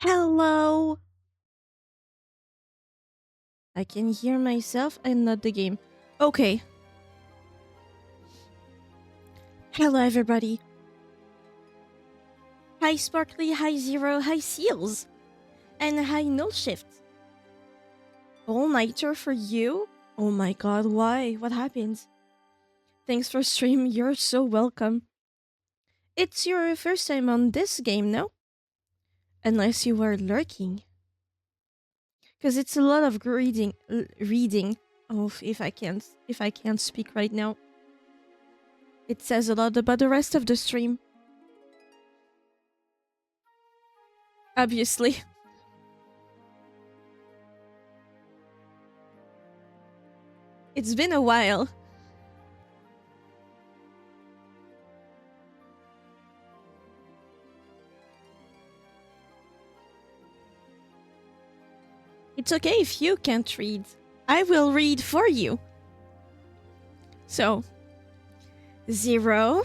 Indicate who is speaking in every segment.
Speaker 1: Hello! I can hear myself and not the game. Okay. Hello, everybody. Hi, Sparkly. Hi, Zero. Hi, Seals. And hi, No Shift. All-nighter for you? Oh my god, why? What happened? Thanks for stream. You're so welcome. It's your first time on this game, no? Unless you were lurking. Because it's a lot of reading. Oh, if I can't speak right now. It says a lot about the rest of the stream. Obviously. It's been a while. It's okay if you can't read. I will read for you. So, Zero.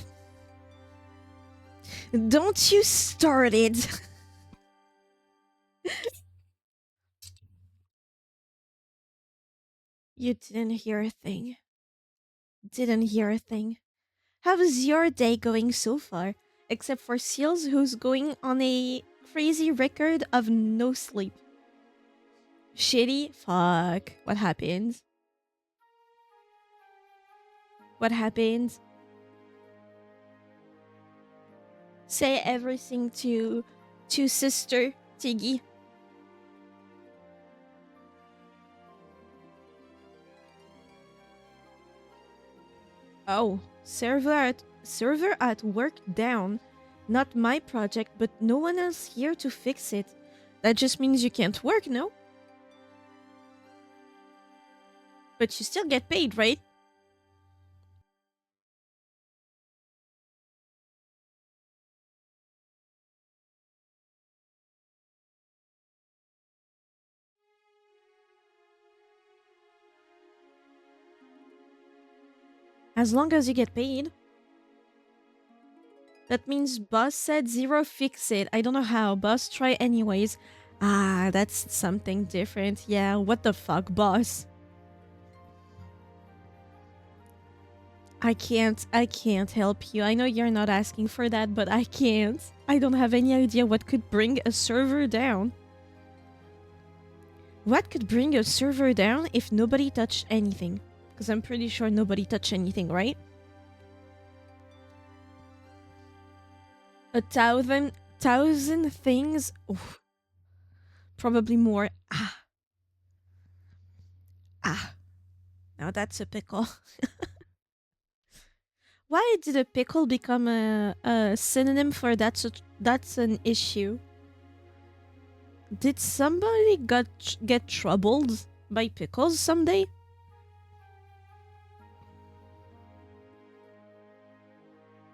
Speaker 1: Don't you start it. You didn't hear a thing. Didn't hear a thing. How's your day going so far? Except for Seals, who's going on a crazy record of no sleep. Shitty? Fuck. What happened? What happened? Say everything to Sister Tiggy. Oh, server at work down. Not my project, but no one else here to fix it. That just means you can't work, no? But you still get paid, right? As long as you get paid. That means boss said Zero fix it. I don't know how. Boss try anyways. Ah, that's something different. Yeah, what the fuck, boss? I can't help you. I know you're not asking for that, but I can't. I don't have any idea what could bring a server down. What could bring a server down if nobody touched anything? Because I'm pretty sure nobody touched anything, right? 1,000 things? Oof. Probably more. Ah. Now that's a pickle. Why did a pickle become a synonym for that's an issue? Did somebody get troubled by pickles someday?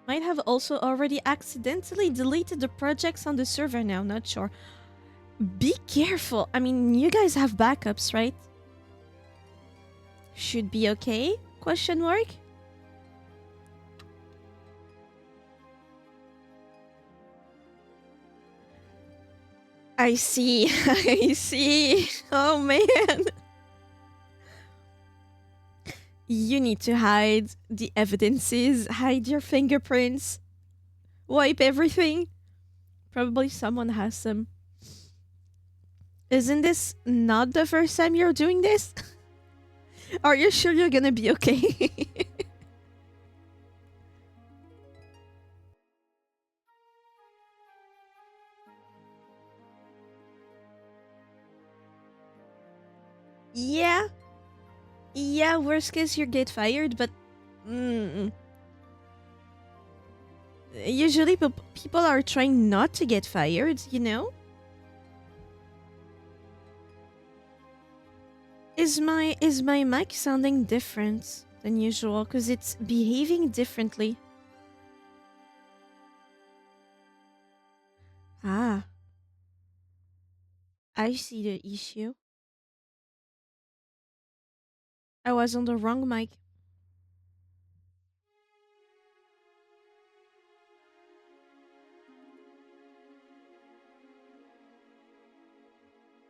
Speaker 1: Might have also already accidentally deleted the projects on the server now, not sure. Be careful. I mean, you guys have backups, right? Should be okay? Question mark? I see. I see. Oh man. You need to hide the evidences, hide your fingerprints, wipe everything. Probably someone has some. Isn't this not the first time you're doing this? Are you sure you're gonna be okay? Yeah. Yeah, worst case you get fired, but Mm. Usually, people are trying not to get fired, you know? Is my mic sounding different than usual? Because it's behaving differently. Ah, I see the issue. I was on the wrong mic.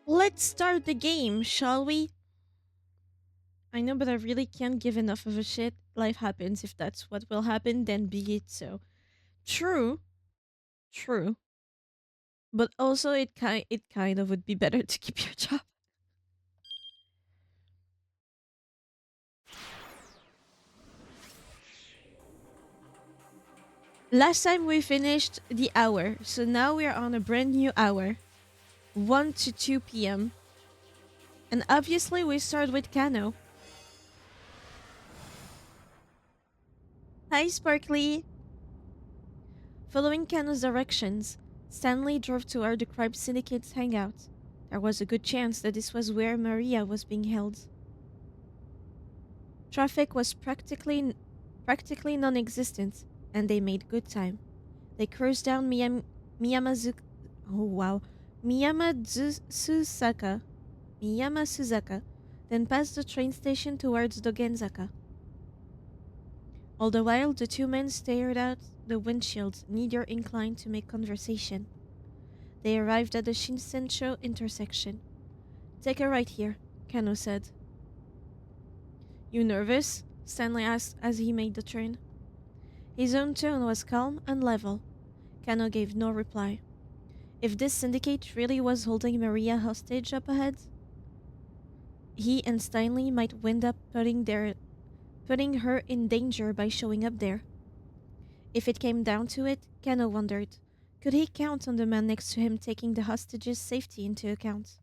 Speaker 1: Let's start the game, shall we? I know, but I really can't give enough of a shit. Life happens. If that's what will happen, then be it so. True, true. But also, it kind of would be better to keep your job. Last time we finished the hour, so now we're on a brand new hour, 1 to 2 p.m. And obviously, we start with Kano. Hi, Sparkly. Following Kano's directions, Stanley drove toward the crime syndicate's hangout. There was a good chance that this was where Maria was being held. Traffic was practically non-existent, and they made good time. They cruised down Miyamazu. Oh wow, Miyamasuzaka, Miyamasuzaka, then passed the train station towards Dogenzaka. All the while, the two men stared out the windshield, neither inclined to make conversation. They arrived at the Shinsencho intersection. Take a right here, Kano said. You nervous? Stanley asked as he made the turn. His own tone was calm and level. Kano gave no reply. If this syndicate really was holding Maria hostage up ahead, he and Stanley might wind up putting her in danger by showing up there. If it came down to it, Kano wondered, could he count on the man next to him taking the hostage's safety into account?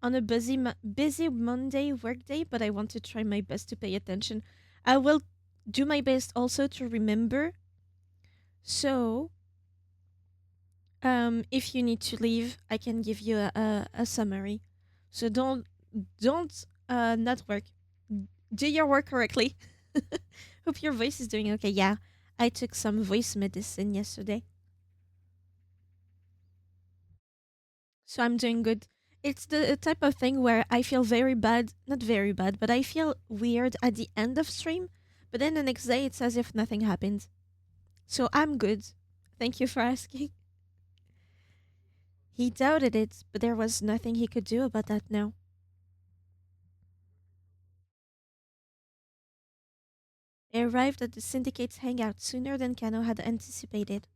Speaker 1: On a busy Monday workday, but I want to try my best to pay attention. I will do my best also to remember. So, if you need to leave, I can give you a summary. So don't not work. Do your work correctly. Hope your voice is doing okay. Yeah, I took some voice medicine yesterday, so I'm doing good. It's the type of thing where I feel very bad, not very bad, but I feel weird at the end of stream, but then the next day it's as if nothing happened. So I'm good. Thank you for asking. He doubted it, but there was nothing he could do about that now. They arrived at the syndicate's hangout sooner than Kano had anticipated.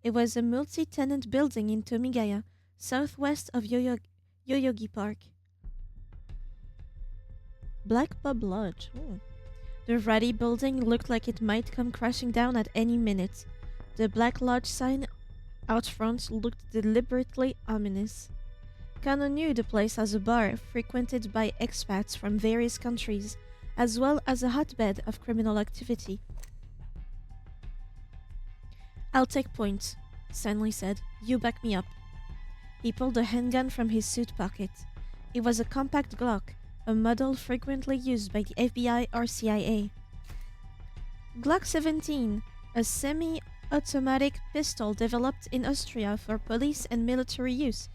Speaker 1: It was a multi-tenant building in Tomigaya, southwest of Yoyogi Park. Black Pub Lodge. The ratty building looked like it might come crashing down at any minute. The Black Lodge sign out front looked deliberately ominous. Kano knew the place as a bar frequented by expats from various countries, as well as a hotbed of criminal activity. I'll take point, Stanley said. You back me up. He pulled a handgun from his suit pocket. It was a compact Glock, a model frequently used by the FBI or CIA. Glock 17, a semi-automatic pistol developed in Austria for police and military use,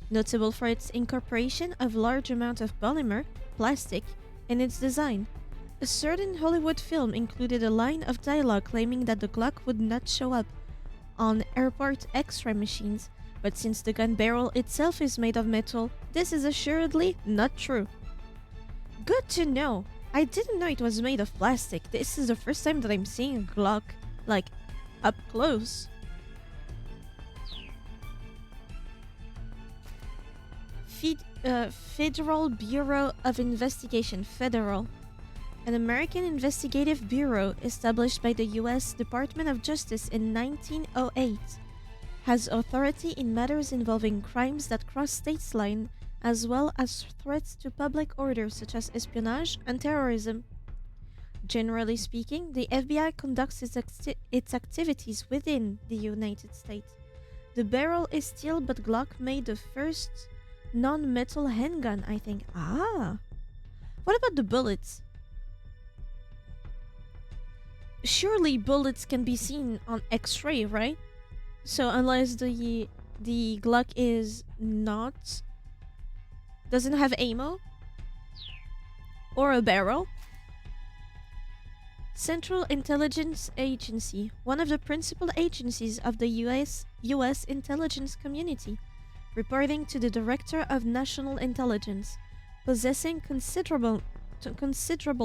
Speaker 1: notable for its incorporation of large amount of polymer, plastic, in its design. A certain Hollywood film included a line of dialogue claiming that the Glock would not show up on airport X-ray machines, but since the gun barrel itself is made of metal, this is assuredly not true. Good to know. I didn't know it was made of plastic. This is the first time that I'm seeing a Glock, like, up close. Federal Bureau of Investigation, Federal. An American investigative bureau established by the U.S. Department of Justice in 1908 has authority in matters involving crimes that cross states' lines, as well as threats to public order such as espionage and terrorism. Generally speaking, the FBI conducts its activities within the United States. The barrel is steel, but Glock made the first non metal handgun, I think. Ah! What about the bullets? Surely bullets can be seen on X-ray, right? So unless the Glock is not doesn't have ammo or a barrel. Central Intelligence Agency, one of the principal agencies of the US intelligence community, reporting to the Director of National Intelligence, possessing considerable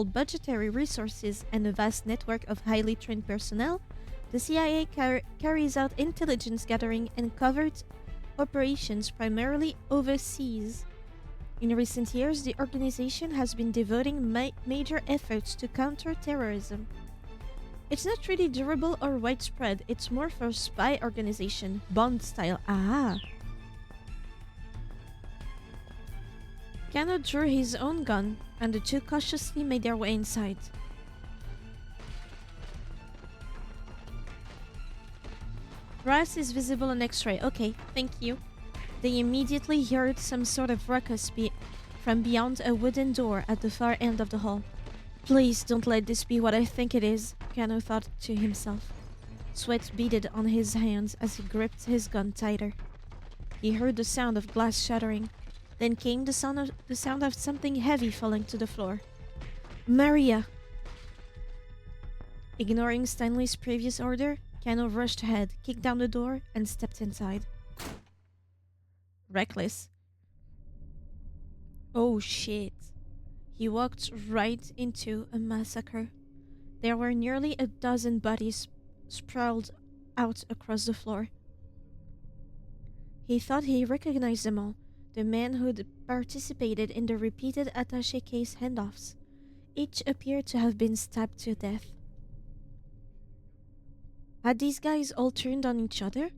Speaker 1: budgetary resources and a vast network of highly trained personnel. The CIA carries out intelligence gathering and covert operations primarily overseas. In recent years, the organization has been devoting major efforts to counter terrorism. It's not really durable or widespread, it's more for spy organization, Bond style. Ah! Kano drew his own gun, and the two cautiously made their way inside. Brass is visible on X-ray. Okay, thank you. They immediately heard some sort of ruckus from beyond a wooden door at the far end of the hall. Please don't let this be what I think it is, Kano thought to himself. Sweat beaded on his hands as he gripped his gun tighter. He heard the sound of glass shattering. Then came the sound of something heavy falling to the floor. Maria! Ignoring Stanley's previous order, Kano rushed ahead, kicked down the door, and stepped inside. Reckless. Oh shit. He walked right into a massacre. There were nearly a dozen bodies sprawled out across the floor. He thought he recognized them all, the men who'd participated in the repeated attaché case handoffs. Each appeared to have been stabbed to death. Had these guys all turned on each other?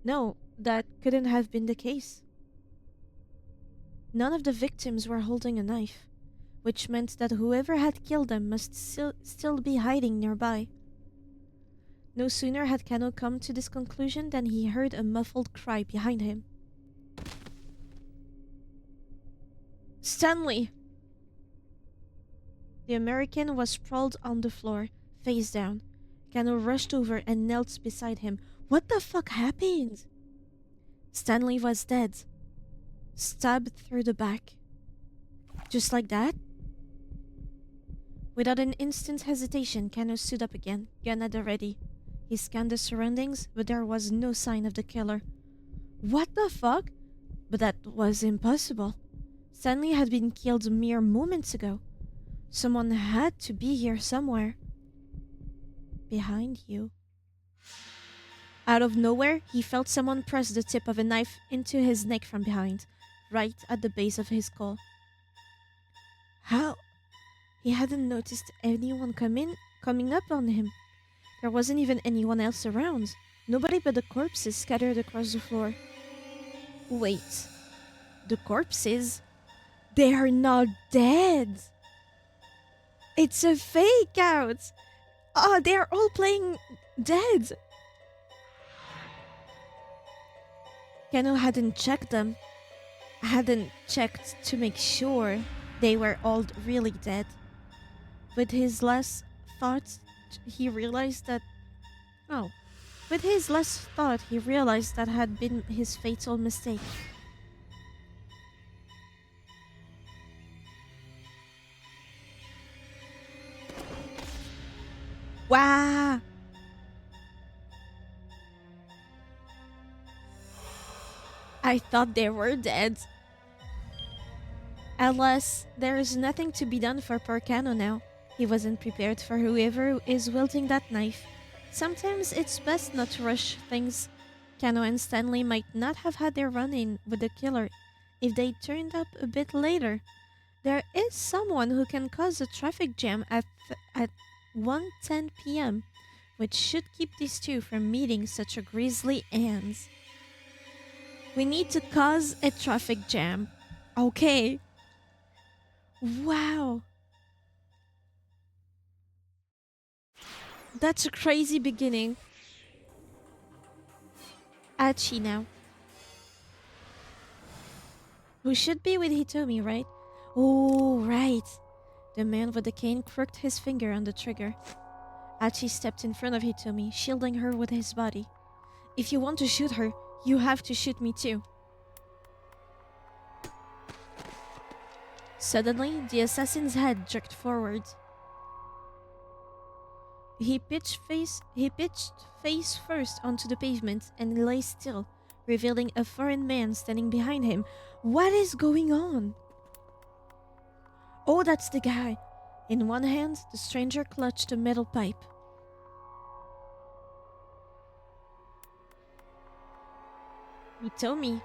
Speaker 1: No, that couldn't have been the case. None of the victims were holding a knife, which meant that whoever had killed them must still be hiding nearby. No sooner had Kano come to this conclusion than he heard a muffled cry behind him. Stanley! The American was sprawled on the floor, face down. Kano rushed over and knelt beside him. What the fuck happened? Stanley was dead. Stabbed through the back. Just like that? Without an instant's hesitation, Kano stood up again, gun at the ready. He scanned the surroundings, but there was no sign of the killer. What the fuck? But that was impossible. Stanley had been killed mere moments ago. Someone had to be here somewhere. Behind you. Out of nowhere, he felt someone press the tip of a knife into his neck from behind, right at the base of his skull. How? He hadn't noticed anyone coming up on him. There wasn't even anyone else around. Nobody but the corpses scattered across the floor. Wait. The corpses? They are not dead! It's a fake out! Oh, they are all playing dead! Kano hadn't checked them. Hadn't checked to make sure they were all really dead. With his last thought, he realized that... Oh. With his last thought, he realized that had been his fatal mistake. Wow! I thought they were dead. Alas, there is nothing to be done for poor Kano now. He wasn't prepared for whoever is wielding that knife. Sometimes it's best not to rush things. Kano and Stanley might not have had their run-in with the killer if they turned up a bit later. There is someone who can cause a traffic jam at 1:10 p.m., which should keep these two from meeting such a grisly end. We need to cause a traffic jam. Okay. Wow. That's a crazy beginning. Achi now. Who should be with Hitomi, right? Oh, right. The man with the cane crooked his finger on the trigger. Achi stepped in front of Hitomi, shielding her with his body. If you want to shoot her, you have to shoot me too. Suddenly, the assassin's head jerked forward. He pitched face first onto the pavement and lay still, revealing a foreign man standing behind him. What is going on? Oh, that's the guy. In one hand, the stranger clutched a metal pipe. Hitomi,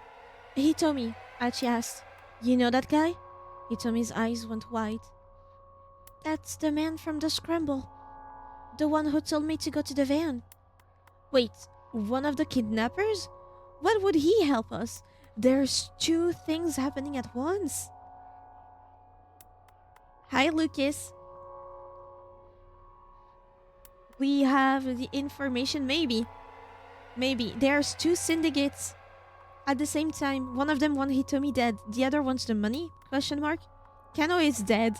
Speaker 1: Achi asked. You know that guy? Hitomi's eyes went wide. That's the man from the scramble. The one who told me to go to the van. Wait, one of the kidnappers? What would he help us? There's two things happening at once. Hi, Lucas. We have the information, maybe. Maybe. There's two syndicates. At the same time, one of them wants Hitomi dead. The other wants the money? Question mark. Kano is dead.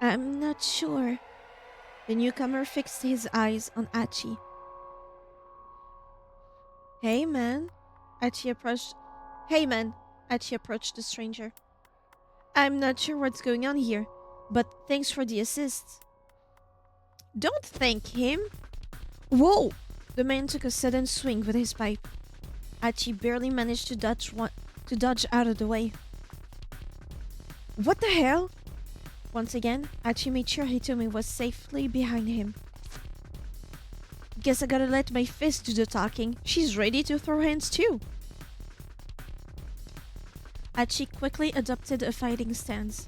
Speaker 1: I'm not sure. The newcomer fixed his eyes on Achi. Hey man, Achi approached the stranger. I'm not sure what's going on here, but thanks for the assist. Don't thank him. Whoa! The man took a sudden swing with his pipe. Achi barely managed to dodge out of the way. What the hell? Once again, Achi made sure Hitomi was safely behind him. Guess I gotta let my fist do the talking. She's ready to throw hands too. Achi quickly adopted a fighting stance.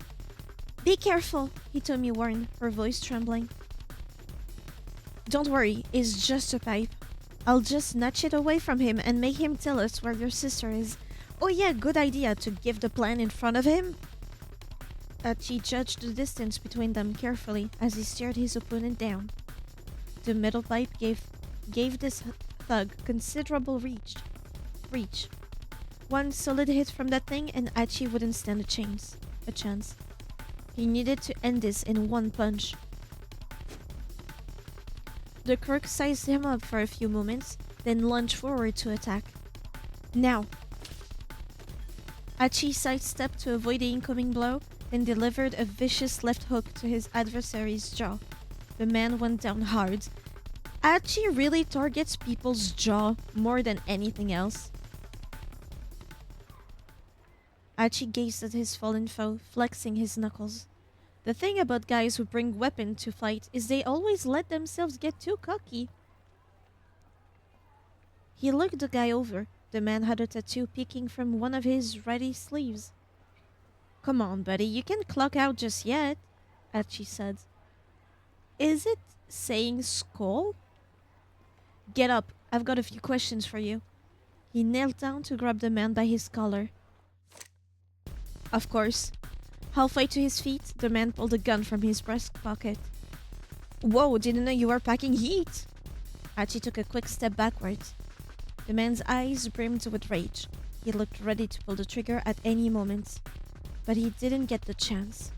Speaker 1: Be careful, Hitomi warned, her voice trembling. Don't worry, it's just a pipe. I'll just snatch it away from him and make him tell us where your sister is. Oh yeah, good idea to give the plan in front of him. Achi judged the distance between them carefully as he stared his opponent down. The metal pipe gave this thug considerable reach. One solid hit from that thing and Achi wouldn't stand a chance. He needed to end this in one punch. The crook sized him up for a few moments, then lunged forward to attack. Now! Achi sidestepped to avoid the incoming blow, then delivered a vicious left hook to his adversary's jaw. The man went down hard. Achi really targets people's jaw more than anything else. Achi gazed at his fallen foe, flexing his knuckles. The thing about guys who bring weapon to fight is they always let themselves get too cocky. He looked the guy over. The man had a tattoo peeking from one of his ready sleeves. Come on, buddy, you can't clock out just yet, Achi said. Is it saying skull? Get up, I've got a few questions for you. He knelt down to grab the man by his collar. Of course. Halfway to his feet, the man pulled a gun from his breast pocket. Whoa, didn't know you were packing heat. Achi took a quick step backwards. The man's eyes brimmed with rage. He looked ready to pull the trigger at any moment. But he didn't get the chance.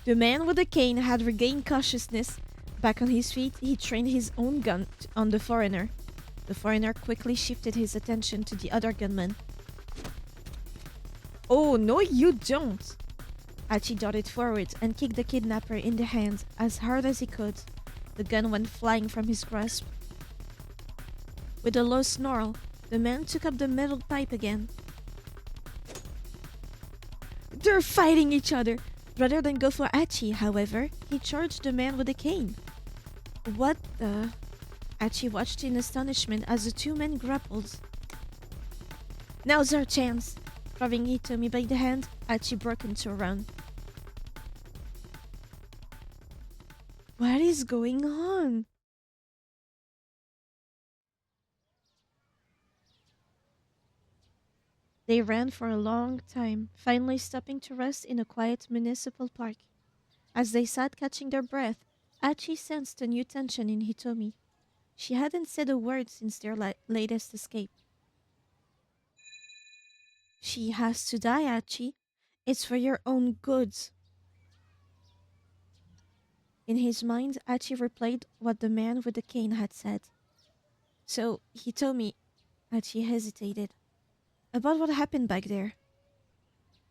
Speaker 1: The man with the cane had regained consciousness. Back on his feet, he trained his own gun on the foreigner. The foreigner quickly shifted his attention to the other gunman. Oh, no you don't! Achi darted forward and kicked the kidnapper in the hand as hard as he could. The gun went flying from his grasp. With a low snarl, the man took up the metal pipe again. They're fighting each other! Rather than go for Achi, however, he charged the man with the cane. What the... Achi watched in astonishment as the two men grappled. Now's our chance! Grabbing Hitomi by the hand, Achi broke into a run. What is going on? They ran for a long time, finally stopping to rest in a quiet municipal park. As they sat catching their breath, Achi sensed a new tension in Hitomi. She hadn't said a word since their latest escape. She has to die, Achi. It's for your own good. In his mind, Achi replayed what the man with the cane had said. So, Hitomi, Achi hesitated. About what happened back there.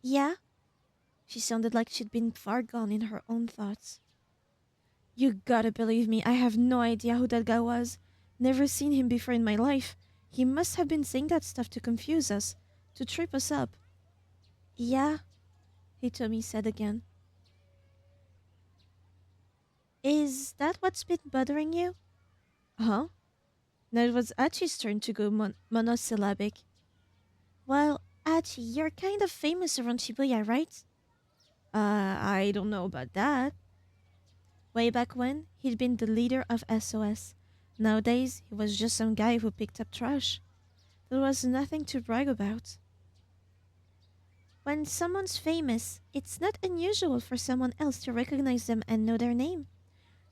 Speaker 1: Yeah? She sounded like she'd been far gone in her own thoughts. You gotta believe me, I have no idea who that guy was. Never seen him before in my life. He must have been saying that stuff to confuse us, to trip us up. Yeah, Hitomi said again. Is that what's been bothering you? Huh? Now it was Achi's turn to go monosyllabic. Well, Achi, you're kind of famous around Shibuya, right? I don't know about that. Way back when, he'd been the leader of SOS. Nowadays, he was just some guy who picked up trash. There was nothing to brag about. When someone's famous, it's not unusual for someone else to recognize them and know their name.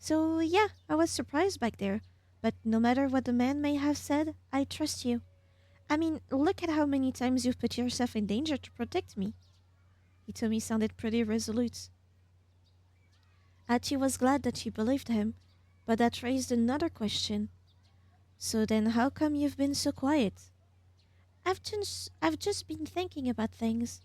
Speaker 1: So, yeah, I was surprised back there. But no matter what the man may have said, I trust you. I mean, look at how many times you've put yourself in danger to protect me. Hitomi sounded pretty resolute. Achi was glad that she believed him, but that raised another question. So then how come you've been so quiet? I've just been thinking about things.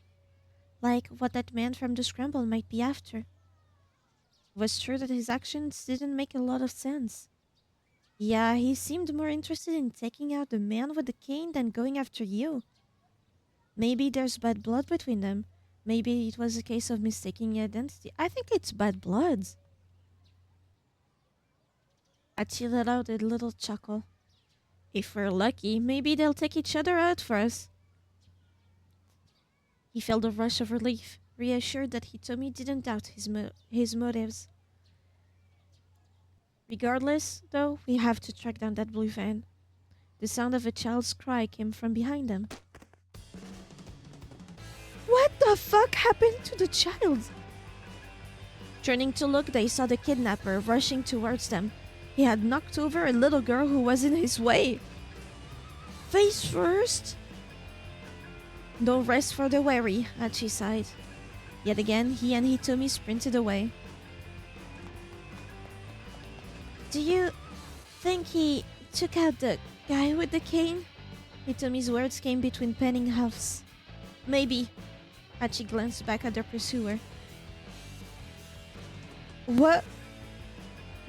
Speaker 1: Like what that man from the scramble might be after. It was true that his actions didn't make a lot of sense. Yeah, he seemed more interested in taking out the man with the cane than going after you. Maybe there's bad blood between them. Maybe it was a case of mistaking identity. I think it's bad blood. Achi let out a little chuckle. If we're lucky, maybe they'll take each other out for us. He felt a rush of relief, reassured that Hitomi didn't doubt his motives. Regardless, though, we have to track down that blue van. The sound of a child's cry came from behind them. What the fuck happened to the child? Turning to look, they saw the kidnapper rushing towards them. He had knocked over a little girl who was in his way. Face first! No rest for the weary, Achi sighed. Yet again, he and Hitomi sprinted away. Do you think he took out the guy with the cane? Hitomi's words came between penning huffs. Maybe. Achi glanced back at their pursuer. What?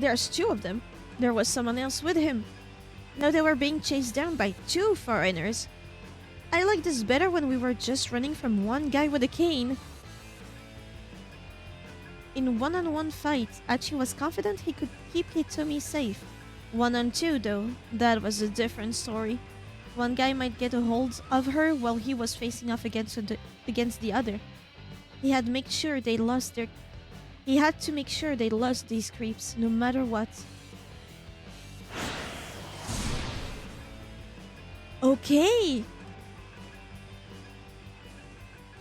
Speaker 1: There's two of them. There was someone else with him. Now they were being chased down by two foreigners. I liked this better when we were just running from one guy with a cane. In one-on-one fight, Achi was confident he could keep Hitomi safe. One-on-two, though, that was a different story. One guy might get a hold of her while he was facing off against the other. He had to make sure they lost these creeps, no matter what. Okay.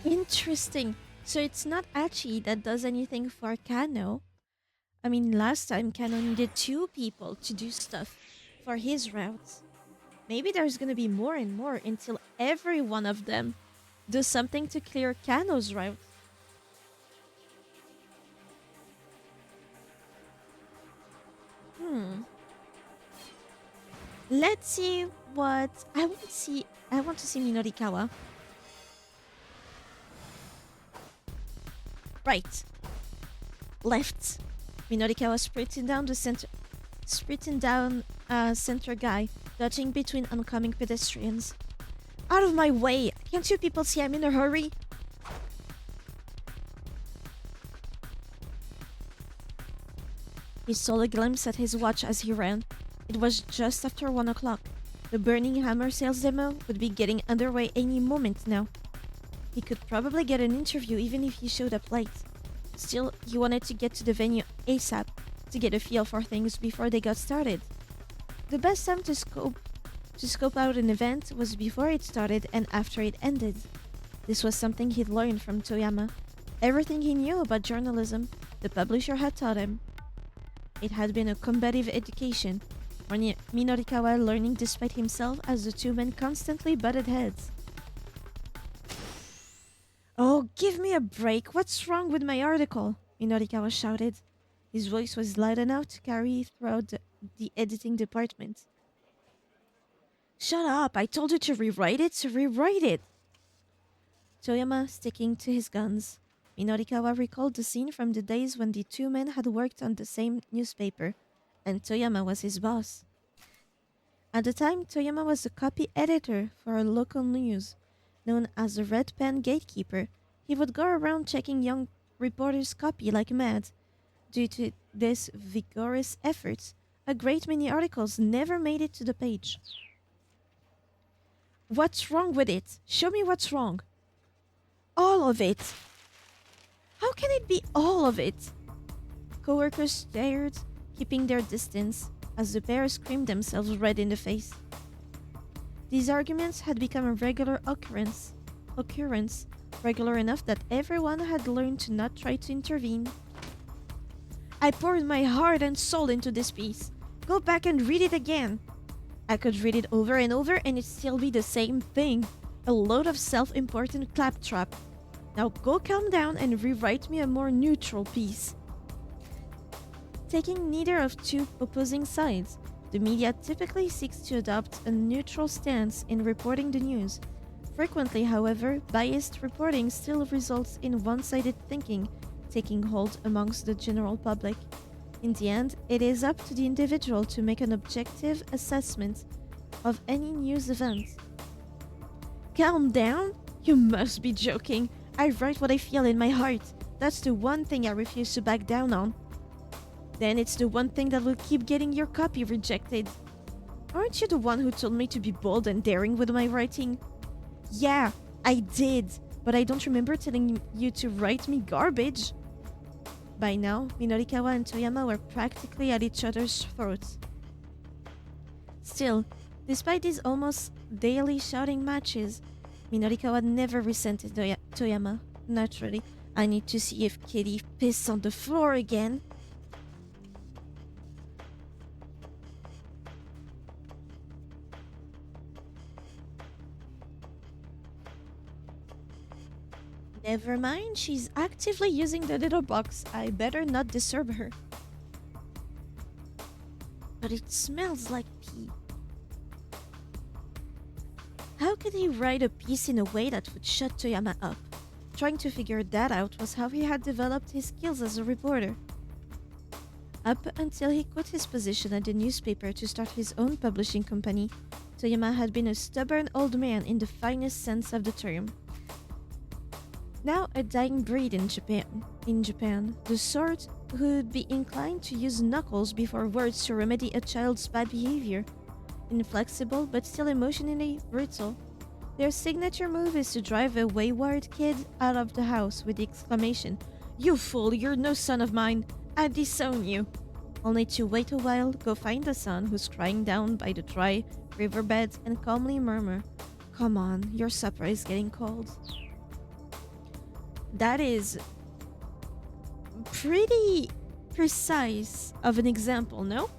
Speaker 1: Interesting. So it's not Achi that does anything for Kano. I mean, last time Kano needed two people to do stuff for his routes. Maybe there's gonna be more and more until every one of them does something to clear Kano's route. Let's see what I want to see. I want to see Minorikawa. Right. Left. Minorikawa sprinting down center guy, dodging between oncoming pedestrians. Out of my way! Can't you people see I'm in a hurry? He stole a glimpse at his watch as he ran. It was just after 1 o'clock. The Burning Hammer sales demo would be getting underway any moment now. He could probably get an interview even if he showed up late. Still, he wanted to get to the venue ASAP to get a feel for things before they got started. The best time to scope out an event was before it started and after it ended. This was something he'd learned from Toyama. Everything he knew about journalism, the publisher had taught him. It had been a combative education, Minorikawa learning despite himself as the two men constantly butted heads. "Oh, give me a break! What's wrong with my article?" Minorikawa shouted. His voice was loud enough to carry throughout the editing department. "Shut up! I told you to rewrite it, so rewrite it!" Toyama sticking to his guns. Minorikawa recalled the scene from the days when the two men had worked on the same newspaper, and Toyama was his boss. At the time, Toyama was the copy editor for a local news, known as the Red Pen Gatekeeper. He would go around checking young reporters' copy like mad. Due to this vigorous effort, a great many articles never made it to the page. "What's wrong with it? Show me what's wrong." "All of it." "How can it be all of it?" Coworkers stared, keeping their distance, as the pair screamed themselves red in the face. These arguments had become a regular occurrence, regular enough that everyone had learned to not try to intervene. "I poured my heart and soul into this piece. Go back and read it again." "I could read it over and over and it'd still be the same thing. A load of self-important claptrap. Now go calm down and rewrite me a more neutral piece." Taking neither of two opposing sides, the media typically seeks to adopt a neutral stance in reporting the news. Frequently, however, biased reporting still results in one-sided thinking taking hold amongst the general public. In the end, it is up to the individual to make an objective assessment of any news event. "Calm down? You must be joking. I write what I feel in my heart. That's the one thing I refuse to back down on." "Then it's the one thing that will keep getting your copy rejected." "Aren't you the one who told me to be bold and daring with my writing?" "Yeah, I did, but I don't remember telling you to write me garbage." By now, Minorikawa and Toyama were practically at each other's throats. Still, despite these almost daily shouting matches, Minorikawa never resented Toyama. Naturally, "I need to see if Kitty pissed on the floor again." "Never mind, she's actively using the little box. I better not disturb her." "But it smells like pee." How could he write a piece in a way that would shut Toyama up? Trying to figure that out was how he had developed his skills as a reporter. Up until he quit his position at the newspaper to start his own publishing company, Toyama had been a stubborn old man in the finest sense of the term. Now a dying breed in Japan, the sort who'd be inclined to use knuckles before words to remedy a child's bad behavior. Inflexible but still emotionally brutal, their signature move is to drive a wayward kid out of the house with the exclamation, "You fool, you're no son of mine, I disown you," only to wait a while, go find the son who's crying down by the dry riverbed and calmly murmur, "Come on, your supper is getting cold." That is pretty precise of an example, no?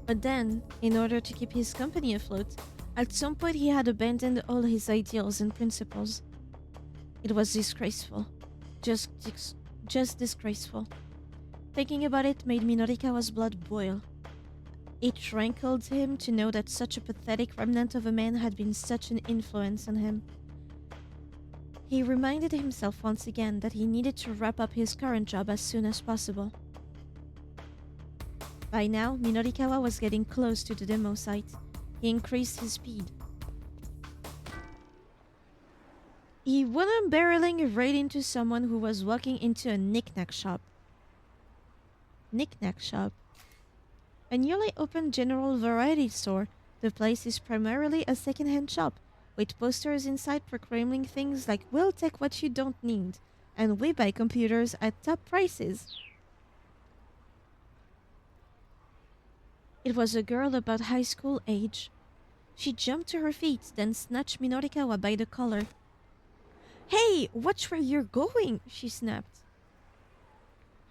Speaker 1: But then, in order to keep his company afloat, at some point he had abandoned all his ideals and principles. It was disgraceful. Just disgraceful. Thinking about it made Minorikawa's blood boil. It rankled him to know that such a pathetic remnant of a man had been such an influence on him. He reminded himself once again that he needed to wrap up his current job as soon as possible. By now, Minorikawa was getting close to the demo site. He increased his speed. He went on barreling right into someone who was walking into a knick-knack shop. Knick-knack shop? A newly opened general variety store, the place is primarily a second-hand shop, with posters inside proclaiming things like "We'll take what you don't need" and "We buy computers at top prices." It was a girl about high school age. She jumped to her feet, then snatched Minorikawa by the collar. "Hey, watch where you're going!" she snapped.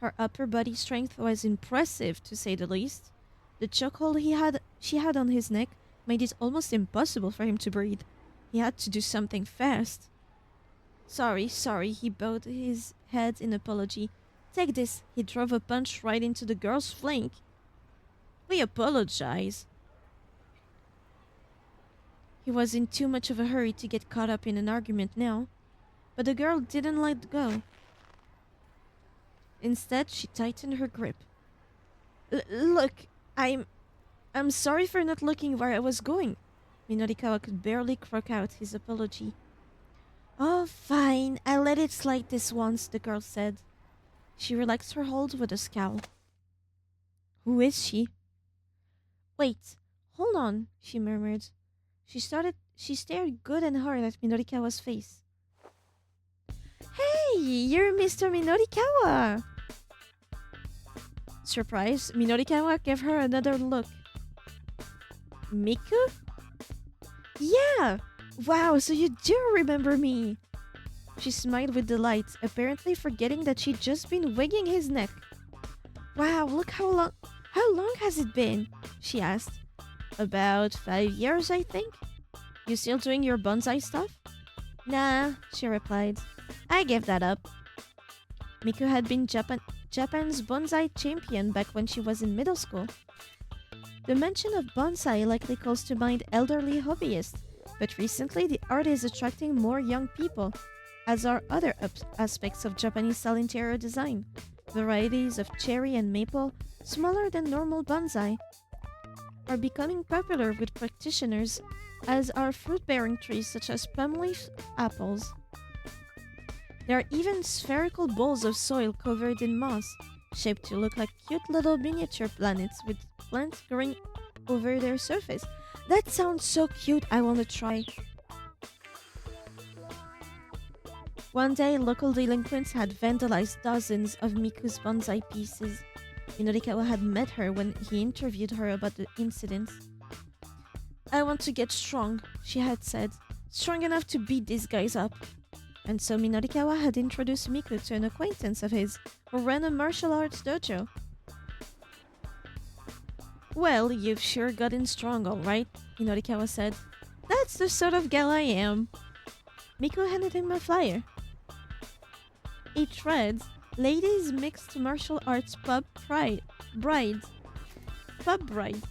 Speaker 1: Her upper body strength was impressive, to say the least. The chokehold she had on his neck made it almost impossible for him to breathe. He had to do something fast. Sorry, he bowed his head in apology. "Take this." He drove a punch right into the girl's flank. "We apologize." He was in too much of a hurry to get caught up in an argument now, but the girl didn't let go. Instead, she tightened her grip. Look, I'm sorry for not looking where I was going." Minorikawa could barely croak out his apology. "Oh, fine. I'll let it slide this once," the girl said. She relaxed her hold with a scowl. "Who is she?" "Wait, hold on," she murmured. She stared good and hard at Minorikawa's face. "Hey, you're Mr. Minorikawa!" Surprised, Minorikawa gave her another look. "Miku?" "Yeah! Wow, so you do remember me!" She smiled with delight, apparently forgetting that she'd just been wigging his neck. "Wow, look how long has it been?" she asked. "About 5 years, I think. You still doing your bonsai stuff?" "Nah," she replied. "I gave that up." Miku had been Japan's bonsai champion back when she was in middle school. The mention of bonsai likely calls to mind elderly hobbyists, but recently the art is attracting more young people, as are other aspects of Japanese-style interior design. Varieties of cherry and maple, smaller than normal bonsai, are becoming popular with practitioners, as are fruit-bearing trees such as palm-leaf apples. There are even spherical balls of soil covered in moss, shaped to look like cute little miniature planets with plants growing over their surface. That sounds so cute, I want to try. One day, local delinquents had vandalized dozens of Miku's bonsai pieces. Minorikawa had met her when he interviewed her about the incident. "I want to get strong," she had said. "Strong enough to beat these guys up." And so Minorikawa had introduced Miku to an acquaintance of his who ran a martial arts dojo. "Well, you've sure gotten strong, all right," Minorikawa said. "That's the sort of gal I am." Miku handed him a flyer. It read, "Ladies Mixed Martial Arts Bride. Pub Bride.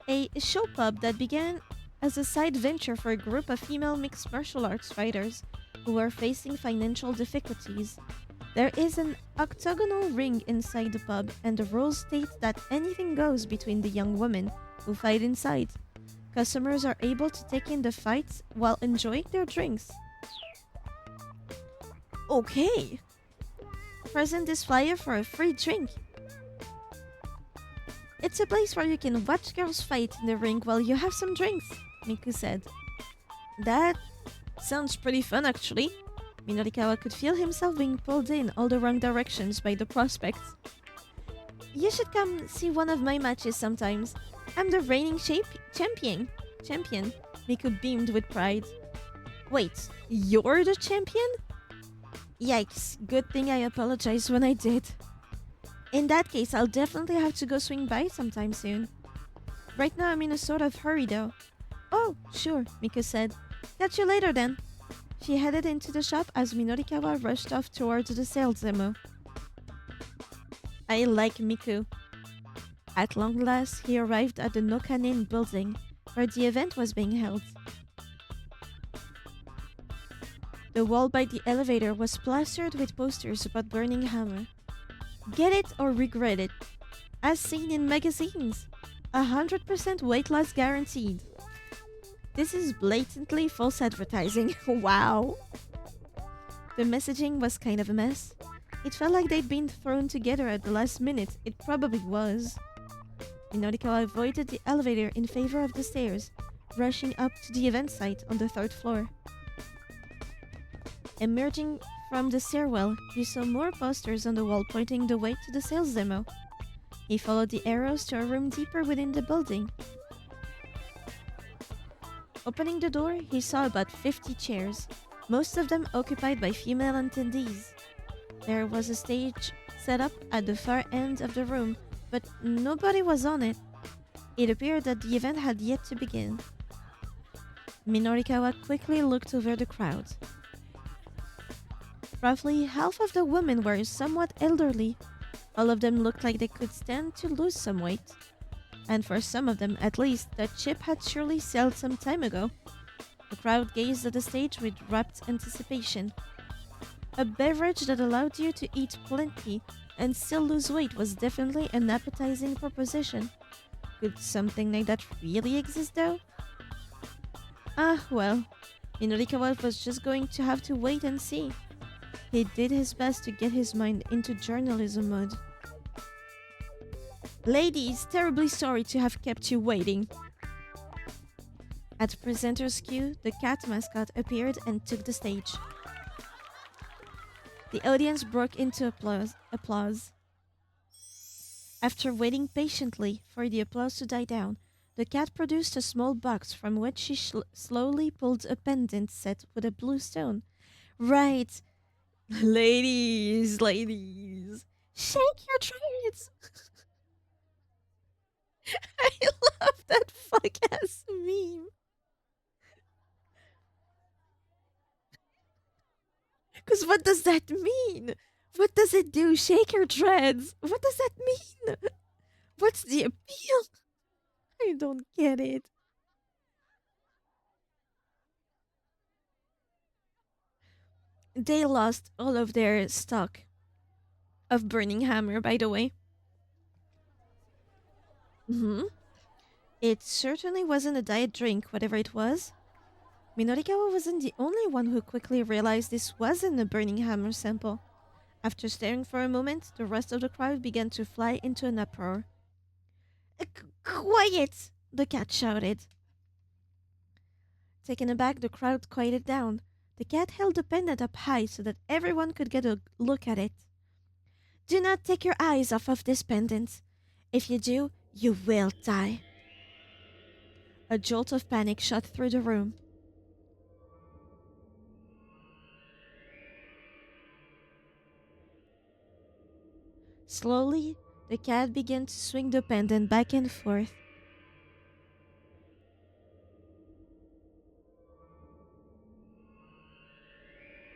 Speaker 1: A show pub that began as a side venture for a group of female mixed martial arts fighters who were facing financial difficulties. There is an octagonal ring inside the pub, and the rules state that anything goes between the young women who fight inside. Customers are able to take in the fights while enjoying their drinks." Okay. Present this flyer for a free drink. "It's a place where you can watch girls fight in the ring while you have some drinks," Miku said. That sounds pretty fun, actually. Minorikawa could feel himself being pulled in all the wrong directions by the prospects. "You should come see one of my matches sometimes. I'm the reigning champion. Miku beamed with pride. "Wait, you're the champion?" "Yikes, good thing I apologized when I did." "In that case, I'll definitely have to go swing by sometime soon. Right now I'm in a sort of hurry though." "Oh, sure," Miku said. "Catch you later then." She headed into the shop as Minorikawa rushed off towards the sales demo. I like Miku. At long last, he arrived at the Nokanin building, where the event was being held. The wall by the elevator was plastered with posters about Burning Hammer. Get it or regret it. As seen in magazines. 100% weight loss guaranteed. This is blatantly false advertising. Wow. The messaging was kind of a mess. It felt like they'd been thrown together at the last minute. It probably was. Minorikawa avoided the elevator in favor of the stairs, rushing up to the event site on the third floor. Emerging from the stairwell, he saw more posters on the wall pointing the way to the sales demo. He followed the arrows to a room deeper within the building. Opening the door, he saw about 50 chairs, most of them occupied by female attendees. There was a stage set up at the far end of the room, but nobody was on it. It appeared that the event had yet to begin. Minorikawa quickly looked over the crowd. Roughly half of the women were somewhat elderly. All of them looked like they could stand to lose some weight. And for some of them, at least, the chip had surely sailed some time ago. The crowd gazed at the stage with rapt anticipation. A beverage that allowed you to eat plenty and still lose weight was definitely an appetizing proposition. Could something like that really exist though? Ah, well, Minorikawa was just going to have to wait and see. He did his best to get his mind into journalism mode. Ladies, terribly sorry to have kept you waiting. At presenter's cue, the cat mascot appeared and took the stage. The audience broke into applause. After waiting patiently for the applause to die down, the cat produced a small box from which she slowly pulled a pendant set with a blue stone. Right. Ladies, shake your dreads. I love that fuck ass meme. Because what does that mean? What does it do? Shake your dreads. What does that mean? What's the appeal? I don't get it. They lost all of their stock of Burning Hammer, by the way. Hmm. It certainly wasn't a diet drink, whatever it was. Minorikawa wasn't the only one who quickly realized this wasn't a Burning Hammer sample. After staring for a moment, the rest of the crowd began to fly into an uproar. Quiet! The cat shouted. Taken aback, the crowd quieted down. The cat held the pendant up high so that everyone could get a look at it. Do not take your eyes off of this pendant. If you do, you will die. A jolt of panic shot through the room. Slowly, the cat began to swing the pendant back and forth.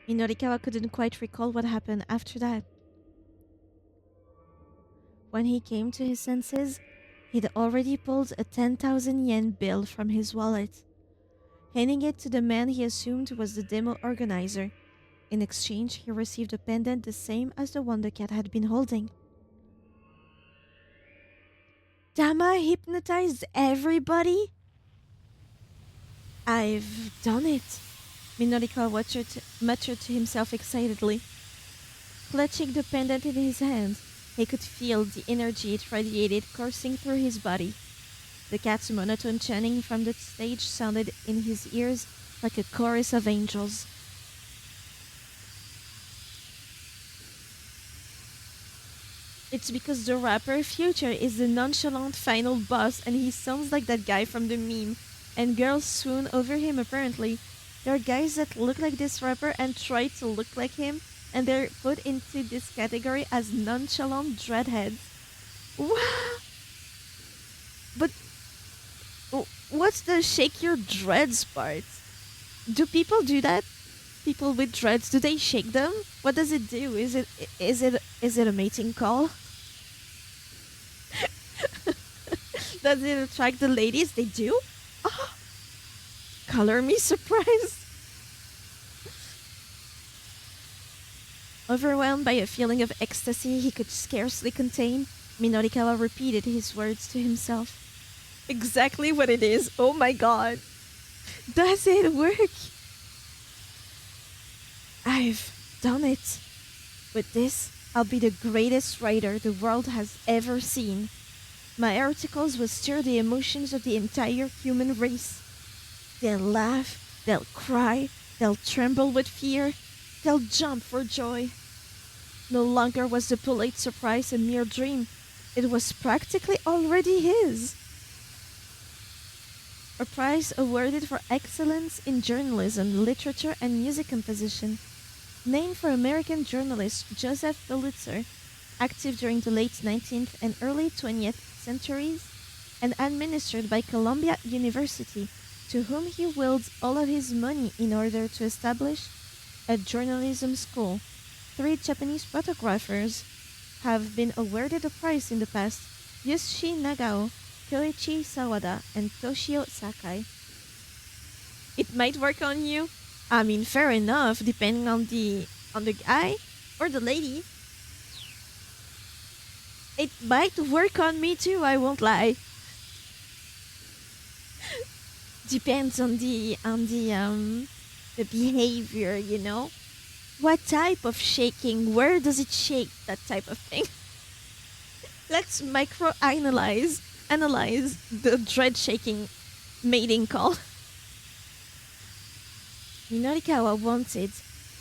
Speaker 1: Minorikawa couldn't quite recall what happened after that. When he came to his senses, he'd already pulled a 10,000 yen bill from his wallet, handing it to the man he assumed was the demo organizer. In exchange, he received a pendant the same as the one the cat had been holding. Tama hypnotized everybody? I've done it, Minorikawa muttered to himself excitedly. Clutching the pendant in his hand, he could feel the energy it radiated coursing through his body. The cat's monotone chanting from the stage sounded in his ears like a chorus of angels. It's because the rapper Future is the nonchalant final boss and he sounds like that guy from the meme, and girls swoon over him apparently. There are guys that look like this rapper and try to look like him, and they're put into this category as nonchalant dreadheads. Wow! But what's the shake your dreads part? Do people do that? People with dreads, do they shake them? What does it do? Is it a mating call? Does it attract the ladies? They do? Oh, color me surprised. Overwhelmed by a feeling of ecstasy he could scarcely contain, Minorikawa repeated his words to himself. Exactly what it is. Oh my god. Does it work? I've done it. With this, I'll be the greatest writer the world has ever seen. My articles will stir the emotions of the entire human race. They'll laugh, they'll cry, they'll tremble with fear, they'll jump for joy. No longer was the Pulitzer Prize a mere dream. It was practically already his. A prize awarded for excellence in journalism, literature, and music composition, named for American journalist Joseph Pulitzer, active during the late 19th and early 20th centuries, and administered by Columbia University, to whom he willed all of his money in order to establish a journalism school. Three Japanese photographers have been awarded the prize in the past: Yushi Nagao, Koichi Sawada, and Toshio Sakai. It might work on you. I mean, fair enough, depending on the guy or the lady. It might work on me too, I won't lie. Depends on the behavior, you know? What type of shaking? Where does it shake? That type of thing. Let's analyze the dread shaking mating call. Minorikawa wanted,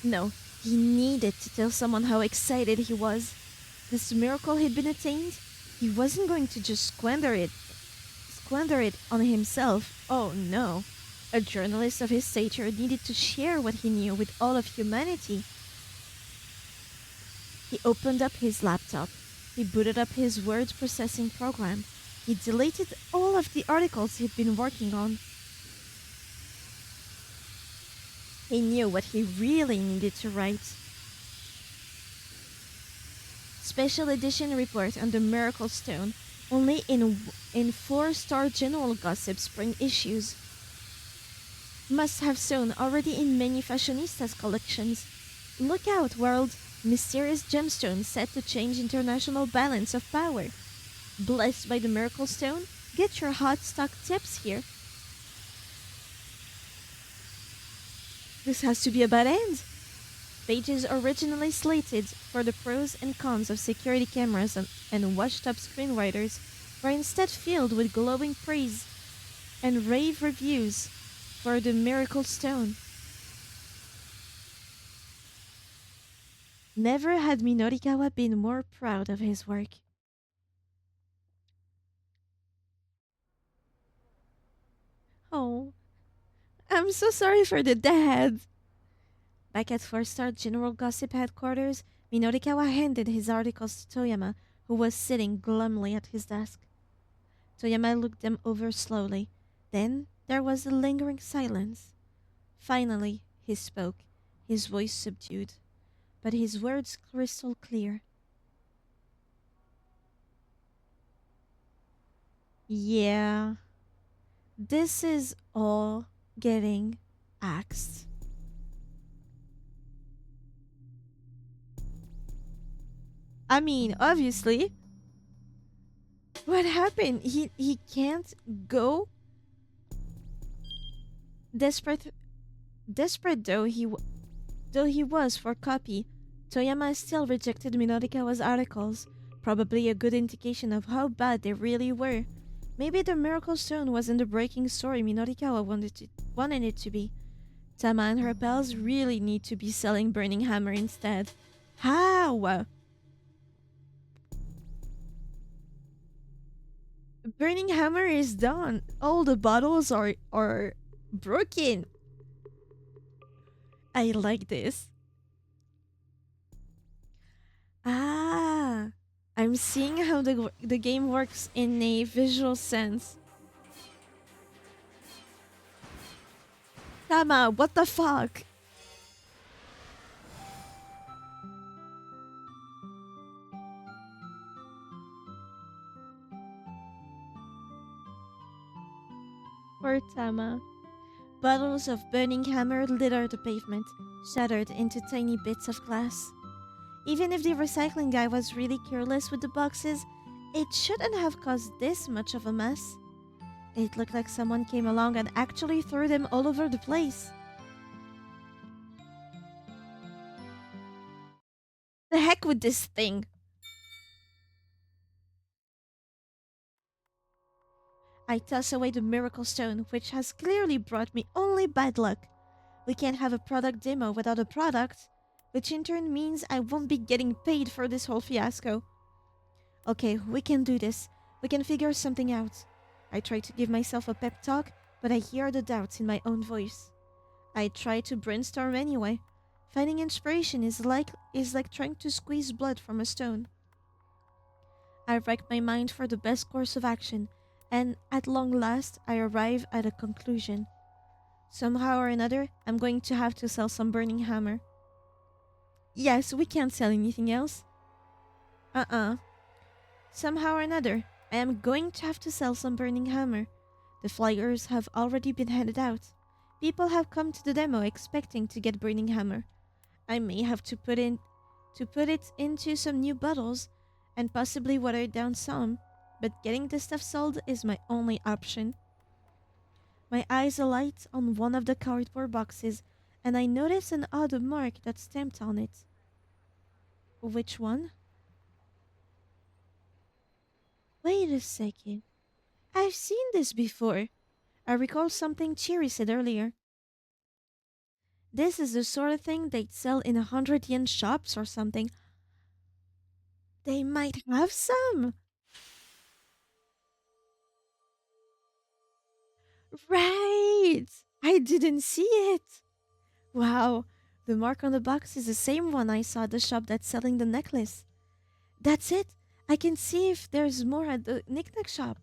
Speaker 1: no, he needed to tell someone how excited he was. This miracle had been attained. He wasn't going to just squander it on himself. Oh no. A journalist of his stature needed to share what he knew with all of humanity. He opened up his laptop. He booted up his word processing program. He deleted all of the articles he'd been working on. He knew what he really needed to write. Special edition report on the Miracle Stone, only in 4-star general gossip spring issues. Must have sewn already in many fashionistas' collections. Look out, world! Mysterious gemstone set to change international balance of power. Blessed by the Miracle Stone? Get your hot stock tips here. This has to be a bad end. Pages originally slated for the pros and cons of security cameras and washed-up screenwriters were instead filled with glowing praise and rave reviews for the Miracle Stone. Never had Minorikawa been more proud of his work. Oh, I'm so sorry for the dad. Back at 4-star General Gossip headquarters, Minorikawa handed his articles to Toyama, who was sitting glumly at his desk. Toyama looked them over slowly. Then there was a lingering silence. Finally, he spoke, his voice subdued, but his words crystal clear. Yeah, this is all getting axed. I mean, obviously, what happened? He can't go. Desperate, desperate though he was for copy, Toyama still rejected Minorikawa's articles. Probably a good indication of how bad they really were. Maybe the Miracle Stone wasn't the breaking story Minorikawa wanted it to be. Tama and her pals really need to be selling Burning Hammer instead. How? Burning Hammer is done. All the bottles are broken. I like this. Ah, I'm seeing how the game works in a visual sense. Tama, what the fuck? Poor Tama. Bottles of burning hammer litter the pavement, shattered into tiny bits of glass. Even if the recycling guy was really careless with the boxes, it shouldn't have caused this much of a mess. It looked like someone came along and actually threw them all over the place. The heck with this thing? I toss away the miracle stone, which has clearly brought me only bad luck. We can't have a product demo without a product, which in turn means I won't be getting paid for this whole fiasco. Okay, we can do this. We can figure something out. I try to give myself a pep talk, but I hear the doubts in my own voice. I try to brainstorm anyway. Finding inspiration is like trying to squeeze blood from a stone. I rack my mind for the best course of action, and at long last I arrive at a conclusion. Somehow or another, I'm going to have to sell some burning hammer. Yes, we can't sell anything else. Uh-uh. Somehow or another, I am going to have to sell some burning hammer. The flyers have already been handed out. People have come to the demo expecting to get burning hammer. I may have to put it into some new bottles and possibly water it down some, but getting the stuff sold is my only option. My eyes alight on one of the cardboard boxes, and I notice an odd mark that's stamped on it. Which one? Wait a second. I've seen this before. I recall something Cheery said earlier. This is the sort of thing they'd sell in 100 yen shops or something. They might have some. Right! I didn't see it. Wow, the mark on the box is the same one I saw at the shop that's selling the necklace. That's it. I can see if there's more at the knickknack shop.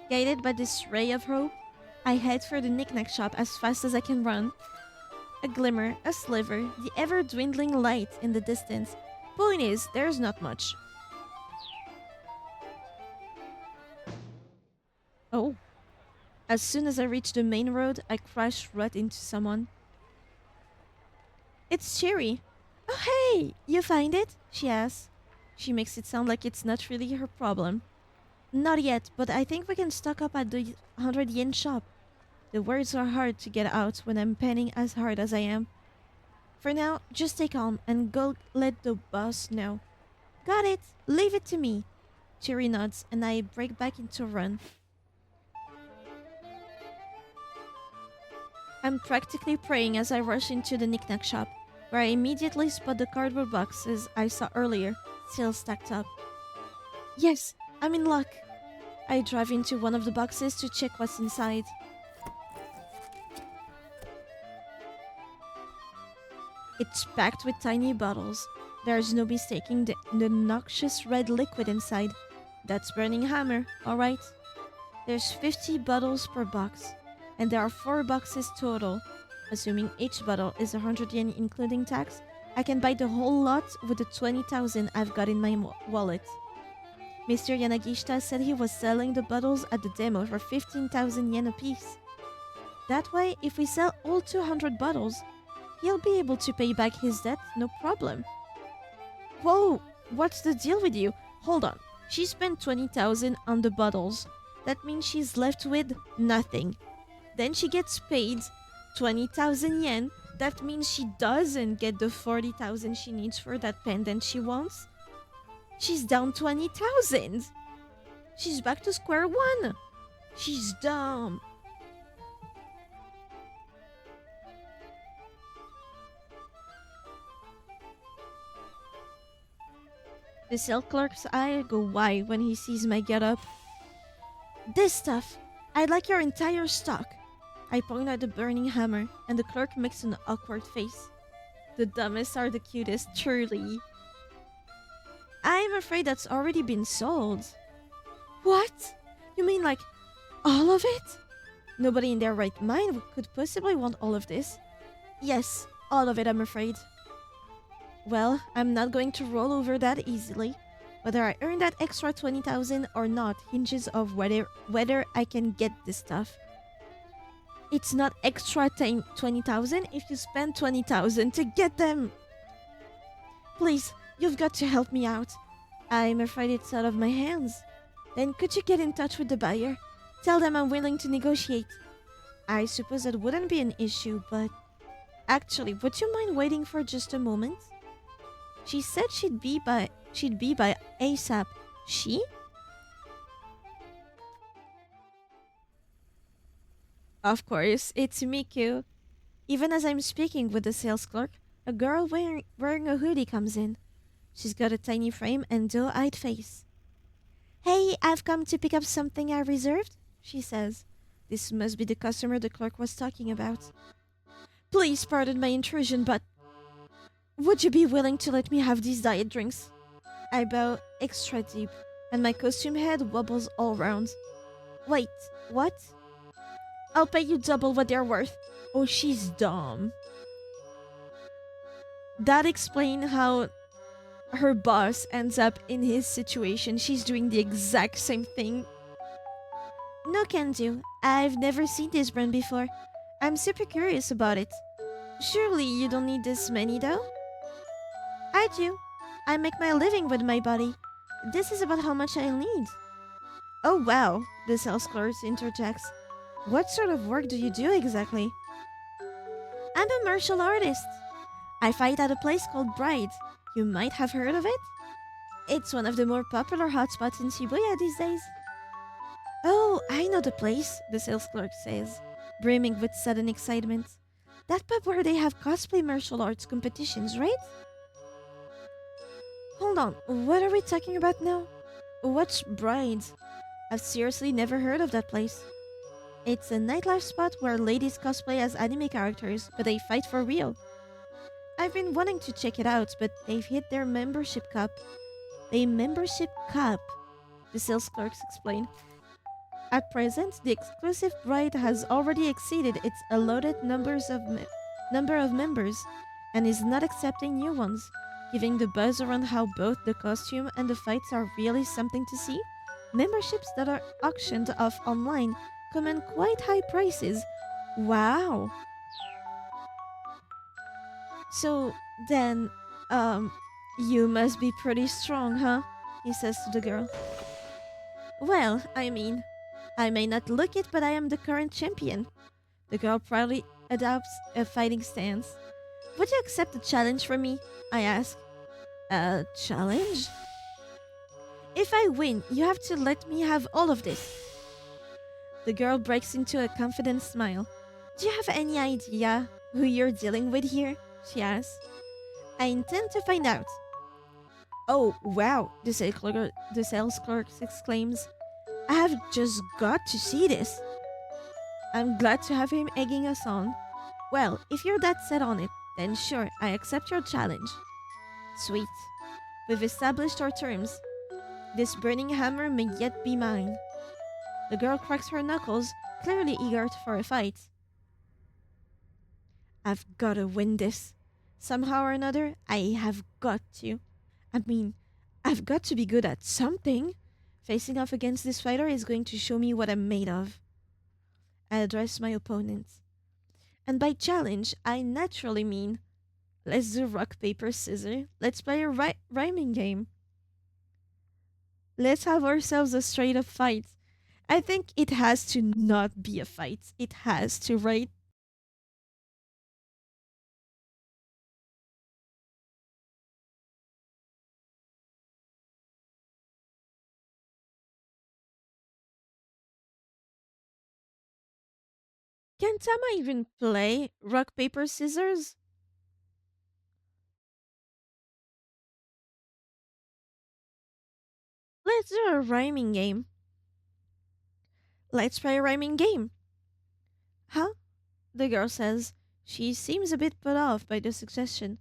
Speaker 1: Guided by this ray of hope, I head for the knickknack shop as fast as I can run. A glimmer, a sliver, the ever dwindling light in the distance. Point is, there's not much. Oh. As soon as I reach the main road, I crash right into someone. It's Cheery. Oh, hey! You find it? She asks. She makes it sound like it's not really her problem. Not yet, but I think we can stock up at the 100 yen shop. The words are hard to get out when I'm penning as hard as I am. For now, just stay calm and go let the boss know. Got it! Leave it to me. Cheery nods and I break back into a run. I'm practically praying as I rush into the knickknack shop, where I immediately spot the cardboard boxes I saw earlier, still stacked up. Yes, I'm in luck. I drive into one of the boxes to check what's inside. It's packed with tiny bottles. There's no mistaking the noxious red liquid inside. That's burning hammer, alright? There's 50 bottles per box, and there are 4 boxes total. Assuming each bottle is 100 yen including tax, I can buy the whole lot with the 20,000 I've got in my wallet. Mr. Yanagishita said he was selling the bottles at the demo for 15,000 yen apiece. That way, if we sell all 200 bottles, he'll be able to pay back his debt no problem. Whoa, what's the deal with you? Hold on, she spent 20,000 on the bottles. That means she's left with nothing. Then she gets paid 20,000 yen. That means she doesn't get the 40,000 she needs for that pendant she wants. She's down 20,000. She's back to square one. She's dumb. The sale clerk's eye go wide when he sees my getup. This stuff! I'd like your entire stock. I point at the burning hammer, and the clerk makes an awkward face. The dumbest are the cutest, truly. I'm afraid that's already been sold. What? You mean like all of it? Nobody in their right mind could possibly want all of this. Yes, all of it, I'm afraid. Well, I'm not going to roll over that easily. Whether I earn that extra 20,000 or not hinges of whether I can get this stuff. It's not extra 20,000 if you spend 20,000 to get them. Please, you've got to help me out. I'm afraid it's out of my hands. Then could you get in touch with the buyer? Tell them I'm willing to negotiate. I suppose that wouldn't be an issue, but... Actually, would you mind waiting for just a moment? She said she'd be she'd be by ASAP. She? Of course, it's Miku. Even as I'm speaking with the sales clerk, a girl wearing a hoodie comes in. She's got a tiny frame and doe-eyed face. Hey, I've come to pick up something I reserved, she says. This must be the customer the clerk was talking about. Please pardon my intrusion, but would you be willing to let me have these diet drinks? I bow extra deep, and my costume head wobbles all round. Wait, what? I'll pay you double what they're worth. Oh, she's dumb. That explains how her boss ends up in his situation. She's doing the exact same thing. No can do. I've never seen this brand before. I'm super curious about it. Surely you don't need this many though? I do. I make my living with my body. This is about how much I need. Oh wow, the sales clerk interjects. What sort of work do you do exactly? I'm a martial artist. I fight at a place called Bride. You might have heard of it? It's one of the more popular hotspots in Shibuya these days. Oh, I know the place, the sales clerk says, brimming with sudden excitement. That pub where they have cosplay martial arts competitions, right? Hold on, what are we talking about now? What's Bride? I've seriously never heard of that place. It's a nightlife spot where ladies cosplay as anime characters, but they fight for real. I've been wanting to check it out, but they've hit their membership cap. A membership cap, the sales clerks explain. At present, the exclusive Bride has already exceeded its allotted number of members and is not accepting new ones, giving the buzz around how both the costume and the fights are really something to see. Memberships that are auctioned off online command quite high prices. Wow. So then, you must be pretty strong, huh? He says to the girl. Well, I mean, I may not look it, but I am the current champion. The girl proudly adopts a fighting stance. Would you accept a challenge from me? I ask. A challenge? If I win, you have to let me have all of this. The girl breaks into a confident smile. Do you have any idea who you're dealing with here? She asks. I intend to find out. Oh, wow, the sales clerk exclaims. I have just got to see this. I'm glad to have him egging us on. Well, if you're that set on it, then sure, I accept your challenge. Sweet. We've established our terms. This burning hammer may yet be mine. The girl cracks her knuckles, clearly eager for a fight. I've gotta win this. Somehow or another, I have got to. I mean, I've got to be good at something. Facing off against this fighter is going to show me what I'm made of. I address my opponent. And by challenge, I naturally mean, let's do rock, paper, scissors. Let's play a rhyming game. Let's have ourselves a straight up fight. I think it has to not be a fight. It has to, right? Can Tama even play rock, paper, scissors? Let's do a rhyming game. Let's play a rhyming game. Huh? The girl says. She seems a bit put off by the suggestion.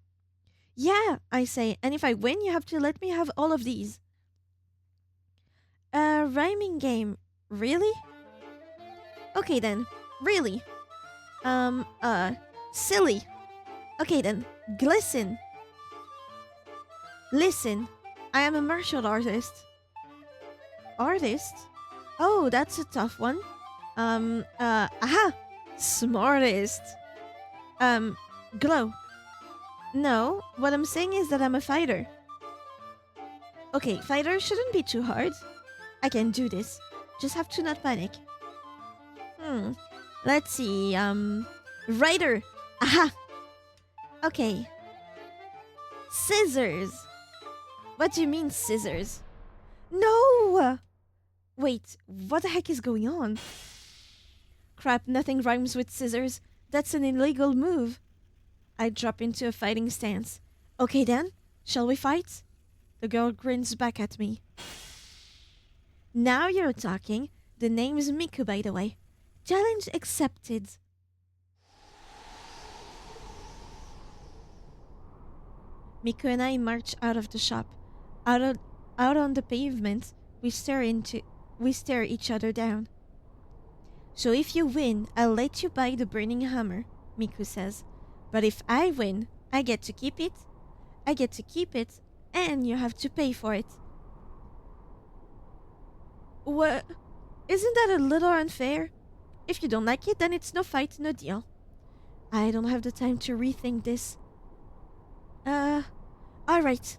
Speaker 1: Yeah, I say, and if I win, you have to let me have all of these. A rhyming game. Really? Okay then. Really? Um, uh, Silly. Okay then. Glisten. Listen. I am a martial artist. Artist? Oh, that's a tough one. Aha! Smartest. Glow. No, what I'm saying is that I'm a fighter. Okay, fighter shouldn't be too hard. I can do this. Just have to not panic. Let's see, writer. Aha! Okay. Scissors. What do you mean, scissors? No! Wait, what the heck is going on? Crap, nothing rhymes with scissors. That's an illegal move. I drop into a fighting stance. Okay then, shall we fight? The girl grins back at me. Now you're talking. The name is Miku, by the way. Challenge accepted. Miku and I march out of the shop. Out on the pavement, we stare each other down. So if you win, I'll let you buy the burning hammer, Miku says. But if I win, I get to keep it. I get to keep it, and you have to pay for it. What? Isn't that a little unfair? If you don't like it, then it's no fight, no deal. I don't have the time to rethink this. Alright.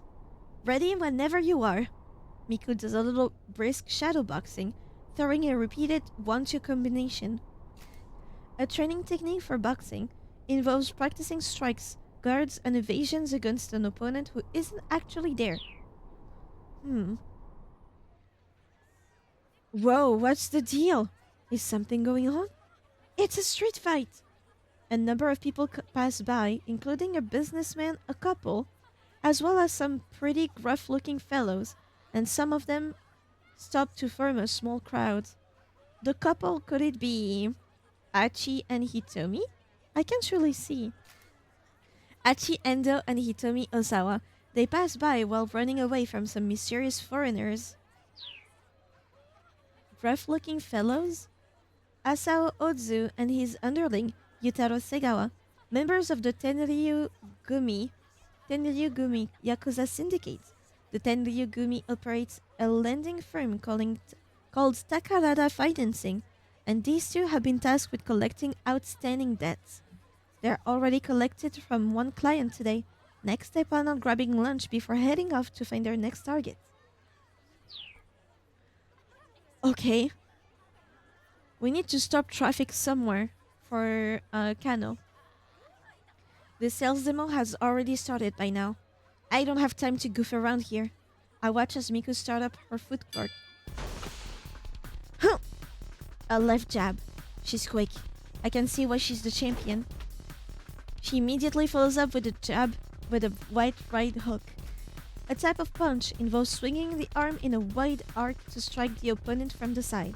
Speaker 1: Ready whenever you are. Miku does a little brisk shadow boxing, throwing a repeated 1-2 combination. A training technique for boxing involves practicing strikes, guards, and evasions against an opponent who isn't actually there. Whoa, what's the deal? Is something going on? It's a street fight! A number of people pass by, including a businessman, a couple, as well as some pretty gruff-looking fellows, and some of them stop to form a small crowd. The couple, could it be Achi and Hitomi? I can't really see. Achi Endo and Hitomi Osawa. They pass by while running away from some mysterious foreigners. Rough-looking fellows? Asao Ozu and his underling, Yutaro Segawa, members of the Tenryu Gumi Yakuza Syndicate. The Tenryu Gumi operates a lending firm called Takarada Financing, and these two have been tasked with collecting outstanding debts. They're already collected from one client today. Next, they plan on grabbing lunch before heading off to find their next target. Okay. We need to stop traffic somewhere for Kano. The sales demo has already started by now. I don't have time to goof around here. I watch as Miku start up her food court. Huh! A left jab. She's quick. I can see why she's the champion. She immediately follows up with a jab with a wide right hook. A type of punch involves swinging the arm in a wide arc to strike the opponent from the side.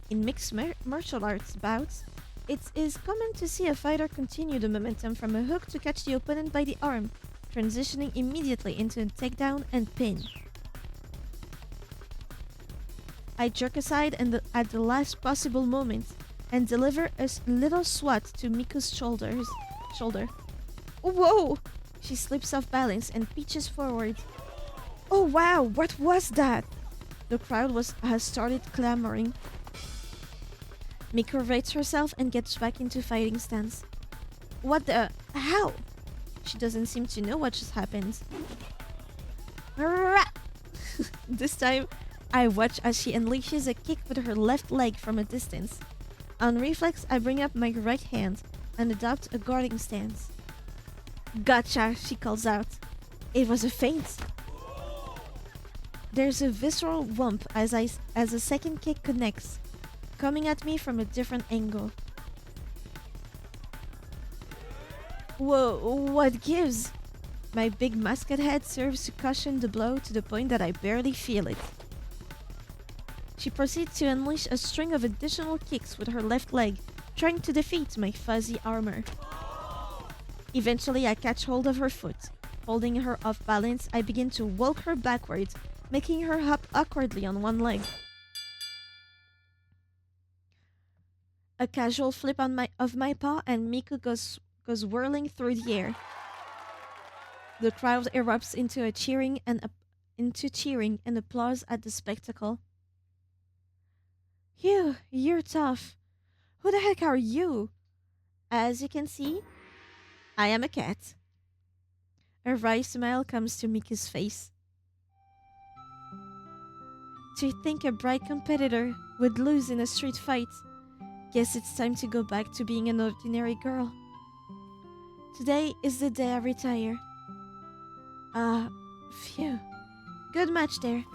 Speaker 1: In mixed martial arts bouts, it is common to see a fighter continue the momentum from a hook to catch the opponent by the arm, transitioning immediately into a takedown and pin. I jerk aside at the last possible moment and deliver a little swat to Miku's shoulder. Whoa! She slips off balance and pitches forward. Oh wow, what was that? The crowd has started clamoring. Miku rates herself and gets back into fighting stance. What the? How? She doesn't seem to know what just happened. This time, I watch as she unleashes a kick with her left leg from a distance. On reflex, I bring up my right hand and adopt a guarding stance. Gotcha, she calls out. It was a feint. There's a visceral whump as a second kick connects, coming at me from a different angle. Whoa, what gives? My big musket head serves to cushion the blow to the point that I barely feel it. She proceeds to unleash a string of additional kicks with her left leg, trying to defeat my fuzzy armor. Eventually, I catch hold of her foot. Holding her off balance, I begin to walk her backwards, making her hop awkwardly on one leg. A casual flip of my paw and Miku goes whirling through the air. The crowd erupts into cheering and applause at the spectacle. Phew, you're tough. Who the heck are you? As you can see, I am a cat. A wry smile comes to Miku's face. To think a bright competitor would lose in a street fight. Guess it's time to go back to being an ordinary girl. Today is the day I retire. Phew. Good match there.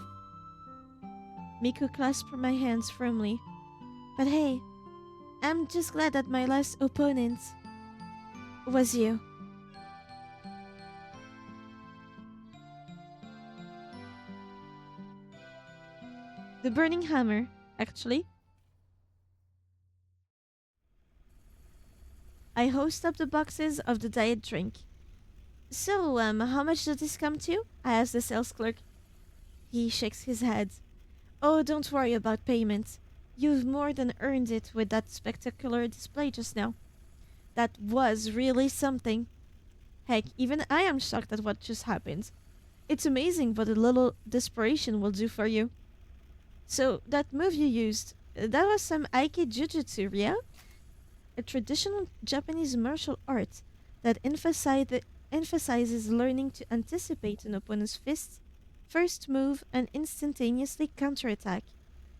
Speaker 1: Miku clasped my hands firmly. But hey, I'm just glad that my last opponent was you. The burning hammer, actually. I hoist up the boxes of the diet drink. So, how much does this come to? I asked the sales clerk. He shakes his head. Oh, don't worry about payment. You've more than earned it with that spectacular display just now. That was really something. Heck, even I am shocked at what just happened. It's amazing what a little desperation will do for you. So, that move you used, that was some Aiki Jujutsu, yeah? A traditional Japanese martial art that emphasizes learning to anticipate an opponent's fist, first move, and instantaneously counterattack.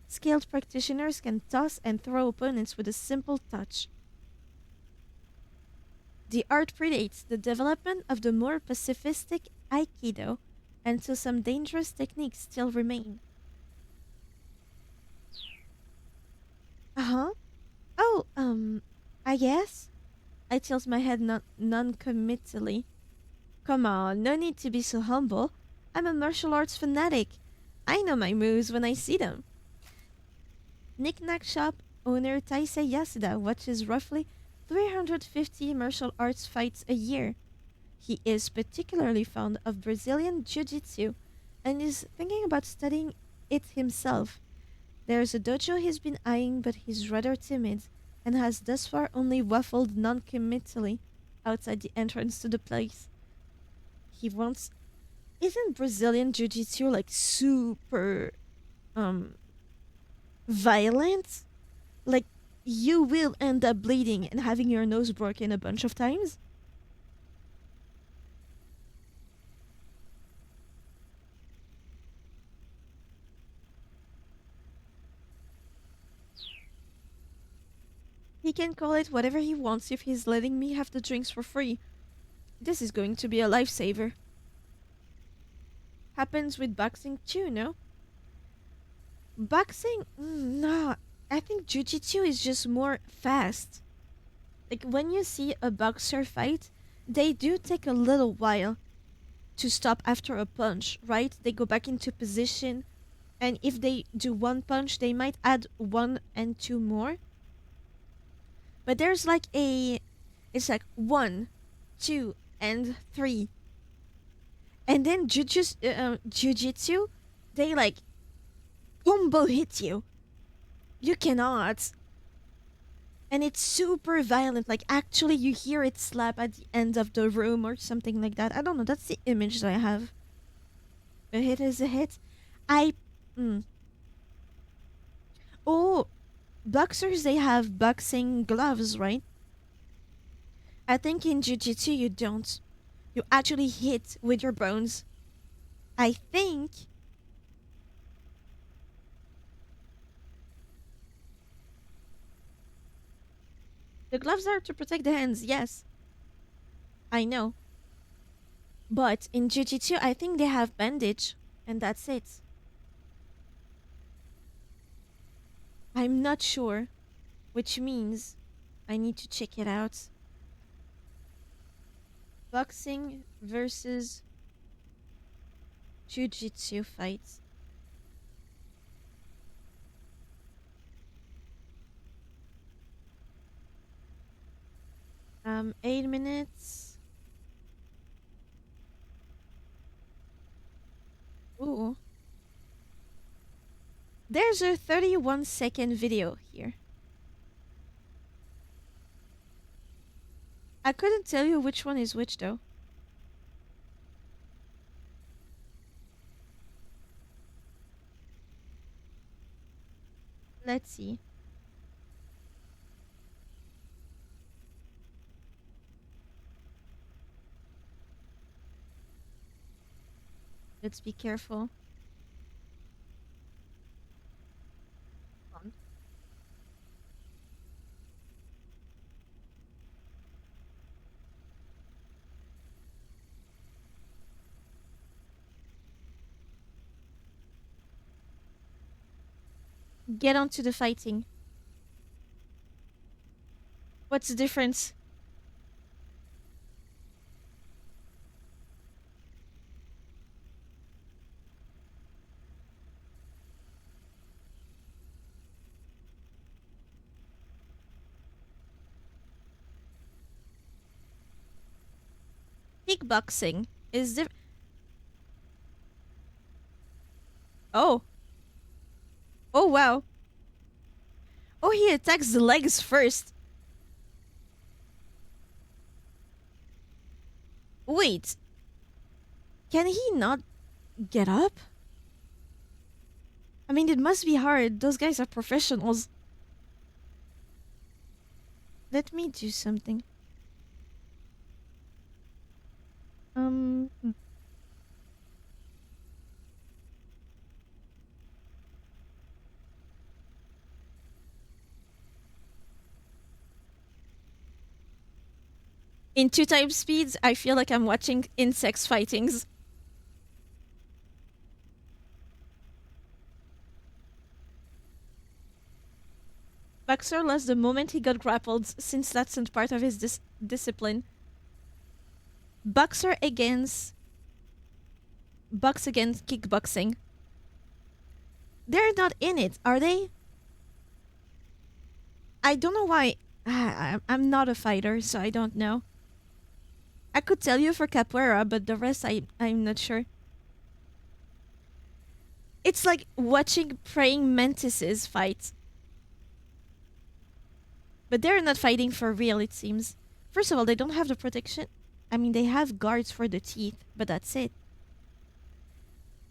Speaker 1: Skilled practitioners can toss and throw opponents with a simple touch. The art predates the development of the more pacifistic Aikido, and so some dangerous techniques still remain. Uh huh. Oh, I guess? I tilt my head non committally. Come on, no need to be so humble. I'm a martial arts fanatic. I know my moves when I see them. Knick-Knack Shop owner Taisei Yasuda watches roughly 350 martial arts fights a year. He is particularly fond of Brazilian Jiu-Jitsu and is thinking about studying it himself. There's a dojo he's been eyeing, but he's rather timid and has thus far only waffled non-committally outside the entrance to the place. He wants. Isn't Brazilian Jiu-Jitsu like super um violent? Like you will end up bleeding and having your nose broken a bunch of times? He can call it whatever he wants if he's letting me have the drinks for free. This is going to be a lifesaver. Happens with boxing too, no? Boxing? No. I think jujitsu is just more fast. Like when you see a boxer fight, they do take a little while to stop after a punch, right? They go back into position, and if they do one punch, they might add one and two more. But there's like it's like one, two, and three. And then jujitsu, they like combo hit you. You cannot. And it's super violent. Like actually, you hear it slap at the end of the room or something like that. I don't know. That's the image that I have. A hit is a hit. I. Mm. Oh, boxers, they have boxing gloves, right? I think in jiu-jitsu you don't. You actually hit with your bones. I think. The gloves are to protect the hands, yes. I know. But in jiu-jitsu, I think they have bandage, and that's it. I'm not sure, which means I need to check it out. Boxing versus jiu-jitsu fights. 8 minutes. Ooh. There's a 31-second video here. I couldn't tell you which one is which though. Let's see. Let's be careful. get on to the fighting. What's the difference? Kickboxing is the. Oh. Oh, wow. Oh, he attacks the legs first. Wait, can he not get up? I mean, it must be hard. Those guys are professionals. Let me do something. Hmm. In two times speeds, I feel like I'm watching insects fightings. Baxter lost the moment he got grappled, since that's not part of his discipline. Boxer against Bucks against kickboxing. They're not in it, are they? I don't know why. I'm not a fighter, so I don't know. I could tell you for capoeira, but the rest I'm not sure. It's like watching praying mantises fight. But they're not fighting for real, it seems. First of all, they don't have the protection. I mean, they have guards for the teeth, but that's it.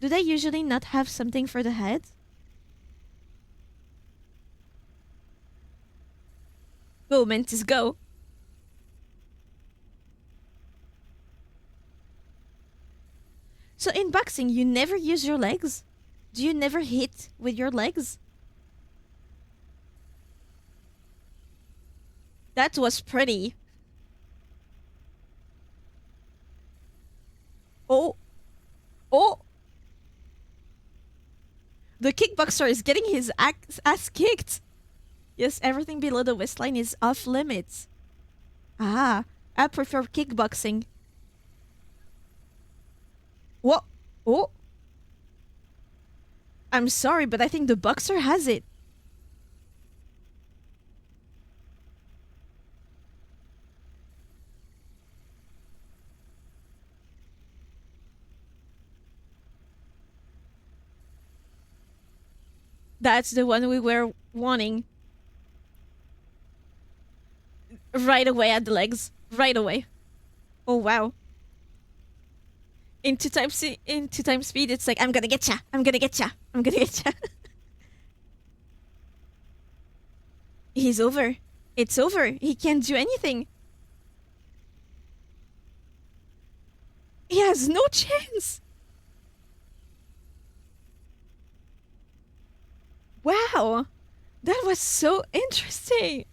Speaker 1: Do they usually not have something for the head? Go, Mantis, go. So in boxing, you never use your legs? Do you never hit with your legs? That was pretty. Oh, oh. The kickboxer is getting his ass kicked. Yes, everything below the waistline is off limits. Ah, I prefer kickboxing. What? Oh, I'm sorry, but I think the boxer has it. That's the one we were wanting. Right away at the legs. Right away. Oh, wow. In two times speed, it's like, I'm gonna get ya. I'm gonna get ya. I'm gonna get ya. He's over. It's over. He can't do anything. He has no chance. Wow. That was so interesting.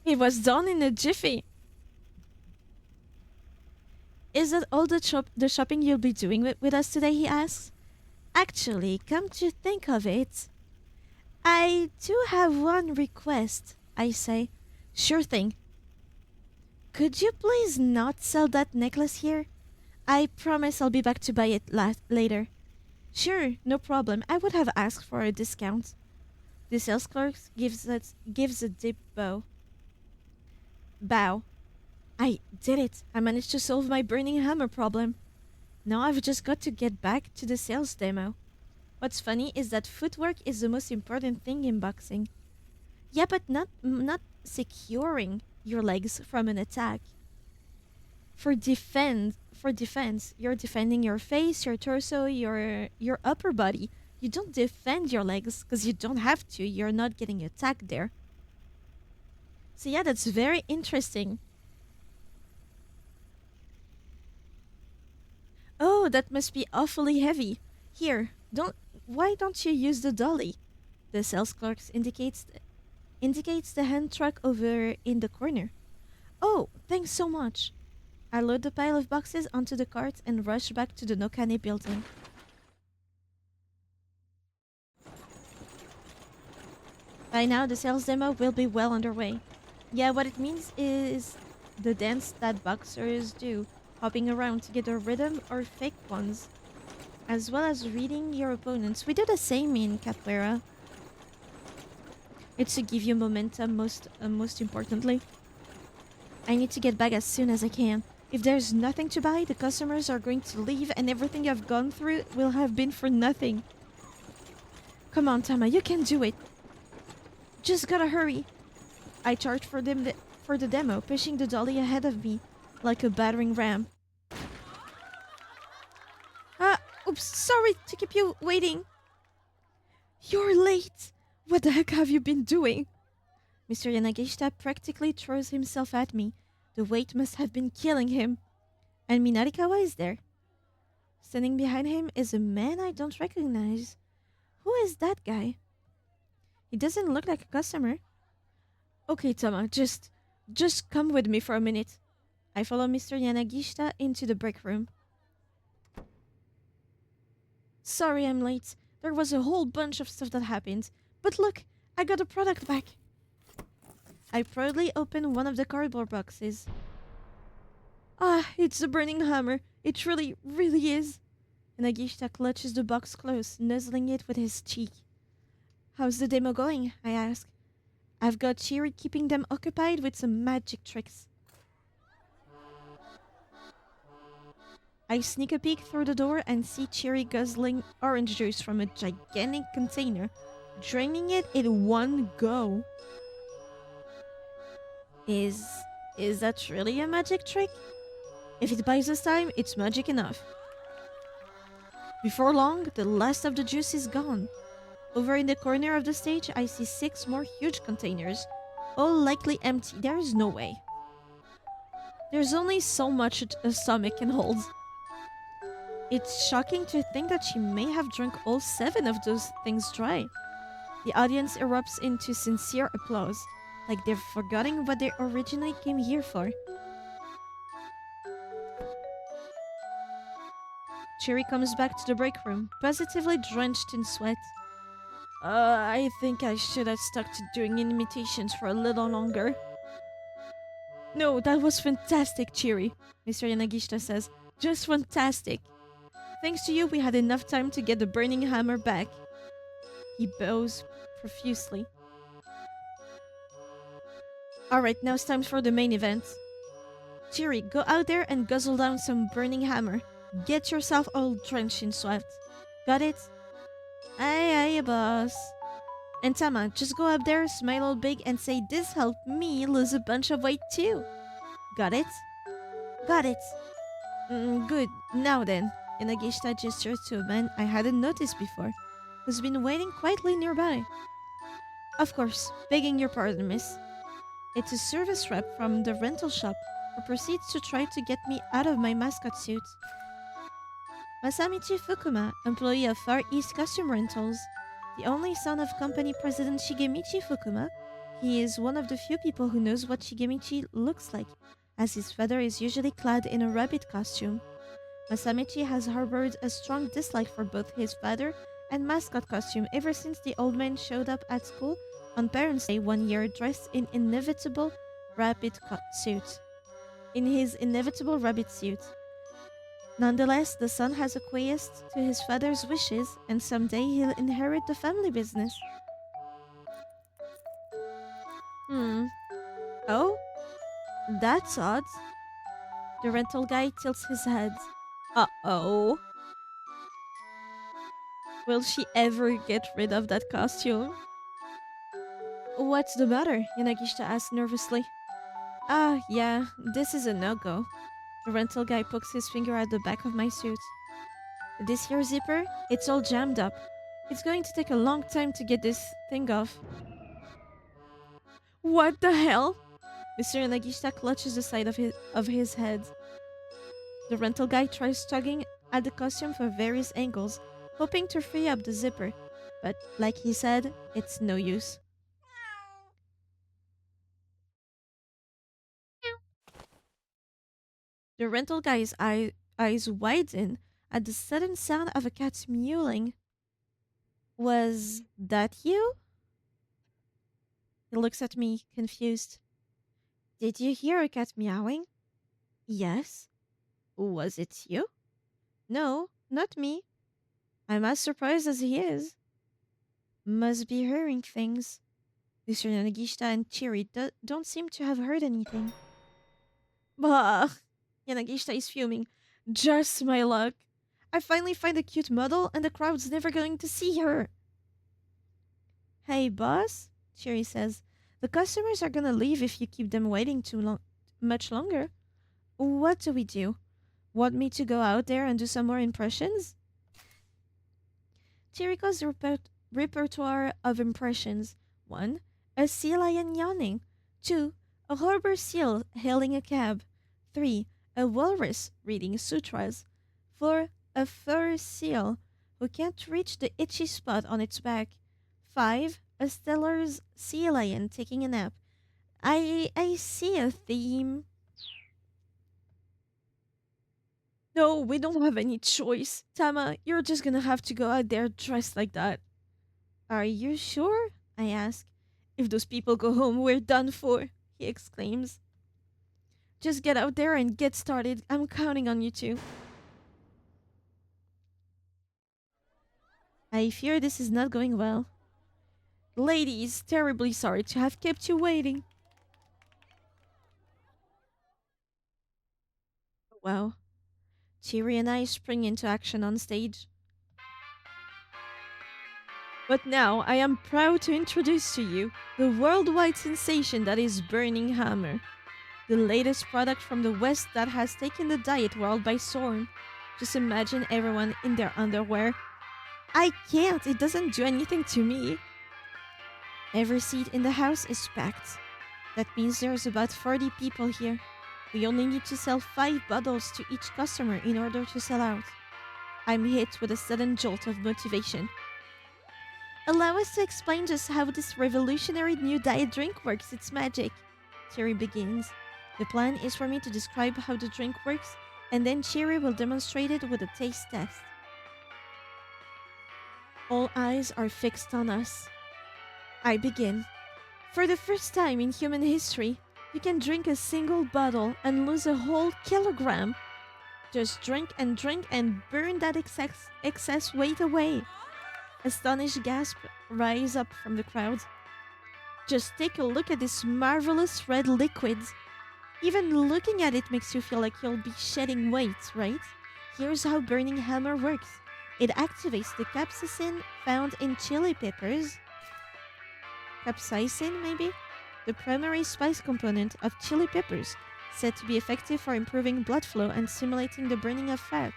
Speaker 1: It was done in a jiffy. Is that all the shopping you'll be doing with us today? He asks. Actually, come to think of it, I do have one request, I say. Sure thing. Could you please not sell that necklace here? I promise I'll be back to buy it later. Sure, no problem. I would have asked for a discount. The sales clerk gives a deep bow. Bow. I did it. I managed to solve my burning hammer problem. Now I've just got to get back to the sales demo. What's funny is that footwork is the most important thing in boxing. Yeah, but not securing your legs from an attack. For defense, you're defending your face, your torso, your upper body. You don't defend your legs because you don't have to. You're not getting attacked there. So yeah, that's very interesting. Oh, that must be awfully heavy. Here, don't. Why don't you use the dolly? The sales clerk indicates the hand truck over in the corner. Oh, thanks so much. I load the pile of boxes onto the cart and rush back to the Nokane building. By now, the sales demo will be well underway. Yeah, what it means is the dance that boxers do, hopping around to get a rhythm or fake ones, as well as reading your opponents. We do the same in capoeira. It's to give you momentum most importantly. I need to get back as soon as I can. If there's nothing to buy, the customers are going to leave and everything I've gone through will have been for nothing. Come on, Tama, you can do it. Just gotta hurry. I charged for the demo, pushing the dolly ahead of me like a battering ram. Ah, oops, sorry to keep you waiting. You're late. What the heck have you been doing? Mr. Yanagishita practically throws himself at me. The weight must have been killing him. And Minorikawa is there. Standing behind him is a man I don't recognize. Who is that guy? He doesn't look like a customer. Okay, Tama, just come with me for a minute. I follow Mr. Yanagishita into the break room. Sorry I'm late. There was a whole bunch of stuff that happened. But look, I got a product back. I proudly open one of the cardboard boxes. Ah, it's a burning hammer. It really, really is. Yanagishita clutches the box close, nuzzling it with his cheek. How's the demo going? I ask. I've got Chiri keeping them occupied with some magic tricks. I sneak a peek through the door and see Chiri guzzling orange juice from a gigantic container, draining it in one go. Is that really a magic trick? If it buys us time, it's magic enough. Before long, the last of the juice is gone. Over in the corner of the stage, I see 6 more huge containers, all likely empty. There is no way. There's only so much a stomach can hold. It's shocking to think that she may have drunk all 7 of those things dry. The audience erupts into sincere applause, like they're forgetting what they originally came here for. Cherry comes back to the break room, positively drenched in sweat. I think I should have stuck to doing imitations for a little longer. No, that was fantastic, Chiri, Mr. Yanagishita says. Just fantastic. Thanks to you, we had enough time to get the burning hammer back. He bows profusely. Alright, now it's time for the main event. Chiri, go out there and guzzle down some burning hammer. Get yourself all drenched in sweat. Got it? Aye, aye, boss. And Tama, just go up there, smile all big, and say this helped me lose a bunch of weight too. Got it? Got it. Good. Now then. Yanagishita gestures to a man I hadn't noticed before, who's been waiting quietly nearby. Of course, begging your pardon, miss. It's a service rep from the rental shop who proceeds to try to get me out of my mascot suit. Masamichi Fukuma, employee of Far East Costume Rentals. The only son of company president Shigemichi Fukuma, he is one of the few people who knows what Shigemichi looks like, as his father is usually clad in a rabbit costume. Masamichi has harbored a strong dislike for both his father and mascot costume ever since the old man showed up at school on Parents' Day one year dressed in inevitable rabbit suit. In his inevitable rabbit suit. Nonetheless, the son has acquiesced to his father's wishes, and someday he'll inherit the family business. Oh? That's odd. The rental guy tilts his head. Uh-oh. Will she ever get rid of that costume? What's the matter? Yanagishita asked nervously. Ah, yeah, this is a no-go. The rental guy pokes his finger at the back of my suit. This here zipper, it's all jammed up. It's going to take a long time to get this thing off. What the hell? Mr. Yanagishita clutches the side of his head. The rental guy tries tugging at the costume from various angles, hoping to free up the zipper. But, like he said, it's no use. The rental guy's eyes widen at the sudden sound of a cat mewling. Was that you? He looks at me, confused. Did you hear a cat meowing? Yes. Was it you? No, not me. I'm as surprised as he is. Must be hearing things. Mr. Yanagishita and Chiri don't seem to have heard anything. Bah! Yanagishita is fuming. Just my luck. I finally find a cute model and the crowd's never going to see her. Hey, boss, Chiri says. The customers are gonna leave if you keep them waiting much longer. What do we do? Want me to go out there and do some more impressions? Chiriko's repertoire of impressions: 1. A sea lion yawning. 2. A harbor seal hailing a cab. 3. A walrus reading sutras. 4. A fur seal who can't reach the itchy spot on its back. 5. A Stellar's sea lion taking a nap. I see a theme. No, we don't have any choice. Tama, you're just gonna have to go out there dressed like that. Are you sure? I ask. If those people go home, we're done for, he exclaims. Just get out there and get started. I'm counting on you two. I fear this is not going well. Ladies, terribly sorry to have kept you waiting. Wow. Chiri and I spring into action on stage. But now I am proud to introduce to you the worldwide sensation that is Burning Hammer, the latest product from the West that has taken the diet world by storm. Just imagine everyone in their underwear. I can't, it doesn't do anything to me. Every seat in the house is packed. That means there's about 40 people here. We only need to sell 5 bottles to each customer in order to sell out. I'm hit with a sudden jolt of motivation. Allow us to explain just how this revolutionary new diet drink works its magic. Cherry begins. The plan is for me to describe how the drink works, and then Cherry will demonstrate it with a taste test. All eyes are fixed on us. I begin. For the first time in human history, you can drink a single bottle and lose a whole kilogram. Just drink and burn that excess weight away. Astonished gasps rise up from the crowd. Just take a look at this marvelous red liquid. Even looking at it makes you feel like you'll be shedding weight, right? Here's how Burning Hammer works. It activates the capsaicin found in chili peppers. Capsaicin, maybe? The primary spice component of chili peppers, said to be effective for improving blood flow and stimulating the burning of fat.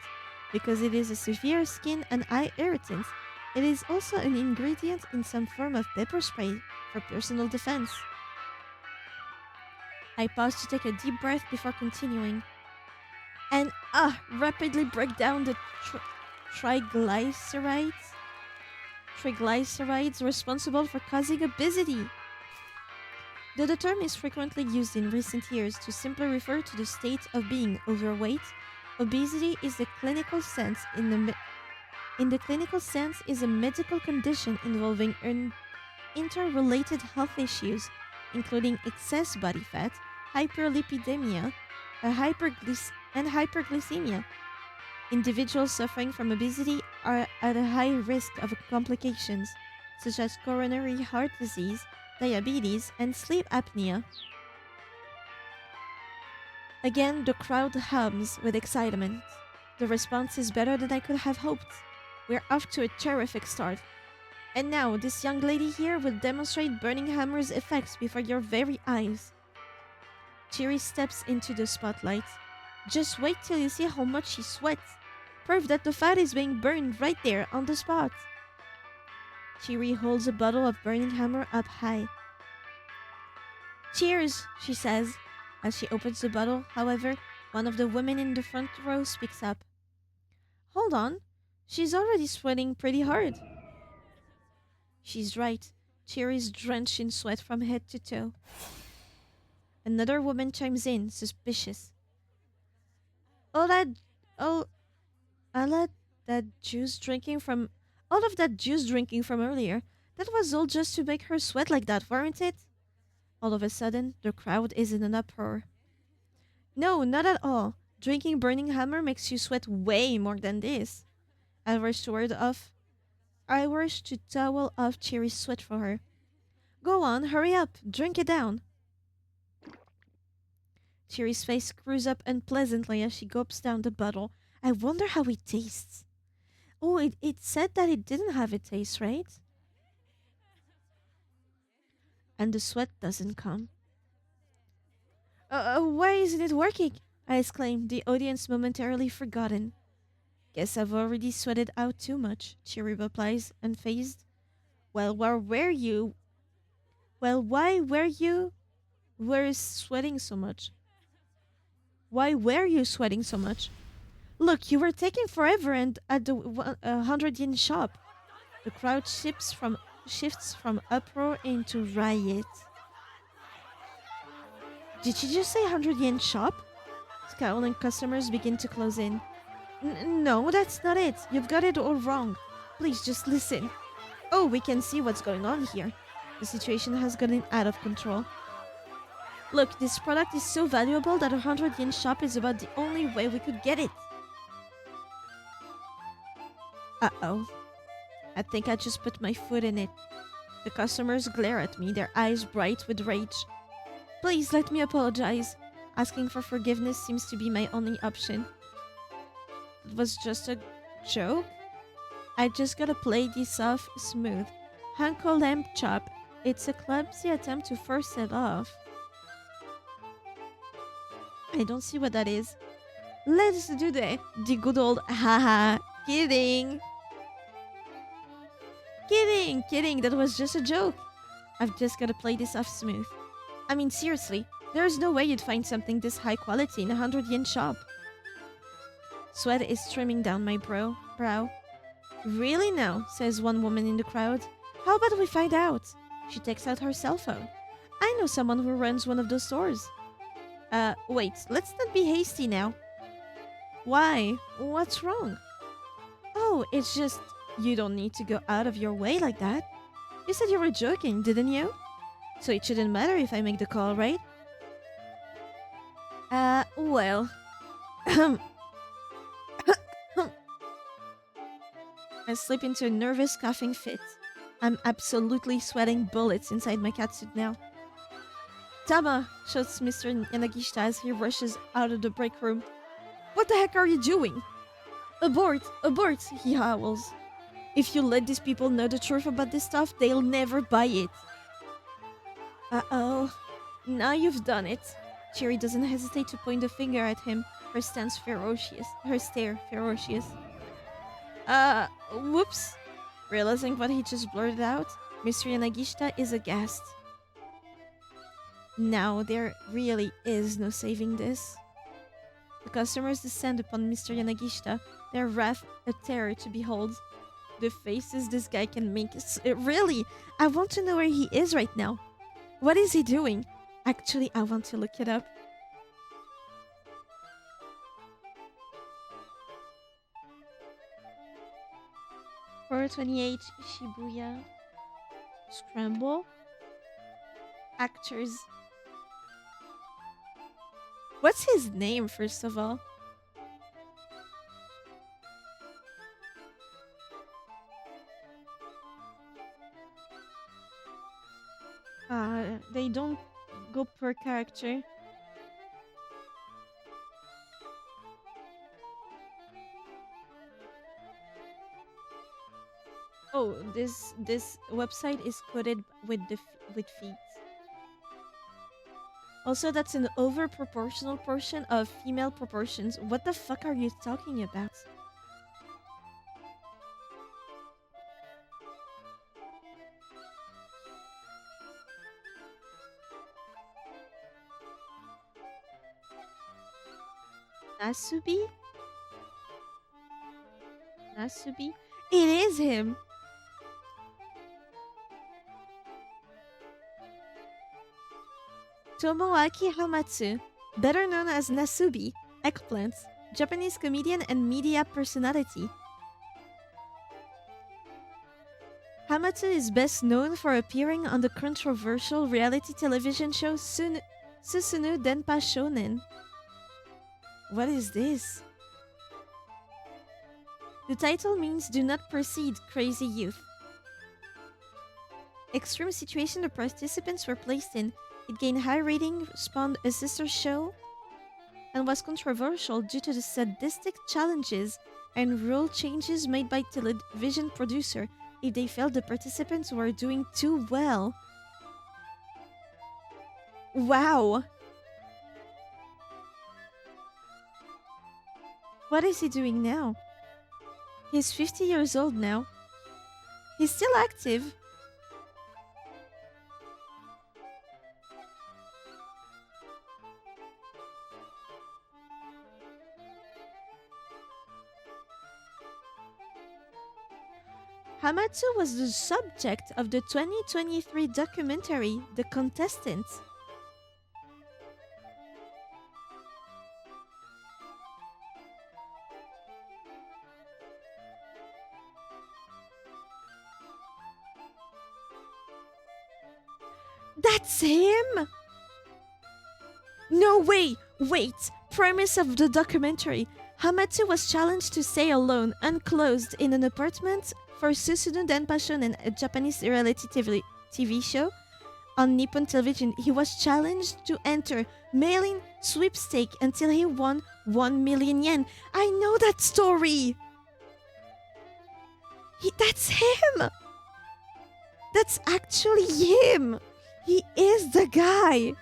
Speaker 1: Because it is a severe skin and eye irritant, it is also an ingredient in some form of pepper spray for personal defense. I pause to take a deep breath before continuing. And rapidly break down the triglycerides. Triglycerides responsible for causing obesity. Though the term is frequently used in recent years to simply refer to the state of being overweight, obesity is the clinical sense in the clinical sense is a medical condition involving interrelated health issues, including excess body fat, hyperlipidemia, and hyperglycemia. Individuals suffering from obesity are at a high risk of complications, such as coronary heart disease, diabetes, and sleep apnea. Again, the crowd hums with excitement. The response is better than I could have hoped. We're off to a terrific start. And now, this young lady here will demonstrate Burning Hammer's effects before your very eyes. Chiri steps into the spotlight. Just wait till you see how much she sweats. Proof that the fat is being burned right there on the spot. Chiri holds a bottle of Burning Hammer up high. Cheers, she says. As she opens the bottle, however, one of the women in the front row speaks up. Hold on, she's already sweating pretty hard. She's right. Chiri's drenched in sweat from head to toe. Another woman chimes in, suspicious. All that, all, all that juice drinking from, all of that juice drinking from earlier, that was all just to make her sweat like that, weren't it? All of a sudden, the crowd is in an uproar. No, not at all. Drinking Burning Hammer makes you sweat way more than this. I rushed toward off. I rushed to towel off Cherry's sweat for her. Go on, hurry up, drink it down. Cherry's face screws up unpleasantly as she gulps down the bottle. I wonder how it tastes. Oh, it said that it didn't have a taste, right? And the sweat doesn't come. Why isn't it working? I exclaimed, the audience momentarily forgotten. Guess I've already sweated out too much, Cherry replies, unfazed. Well, where were you? Well, why were you? Were sweating so much? Why were you sweating so much? Look, you were taking forever and at the 100 yen shop. The crowd shifts from uproar into riot. Did you just say 100 yen shop? Scowling customers begin to close in. No, that's not it. You've got it all wrong. Please just listen. Oh, we can see what's going on here. The situation has gotten out of control. Look, this product is so valuable that a 100 yen shop is about the only way we could get it. Uh-oh. I think I just put my foot in it. The customers glare at me, their eyes bright with rage. Please let me apologize. Asking for forgiveness seems to be my only option. It was just a joke? I just gotta play this off smooth. Hanko lamp chop. It's a clumsy attempt to force it off. I don't see what that is. Let's do the good old haha. Kidding. Kidding. That was just a joke. I've just gotta play this off smooth. I mean, seriously, there's no way you'd find something this high quality in a 100 yen shop. Sweat is streaming down my brow. Really now, says one woman in the crowd. How about we find out? She takes out her cell phone. I know someone who runs one of those stores. Wait, let's not be hasty now. Why? What's wrong? Oh, it's just, you don't need to go out of your way like that. You said you were joking, didn't you? So it shouldn't matter if I make the call, right? Well. I slip into a nervous coughing fit. I'm absolutely sweating bullets inside my catsuit now. Tama, shouts Mr. Yanagishita as he rushes out of the break room. What the heck are you doing? Abort, he howls. If you let these people know the truth about this stuff, they'll never buy it. Uh-oh. Now you've done it. Cherry doesn't hesitate to point a finger at him, her stare ferocious. Whoops. Realizing what he just blurted out, Mr. Yanagishita is aghast. Now there really is no saving this. The customers descend upon Mr. Yanagishita, their wrath a terror to behold. The faces this guy can make really, I want to know where he is right now. What is he doing? Actually, I want to look it up. $4.28 Shibuya Scramble. Actors. What's his name, first of all? They don't go per character. Oh, this website is coded with with feet. Also, that's an over-proportional portion of female proportions. What the fuck are you talking about? Nasubi? Nasubi? It is him! Tomoaki Hamatsu, better known as Nasubi, eggplant. Japanese comedian and media personality. Hamato is best known for appearing on the controversial reality television show Susunu Denpa Shonen. What is this? The title means do not proceed, crazy youth. Extreme situation the participants were placed in. It gained high rating, spawned a sister show, and was controversial due to the sadistic challenges and rule changes made by television producer if they felt the participants were doing too well. Wow! What is he doing now? He's 50 years old now. He's still active. Hamato was the subject of the 2023 documentary The Contestants. That's him! No way! Wait! Premise of the documentary. Hamato was challenged to stay alone, unclosed, in an apartment for Susuno Denpa Shonen, a Japanese reality TV show. On Nippon television, he was challenged to enter mail-in sweepstake until he won 1 million yen. I know that story! That's him! That's actually him! He is the guy!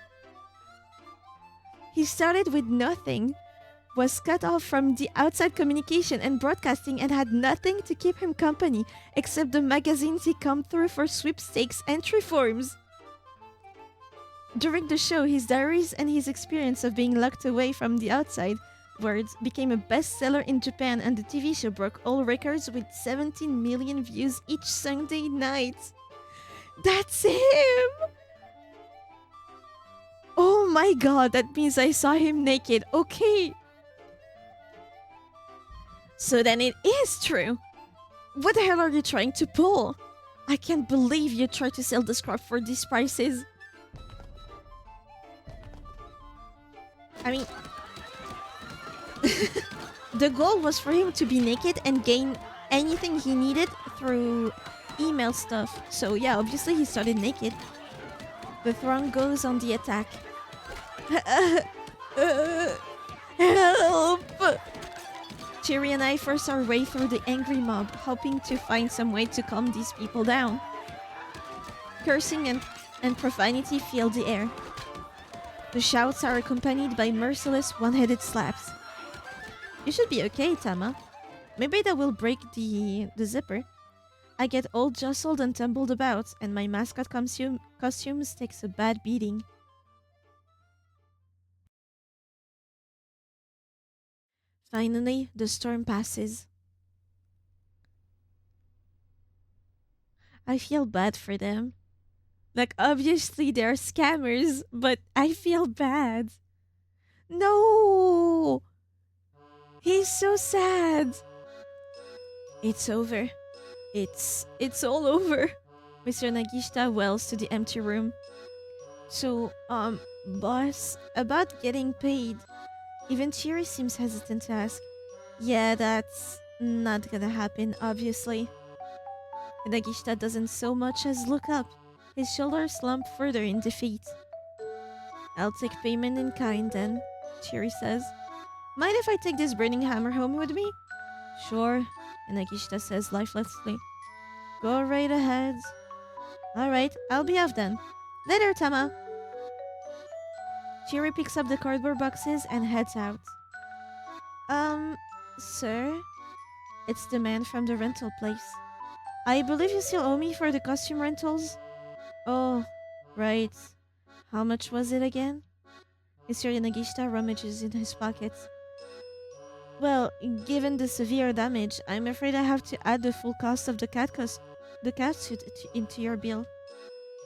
Speaker 1: He started with nothing, was cut off from the outside communication and broadcasting, and had nothing to keep him company except the magazines he come through for sweepstakes entry forms. During the show, his diaries and his experience of being locked away from the outside world became a bestseller in Japan, and the TV show broke all records with 17 million views each Sunday night. That's him! Oh my god, that means I saw him naked. Okay. So then it is true. What the hell are you trying to pull? I can't believe you tried to sell this crap for these prices. I mean... the goal was for him to be naked and gain anything he needed through email stuff. So yeah, obviously he started naked. The throng goes on the attack. Help! Chiri and I force our way through the angry mob, hoping to find some way to calm these people down. Cursing and profanity fill the air. The shouts are accompanied by merciless one-headed slaps. You should be okay, Tama. Maybe that will break the zipper. I get all jostled and tumbled about, and my mascot costumes takes a bad beating. Finally, the storm passes. I feel bad for them. Like, obviously they're scammers, but I feel bad. No! He's so sad. It's over. It's all over. Mr. Nagishita wells to the empty room. So, boss, about getting paid. Even Chiri seems hesitant to ask. Yeah, that's not gonna happen, obviously. Nagishita doesn't so much as look up. His shoulders slump further in defeat. I'll take payment in kind then, Chiri says. Mind if I take this burning hammer home with me? Sure, Nagishita says lifelessly. Go right ahead. Alright, I'll be off then. Later, Tama. Chiri picks up the cardboard boxes and heads out. Sir? It's the man from the rental place. I believe you still owe me for the costume rentals? Oh, right. How much was it again? Mr. Nagishita rummages in his pockets. Well, given the severe damage, I'm afraid I have to add the full cost of the cat suit into your bill.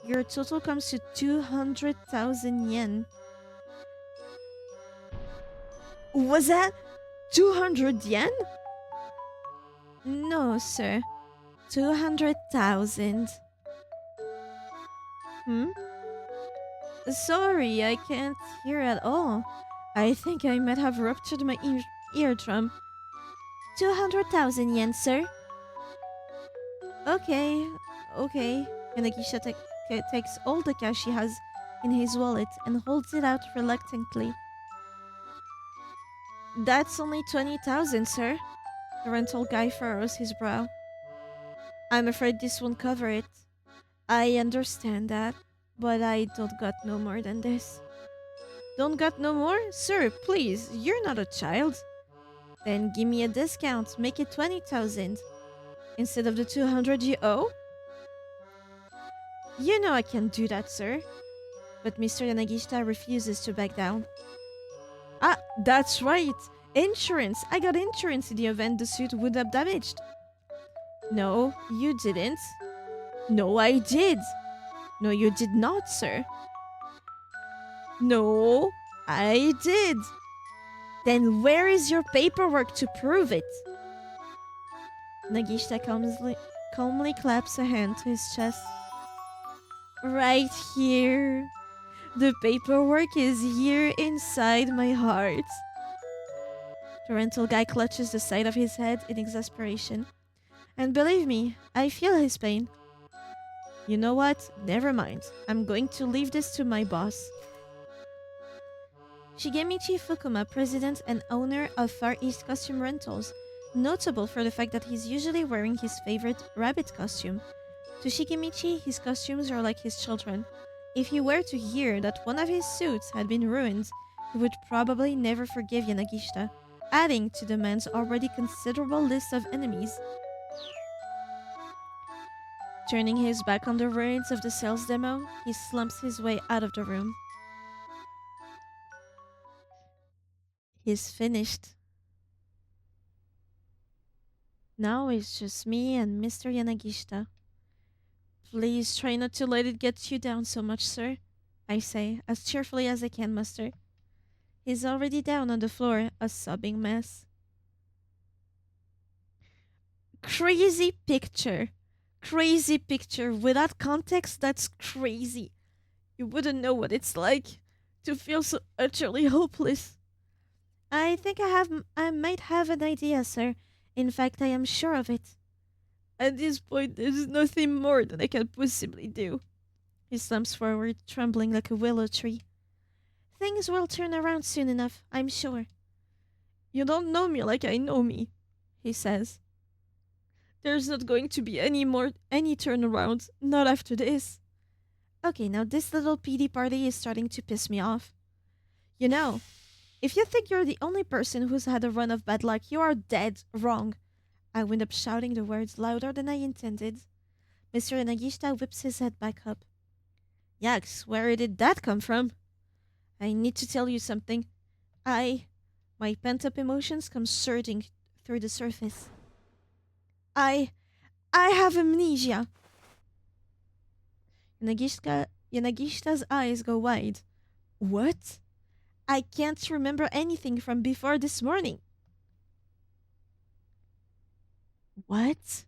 Speaker 1: Your total comes to 200,000 yen. Was that 200 yen? No, sir. 200,000. Hmm? Sorry, I can't hear at all. I think I might have ruptured my eardrum. 200,000 yen, sir. Okay, okay. Yanagisha takes all the cash he has in his wallet and holds it out reluctantly. That's only 20,000, sir. The rental guy furrows his brow. I'm afraid this won't cover it. I understand that, but I don't got no more than this. Don't got no more? Sir, please, you're not a child. Then give me a discount, make it 20,000. Instead of the 200 you owe? You know I can't do that, sir. But Mr. Yanagishita refuses to back down. Ah, that's right! Insurance! I got insurance in the event the suit would have damaged. No, you didn't. No, I did. No, you did not, sir. No, I did. Then where is your paperwork to prove it? Nagishita calmly claps a hand to his chest. Right here. The paperwork is here inside my heart. The rental guy clutches the side of his head in exasperation. And believe me, I feel his pain. You know what? Never mind. I'm going to leave this to my boss. Shigemichi Fukuma, president and owner of Far East Costume Rentals, notable for the fact that he's usually wearing his favorite rabbit costume. To Shigemichi, his costumes are like his children. If he were to hear that one of his suits had been ruined, he would probably never forgive Yanagishita, adding to the man's already considerable list of enemies. Turning his back on the words of the sales demo, he slumps his way out of the room. He's finished. Now it's just me and Mr. Yanagishita. Please try not to let it get you down so much, sir, I say, as cheerfully as I can muster. He's already down on the floor, a sobbing mess. Crazy picture. Crazy picture. Without context, that's crazy. You wouldn't know what it's like to feel so utterly hopeless. I think I might have an idea, sir. In fact, I am sure of it. At this point, there's nothing more that I can possibly do. He slumps forward, trembling like a willow tree. Things will turn around soon enough, I'm sure. You don't know me like I know me, he says. There's not going to be any turnaround, not after this. Okay, now this little PD party is starting to piss me off. You know, if you think you're the only person who's had a run of bad luck, you are dead wrong. I wind up shouting the words louder than I intended. Mr. Nagishita whips his head back up. Yaks, where did that come from? I need to tell you something. My pent-up emotions come surging through the surface. I have amnesia. Yanagishita's eyes go wide. What? I can't remember anything from before this morning. What?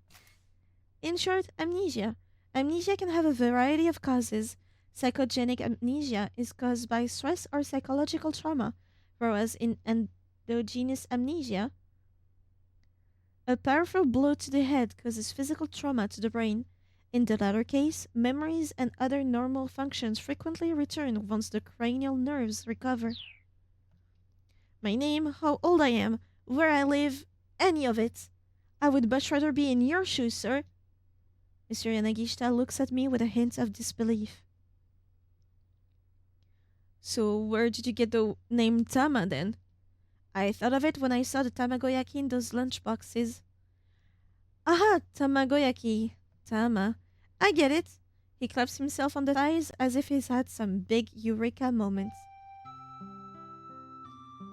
Speaker 1: In short, amnesia. Amnesia can have a variety of causes. Psychogenic amnesia is caused by stress or psychological trauma, whereas in endogenous amnesia, a powerful blow to the head causes physical trauma to the brain. In the latter case, memories and other normal functions frequently return once the cranial nerves recover. My name, how old I am, where I live, any of it. I would much rather be in your shoes, sir. Mr. Yanagishita looks at me with a hint of disbelief. So where did you get the name Tama then? I thought of it when I saw the tamagoyaki in those lunchboxes. Aha, tamagoyaki. Tama. I get it. He claps himself on the thighs as if he's had some big eureka moment.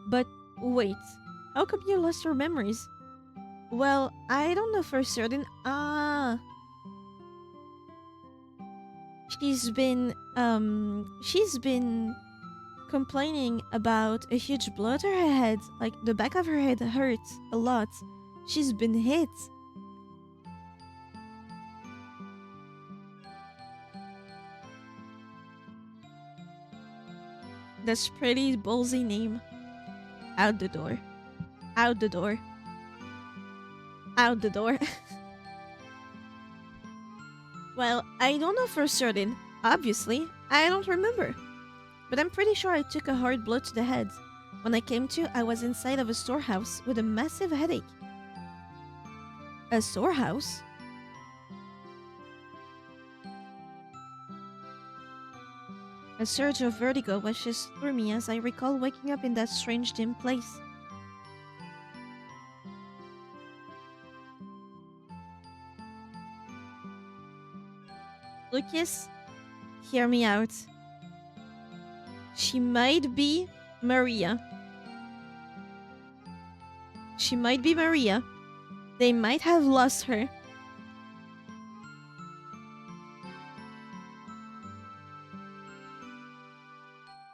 Speaker 1: But wait, how come you lost your memories? Well, I don't know for certain. She's been complaining about a huge blow to her head. Like, the back of her head hurts a lot. She's been hit. That's pretty ballsy name. Out the door. Out the door. Out the door. Well, I don't know for certain. Obviously, I don't remember. But I'm pretty sure I took a hard blow to the head. When I came to, I was inside of a storehouse with a massive headache. A storehouse? A surge of vertigo washes through me as I recall waking up in that strange dim place. Lucas, hear me out. She might be Maria. She might be Maria. They might have lost her.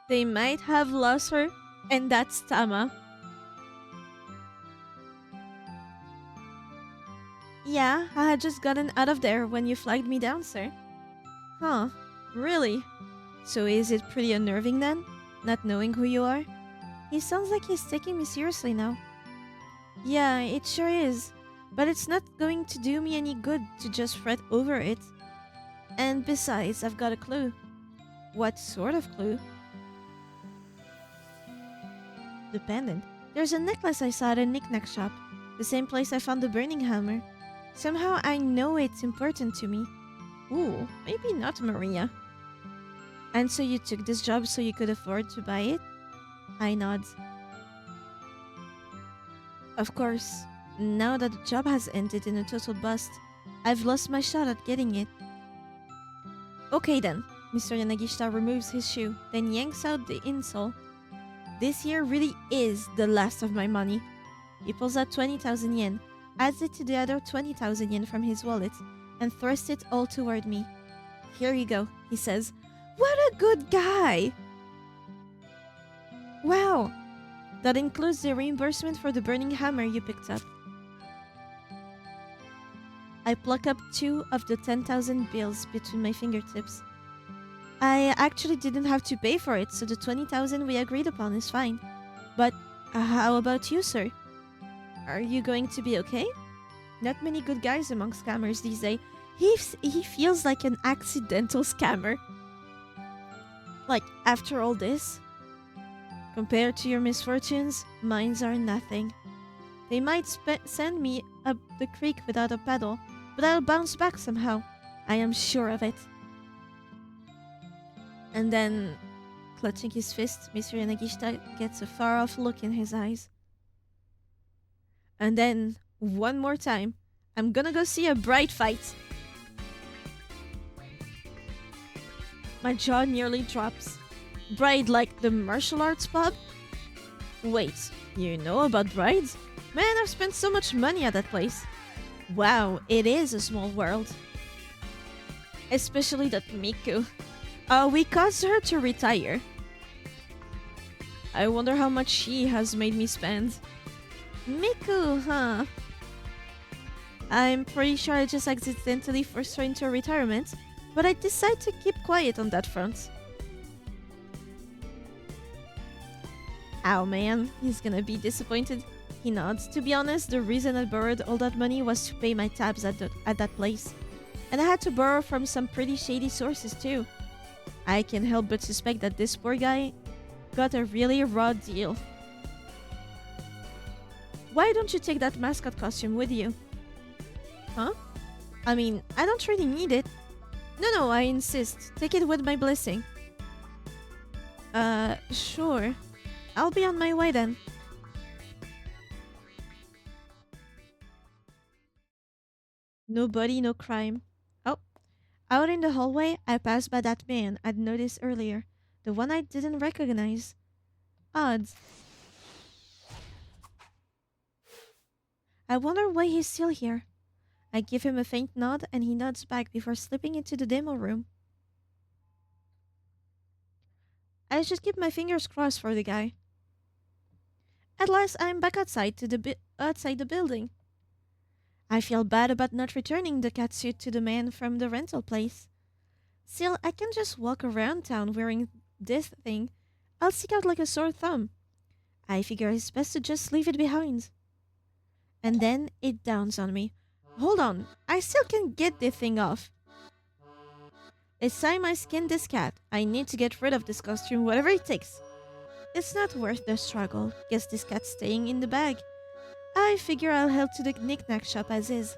Speaker 1: They might have lost her, and that's Tama. Yeah, I had just gotten out of there when you flagged me down, sir. Huh, really? So is it pretty unnerving then, not knowing who you are? He sounds like he's taking me seriously now. Yeah, it sure is. But it's not going to do me any good to just fret over it. And besides, I've got a clue. What sort of clue? The pendant. There's a necklace I saw at a knick-knack shop. The same place I found the burning hammer. Somehow I know it's important to me. Ooh, maybe not Maria. And so you took this job so you could afford to buy it? I nod. Of course. Now that the job has ended in a total bust, I've lost my shot at getting it. Okay then. Mr. Yanagishita removes his shoe, then yanks out the insole. This year really is the last of my money. He pulls out 20,000 yen, adds it to the other 20,000 yen from his wallet, and thrusts it all toward me. Here you go, he says. What a good guy! Wow! That includes the reimbursement for the burning hammer you picked up. I pluck up 2 of the 10,000 bills between my fingertips. I actually didn't have to pay for it, so the 20,000 we agreed upon is fine. But how about you, sir? Are you going to be okay? Not many good guys among scammers these days. He feels like an accidental scammer. Like, after all this? Compared to your misfortunes, mines are nothing. They might send me up the creek without a paddle, but I'll bounce back somehow. I am sure of it. And then, clutching his fist, Mr. Yanagishita gets a far-off look in his eyes. And then, one more time, I'm gonna go see a bride fight. My jaw nearly drops. Bride like the martial arts pub? Wait, you know about brides? Man, I've spent so much money at that place. Wow, it is a small world. Especially that Miku. We caused her to retire. I wonder how much she has made me spend. Miku, huh? I'm pretty sure I just accidentally forced her into retirement, but I decided to keep quiet on that front. Ow man, he's gonna be disappointed. He nods. To be honest, the reason I borrowed all that money was to pay my tabs at that place. And I had to borrow from some pretty shady sources too. I can't help but suspect that this poor guy got a really raw deal. Why don't you take that mascot costume with you? Huh? I mean, I don't really need it. No, I insist. Take it with my blessing. Sure. I'll be on my way then. No body, no crime. Oh, out in the hallway, I passed by that man I'd noticed earlier. The one I didn't recognize. Odd. I wonder why he's still here. I give him a faint nod and he nods back before slipping into the demo room. I I should keep my fingers crossed for the guy. At last, I'm back outside the building. I feel bad about not returning the catsuit to the man from the rental place. Still, I can just walk around town wearing this thing. I'll stick out like a sore thumb. I figure it's best to just leave it behind. And then it dawns on me. Hold on, I still can get this thing off. It's time I skin this cat. I need to get rid of this costume, whatever it takes. It's not worth the struggle. Guess this cat's staying in the bag. I figure I'll head to the knick-knack shop as is.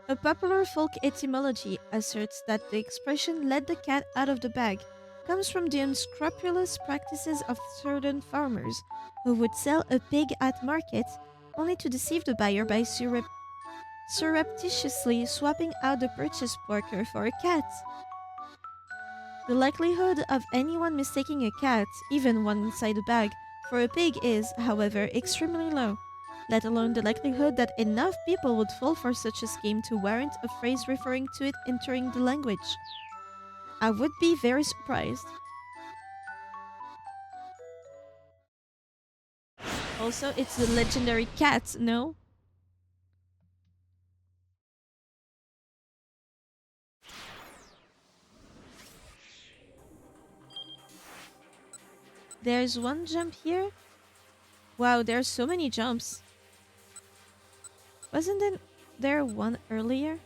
Speaker 1: A popular folk etymology asserts that the expression "let the cat out of the bag" comes from the unscrupulous practices of certain farmers who would sell a pig at market only to deceive the buyer by surreptitiously swapping out the purchased porker for a cat. The likelihood of anyone mistaking a cat, even one inside a bag, for a pig is, however, extremely low, let alone the likelihood that enough people would fall for such a scheme to warrant a phrase referring to it entering the language. I would be very surprised. Also, it's the legendary cat, no? There's one jump here? Wow, there's so many jumps. Wasn't there one earlier?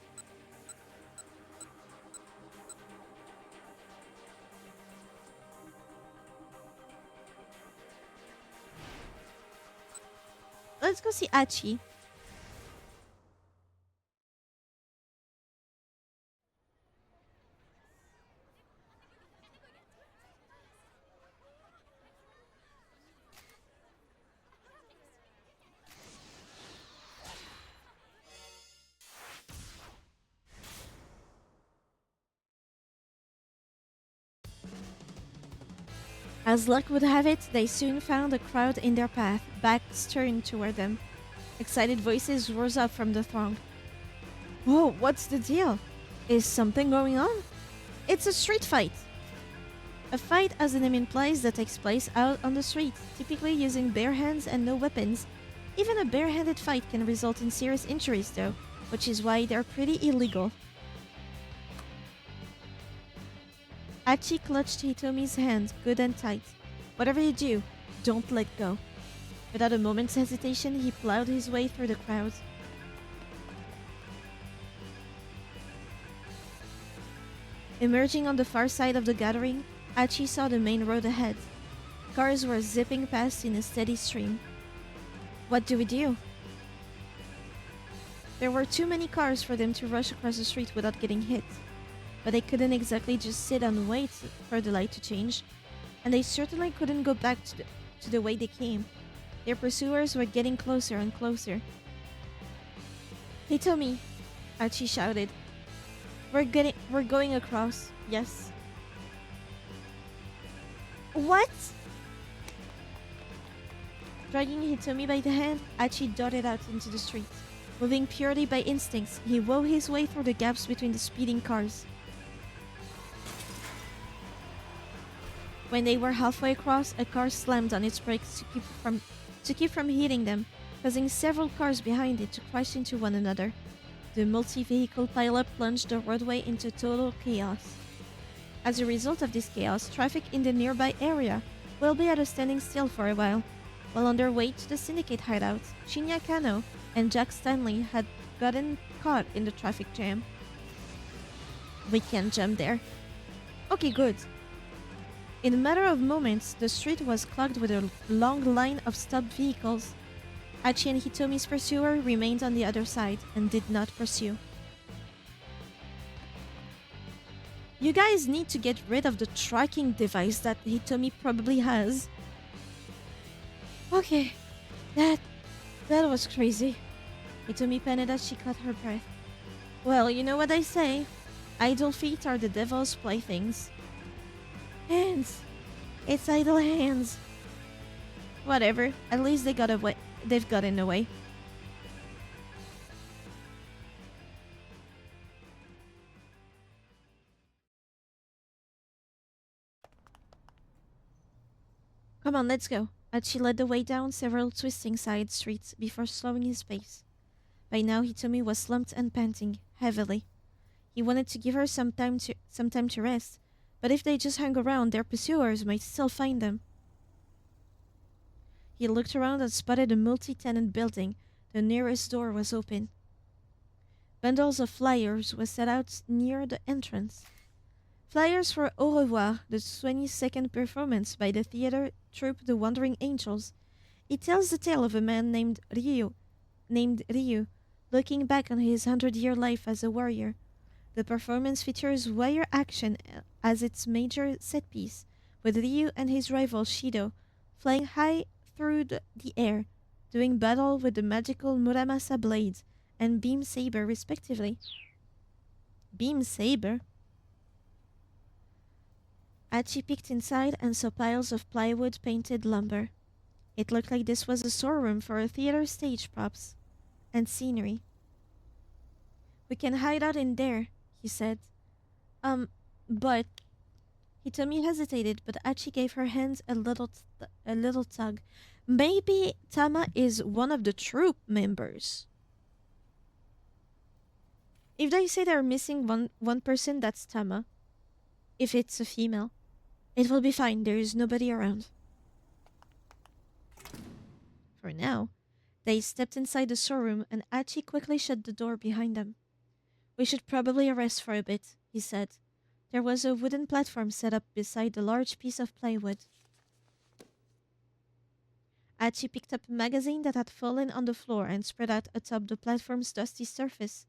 Speaker 1: Let's go see Achi. As luck would have it, they soon found a crowd in their path, backs turned toward them. Excited voices rose up from the throng. Whoa, what's the deal? Is something going on? It's a street fight! A fight, as the name implies, that takes place out on the street, typically using bare hands and no weapons. Even a bare-handed fight can result in serious injuries, though, which is why they're pretty illegal. Achi clutched Hitomi's hand good and tight. Whatever you do, don't let go. Without a moment's hesitation, he plowed his way through the crowd. Emerging on the far side of the gathering, Achi saw the main road ahead. Cars were zipping past in a steady stream. What do we do? There were too many cars for them to rush across the street without getting hit. But they couldn't exactly just sit and wait for the light to change, and they certainly couldn't go back to the way they came. Their pursuers were getting closer and closer. Hitomi, Achi shouted. We're going across, yes. What? Dragging Hitomi by the hand, Achi darted out into the street. Moving purely by instincts, he wove his way through the gaps between the speeding cars. When they were halfway across, a car slammed on its brakes to keep from hitting them, causing several cars behind it to crash into one another. The multi-vehicle pileup plunged the roadway into total chaos. As a result of this chaos, traffic in the nearby area will be at a standing still for a while. While on their way to the Syndicate hideout, Shinya Kano and Jack Stanley had gotten caught in the traffic jam. We can't jump there. Okay, good. In a matter of moments, the street was clogged with a long line of stopped vehicles. Achi and Hitomi's pursuer remained on the other side and did not pursue. You guys need to get rid of the tracking device that Hitomi probably has. Okay, that was crazy. Hitomi panted as she caught her breath. Well, you know what I say. Idle feet are the devil's playthings. Hands. It's idle hands. Whatever. At least they've gotten away. Come on, let's go. Achi led the way down several twisting side streets before slowing his pace. By now, Hitomi was slumped and panting heavily. He wanted to give her some time to rest, but if they just hung around, their pursuers might still find them. He looked around and spotted a multi-tenant building. The nearest door was open. Bundles of flyers were set out near the entrance. Flyers for Au revoir, the 22nd performance by the theater troupe The Wandering Angels. It tells the tale of a man named Ryu, looking back on his 100-year life as a warrior. The performance features wire action as its major set piece, with Ryu and his rival Shido flying high through the air, doing battle with the magical Muramasa blades and Beam Saber respectively. Beam Saber? Achi peeked inside and saw piles of plywood painted lumber. It looked like this was a storeroom for a theater stage props and scenery. We can hide out in there, he said. But Hitomi hesitated, but Achi gave her hand a little tug. Maybe Tama is one of the troupe members. If they say they're missing one person, that's Tama. If it's a female. It will be fine, there is nobody around. For now, they stepped inside the storeroom and Achi quickly shut the door behind them. We should probably rest for a bit, he said. There was a wooden platform set up beside the large piece of plywood. Achi picked up a magazine that had fallen on the floor and spread out atop the platform's dusty surface.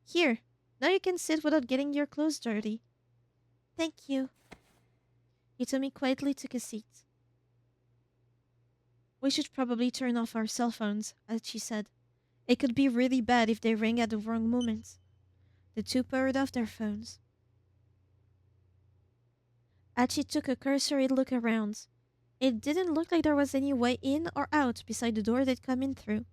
Speaker 1: Here, now you can sit without getting your clothes dirty. Thank you. Hitomi quietly took a seat. We should probably turn off our cell phones, Achi said. It could be really bad if they rang at the wrong moment. The two powered off their phones. Achi took a cursory look around. It didn't look like there was any way in or out beside the door they'd come in through.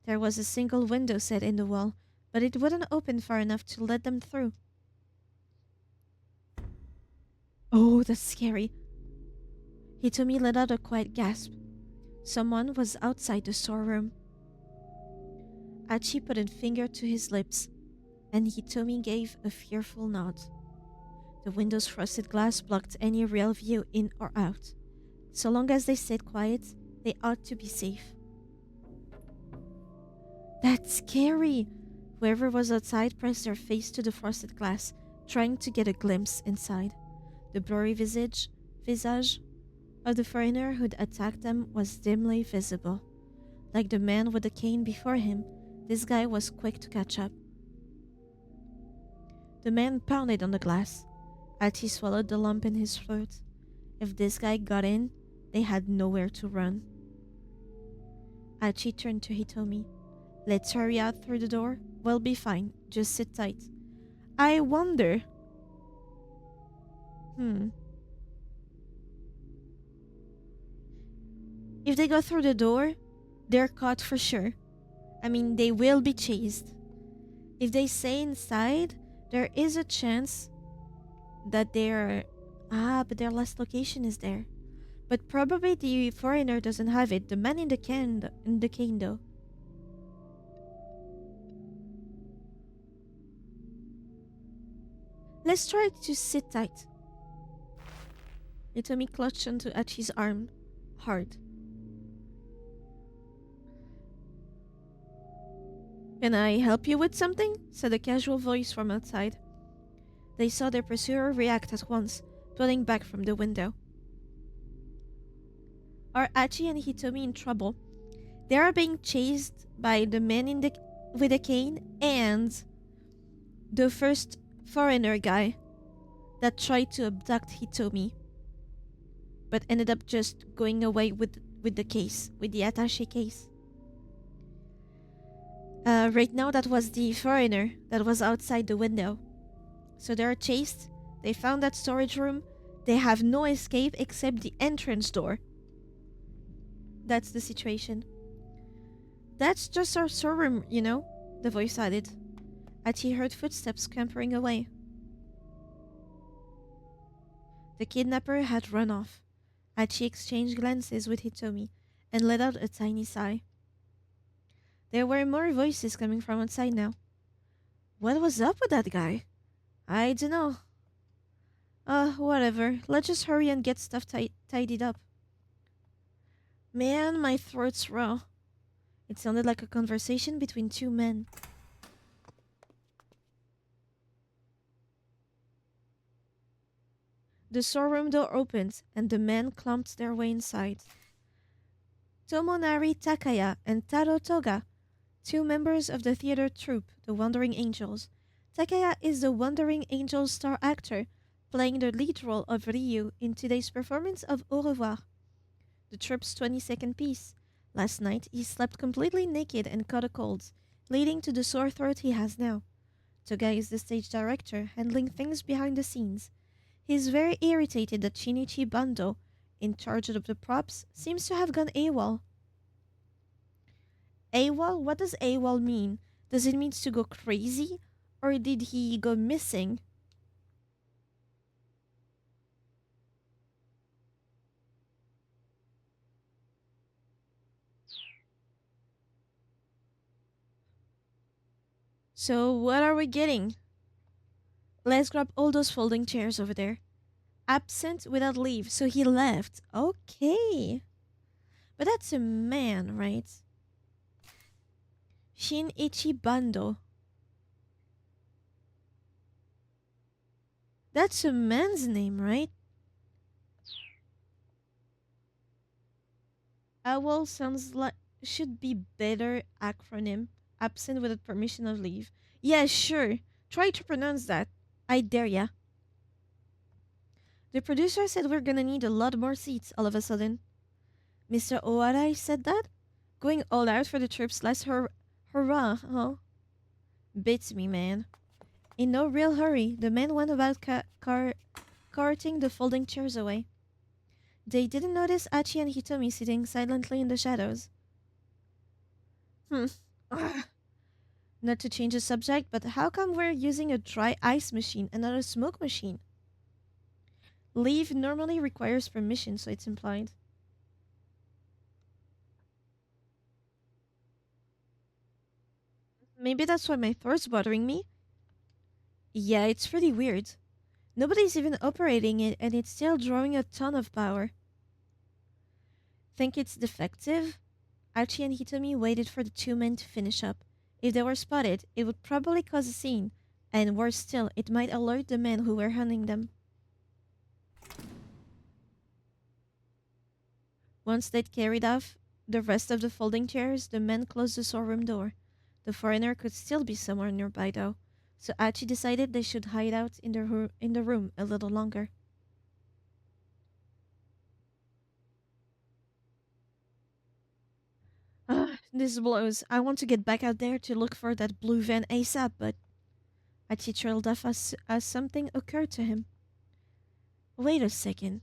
Speaker 1: There was a single window set in the wall, but it wouldn't open far enough to let them through. Oh, that's scary. Hitomi let out a quiet gasp. Someone was outside the storeroom. Achi put a finger to his lips, and Hitomi gave a fearful nod. The window's frosted glass blocked any real view in or out. So long as they stayed quiet, they ought to be safe. That's scary! Whoever was outside pressed their face to the frosted glass, trying to get a glimpse inside. The blurry visage of the foreigner who'd attacked them was dimly visible. Like the man with the cane before him, this guy was quick to catch up. The man pounded on the glass. Achi swallowed the lump in his throat. If this guy got in, they had nowhere to run. Achi turned to Hitomi. Let's hurry out through the door. We'll be fine. Just sit tight. I wonder... If they go through the door, they're caught for sure. I mean, they will be chased. If they stay inside, there is a chance that they're... but their last location is there. But probably the foreigner doesn't have it. The man in the cane though. Let's try to sit tight. Hitomi clutched onto Achi's arm hard. Can I help you with something? Said a casual voice from outside. They saw their pursuer react at once, pulling back from the window. Are Achi and Hitomi in trouble? They are being chased by the man with a cane and the first foreigner guy that tried to abduct Hitomi, but ended up just going away with the case, with the attaché case. Right now, that was the foreigner that was outside the window. So they are chased. They found that storage room. They have no escape except the entrance door. That's the situation. That's just our storeroom, you know, the voice added. Achi heard footsteps scampering away. The kidnapper had run off. Achi exchanged glances with Hitomi and let out a tiny sigh. There were more voices coming from outside now. What was up with that guy? I dunno. Whatever. Let's just hurry and get stuff tidied up. Man, my throat's raw. It sounded like a conversation between two men. The storeroom door opened, and the men clumped their way inside. Tomonari Takaya and Taro Toga, two members of the theater troupe, the Wandering Angels. Takaya is the Wandering Angels star actor, playing the lead role of Ryu in today's performance of Au revoir, the troupe's 22nd piece. Last night, he slept completely naked and caught a cold, leading to the sore throat he has now. Toga is the stage director, handling things behind the scenes. He is very irritated that Shinichi Bando, in charge of the props, seems to have gone AWOL. AWOL? What does AWOL mean? Does it mean to go crazy? Or did he go missing? So, what are we getting? Let's grab all those folding chairs over there. Absent without leave, so he left. Okay. But that's a man, right? Shinichi Bando. That's a man's name, right? OWL sounds like should be better acronym. Absent without permission of leave. Yeah, sure. Try to pronounce that. I dare ya. The producer said we're gonna need a lot more seats all of a sudden. Mr. Owarai said that? Going all out for the troops last hurrah, huh? Beats me, man. In no real hurry, the men went about carting the folding chairs away. They didn't notice Achi and Hitomi sitting silently in the shadows. Ugh. Not to change the subject, but how come we're using a dry ice machine and not a smoke machine? Leave normally requires permission, so it's implied. Maybe that's why my throat's bothering me. Yeah, it's pretty weird. Nobody's even operating it, and it's still drawing a ton of power. Think it's defective? Achi and Hitomi waited for the two men to finish up. If they were spotted, it would probably cause a scene, and worse still, it might alert the men who were hunting them. Once they'd carried off the rest of the folding chairs, the men closed the storeroom door. The foreigner could still be somewhere nearby, though, so Achi decided they should hide out in the room a little longer. This blows. I want to get back out there to look for that blue van ASAP, but Achi trailed off as something occurred to him. Wait a second.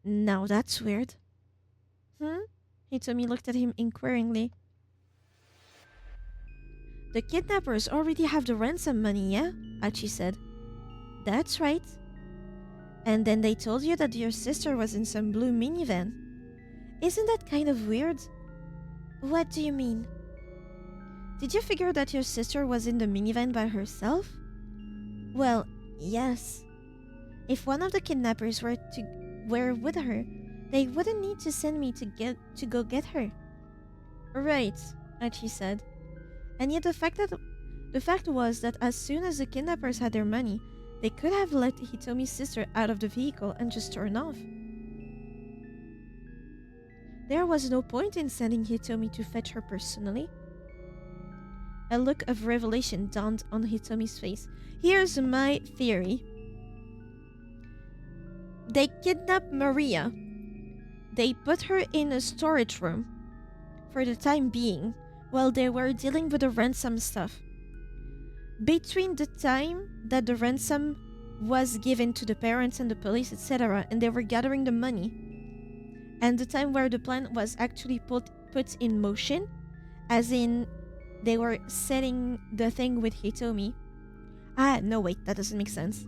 Speaker 1: Now that's weird. Hitomi looked at him inquiringly. The kidnappers already have the ransom money, yeah? Achi said. That's right. And then they told you that your sister was in some blue minivan. Isn't that kind of weird? What do you mean? Did you figure that your sister was in the minivan by herself? Well, yes. If one of the kidnappers were with her, they wouldn't need to send me to go get her. Right, Achi said. And yet the fact was that as soon as the kidnappers had their money, they could have let Hitomi's sister out of the vehicle and just torn off. There was no point in sending Hitomi to fetch her personally. A look of revelation dawned on Hitomi's face. Here's my theory. They kidnapped Maria. They put her in a storage room for the time being while they were dealing with the ransom stuff. Between the time that the ransom was given to the parents and the police, etc., and they were gathering the money, and the time where the plan was actually put in motion, as in they were setting the thing with Hitomi. No, wait, that doesn't make sense.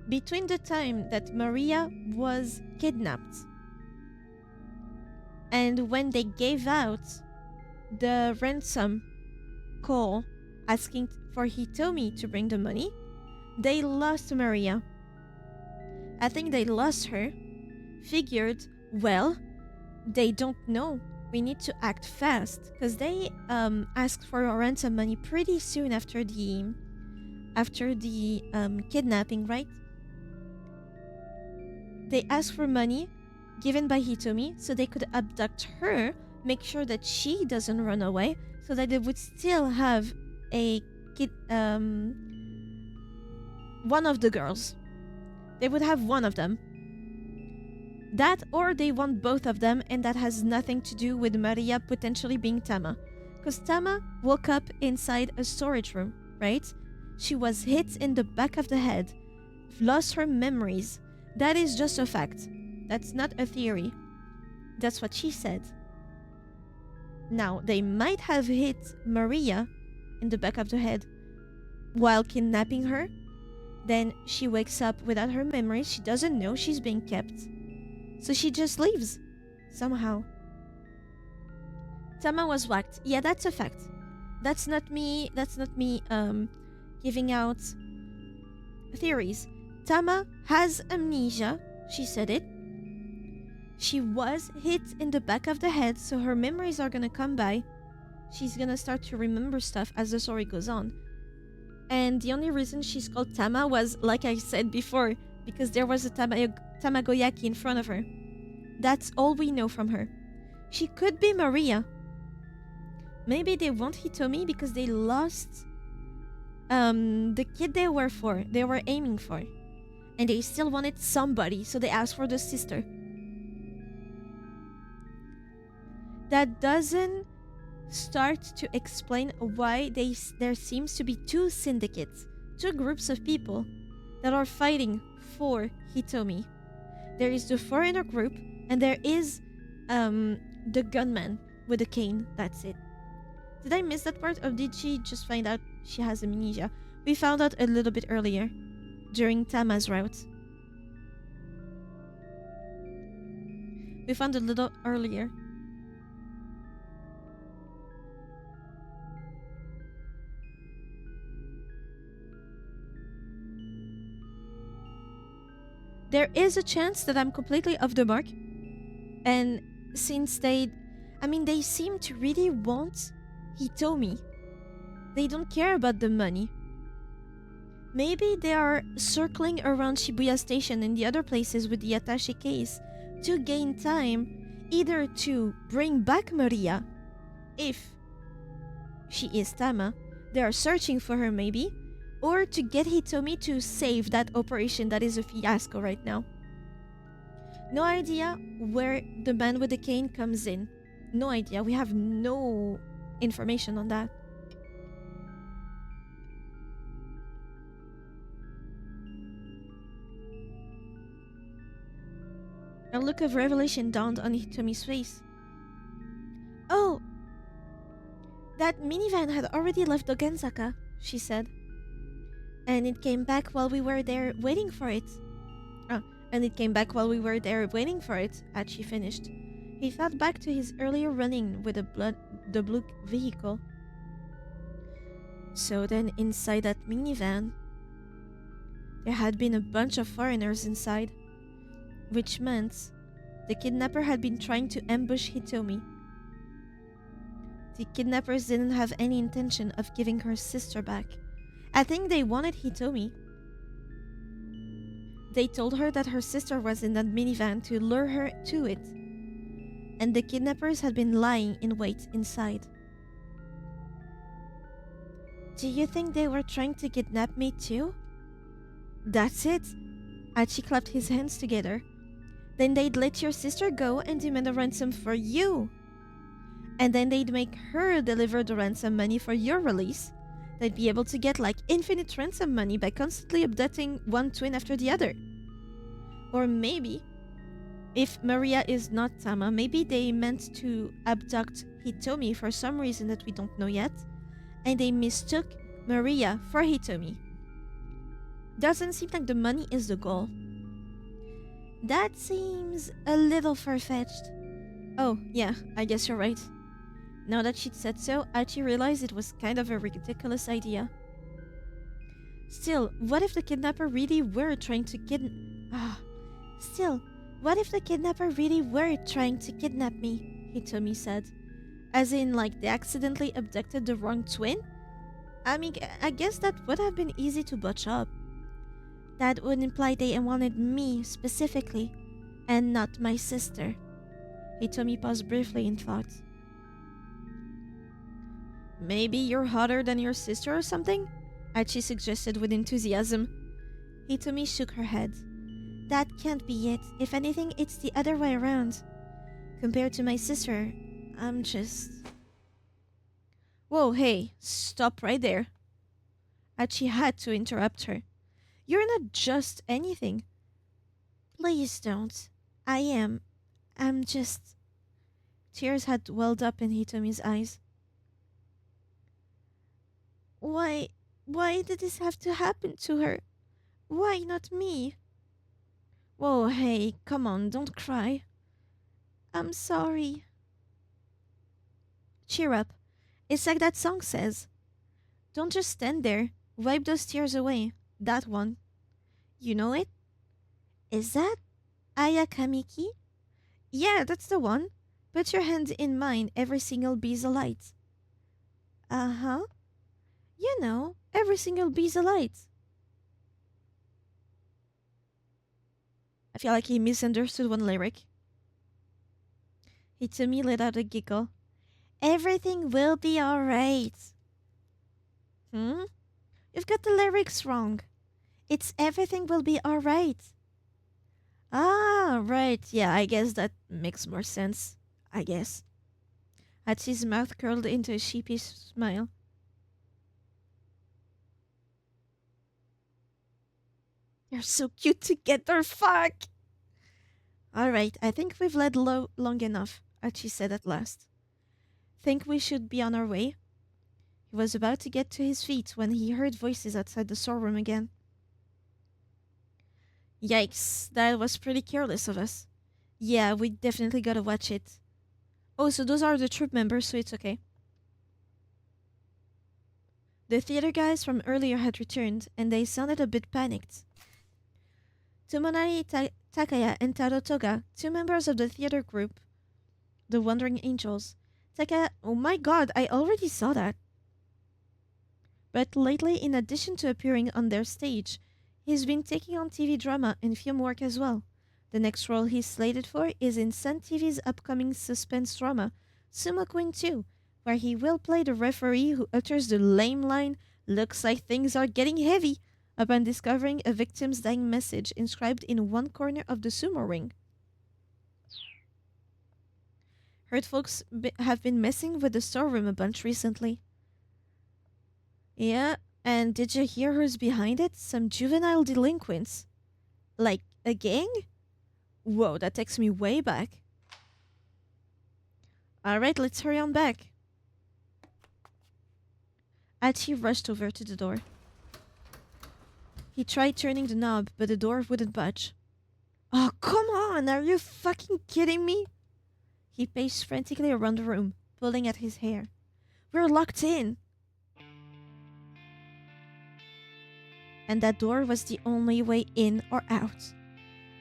Speaker 1: between the time that Maria was kidnapped and when they gave out the ransom call asking for Hitomi to bring the money, they lost Maria. I think they lost her, figured, well, they don't know. We need to act fast because they asked for a ransom money pretty soon after the kidnapping, right? They asked for money given by Hitomi so they could abduct her, make sure that she doesn't run away, so that they would still have a kid, one of the girls. They would have one of them. That, or they want both of them, and that has nothing to do with Maria potentially being Tama. Because Tama woke up inside a storage room, right? She was hit in the back of the head, lost her memories. That is just a fact. That's not a theory. That's what she said. Now, they might have hit Maria in the back of the head while kidnapping her. Then she wakes up without her memories. She doesn't know she's being kept. So she just leaves. Somehow. Tama was whacked. Yeah, that's a fact. That's not me giving out theories. Tama has amnesia. She said it. She was hit in the back of the head, so her memories are gonna come by. She's gonna start to remember stuff as the story goes on. And the only reason she's called Tama was, like I said before, because there was a Tamagoyaki in front of her. That's all we know from her. She could be Maria. Maybe they want Hitomi because they lost the kid they were aiming for. And they still wanted somebody, so they asked for the sister. That doesn't start to explain why there seems to be two syndicates, two groups of people that are fighting for Hitomi. There is the foreigner group, and there is the gunman with the cane. That's it. Did I miss that part, or did she just find out she has amnesia? We found out a little bit earlier, during Tama's route. We found a little earlier. There is a chance that I'm completely off the mark. And since they seem to really want Hitomi. They don't care about the money. Maybe they are circling around Shibuya Station and the other places with the attaché case to gain time, either to bring back Maria, if she is Tama, they are searching for her maybe, or to get Hitomi to save that operation that is a fiasco right now. No idea where the man with the cane comes in. No idea. We have no information on that. A look of revelation dawned on Hitomi's face. Oh! That minivan had already left Dogenzaka, she said. And it came back while we were there waiting for it. Achi finished. He thought back to his earlier run-in with the blue vehicle. So then inside that minivan, there had been a bunch of foreigners inside, which meant the kidnapper had been trying to ambush Hitomi. The kidnappers didn't have any intention of giving her sister back. I think they wanted Hitomi. They told her that her sister was in that minivan to lure her to it, and the kidnappers had been lying in wait inside. Do you think they were trying to kidnap me too? That's it. Achi clapped his hands together. Then they'd let your sister go and demand a ransom for you. And then they'd make her deliver the ransom money for your release. They'd be able to get like infinite ransom money by constantly abducting one twin after the other. Or maybe, if Maria is not Tama, maybe they meant to abduct Hitomi for some reason that we don't know yet, and they mistook Maria for Hitomi. Doesn't seem like the money is the goal. That seems a little far-fetched. Oh, yeah, I guess you're right. Now that she'd said so, Achi realized it was kind of a ridiculous idea. Still, what if the kidnapper really were trying to Still, what if the kidnapper really were trying to kidnap me? Hitomi said. As in, like, they accidentally abducted the wrong twin? I mean, I guess that would have been easy to butch up. That would imply they wanted me specifically, and not my sister. Hitomi paused briefly in thought. Maybe you're hotter than your sister or something? Achi suggested with enthusiasm. Hitomi shook her head. That can't be it. If anything, it's the other way around. Compared to my sister, I'm just... Whoa, hey, stop right there. Achi had to interrupt her. You're not just anything. Please don't. I am. I'm just... Tears had welled up in Hitomi's eyes. Why did this have to happen to her? Why not me? Whoa, hey, come on, don't cry. I'm sorry. Cheer up. It's like that song says. Don't just stand there. Wipe those tears away. That one. You know it? Is that Ayakamiki? Yeah, that's the one. Put your hand in mine. Every single bee's a light. Uh-huh. You know, every single bee's a light. I feel like he misunderstood one lyric. Hitomi let out a giggle. Everything will be alright. Hmm? You've got the lyrics wrong. It's everything will be alright. Ah, right. Yeah, I guess that makes more sense. I guess. Hachi's mouth curled into a sheepish smile. You're so cute together, fuck! Alright, I think we've led long enough, Achi said at last. Think we should be on our way? He was about to get to his feet when he heard voices outside the storeroom again. Yikes, that was pretty careless of us. Yeah, we definitely gotta watch it. Oh, so those are the troop members, so it's okay. The theater guys from earlier had returned, and they sounded a bit panicked. Tomonari Takaya and Taro Toga, two members of the theater group, the Wandering Angels. Takaya, oh my god, I already saw that. But lately, in addition to appearing on their stage, he's been taking on TV drama and film work as well. The next role he's slated for is in Sun TV's upcoming suspense drama, Sumo Queen 2, where he will play the referee who utters the lame line, "Looks like things are getting heavy," upon discovering a victim's dying message inscribed in one corner of the sumo ring. Heard folks have been messing with the storeroom a bunch recently. Yeah, and did you hear who's behind it? Some juvenile delinquents. Like a gang? Whoa, that takes me way back. Alright, let's hurry on back. Achi rushed over to the door. He tried turning the knob, but the door wouldn't budge. Oh, come on! Are you fucking kidding me? He paced frantically around the room, pulling at his hair. We're locked in! And that door was the only way in or out.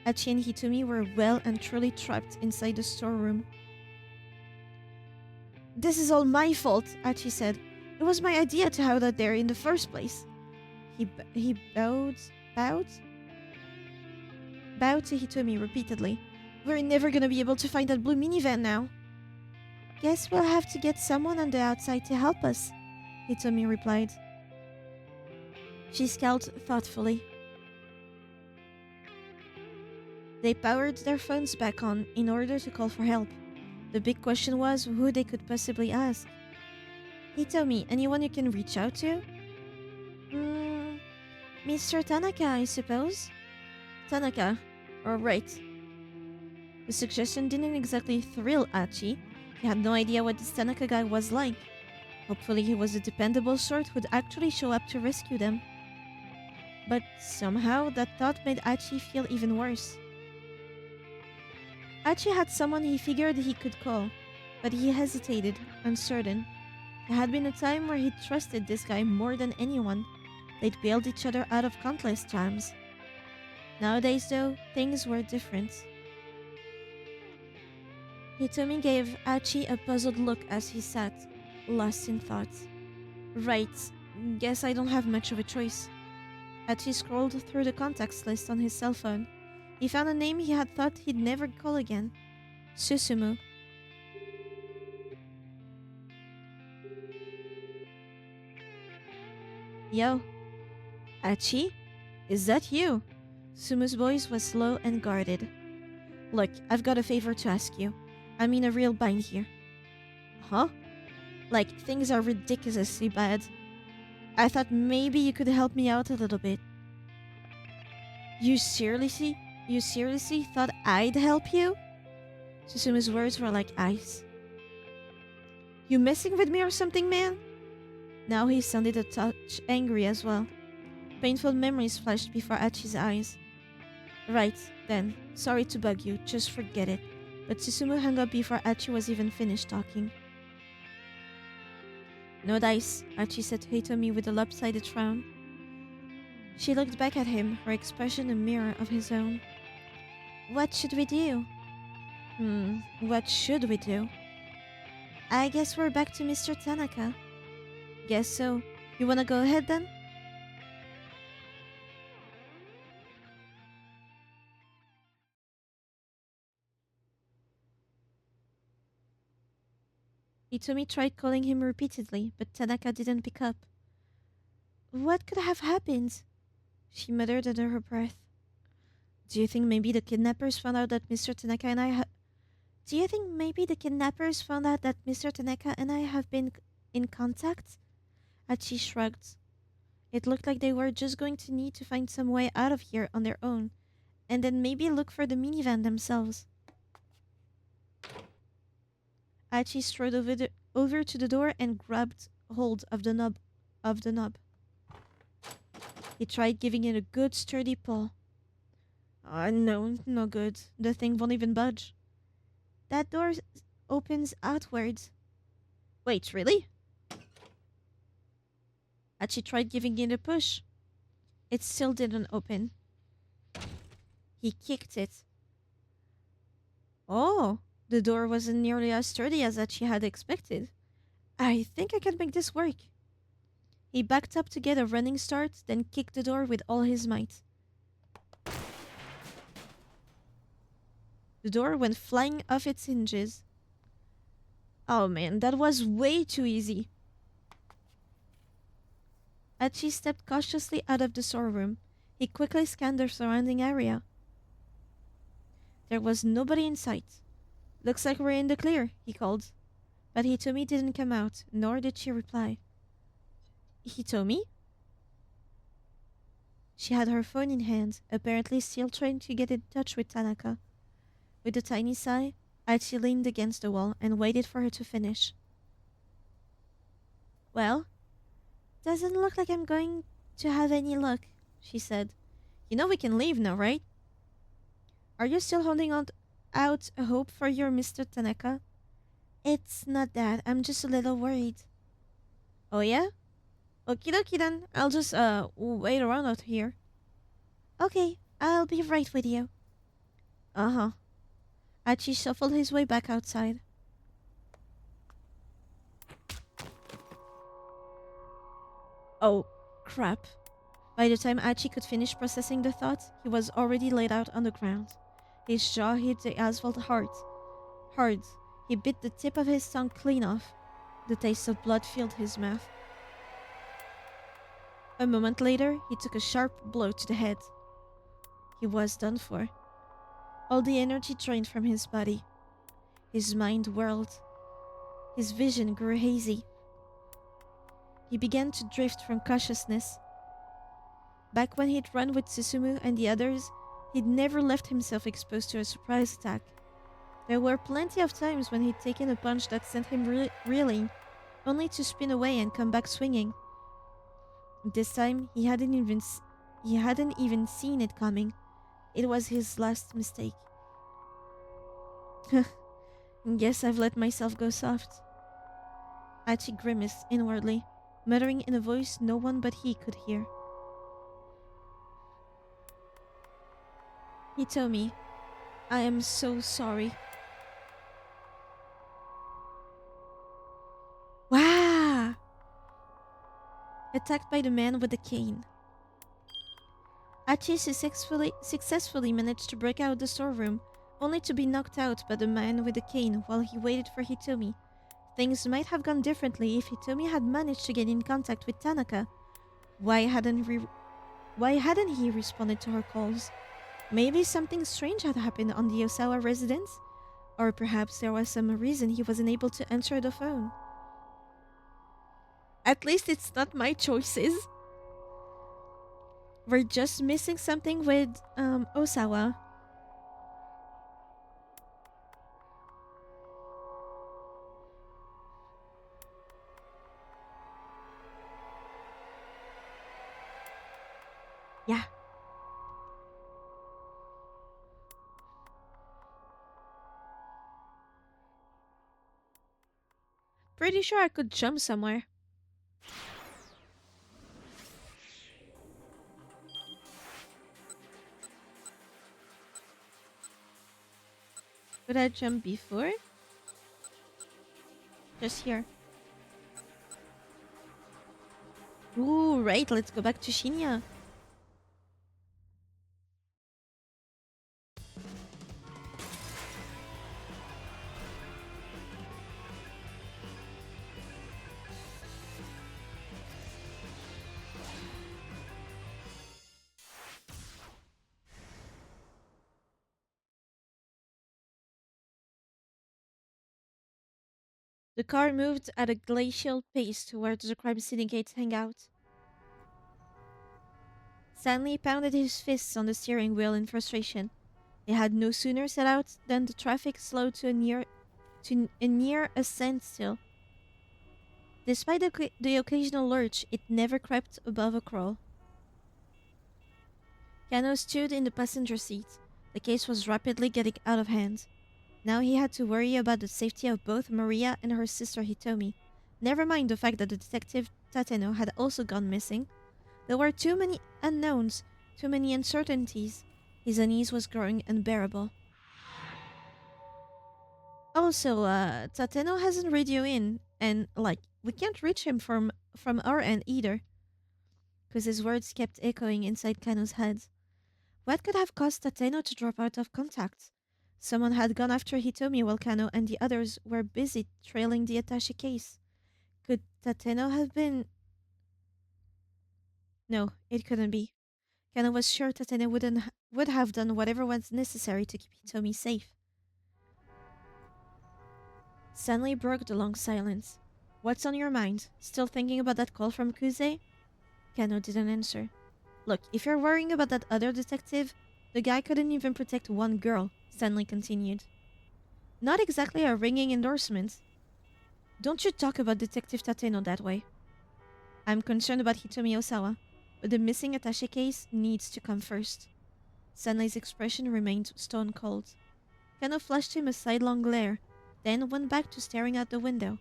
Speaker 1: Achi and Hitomi were well and truly trapped inside the storeroom. This is all my fault, Achi said. It was my idea to hide out there in the first place. He bowed to Hitomi repeatedly. We're never gonna be able to find that blue minivan now. Guess we'll have to get someone on the outside to help us, Hitomi replied. She scowled thoughtfully. They powered their phones back on in order to call for help. The big question was who they could possibly ask. Hitomi, anyone you can reach out to? Mr. Tanaka, I suppose? Tanaka. Alright. The suggestion didn't exactly thrill Achi. He had no idea what this Tanaka guy was like. Hopefully he was a dependable sort who'd actually show up to rescue them. But somehow that thought made Achi feel even worse. Achi had someone he figured he could call, but he hesitated, uncertain. There had been a time where he trusted this guy more than anyone. They'd bailed each other out of countless times. Nowadays, though, things were different. Hitomi gave Achi a puzzled look as he sat, lost in thought. Right, guess I don't have much of a choice. Achi scrolled through the contacts list on his cell phone. He found a name he had thought he'd never call again. Susumu. Yo. Achi? Is that you? Sumu's voice was slow and guarded. Look, I've got a favor to ask you. I'm in a real bind here. Huh? Like, things are ridiculously bad. I thought maybe you could help me out a little bit. You seriously thought I'd help you? Susumu's words were like ice. You messing with me or something, man? Now he sounded a touch angry as well. Painful memories flashed before Achi's eyes. Right, then. Sorry to bug you, just forget it. But Susumu hung up before Achi was even finished talking. No dice, Achi said to Hitomi with a lopsided frown. She looked back at him, her expression a mirror of his own. What should we do? What should we do? I guess we're back to Mr. Tanaka. Guess so. You wanna go ahead then? Hitomi tried calling him repeatedly, but Tanaka didn't pick up. What could have happened? She muttered under her breath. Do you think maybe the kidnappers found out that Mr. Tanaka and I have been in contact? Achi shrugged. It looked like they were just going to need to find some way out of here on their own, and then maybe look for the minivan themselves. Achi strode over to the door and grabbed hold of the knob. He tried giving it a good sturdy pull. No, no good. The thing won't even budge. That door opens outwards. Wait, really? Achi tried giving it a push. It still didn't open. He kicked it. Oh, the door wasn't nearly as sturdy as Achi had expected. I think I can make this work. He backed up to get a running start, then kicked the door with all his might. The door went flying off its hinges. Oh man, that was way too easy. Achi stepped cautiously out of the storeroom. He quickly scanned the surrounding area. There was nobody in sight. Looks like we're in the clear, he called. But Hitomi didn't come out, nor did she reply. Hitomi? She had her phone in hand, apparently still trying to get in touch with Tanaka. With a tiny sigh, Achi leaned against the wall and waited for her to finish. Well, doesn't look like I'm going to have any luck, she said. You know we can leave now, right? Are you still holding out a hope for your Mr. Tanaka? It's not that. I'm just a little worried. Oh yeah? Okie dokie then. I'll just wait around out here. Okay, I'll be right with you. Uh-huh. Achi shuffled his way back outside. Oh, crap. By the time Achi could finish processing the thought, he was already laid out on the ground. His jaw hit the asphalt hard. He bit the tip of his tongue clean off. The taste of blood filled his mouth. A moment later, he took a sharp blow to the head. He was done for. All the energy drained from his body. His mind whirled. His vision grew hazy. He began to drift from consciousness. Back when he'd run with Susumu and the others, he'd never left himself exposed to a surprise attack. There were plenty of times when he'd taken a punch that sent him reeling, only to spin away and come back swinging. This time, he hadn't He hadn't even seen it coming. It was his last mistake. Guess I've let myself go soft. Achi grimaced inwardly, muttering in a voice no one but he could hear. Hitomi, I am so sorry. Wow! Attacked by the man with the cane. Achi successfully managed to break out of the storeroom, only to be knocked out by the man with the cane while he waited for Hitomi. Things might have gone differently if Hitomi had managed to get in contact with Tanaka. Why hadn't he responded to her calls? Maybe something strange had happened on the Osawa residence? Or perhaps there was some reason he wasn't able to answer the phone. At least it's not my choices. We're just missing something with Osawa. Yeah. Pretty sure I could jump somewhere. Could I jump before? Just here. Ooh, right, let's go back to Shinya. The car moved at a glacial pace towards the crime syndicate's hangout. Stanley pounded his fists on the steering wheel in frustration. They had no sooner set out than the traffic slowed to a near a standstill. Despite the occasional lurch, it never crept above a crawl. Kano stood in the passenger seat. The case was rapidly getting out of hand. Now he had to worry about the safety of both Maria and her sister Hitomi. Never mind the fact that the detective Tateno had also gone missing. There were too many unknowns, too many uncertainties. His unease was growing unbearable. Also, Tateno hasn't radio in, and we can't reach him from our end either. Because his words kept echoing inside Kano's head. What could have caused Tateno to drop out of contact? Someone had gone after Hitomi while Kano and the others were busy trailing the attaché case. Could Tateno have been... No, it couldn't be. Kano was sure Tateno would have done whatever was necessary to keep Hitomi safe. Stanley broke the long silence. What's on your mind? Still thinking about that call from Kuze? Kano didn't answer. Look, if you're worrying about that other detective, the guy couldn't even protect one girl, Stanley continued. Not exactly a ringing endorsement. Don't you talk about Detective Tateno that way. I'm concerned about Hitomi Osawa, but the missing attaché case needs to come first. Stanley's expression remained stone cold. Kano flashed him a sidelong glare, then went back to staring out the window.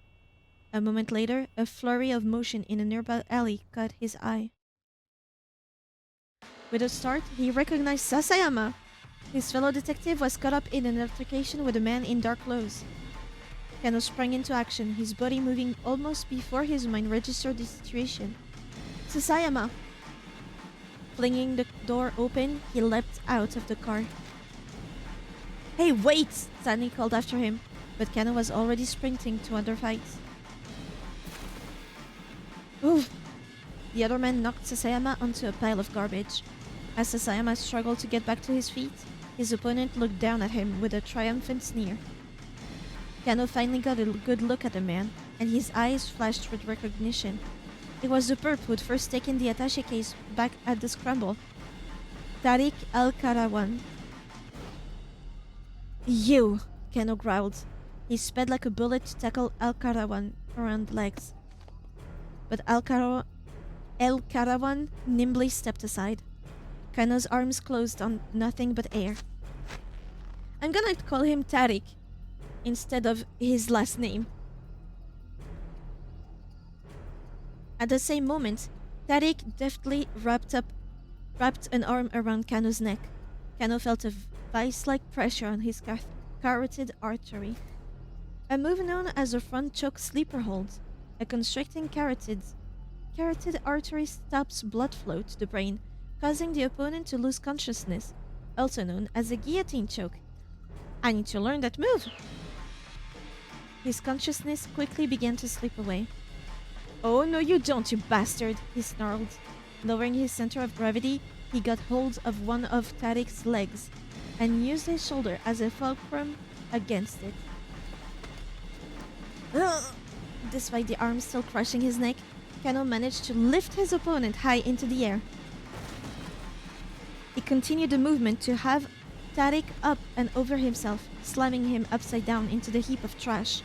Speaker 1: A moment later, a flurry of motion in a nearby alley caught his eye. With a start, he recognized Sasayama. His fellow detective was caught up in an altercation with a man in dark clothes. Kano sprang into action, his body moving almost before his mind registered the situation. Sasayama! Flinging the door open, he leapt out of the car. Hey, wait! Stanley called after him, but Kano was already sprinting to other fights. Oof! The other man knocked Sasayama onto a pile of garbage. As Sasayama struggled to get back to his feet, his opponent looked down at him with a triumphant sneer. Kano finally got a good look at the man, and his eyes flashed with recognition. It was the perp who'd first taken the attaché case back at the Scramble. Tariq Al-Karawan. You! Kano growled. He sped like a bullet to tackle Al-Karawan around the legs. But El-Karawan nimbly stepped aside. Kano's arms closed on nothing but air. I'm gonna call him Tariq instead of his last name. At the same moment, Tariq deftly wrapped an arm around Kano's neck. Kano felt a vice-like pressure on his carotid artery, a move known as a front choke sleeper hold. A constricting carotid artery stops blood flow to the brain, causing the opponent to lose consciousness, also known as a guillotine choke. I need to learn that move. His consciousness quickly began to slip away. Oh, no you don't, you bastard, he snarled. Lowering his center of gravity, he got hold of one of Tariq's legs and used his shoulder as a fulcrum against it. Ugh. Despite the arm still crushing his neck, Kano managed to lift his opponent high into the air. He continued the movement to have Tariq up and over himself, slamming him upside down into the heap of trash.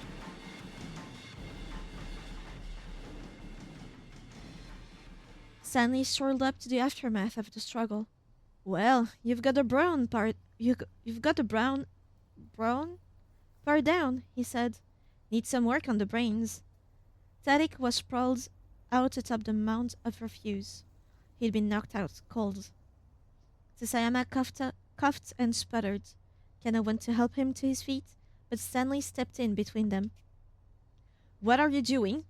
Speaker 1: Stanley strolled up to the aftermath of the struggle. Well, you've got the brown part. You've got the brown part down, he said. Need some work on the brains. Tariq was sprawled out atop the mound of refuse. He'd been knocked out cold. Sasayama coughed and sputtered. Kano went to help him to his feet, but Stanley stepped in between them. What are you doing?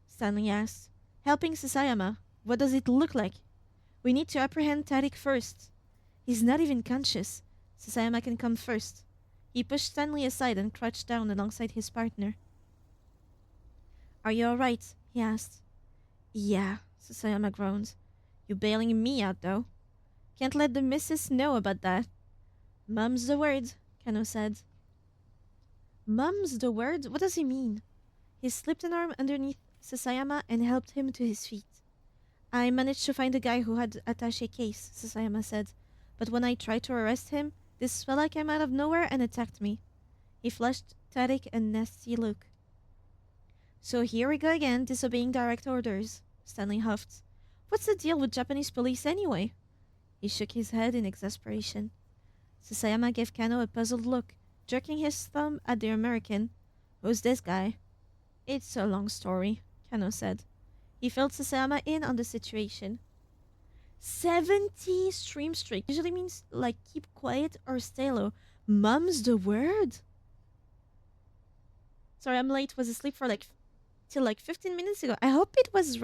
Speaker 1: Stanley asked. Helping Sasayama. What does it look like? We need to apprehend Tariq first. He's not even conscious. Sasayama can come first. He pushed Stanley aside and crouched down alongside his partner. Are you alright? He asked. Yeah, Sasayama groaned. You bailing me out, though. Can't let the missus know about that. Mum's the word, Kano said. Mum's the word? What does he mean? He slipped an arm underneath Sasayama and helped him to his feet. I managed to find the guy who had attaché case, Sasayama said. But when I tried to arrest him, this fella came out of nowhere and attacked me. He flashed Tariq a nasty look. So here we go again, disobeying direct orders, Stanley huffed. What's the deal with Japanese police anyway? He shook his head in exasperation. Sasayama gave Kano a puzzled look, jerking his thumb at the American. Who's this guy? It's a long story, Kano said. He filled Sasayama in on the situation. 70 stream streak usually means like keep quiet or stay low. Mum's the word? Sorry, I'm late. Was asleep for till 15 minutes ago. I hope it was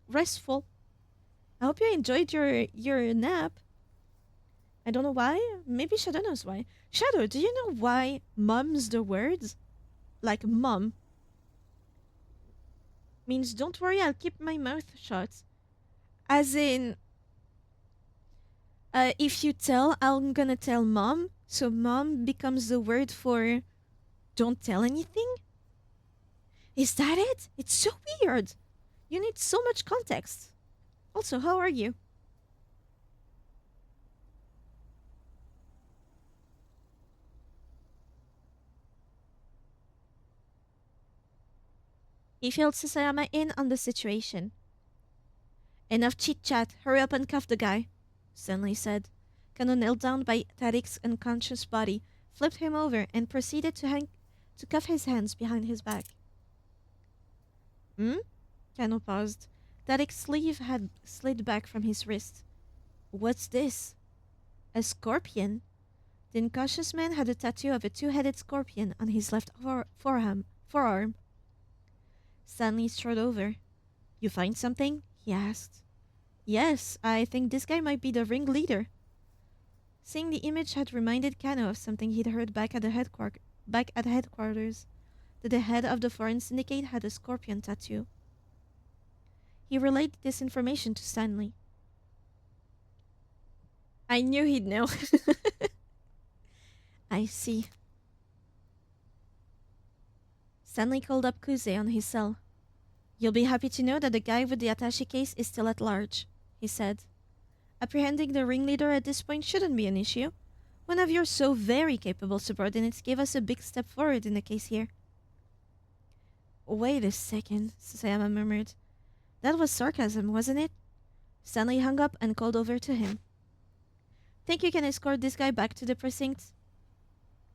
Speaker 1: restful. I hope you enjoyed your nap. I don't know why. Maybe Shadow knows why. Shadow, do you know why mum's the word? Like mum means don't worry, I'll keep my mouth shut. As in, if you tell, I'm gonna tell mom. So mom becomes the word for don't tell anything? Is that it? It's so weird. You need so much context. Also, how are you? He filled Sasayama in on the situation. Enough chit-chat. Hurry up and cuff the guy, Stanley said. Kano knelt down by Tariq's unconscious body, flipped him over, and proceeded to cuff his hands behind his back. Hmm? Kano paused. Tariq's sleeve had slid back from his wrist. What's this? A scorpion? The incautious man had a tattoo of a two-headed scorpion on his left forearm. Stanley strode over. You find something? He asked. Yes, I think this guy might be the ringleader. Seeing the image had reminded Kano of something he'd heard back at headquarters. That the head of the foreign syndicate had a scorpion tattoo. He relayed this information to Stanley. I knew he'd know. I see. Stanley called up Kuze on his cell. You'll be happy to know that the guy with the attaché case is still at large, he said. Apprehending the ringleader at this point shouldn't be an issue. One of your so very capable subordinates gave us a big step forward in the case here. Wait a second, Sasayama murmured. That was sarcasm, wasn't it? Stanley hung up and called over to him. Think you can escort this guy back to the precinct?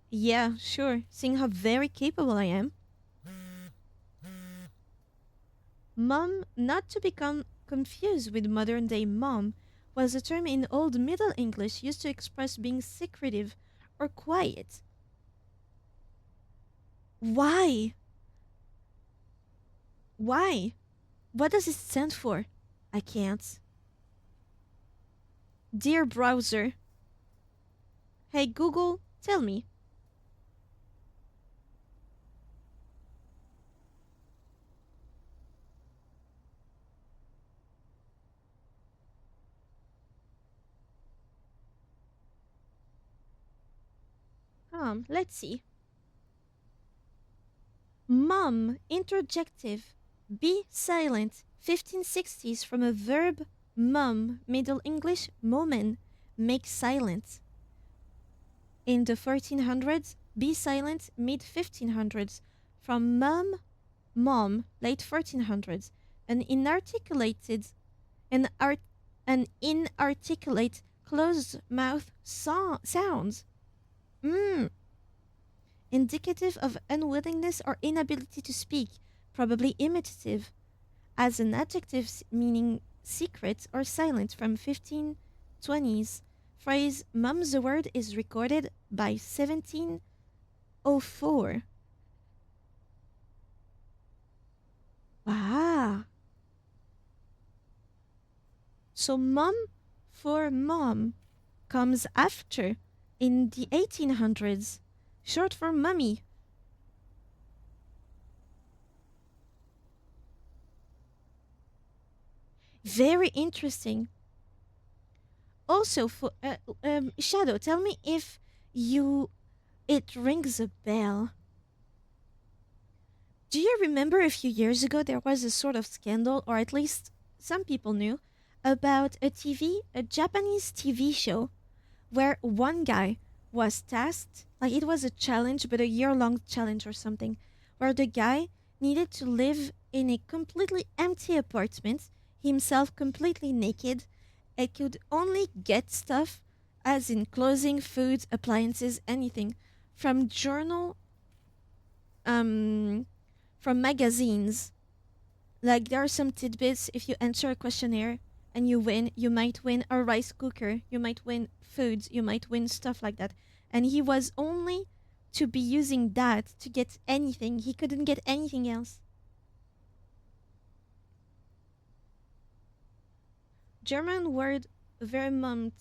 Speaker 1: Yeah, sure, seeing how very capable I am. Mom, not to become confused with modern day mom, was a term in Old Middle English used to express being secretive or quiet. Why? Why? What does it stand for? I can't. Dear browser. Hey Google, tell me. Let's see. Mum, interjective. Be silent. 1560s from a verb mum, Middle English moment, make silent. In the 1400s, be silent, mid 1500s. From mum, mom, late 1400s. An inarticulated, an, art, an inarticulate closed mouth sounds. Mm, indicative of unwillingness or inability to speak, probably imitative, as an adjective meaning secret or silent from 1520s. Phrase mum's the word is recorded by 1704. Wow. So mum for mom comes after in the 1800s, short for mummy. Very interesting. Also, for Shadow, tell me if you it rings a bell. Do you remember a few years ago there was a sort of scandal, or at least some people knew, about a Japanese TV show, where one guy was tasked, like it was a challenge, but a year-long challenge or something, where the guy needed to live in a completely empty apartment, himself completely naked, and could only get stuff, as in clothing, food, appliances, anything, from um, from magazines. Like there are some tidbits. If you answer a questionnaire and you win, you might win a rice cooker, you might win foods, you might win stuff like that. And he was only to be using that to get anything. He couldn't get anything else. German word Vermont.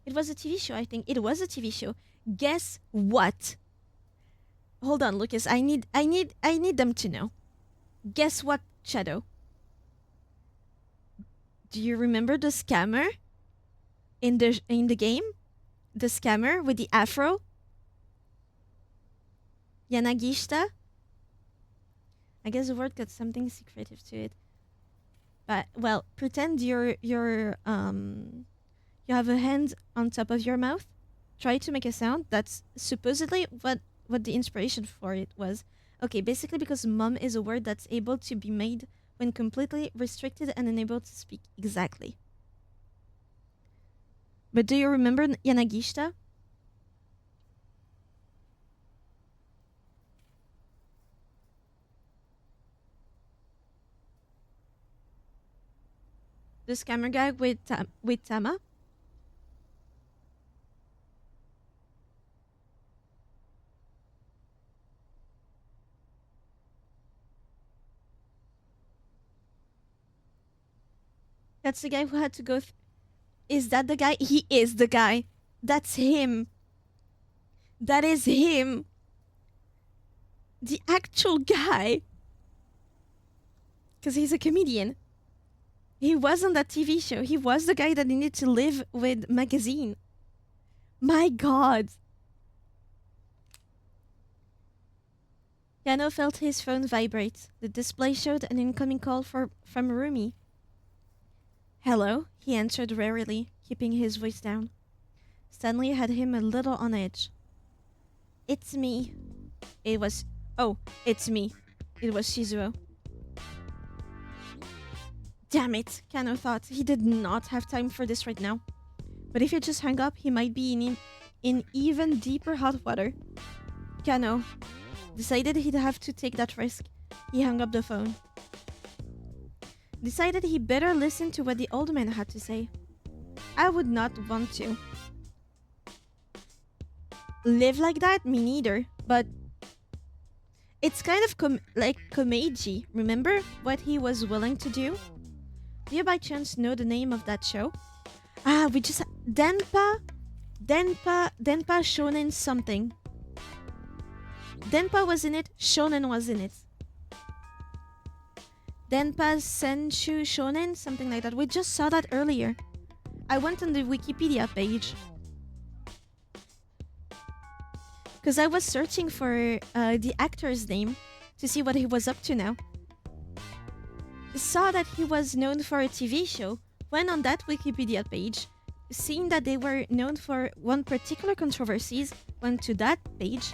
Speaker 1: It was a TV show, I think. It was a TV show. Guess what? Hold on, Lucas. I need them to know. Guess what, Shadow? Do you remember the scammer in the game? The scammer with the afro? Yanagishita? I guess the word got something secretive to it. But well, pretend you have a hand on top of your mouth. Try to make a sound. That's supposedly what the inspiration for it was. Okay, basically because mum is a word that's able to be made when completely restricted and unable to speak. Exactly. But do you remember Yanagishita? The scammer guy with Tama? That's the guy who had to go. Is that the guy? He is the guy. That's him. That is him. The actual guy. Because he's a comedian. He was on that TV show. He was the guy that needed to live with magazine. My god. Yano felt his phone vibrate. The display showed an incoming call from Rumi. Hello, he answered wearily, keeping his voice down. Stanley had him a little on edge. It's me. It was... Oh, it's me. It was Shizuo. Damn it, Kano thought. He did not have time for this right now. But if he just hung up, he might be in even deeper hot water. Kano decided he'd have to take that risk. He hung up the phone. Decided he better listen to what the old man had to say. I would not want to. Live like that? Me neither. But it's kind of like Komeiji. Remember what he was willing to do? Do you by chance know the name of that show? We just... Denpa Shonen something. Denpa was in it, Shonen was in it. Denpa Senshu Shonen, something like that. We just saw that earlier. I went on the Wikipedia page. Because I was searching for the actor's name to see what he was up to now. Saw that he was known for a TV show. Went on that Wikipedia page. Seeing that they were known for one particular controversies. Went to that page.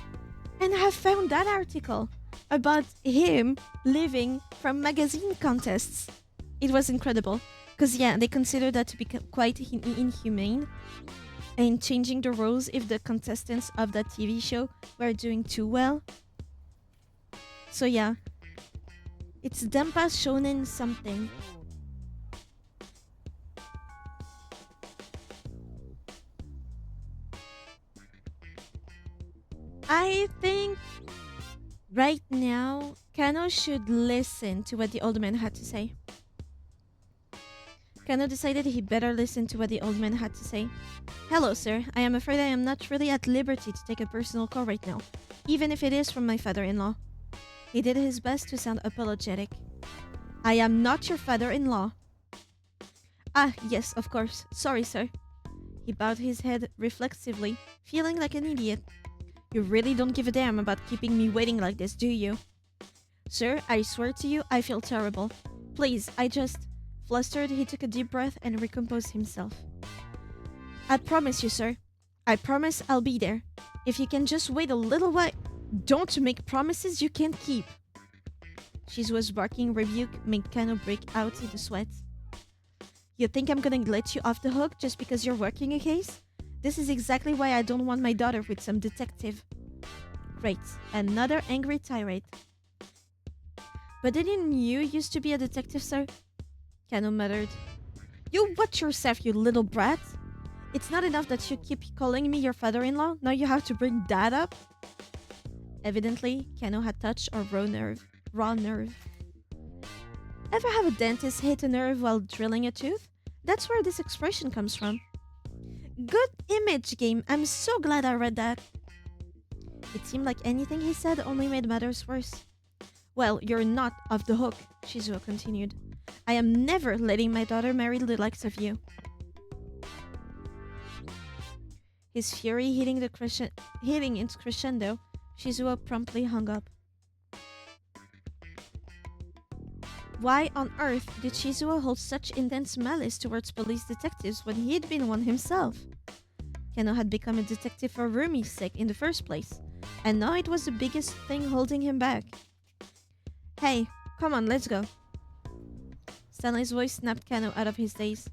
Speaker 1: And have found that article about him living from magazine contests. It was incredible. Because, yeah, they consider that to be quite inhumane. And changing the rules if the contestants of that TV show were doing too well. So, yeah. It's Denpa Shonen something. I think right now, Kano should listen to what the old man had to say. Kano decided he better listen to what the old man had to say. Hello, sir. I am afraid I am not really at liberty to take a personal call right now, even if it is from my father-in-law. He did his best to sound apologetic. I am not your father-in-law. Ah, yes, of course. Sorry, sir. He bowed his head reflexively, feeling like an idiot. You really don't give a damn about keeping me waiting like this, do you? Sir, I swear to you, I feel terrible. Please, I just... Flustered, he took a deep breath and recomposed himself. I promise you, sir. I promise I'll be there. If you can just wait a little while... Don't make promises you can't keep. Shizuo's barking rebuke made Kano break out into sweat. You think I'm gonna let you off the hook just because you're working a case? This is exactly why I don't want my daughter with some detective. Great. Another angry tirade. But didn't you used to be a detective, sir? Kano muttered. You watch yourself, you little brat. It's not enough that you keep calling me your father-in-law. Now you have to bring that up? Evidently, Kano had touched a raw nerve. Ever have a dentist hit a nerve while drilling a tooth? That's where this expression comes from. Good image game. I'm so glad I read that. It seemed like anything he said only made matters worse. Well, you're not off the hook, Shizuo continued. I am never letting my daughter marry the likes of you. His fury hitting its crescendo, Shizuo promptly hung up. Why on earth did Shizuo hold such intense malice towards police detectives when he'd been one himself? Kano had become a detective for Rumi's sake in the first place, and now it was the biggest thing holding him back. Hey, come on, let's go. Stanley's voice snapped Kano out of his daze.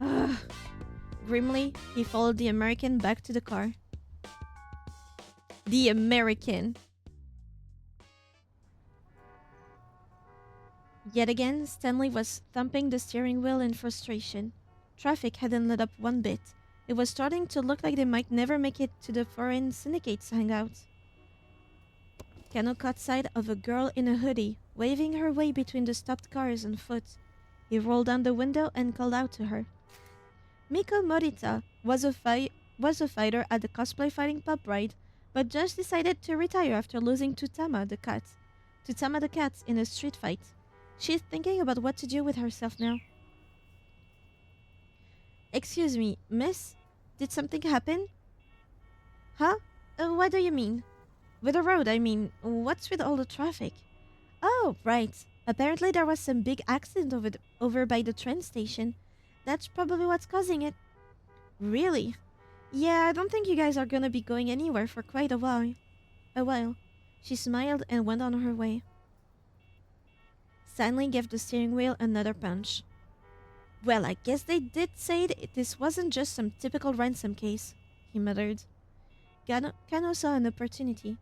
Speaker 1: Ugh. Grimly, he followed the American back to the car. The American. Yet again, Stanley was thumping the steering wheel in frustration. Traffic hadn't let up one bit. It was starting to look like they might never make it to the foreign syndicate's hangout. Kano caught sight of a girl in a hoodie, waving her way between the stopped cars on foot. He rolled down the window and called out to her. Miko Morita was a fighter at the cosplay fighting pub ride, but just decided to retire after losing to Tama the cat in a street fight. She's thinking about what to do with herself now. Excuse me, miss? Did something happen? Huh? What do you mean? With the road, I mean. What's with all the traffic? Oh, right. Apparently there was some big accident over by the train station. That's probably what's causing it. Really? Yeah, I don't think you guys are gonna be going anywhere for quite a while. She smiled and went on her way. Stanley gave the steering wheel another punch. Well, I guess they did say this wasn't just some typical ransom case, he muttered. Kano saw an opportunity.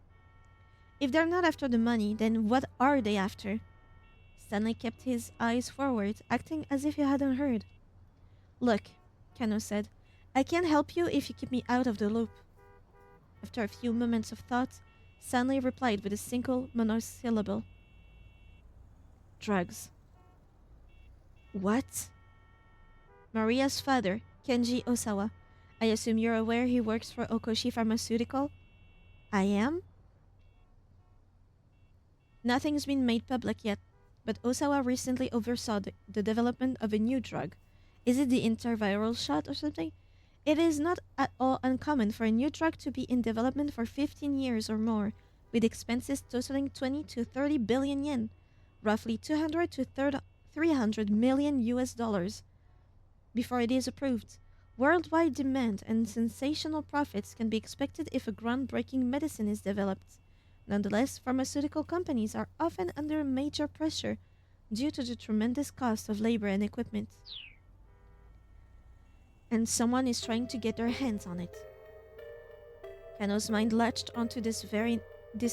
Speaker 1: If they're not after the money, then what are they after? Stanley kept his eyes forward, acting as if he hadn't heard. Look, Kano said, I can't help you if you keep me out of the loop. After a few moments of thought, Stanley replied with a single monosyllable. Drugs. What? Maria's father, Kenji Osawa. I assume you're aware he works for Okoshi Pharmaceutical? I am? Nothing's been made public yet, but Osawa recently oversaw the development of a new drug. Is it the interviral shot or something? It is not at all uncommon for a new drug to be in development for 15 years or more, with expenses totaling 20 to 30 billion yen, roughly 200 to 300 million US dollars, before it is approved. Worldwide demand and sensational profits can be expected if a groundbreaking medicine is developed. Nonetheless, pharmaceutical companies are often under major pressure due to the tremendous cost of labor and equipment. And someone is trying to get their hands on it. Kano's mind latched onto this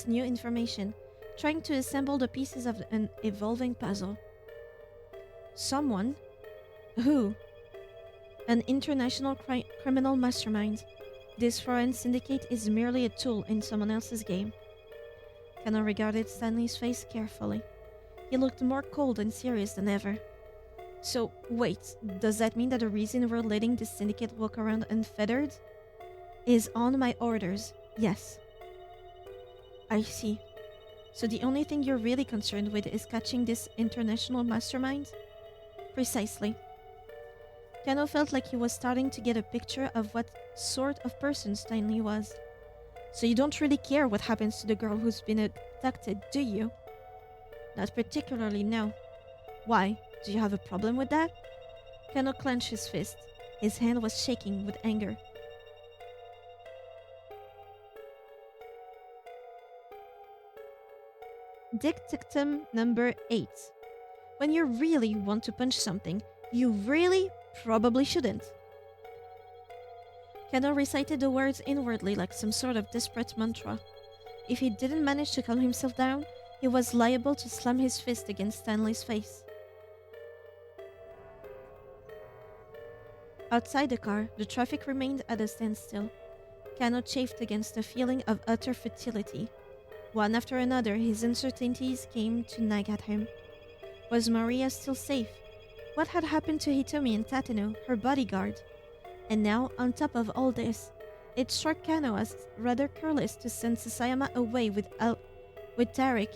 Speaker 1: new information, trying to assemble the pieces of an evolving puzzle. Someone? Who? An international criminal mastermind. This foreign syndicate is merely a tool in someone else's game. Kano regarded Stanley's face carefully. He looked more cold and serious than ever. So, wait, does that mean that the reason we're letting this syndicate walk around unfettered is on my orders? Yes. I see. So the only thing you're really concerned with is catching this international mastermind? Precisely. Kano felt like he was starting to get a picture of what sort of person Stanley was. So you don't really care what happens to the girl who's been abducted, do you? Not particularly, no. Why? Do you have a problem with that? Kano clenched his fist. His hand was shaking with anger. Dictum number 8. When you really want to punch something, you really probably shouldn't. Kano recited the words inwardly like some sort of desperate mantra. If he didn't manage to calm himself down, he was liable to slam his fist against Stanley's face. Outside the car, the traffic remained at a standstill. Kano chafed against a feeling of utter futility. One after another, his uncertainties came to nag at him. Was Maria still safe? What had happened to Hitomi and Tateno, her bodyguard? And now, on top of all this, it struck Kano as rather careless to send Sasayama away with Tarek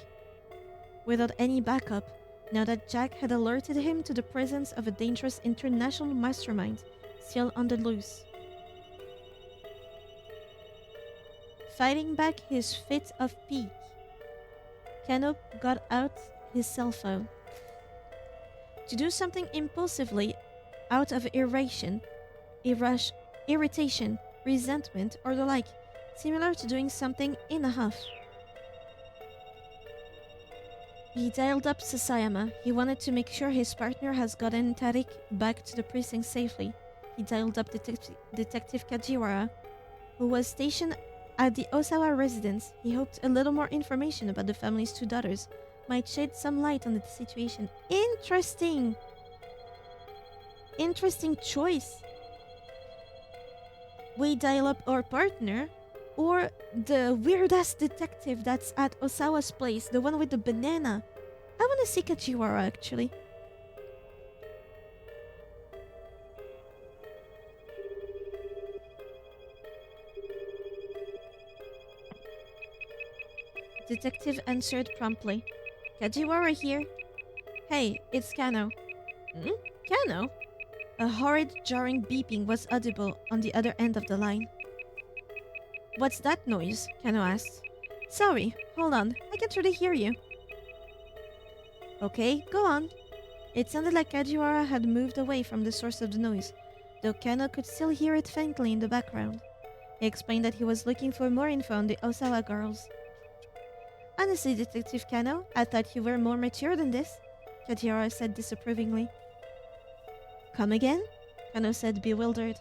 Speaker 1: without any backup, now that Jack had alerted him to the presence of a dangerous international mastermind still on the loose. Fighting back his fit of pique, Kano got out his cell phone. To do something impulsively out of irritation, resentment, or the like, similar to doing something in a huff. He dialed up Sasayama. He wanted to make sure his partner has gotten Tariq back to the precinct safely. He dialed up Detective Kajiwara, who was stationed at the Osawa residence. He hoped a little more information about the family's two daughters might shed some light on the situation. Interesting choice. We dial up our partner, or the weird-ass detective that's at Osawa's place, the one with the banana. I want to see Kajiwara, actually. Detective answered promptly. Kajiwara here. Hey, it's Kano. Kano? A horrid, jarring beeping was audible on the other end of the line. What's that noise? Kano asked. Sorry, hold on, I can't really hear you. Okay, go on. It sounded like Kajiwara had moved away from the source of the noise, though Kano could still hear it faintly in the background. He explained that he was looking for more info on the Osawa girls. Honestly, Detective Kano, I thought you were more mature than this, Kajiwara said disapprovingly. Come again? Kano said, bewildered.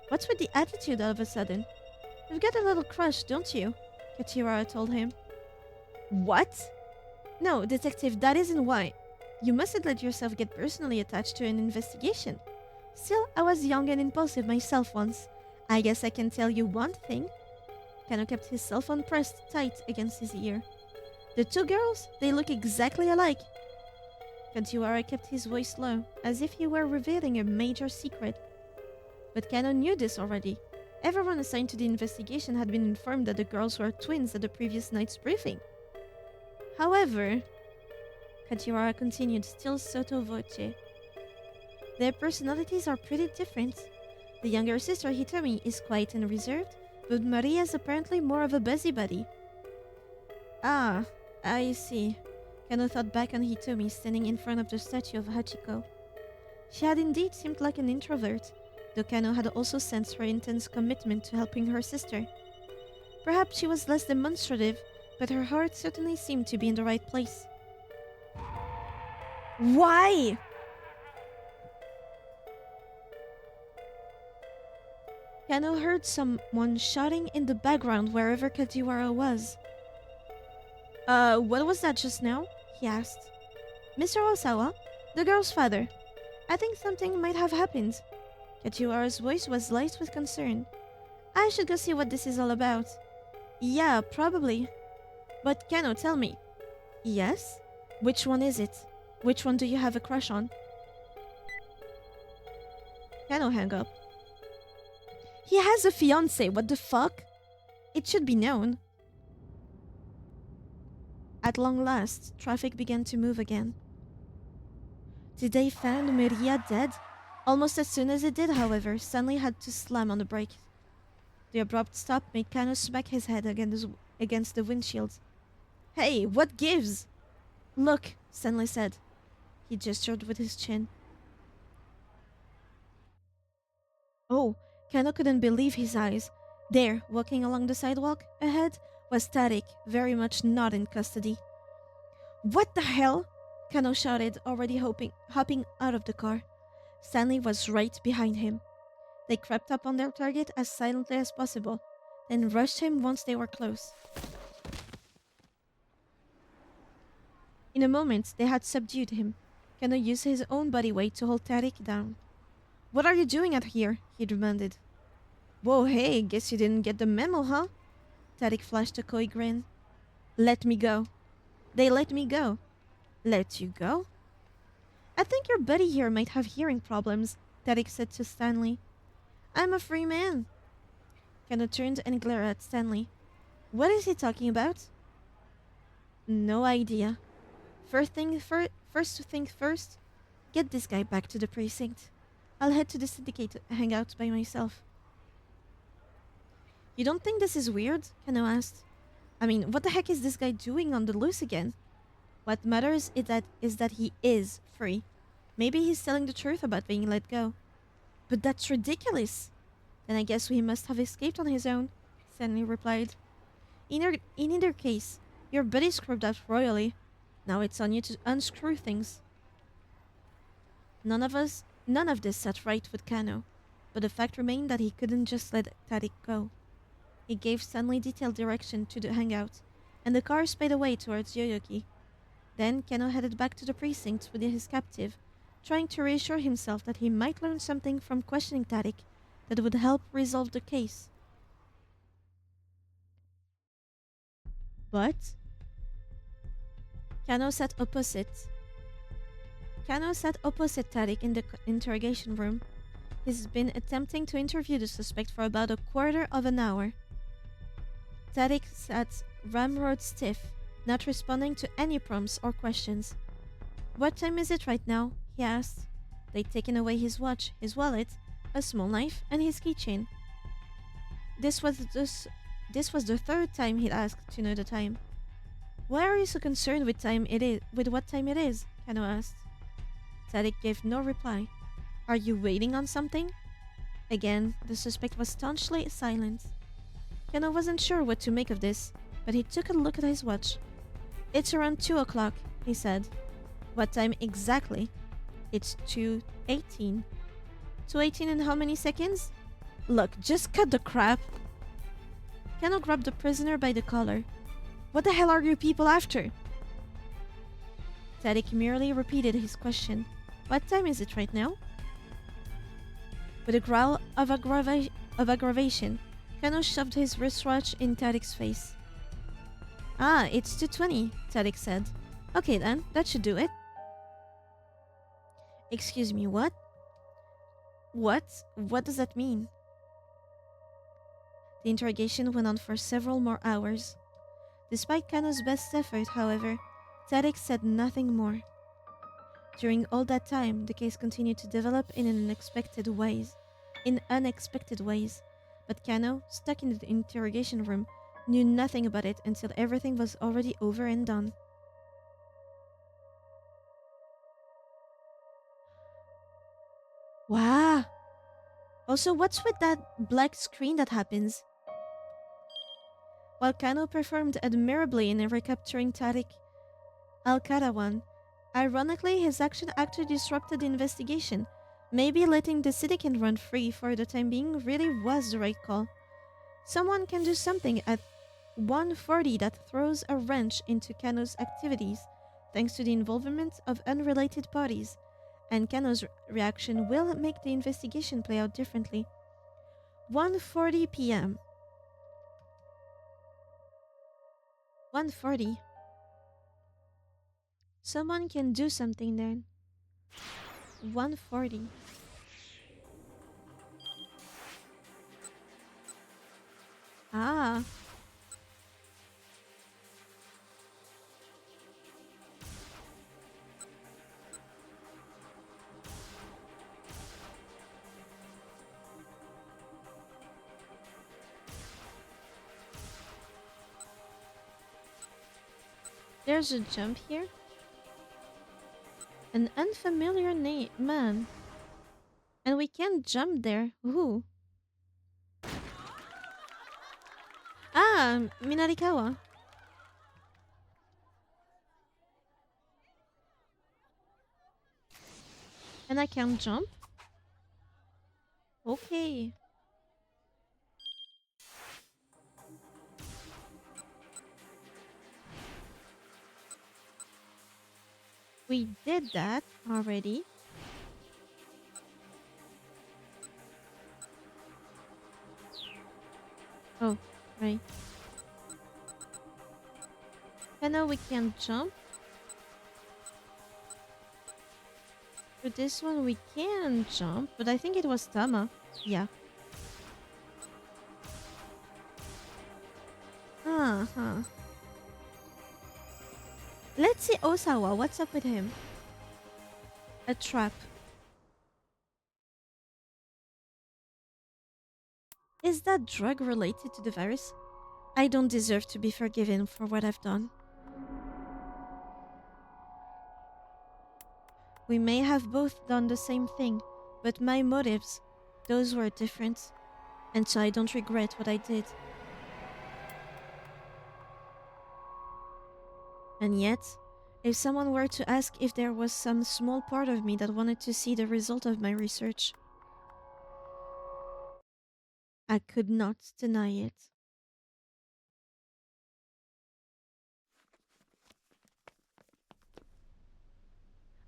Speaker 1: What's with the attitude all of a sudden? You've got a little crush, don't you? Kajiwara told him. What? No, detective, that isn't why. You mustn't let yourself get personally attached to an investigation. Still, I was young and impulsive myself once. I guess I can tell you one thing. Kano kept his cell phone pressed tight against his ear. The two girls, they look exactly alike. Kajiwara kept his voice low, as if he were revealing a major secret. But Kano knew this already. Everyone assigned to the investigation had been informed that the girls were twins at the previous night's briefing. However, Kajiwara continued, still sotto voce, their personalities are pretty different. The younger sister, Hitomi, is quiet and reserved, but Maria is apparently more of a busybody. Ah, I see. Kano thought back on Hitomi standing in front of the statue of Hachiko. She had indeed seemed like an introvert, though Kano had also sensed her intense commitment to helping her sister. Perhaps she was less demonstrative, but her heart certainly seemed to be in the right place. Why? Kano heard someone shouting in the background wherever Kajiwara was. What was that just now? He asked. Mr. Osawa, the girl's father. I think something might have happened. Kajiwara's voice was light with concern. I should go see what this is all about. Yeah, probably. But Kano, tell me. Yes? Which one is it? Which one do you have a crush on? Kano hung up. He has a fiancé, what the fuck? It should be known. At long last, traffic began to move again. Did they find Maria dead? Almost as soon as it did, however, Stanley had to slam on the brake. The abrupt stop made Kano smack his head against the windshield. Hey, what gives? Look, Stanley said. He gestured with his chin. Oh, Kano couldn't believe his eyes. There, walking along the sidewalk ahead, was Tariq, very much not in custody. What the hell? Kano shouted, already hopping out of the car. Stanley was right behind him. They crept up on their target as silently as possible, then rushed him once they were close. In a moment, they had subdued him. Kano used his own body weight to hold Tariq down. What are you doing out here? He demanded. Whoa, hey, guess you didn't get the memo, huh? Tariq flashed a coy grin. Let me go. They let me go. Let you go? I think your buddy here might have hearing problems, Tariq said to Stanley. I'm a free man. Kano turned and glared at Stanley. What is he talking about? No idea. First thing first, get this guy back to the precinct. I'll head to the syndicate hangout by myself. You don't think this is weird? Kano asked. I mean, what the heck is this guy doing on the loose again? What matters is that he is free. Maybe he's telling the truth about being let go. But that's ridiculous. Then I guess he must have escaped on his own, Stanley replied. In either case, your buddy screwed up royally. Now it's on you to unscrew things. None of this sat right with Kano, but the fact remained that he couldn't just let Tariq go. He gave Stanley detailed direction to the hangout, and the car sped away towards Yoyogi. Then Kano headed back to the precinct with his captive, trying to reassure himself that he might learn something from questioning Tariq that would help resolve the case. But Kano sat opposite Tariq in the interrogation room. He's been attempting to interview the suspect for about a quarter of an hour. Tariq sat ramrod stiff, not responding to any prompts or questions. What time is it right now? He asked. They'd taken away his watch, his wallet, a small knife, and his keychain. This was the third time he'd asked to know the time. Why are you so concerned with what time it is? Kano asked. Tariq gave no reply. Are you waiting on something? Again, the suspect was staunchly silent. Kano wasn't sure what to make of this, but he took a look at his watch. It's around 2 o'clock, he said. What time exactly? It's 2:18. To 18 in how many seconds? Look, just cut the crap. Kano grabbed the prisoner by the collar. What the hell are you people after? Tadek merely repeated his question. What time is it right now? With a growl of aggravation, Kano shoved his wristwatch in Tadek's face. Ah, it's 2:20, Tadek said. Okay then, that should do it. Excuse me, what? What? What does that mean? The interrogation went on for several more hours. Despite Kano's best effort, however, Tadek said nothing more. During all that time, the case continued to develop in unexpected ways. But Kano, stuck in the interrogation room, knew nothing about it until everything was already over and done. Wow! Also, what's with that black screen that happens? While Kano performed admirably in recapturing Tariq Al-Karawan, ironically his action actually disrupted the investigation. Maybe letting the Sidikin run free for the time being really was the right call. Someone can do something at 1:40 that throws a wrench into Kano's activities, thanks to the involvement of unrelated parties, and Kano's reaction will make the investigation play out differently. 1:40 p.m. 1:40. Someone can do something then. 1:40. Ah. There's a jump here. An unfamiliar man. And we can't jump there. Ooh. Ah, Minorikawa. And I can't jump? Okay. We did that already. Oh, right. And now we can jump. For this one we can jump, but I think it was Tama. Yeah. Uh-huh. Let's see Osawa. What's up with him? A trap. Is that drug related to the virus? I don't deserve to be forgiven for what I've done. We may have both done the same thing, but my motives, those were different. And so I don't regret what I did. And yet, if someone were to ask if there was some small part of me that wanted to see the result of my research, I could not deny it.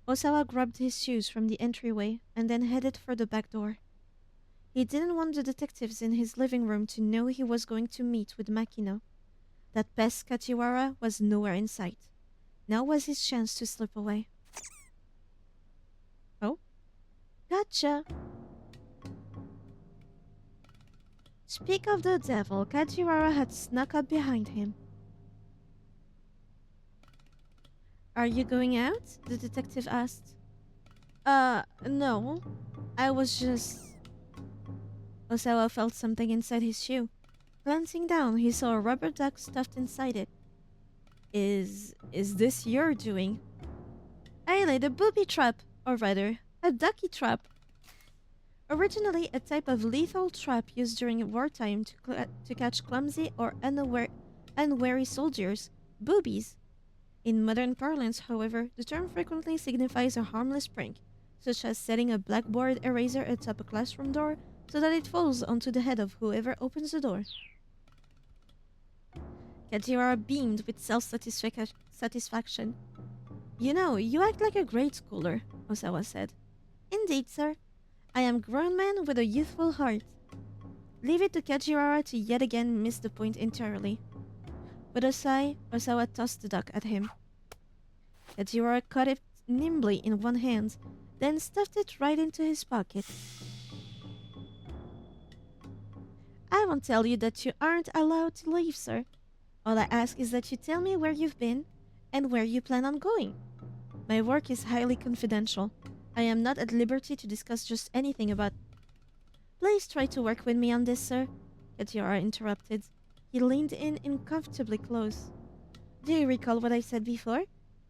Speaker 1: Osawa grabbed his shoes from the entryway and then headed for the back door. He didn't want the detectives in his living room to know he was going to meet with Makino. That pest Kachiwara was nowhere in sight. Now was his chance to slip away. Oh? Gotcha! Speak of the devil, Kajiwara had snuck up behind him. Are you going out? The detective asked. No. I was just... Osawa felt something inside his shoe. Glancing down, he saw a rubber duck stuffed inside it. Is this your doing? I laid a booby trap, or rather, a ducky trap. Originally a type of lethal trap used during wartime to catch clumsy or unwary soldiers, boobies. In modern parlance, however, the term frequently signifies a harmless prank, such as setting a blackboard eraser atop a classroom door so that it falls onto the head of whoever opens the door. Kajiwara beamed with self-satisfaction. You know, you act like a great schooler, Osawa said. Indeed, sir. I am a grown man with a youthful heart. Leave it to Kajiwara to yet again miss the point entirely. With a sigh, Osawa tossed the duck at him. Kajiwara caught it nimbly in one hand, then stuffed it right into his pocket. I won't tell you that you aren't allowed to leave, sir. All I ask is that you tell me where you've been and where you plan on going. My work is highly confidential. I am not at liberty to discuss just anything about... Please try to work with me on this, sir, Kajiwara interrupted. He leaned in uncomfortably close. Do you recall what I said before?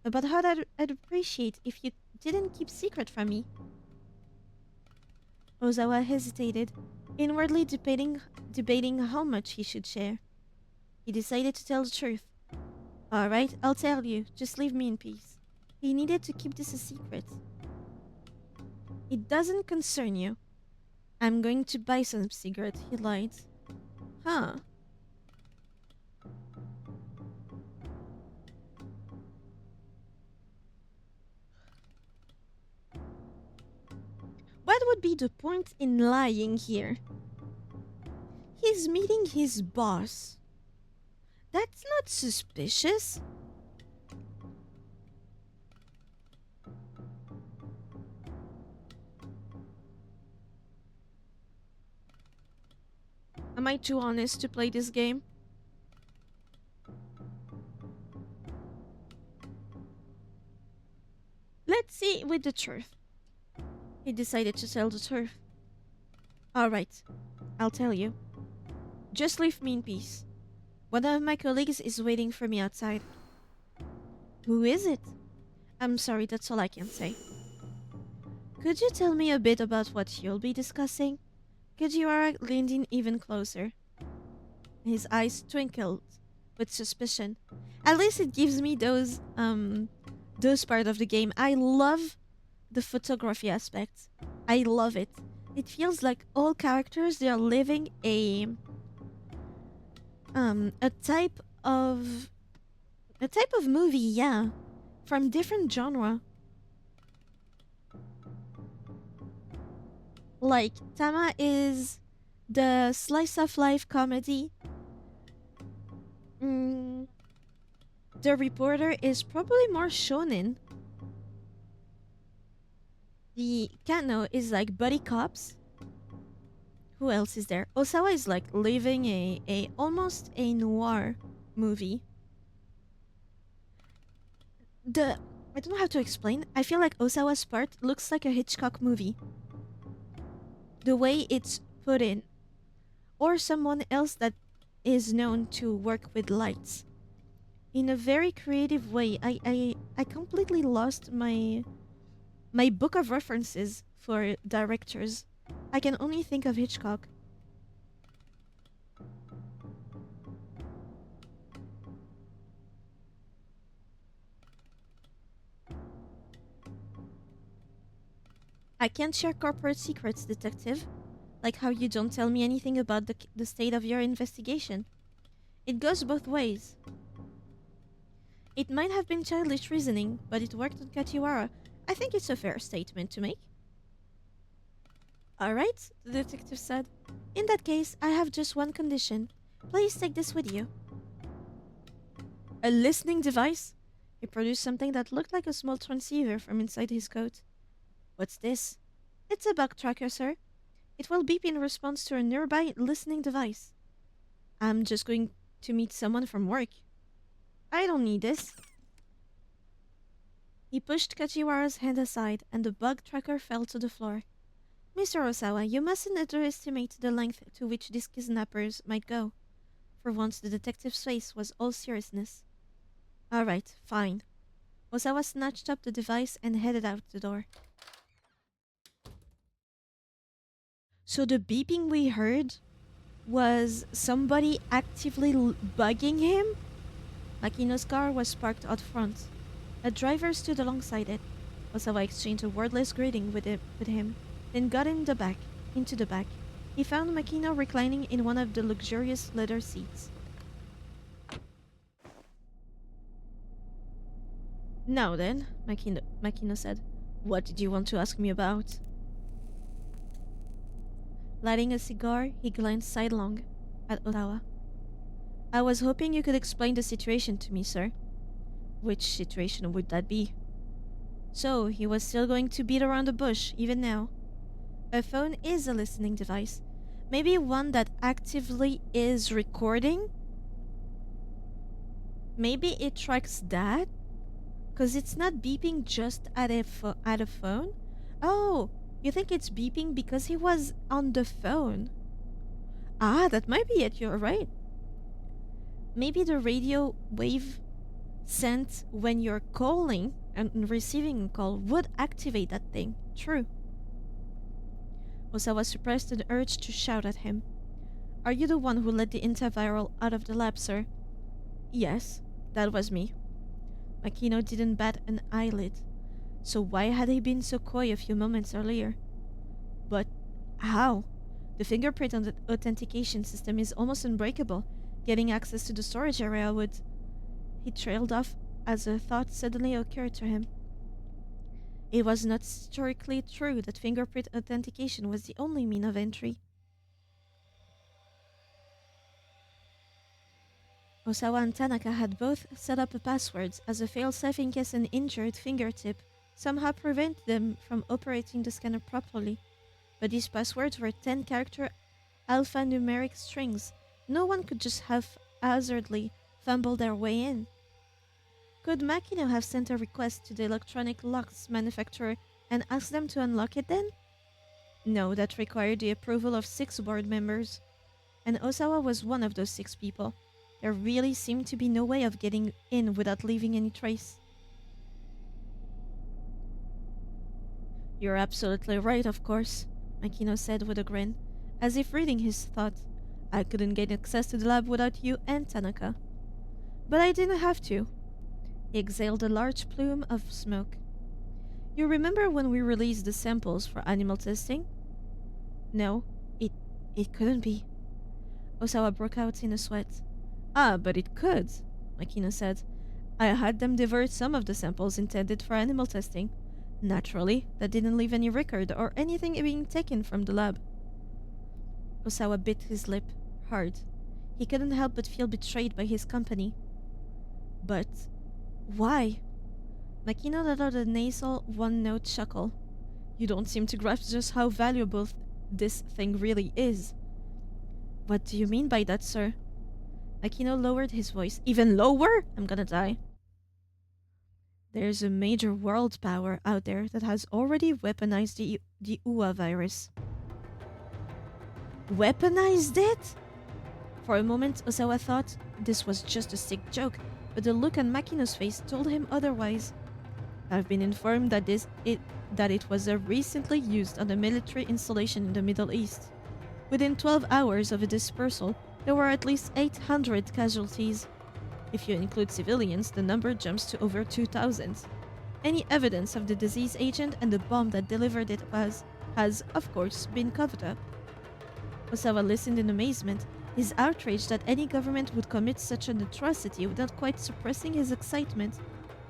Speaker 1: About how I'd appreciate if you didn't keep secret from me? Osawa hesitated, inwardly debating how much he should share. He decided to tell the truth. Alright, I'll tell you. Just leave me in peace. He needed to keep this a secret. It doesn't concern you. I'm going to buy some cigarette, he lied. Huh. What would be the point in lying here? He's meeting his boss. That's not suspicious. Am I too honest to play this game? Let's see with the truth. He decided to tell the truth. Alright, I'll tell you. Just leave me in peace. One of my colleagues is waiting for me outside. Who is it? I'm sorry, that's all I can say. Could you tell me a bit about what you'll be discussing? Kajiwara leaned in even closer. His eyes twinkled with suspicion. At least it gives me those part of the game. I love the photography aspect. I love it. It feels like all characters, they are living a type of movie, yeah, from different genre. Like Tama is the slice of life comedy. The reporter is probably more shonen. The Kano is like buddy cops. Who else is there? Osawa is like living a almost a noir movie. I don't know how to explain. I feel like Osawa's part looks like a Hitchcock movie. The way it's put in. Or someone else that is known to work with lights. In a very creative way. I completely lost my book of references for directors. I can only think of Hitchcock. I can't share corporate secrets, detective. Like how you don't tell me anything about the state of your investigation. It goes both ways. It might have been childish reasoning, but it worked on Kajiwara. I think it's a fair statement to make. Alright, the detective said. In that case, I have just one condition. Please take this with you. A listening device? He produced something that looked like a small transceiver from inside his coat. What's this? It's a bug tracker, sir. It will beep in response to a nearby listening device. I'm just going to meet someone from work. I don't need this. He pushed Kajiwara's hand aside, and the bug tracker fell to the floor. Mr. Osawa, you mustn't underestimate the length to which these kidnappers might go. For once, the detective's face was all seriousness. All right, fine. Osawa snatched up the device and headed out the door. So the beeping we heard was somebody actively bugging him? Makino's car was parked out front. A driver stood alongside it. Osawa exchanged a wordless greeting with him, then got into the back. He found Makino reclining in one of the luxurious leather seats. Now then, Makino said, what did you want to ask me about? Lighting a cigar, he glanced sidelong at Osawa. I was hoping you could explain the situation to me, sir. Which situation would that be? So, he was still going to beat around the bush, even now. A phone is a listening device. Maybe one that actively is recording? Maybe it tracks that? Because it's not beeping just at a phone? Oh, you think it's beeping because he was on the phone? Ah, that might be it, you're right. Maybe the radio wave sent when you're calling and receiving a call would activate that thing. True. Osawa suppressed an urge to shout at him. Are you the one who let the antiviral out of the lab, sir? Yes, that was me. Makino didn't bat an eyelid. So why had he been so coy a few moments earlier? But how? The fingerprint on the authentication system is almost unbreakable. Getting access to the storage area would... He trailed off as a thought suddenly occurred to him. It was not historically true that fingerprint authentication was the only mean of entry. Osawa and Tanaka had both set up passwords as a failsafe in case an injured fingertip somehow prevented them from operating the scanner properly. But these passwords were 10-character alphanumeric strings. No one could just haphazardly fumble their way in. Could Makino have sent a request to the electronic locks manufacturer and asked them to unlock it then? No, that required the approval of 6 board members. And Osawa was one of those 6 people. There really seemed to be no way of getting in without leaving any trace. You're absolutely right, of course, Makino said with a grin, as if reading his thought. I couldn't get access to the lab without you and Tanaka. But I didn't have to. He exhaled a large plume of smoke. You remember when we released the samples for animal testing? No, it couldn't be. Osawa broke out in a sweat. Ah, but it could, Makino said. I had them divert some of the samples intended for animal testing. Naturally, that didn't leave any record or anything being taken from the lab. Osawa bit his lip hard. He couldn't help but feel betrayed by his company. But why? Makino let out a nasal, one-note chuckle. You don't seem to grasp just how valuable this thing really is. What do you mean by that, sir? Makino lowered his voice. Even lower? I'm gonna die. There's a major world power out there that has already weaponized the UA virus. Weaponized it? For a moment, Osawa thought this was just a sick joke, but the look on Makino's face told him otherwise. I've been informed that it was recently used on a military installation in the Middle East. Within 12 hours of a dispersal, there were at least 800 casualties. If you include civilians, the number jumps to over 2,000. Any evidence of the disease agent and the bomb that delivered it has, of course, been covered up. Osawa listened in amazement, his outrage that any government would commit such an atrocity without quite suppressing his excitement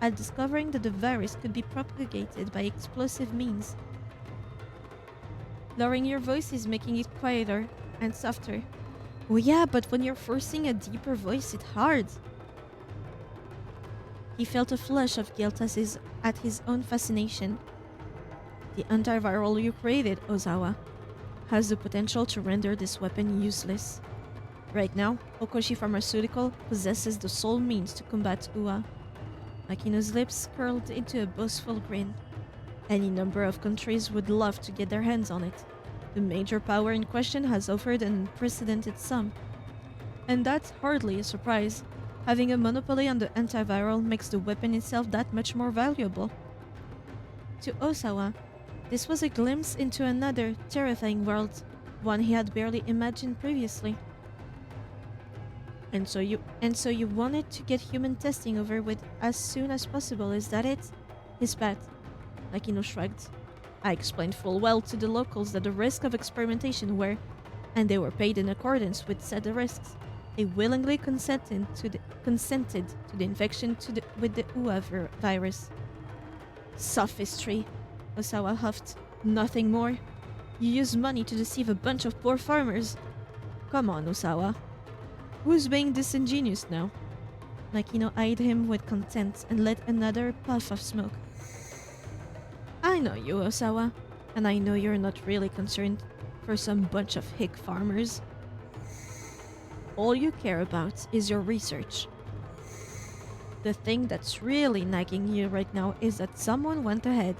Speaker 1: at discovering that the virus could be propagated by explosive means. Lowering your voice is making it quieter and softer. Oh yeah, but when you're forcing a deeper voice, it's hard. He felt a flush of guilt at his own fascination. The antiviral you created, Osawa, has the potential to render this weapon useless. Right now, Okoshi Pharmaceutical possesses the sole means to combat UA. Makino's lips curled into a boastful grin. Any number of countries would love to get their hands on it. The major power in question has offered an unprecedented sum. And that's hardly a surprise. Having a monopoly on the antiviral makes the weapon itself that much more valuable. To Osawa, this was a glimpse into another terrifying world, one he had barely imagined previously. And so you wanted to get human testing over with as soon as possible, is that it? He spat. Makino shrugged. I explained full well to the locals that the risk of experimentation were, and they were paid in accordance with said risks. They willingly consented to the infection with the virus. Sophistry, Osawa huffed. Nothing more. You use money to deceive a bunch of poor farmers. Come on, Osawa. Who's being disingenuous now? Makino eyed him with contempt and lit another puff of smoke. I know you, Osawa, and I know you're not really concerned for some bunch of hick farmers. All you care about is your research. The thing that's really nagging you right now is that someone went ahead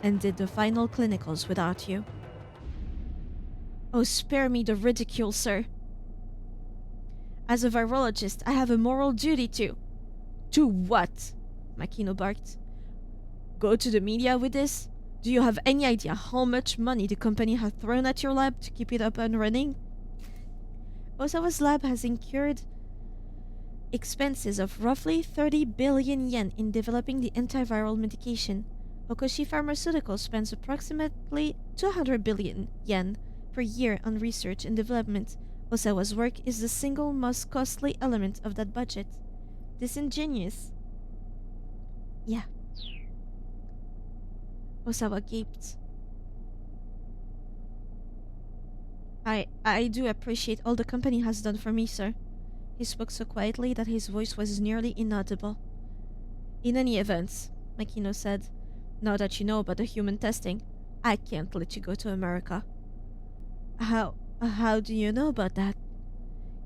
Speaker 1: and did the final clinicals without you. Oh, spare me the ridicule, sir. As a virologist, I have a moral duty to... To what? Makino barked. Go to the media with this? Do you have any idea how much money the company has thrown at your lab to keep it up and running? Osawa's lab has incurred expenses of roughly 30 billion yen in developing the antiviral medication. Okoshi Pharmaceuticals spends approximately 200 billion yen per year on research and development. Osawa's work is the single most costly element of that budget. Disingenuous. Yeah. Osawa gaped. I do appreciate all the company has done for me, sir. He spoke so quietly that his voice was nearly inaudible. In any event, Makino said, now that you know about the human testing, I can't let you go to America. How do you know about that?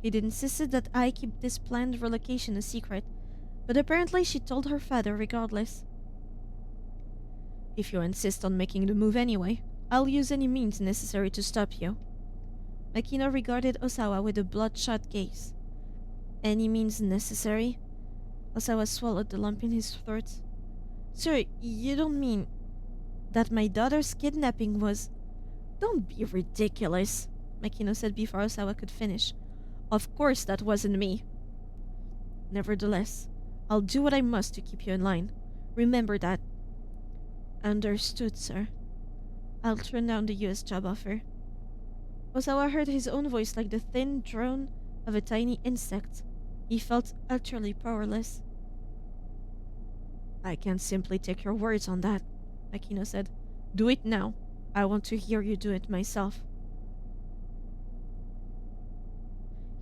Speaker 1: He'd insisted that I keep this planned relocation a secret, but apparently she told her father regardless. If you insist on making the move anyway, I'll use any means necessary to stop you. Makino regarded Osawa with a bloodshot gaze. Any means necessary? Osawa swallowed the lump in his throat. Sir, you don't mean that my daughter's kidnapping was... Don't be ridiculous, Makino said before Osawa could finish. Of course that wasn't me. Nevertheless, I'll do what I must to keep you in line. Remember that. Understood, sir. I'll turn down the US job offer. Osawa heard his own voice like the thin drone of a tiny insect. He felt utterly powerless. I can't simply take your words on that, Makino said. Do it now. I want to hear you do it myself.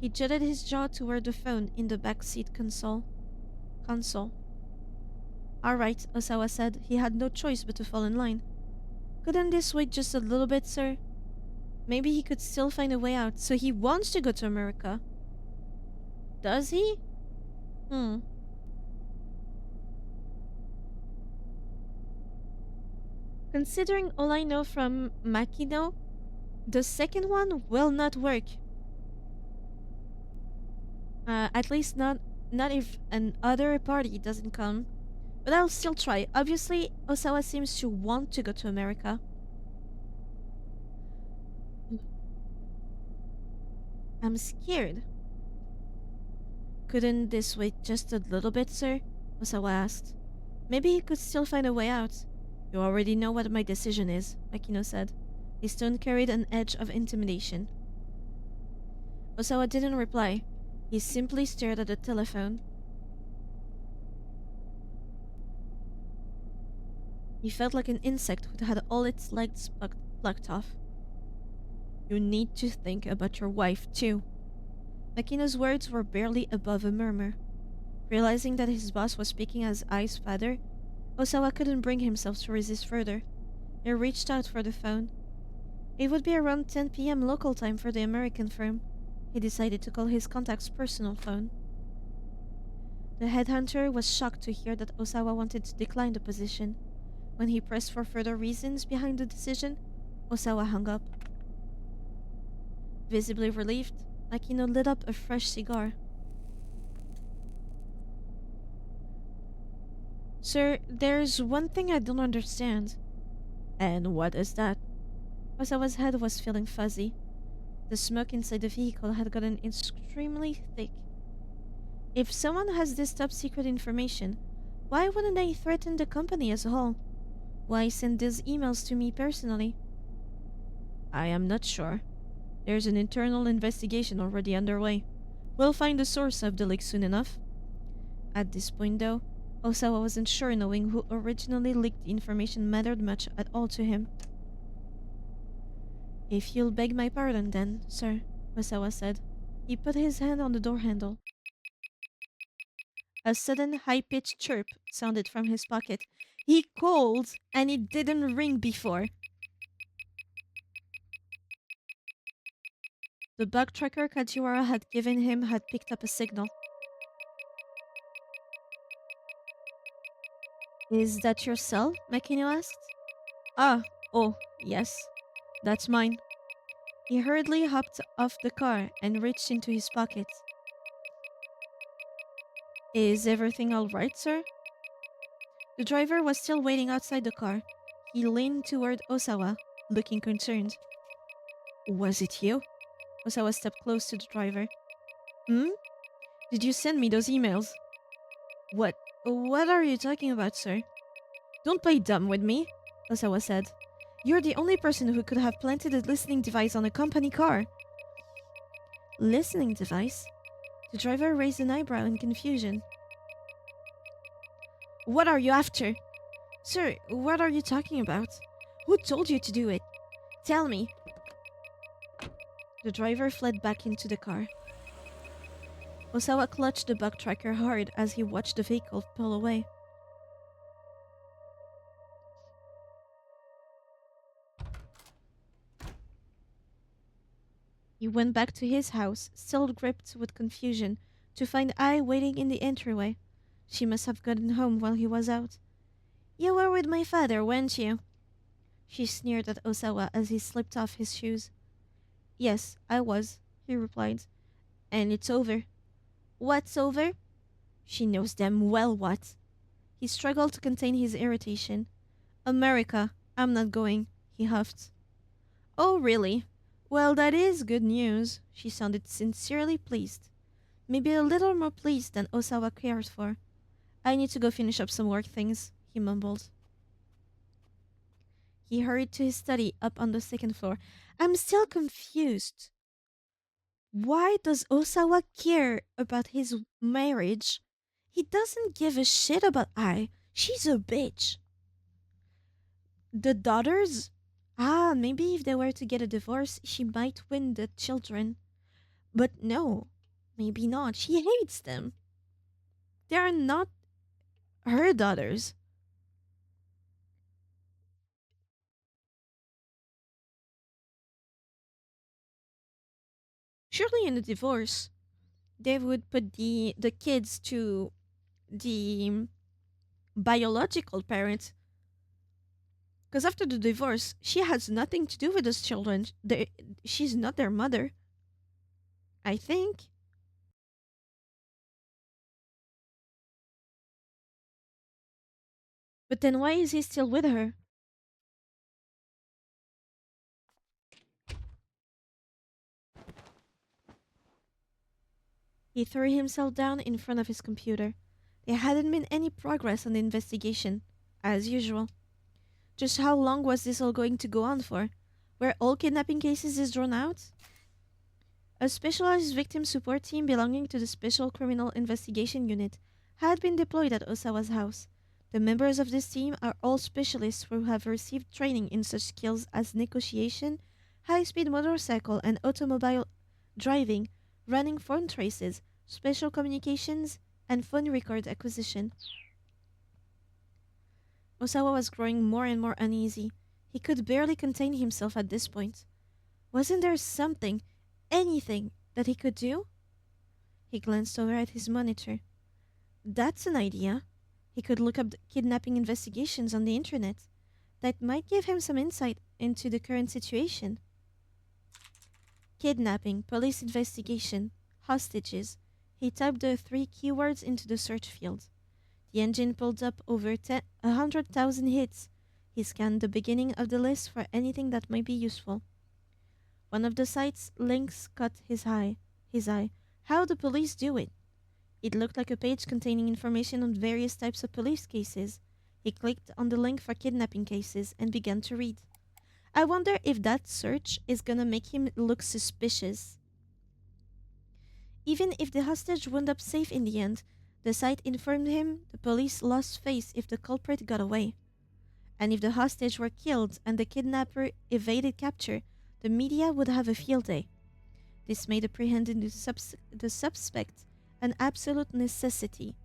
Speaker 1: He jutted his jaw toward the phone in the backseat console. Alright, Osawa said. He had no choice but to fall in line. Couldn't this wait just a little bit, sir? Maybe he could still find a way out, so he wants to go to America. Does he? Considering all I know from Makino, the second one will not work. At least not if an other party doesn't come. But I'll still try. Obviously, Osawa seems to want to go to America. I'm scared. Couldn't this wait just a little bit, sir? Osawa asked. Maybe he could still find a way out. You already know what my decision is, Makino said. His tone carried an edge of intimidation. Osawa didn't reply. He simply stared at the telephone. He felt like an insect who had all its legs plucked off. You need to think about your wife, too. Makino's words were barely above a murmur. Realizing that his boss was speaking as Ai's father, Osawa couldn't bring himself to resist further. He reached out for the phone. It would be around 10 p.m. local time for the American firm. He decided to call his contact's personal phone. The headhunter was shocked to hear that Osawa wanted to decline the position. When he pressed for further reasons behind the decision, Osawa hung up. Visibly relieved, Makino lit up a fresh cigar. Sir, there's one thing I don't understand. And what is that? Osawa's head was feeling fuzzy. The smoke inside the vehicle had gotten extremely thick. If someone has this top secret information, why wouldn't they threaten the company as a whole? Why send these emails to me personally? I am not sure. There's an internal investigation already underway. We'll find the source of the leak soon enough. At this point, though, Osawa wasn't sure knowing who originally leaked the information mattered much at all to him. If you'll beg my pardon, then, sir, Osawa said. He put his hand on the door handle. A sudden high-pitched chirp sounded from his pocket. He called, and it didn't ring before. The bug tracker Kajiwara had given him had picked up a signal. Is that your cell? Makino asked. Ah, oh, yes. That's mine. He hurriedly hopped off the car and reached into his pocket. Is everything all right, sir? The driver was still waiting outside the car. He leaned toward Osawa, looking concerned. Was it you? Osawa stepped close to the driver. Hmm? Did you send me those emails? What are you talking about, sir? Don't play dumb with me, Osawa said. You're the only person who could have planted a listening device on a company car. Listening device? The driver raised an eyebrow in confusion. What are you after? Sir, what are you talking about? Who told you to do it? Tell me. The driver fled back into the car. Osawa clutched the bug tracker hard as he watched the vehicle pull away. He went back to his house, still gripped with confusion, to find Ai waiting in the entryway. She must have gotten home while he was out. You were with my father, weren't you? She sneered at Osawa as he slipped off his shoes. Yes, I was, he replied. And it's over. What's over? She knows damn well what. He struggled to contain his irritation. America, I'm not going, he huffed. Oh, really? Well, that is good news. She sounded sincerely pleased. Maybe a little more pleased than Osawa cared for. I need to go finish up some work things, he mumbled. He hurried to his study up on the second floor. I'm still confused. Why does Osawa care about his marriage? He doesn't give a shit about Ai. She's a bitch. The daughters? Ah, maybe if they were to get a divorce, she might win the children. But no, maybe not. She hates them. They are not her daughters. Surely in a divorce, they would put the kids to the biological parent. Because after the divorce, she has nothing to do with those children. She's not their mother. I think. But then why is he still with her? He threw himself down in front of his computer. There hadn't been any progress on the investigation, as usual. Just how long was this all going to go on for? Were all kidnapping cases is drawn out? A specialized victim support team belonging to the Special Criminal Investigation Unit had been deployed at Osawa's house. The members of this team are all specialists who have received training in such skills as negotiation, high-speed motorcycle and automobile driving, running phone traces, special communications, and phone record acquisition. Osawa was growing more and more uneasy. He could barely contain himself at this point. Wasn't there something, anything, that he could do? He glanced over at his monitor. That's an idea. He could look up the kidnapping investigations on the internet. That might give him some insight into the current situation. Kidnapping, police investigation, hostages. He typed the 3 keywords into the search field. The engine pulled up over 100,000 hits. He scanned the beginning of the list for anything that might be useful. One of the site's links caught his eye. How the police do it. It looked like a page containing information on various types of police cases. He clicked on the link for kidnapping cases and began to read. I wonder if that search is gonna make him look suspicious. Even if the hostage wound up safe in the end, the site informed him the police lost face if the culprit got away. And if the hostage were killed and the kidnapper evaded capture, the media would have a field day. This made apprehending the suspect an absolute necessity.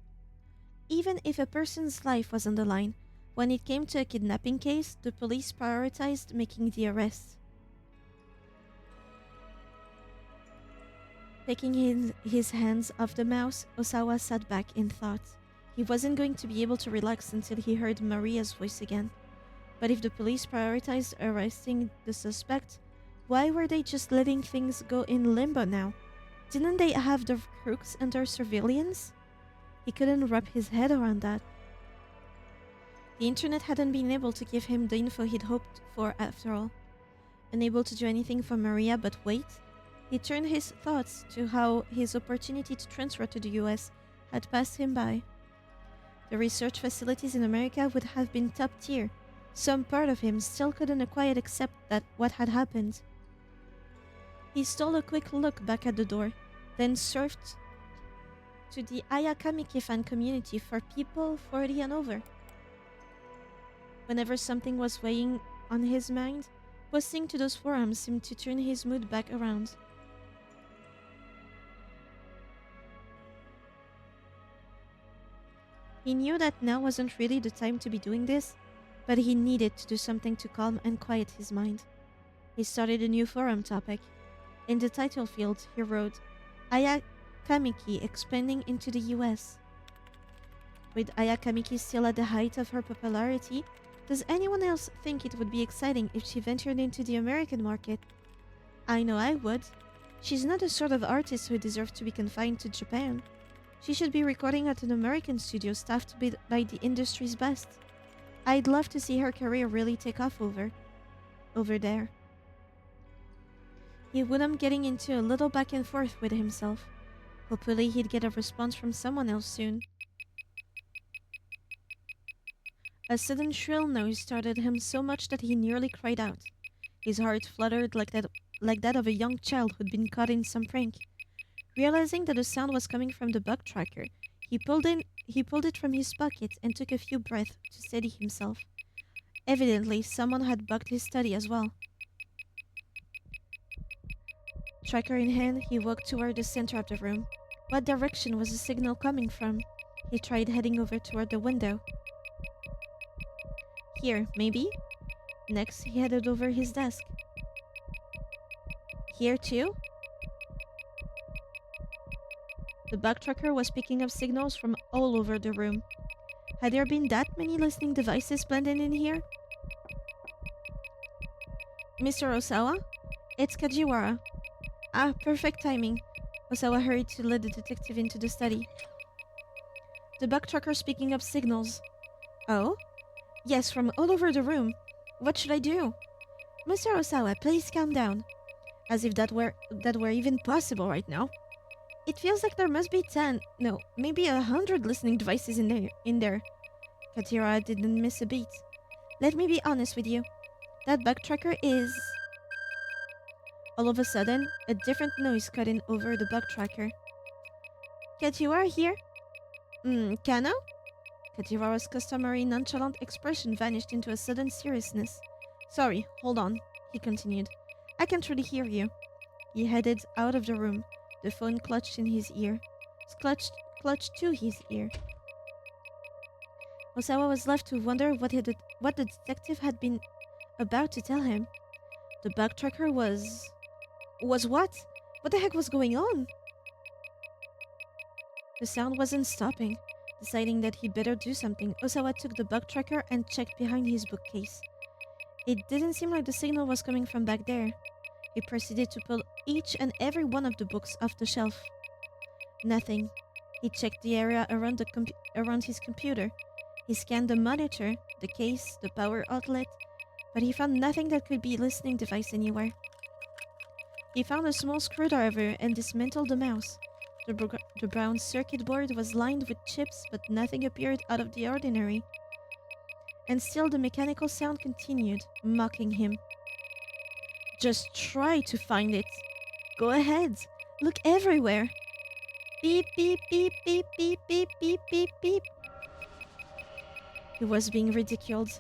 Speaker 1: Even if a person's life was on the line, when it came to a kidnapping case, the police prioritized making the arrest. Taking his hands off the mouse, Osawa sat back in thought. He wasn't going to be able to relax until he heard Maria's voice again. But if the police prioritized arresting the suspect, why were they just letting things go in limbo now? Didn't they have the crooks under surveillance? He couldn't wrap his head around that. The internet hadn't been able to give him the info he'd hoped for after all. Unable to do anything for Maria but wait, he turned his thoughts to how his opportunity to transfer to the US had passed him by. The research facilities in America would have been top tier. Some part of him still couldn't quite accept that what had happened. He stole a quick look back at the door, then surfed to the Ayakamiki fan community for people 40 and over. Whenever something was weighing on his mind, posting to those forums seemed to turn his mood back around. He knew that now wasn't really the time to be doing this, but he needed to do something to calm and quiet his mind. He started a new forum topic. In the title field, he wrote, Ayakamiki expanding into the US. With Ayakamiki still at the height of her popularity, does anyone else think it would be exciting if she ventured into the American market? I know I would. She's not the sort of artist who deserves to be confined to Japan. She should be recording at an American studio staffed by the industry's best. I'd love to see her career really take off over there. He wound up getting into a little back and forth with himself. Hopefully he'd get a response from someone else soon. A sudden shrill noise startled him so much that he nearly cried out. His heart fluttered like that of a young child who'd been caught in some prank. Realizing that the sound was coming from the bug tracker, he pulled it from his pocket and took a few breaths to steady himself. Evidently, someone had bugged his study as well. Tracker in hand, he walked toward the center of the room. What direction was the signal coming from? He tried heading over toward the window. Here, maybe? Next, he headed over his desk. Here too? The bug tracker was picking up signals from all over the room. Had there been that many listening devices blended in here? Mr. Osawa? It's Kajiwara. Ah, perfect timing. Osawa hurried to let the detective into the study. The bug tracker's picking up signals. Oh? Yes, from all over the room. What should I do? Mr. Osawa, please calm down. As if that were even possible right now. It feels like there must be 10, no, maybe 100 listening devices in there. Katira didn't miss a beat. Let me be honest with you. That bug tracker is... All of a sudden, a different noise cut in over the bug tracker. Katira here? Kano? Katira's customary nonchalant expression vanished into a sudden seriousness. Sorry, hold on, he continued. I can't really hear you. He headed out of the room. The phone clutched in his ear. Clutched to his ear. Osawa was left to wonder what the detective had been about to tell him. The bug tracker was... Was what? What the heck was going on? The sound wasn't stopping. Deciding that he better do something, Osawa took the bug tracker and checked behind his bookcase. It didn't seem like the signal was coming from back there. He proceeded to pull each and every one of the books off the shelf. Nothing. He checked the area around his computer. He scanned the monitor, the case, the power outlet, but he found nothing that could be a listening device anywhere. He found a small screwdriver and dismantled the mouse. The brown circuit board was lined with chips, but nothing appeared out of the ordinary. and still the mechanical sound continued, mocking him. Just try to find it. Go ahead. Look everywhere. Beep, beep, beep, beep, beep, beep, beep, beep, beep. He was being ridiculed.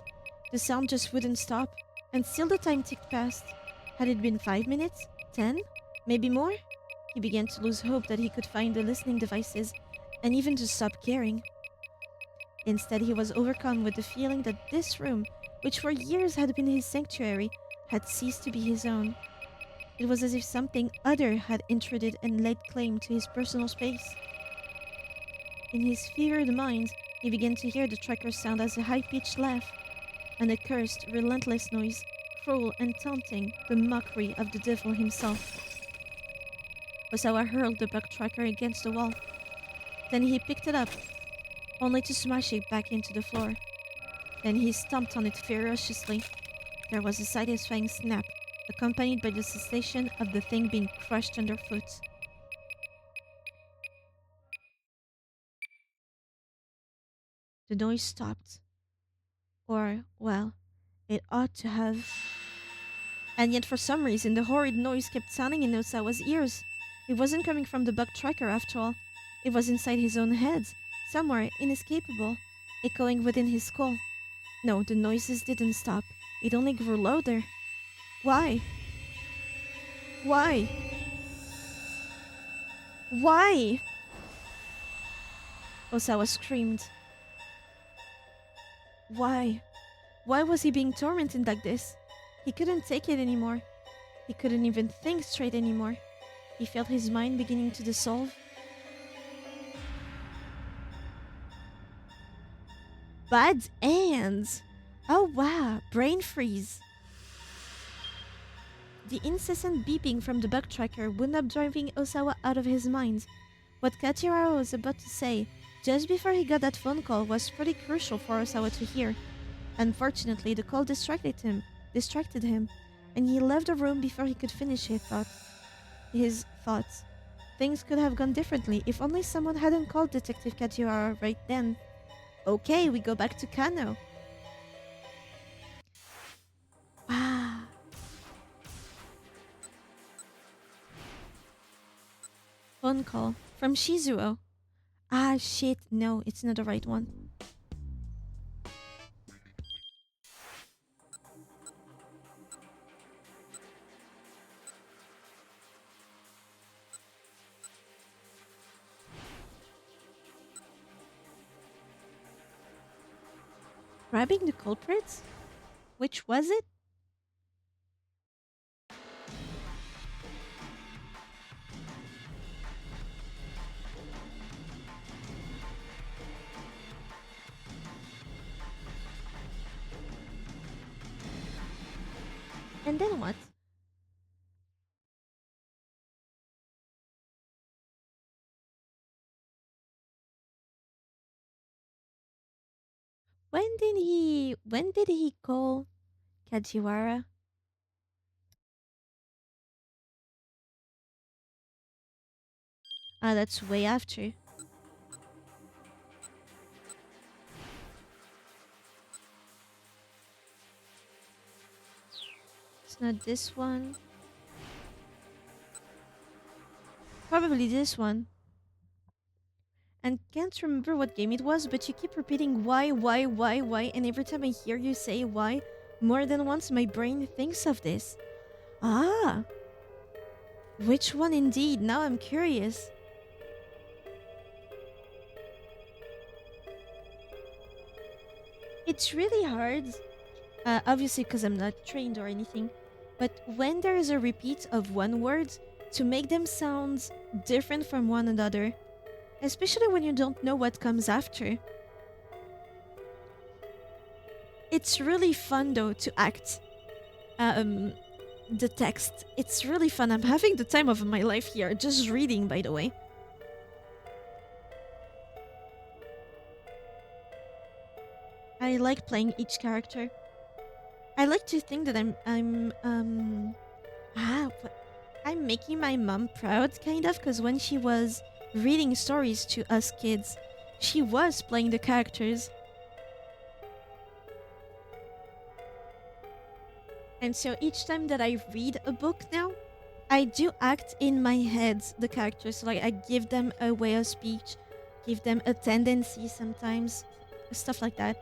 Speaker 1: The sound just wouldn't stop, and still the time ticked past. Had it been 5 minutes? 10? Maybe more? He began to lose hope that he could find the listening devices, and even to stop caring. Instead, he was overcome with the feeling that this room, which for years had been his sanctuary, had ceased to be his own. It was as if something other had intruded and laid claim to his personal space. In his fevered mind, he began to hear the tracker sound as a high-pitched laugh, an accursed, relentless noise, cruel and taunting, the mockery of the devil himself. Osawa hurled the bug tracker against the wall. Then he picked it up, only to smash it back into the floor. Then he stomped on it ferociously. There was a satisfying snap, accompanied by the sensation of the thing being crushed underfoot. The noise stopped. Or, well, it ought to have. And yet for some reason the horrid noise kept sounding in Osawa's ears. It wasn't coming from the bug tracker after all. It was inside his own head, somewhere inescapable, echoing within his skull. No, the noises didn't stop. It only grew louder. Why? Why? Why? Osawa screamed. Why? Why was he being tormented like this? He couldn't take it anymore. He couldn't even think straight anymore. He felt his mind beginning to dissolve. Bad ends! Oh wow, brain freeze! The incessant beeping from the bug tracker wound up driving Osawa out of his mind. What Kajiwara was about to say, just before he got that phone call, was pretty crucial for Osawa to hear. Unfortunately, the call distracted him, and he left the room before he could finish his thoughts. Things could have gone differently if only someone hadn't called Detective Kajiwara right then. Okay, we go back to Kano. Ah. Phone call from Shizuo. Ah, shit, no, it's not the right one. Grabbing the culprit? Which was it? And then what? When did he call Kajiwara? Ah, that's way after. It's not this one. Probably this one. And can't remember what game it was, but you keep repeating why, and every time I hear you say why more than once, my brain thinks of this. Ah! Which one indeed? Now I'm curious. It's really hard, obviously because I'm not trained or anything, but when there is a repeat of one word, to make them sound different from one another, especially when you don't know what comes after. It's really fun though to act the text. It's really fun. I'm having the time of my life here, just reading, by the way. I like playing each character. I like to think that I'm making my mom proud, kind of, because when she was reading stories to us kids, she was playing the characters. And so each time that I read a book now, I do act in my head the characters. So like I give them a way of speech, give them a tendency sometimes, stuff like that.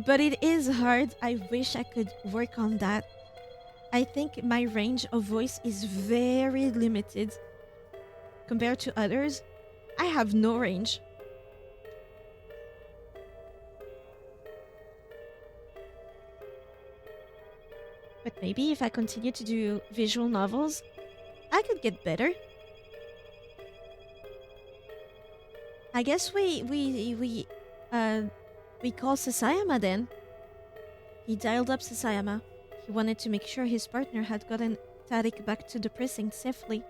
Speaker 1: But it is hard. I wish I could work on that. I think my range of voice is very limited compared to others. I have no range. But maybe if I continue to do visual novels, I could get better. I guess we call Sasayama then. He dialed up Sasayama. He wanted to make sure his partner had gotten Tarik back to the precinct safely.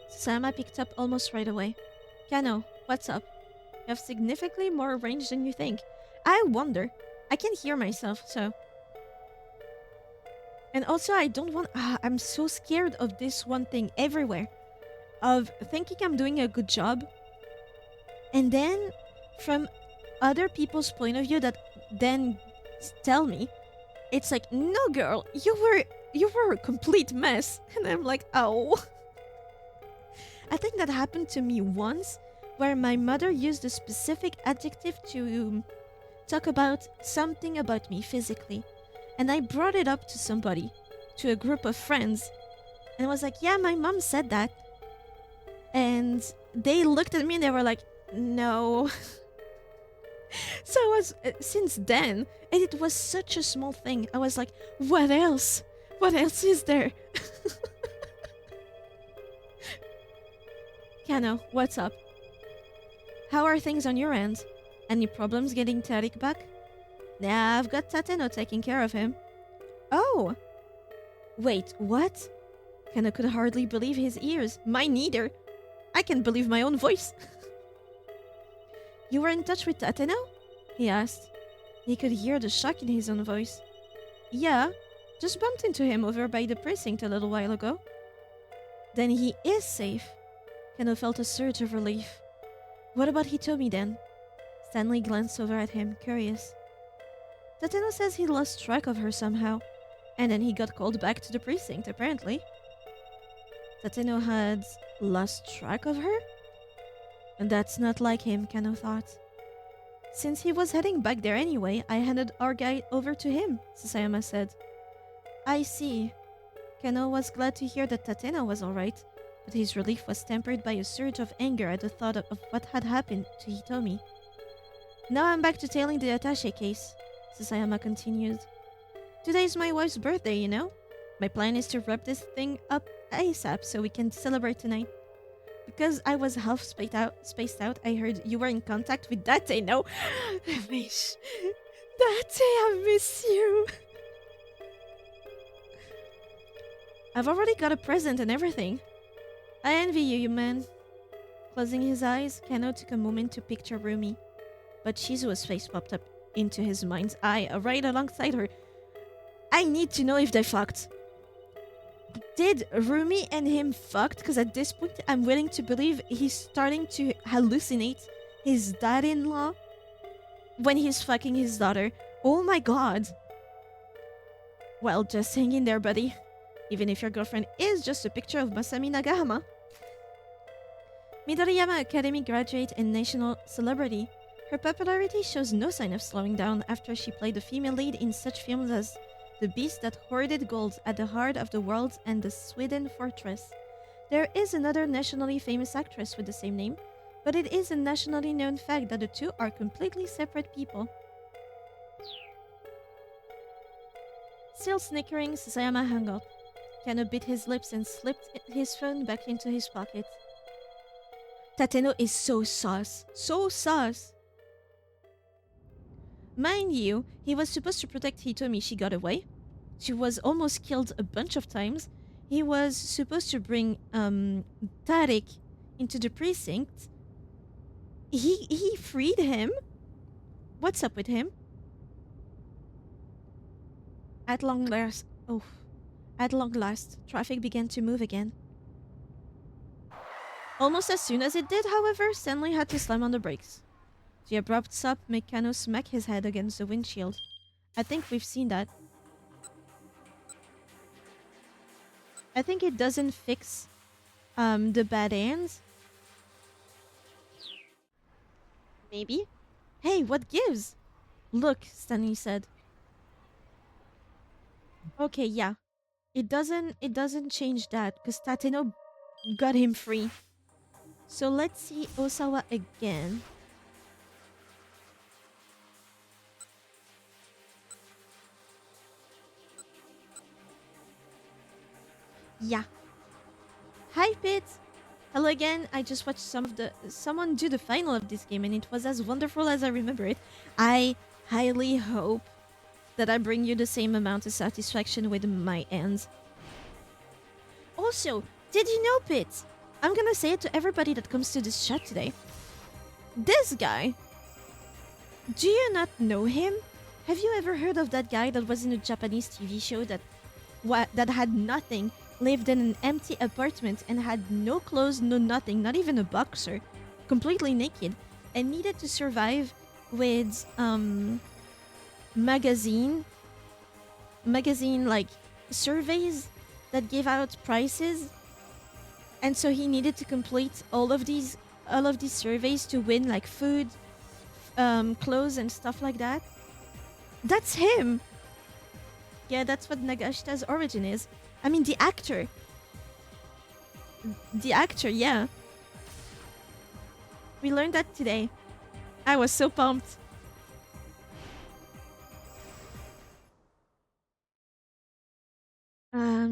Speaker 1: Sasayama picked up almost right away. Kano, what's up? You have significantly more range than you think. I wonder. I can hear myself, so... And also, I don't want... I'm so scared of this one thing everywhere. Of thinking I'm doing a good job. And then, from other people's point of view that then tell me, it's like, no girl, you were a complete mess. And I'm like, oh. I think that happened to me once, where my mother used a specific adjective to talk about something about me physically. And I brought it up to somebody, to a group of friends. And I was like, yeah, my mom said that. And they looked at me and they were like, no. So I was, since then, and it was such a small thing, I was like, what else? What else is there? Kano, what's up? How are things on your end? Any problems getting Tarik back? Nah, I've got Tateno taking care of him. Oh! Wait, what? Kano could hardly believe his ears. Mine neither. I can't believe my own voice. You were in touch with Tateno? He asked. He could hear the shock in his own voice. Yeah, just bumped into him over by the precinct a little while ago. Then he is safe. Kano felt a surge of relief. What about Hitomi then? Stanley glanced over at him, curious. Tateno says he lost track of her somehow, and then he got called back to the precinct, apparently. Tateno had lost track of her? And that's not like him, Kano thought. Since he was heading back there anyway, I handed our guy over to him, Sasayama said. I see. Kano was glad to hear that Tateno was alright, but his relief was tempered by a surge of anger at the thought of what had happened to Hitomi. Now I'm back to tailing the attaché case, Sasayama continued. Today's my wife's birthday, you know? My plan is to wrap this thing up ASAP so we can celebrate tonight. Because I was half spaced out, I heard you were in contact with Date, no? I wish. Date, I miss you. I've already got a present and everything. I envy you, man. Closing his eyes, Kano took a moment to picture Rumi. But Shizuo's face popped up into his mind's eye, right alongside her. I need to know if they fucked. Did Rumi and him fucked? Because at this point, I'm willing to believe he's starting to hallucinate his dad-in-law when he's fucking his daughter. Oh my god. Well, just hang in there, buddy. Even if your girlfriend is just a picture of Masami Nagahama. Midoriyama Academy graduate and national celebrity. Her popularity shows no sign of slowing down after she played the female lead in such films as The Beast That Hoarded Gold at the Heart of the World and The Sweden Fortress. There is another nationally famous actress with the same name, but it is a nationally known fact that the two are completely separate people. Still snickering, Sasayama hung up. Kano bit his lips and slipped his phone back into his pocket. Tateno is so sus. So sus. Mind you, he was supposed to protect Hitomi. She got away. She was almost killed a bunch of times. He was supposed to bring Tarik into the precinct. He freed him? What's up with him? At long last, traffic began to move again. Almost as soon as it did, however, Stanley had to slam on the brakes. The abrupt stop made Kano smack his head against the windshield. I think we've seen that. I think it doesn't fix the bad ends. Maybe? Hey, what gives? Look, Stanley said. Okay, yeah. It doesn't change that because Tateno got him free. So let's see Osawa again. Yeah. Hi Pit! Hello again. I just watched someone do the final of this game and it was as wonderful as I remember it. I highly hope that I bring you the same amount of satisfaction with my ends. Also, did you know, Pit? I'm gonna say it to everybody that comes to this chat today. This guy, do you not know him? Have you ever heard of that guy that was in a Japanese TV show that had nothing, lived in an empty apartment and had no clothes, no nothing, not even a boxer, completely naked, and needed to survive with magazine like surveys that gave out prizes, and so he needed to complete all of these surveys to win like food, clothes and stuff like that. That's him. Yeah, that's what Nagashita's origin is. I mean, the actor. The actor, yeah. We learned that today. I was so pumped.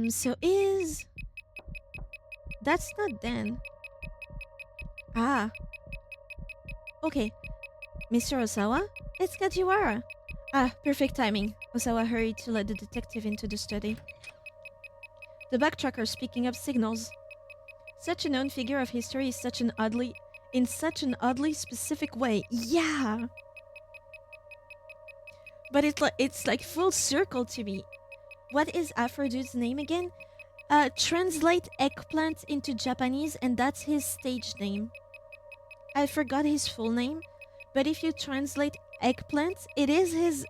Speaker 1: So is... That's not Dan. Ah. Okay. Mr. Osawa? It's Kajiwara. Ah, perfect timing. Osawa hurried to let the detective into the study. The backtracker speaking of signals. Such a known figure of history is in such an oddly specific way. Yeah. But it's like full circle to me. What is Afrodude's name again? Translate eggplant into Japanese and that's his stage name. I forgot his full name, but if you translate eggplant, it is his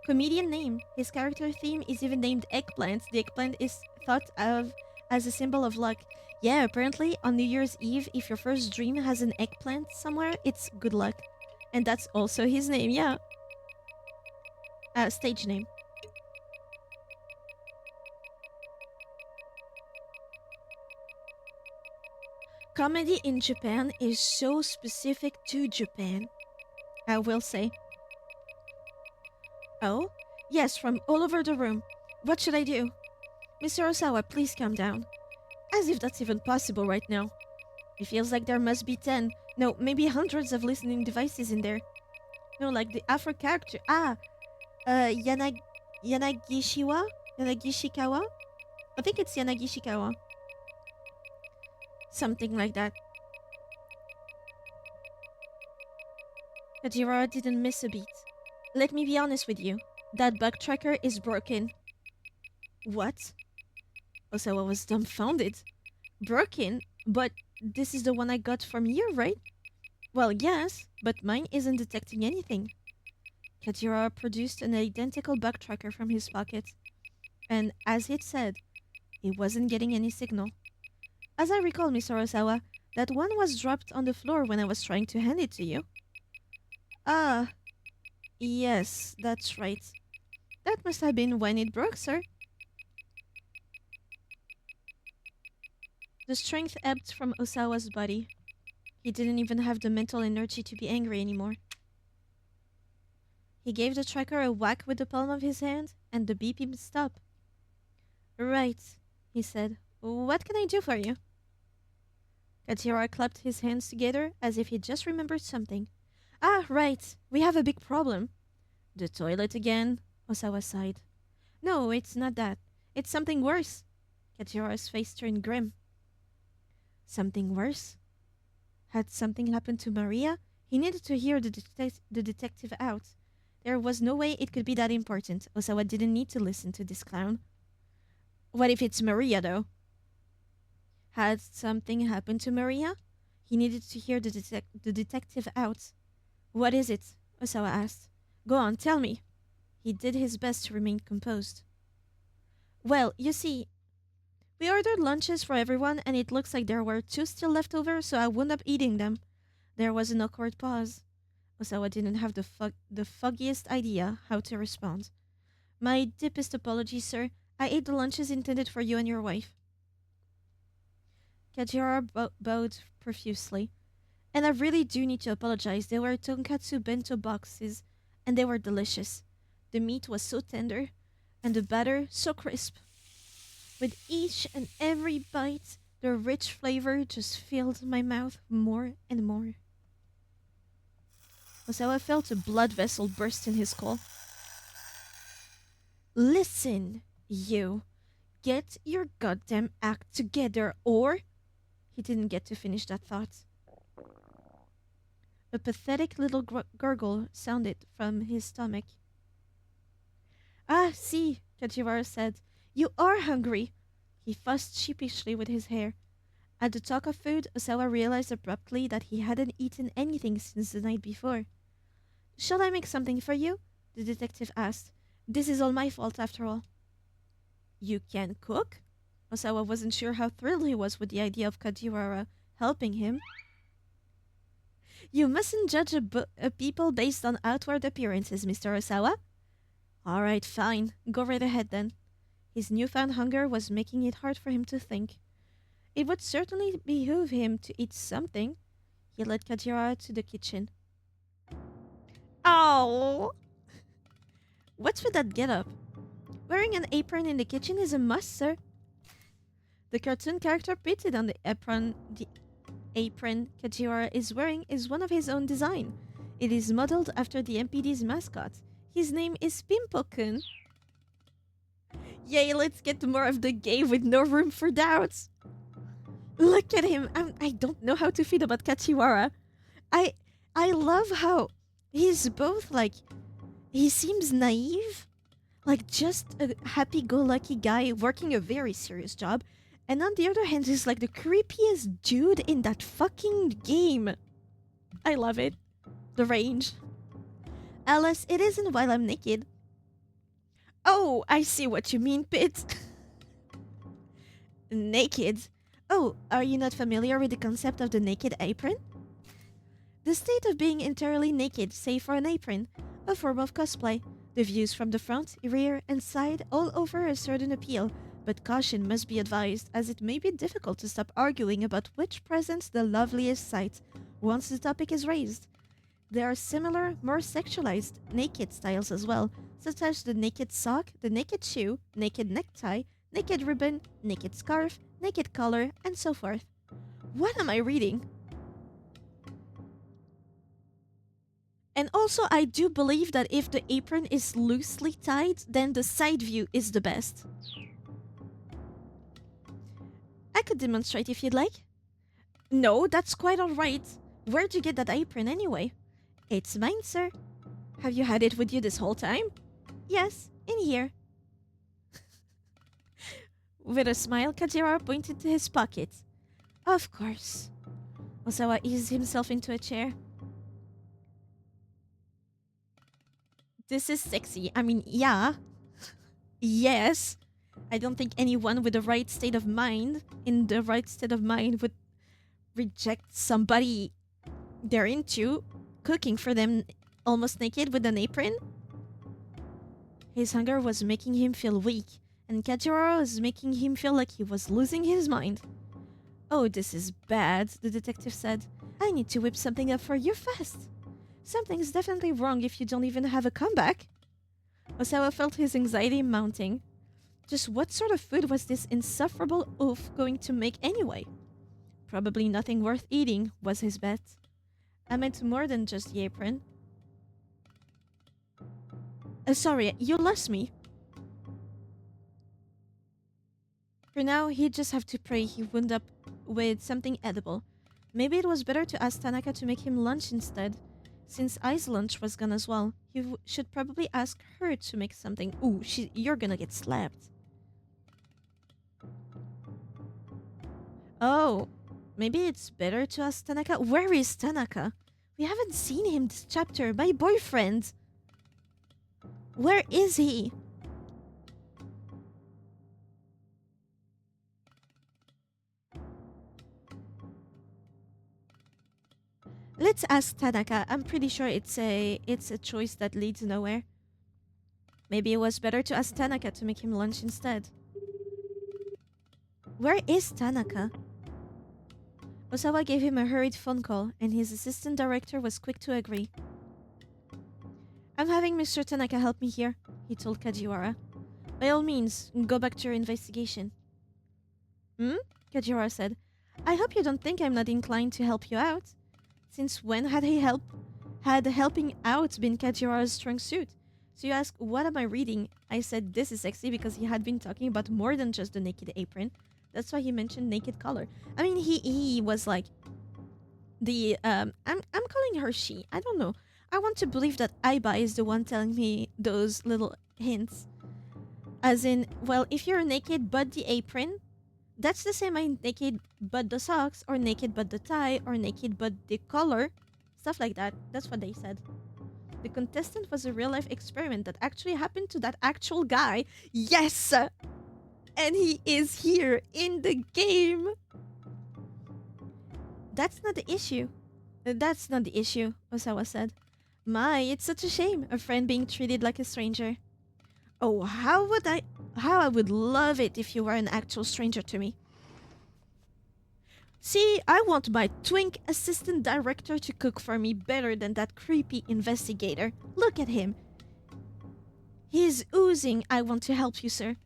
Speaker 1: comedian name. His character theme is even named Eggplant. The eggplant is thought of as a symbol of luck. Yeah, apparently on New Year's Eve, if your first dream has an eggplant somewhere, it's good luck. And that's also his name, yeah. Stage name. Comedy in Japan is so specific to Japan, I will say. Oh? Yes, from all over the room. What should I do? Mr. Osawa, please calm down. As if that's even possible right now. It feels like there must be 10, no, maybe hundreds of listening devices in there. No, like the Afro character. Yanagishiwa? Yanagishikawa? I think it's Yanagishikawa. Something like that. Kajira didn't miss a beat. Let me be honest with you. That bug tracker is broken. What? Osawa was dumbfounded. Broken? But this is the one I got from you, right? Well, yes, but mine isn't detecting anything. Kajira produced an identical bug tracker from his pocket. And as it said, it wasn't getting any signal. As I recall, Mr. Osawa, that one was dropped on the floor when I was trying to hand it to you. Ah, yes, that's right. That must have been when it broke, sir. The strength ebbed from Osawa's body. He didn't even have the mental energy to be angry anymore. He gave the tracker a whack with the palm of his hand, and the beeping stopped. Right, he said. What can I do for you? Katsura clapped his hands together as if he just remembered something. Ah, right. We have a big problem. The toilet again? Osawa sighed. No, it's not that. It's something worse. Katsura's face turned grim. Something worse? Had something happened to Maria? He needed to hear the detective out. There was no way it could be that important. Osawa didn't need to listen to this clown. What if it's Maria, though? Had something happened to Maria? He needed to hear the detective out. What is it? Osawa asked. Go on, tell me. He did his best to remain composed. Well, you see, we ordered lunches for everyone and it looks like there were two still left over, so I wound up eating them. There was an awkward pause. Osawa didn't have the foggiest idea how to respond. My deepest apologies, sir. I ate the lunches intended for you and your wife. Kajiura bowed profusely. And I really do need to apologize. They were tonkatsu bento boxes, and they were delicious. The meat was so tender, and the batter so crisp. With each and every bite, the rich flavor just filled my mouth more and more. Osawa felt a blood vessel burst in his skull. Listen, you. Get your goddamn act together, or... He didn't get to finish that thought. A pathetic little gurgle sounded from his stomach. Ah, see, Kajiwara said. You are hungry. He fussed sheepishly with his hair. At the talk of food, Osawa realized abruptly that he hadn't eaten anything since the night before. Shall I make something for you? The detective asked. This is all my fault, after all. You can cook? Osawa wasn't sure how thrilled he was with the idea of Kajiwara helping him. You mustn't judge a people based on outward appearances, Mr. Osawa. All right, fine. Go right ahead, then. His newfound hunger was making it hard for him to think. It would certainly behoove him to eat something. He led Kajiwara to the kitchen. Oh! What's with that get-up? Wearing an apron in the kitchen is a must, sir. The cartoon character painted on the apron Kajiwara is wearing is one of his own design. It is modeled after the MPD's mascot. His name is Pimpo-kun. Yay, let's get to more of the game with no room for doubts. Look at him. I don't know how to feel about Kajiwara. I love how he's both like... He seems naive. Like just a happy-go-lucky guy working a very serious job. And on the other hand, he's like the creepiest dude in that fucking game. I love it. The range. Alice, it isn't while I'm naked. Oh, I see what you mean, Pit. Naked? Oh, are you not familiar with the concept of the naked apron? The state of being entirely naked, save for an apron. A form of cosplay. The views from the front, rear, and side all offer a certain appeal, but caution must be advised, as it may be difficult to stop arguing about which presents the loveliest sight once the topic is raised. There are similar, more sexualized naked styles as well, such as the naked sock, the naked shoe, naked necktie, naked ribbon, naked scarf, naked collar, and so forth. What am I reading? And also, I do believe that if the apron is loosely tied, then the side view is the best. I could demonstrate if you'd like. No, that's quite alright. Where'd you get that apron anyway? It's mine, sir. Have you had it with you this whole time? Yes, in here. With a smile, Kajiwara pointed to his pocket. Of course. Osawa eased himself into a chair. This is sexy. I mean, yeah. Yes. I don't think anyone with the right state of mind, would reject somebody they're into cooking for them almost naked with an apron. His hunger was making him feel weak, and Kajiwara was making him feel like he was losing his mind. Oh, this is bad, the detective said. I need to whip something up for you fast. Something's definitely wrong if you don't even have a comeback. Osawa felt his anxiety mounting. Just what sort of food was this insufferable oof going to make anyway? Probably nothing worth eating, was his bet. I meant more than just the apron. Sorry, you lost me. For now, he'd just have to pray he wound up with something edible. Maybe it was better to ask Tanaka to make him lunch instead. Since Ai's lunch was gone as well, he should probably ask her to make something. Ooh, you're gonna get slapped. Oh, Maybe it's better to ask Tanaka. Where is Tanaka? We haven't seen him this chapter. My boyfriend. Where is he? Let's ask Tanaka. I'm pretty sure it's a choice that leads nowhere. Maybe it was better to ask Tanaka to make him lunch instead. Where is Tanaka? Osawa gave him a hurried phone call, and his assistant director was quick to agree. I'm having Mr. Tanaka help me here, he told Kajiwara. By all means, go back to your investigation. Hmm? Kajiwara said. I hope you don't think I'm not inclined to help you out. Since when had helping out been Kajiwara's strong suit? So you ask, what am I reading? I said this is sexy because he had been talking about more than just the naked apron. That's why he mentioned naked color. I mean, he was like the I'm calling her she. I don't know. I want to believe that Aiba is the one telling me those little hints. As in, well, if you're naked but the apron, that's the same as naked but the socks, or naked but the tie, or naked but the color. Stuff like that. That's what they said. The contestant was a real life experiment that actually happened to that actual guy. Yes! And he is here in the game. That's not the issue. That's not the issue, Osawa said. My, it's such a shame, a friend being treated like a stranger. Oh, how I would love it if you were an actual stranger to me. See, I want my twink assistant director to cook for me better than that creepy investigator. Look at him. He's oozing, I want to help you, sir.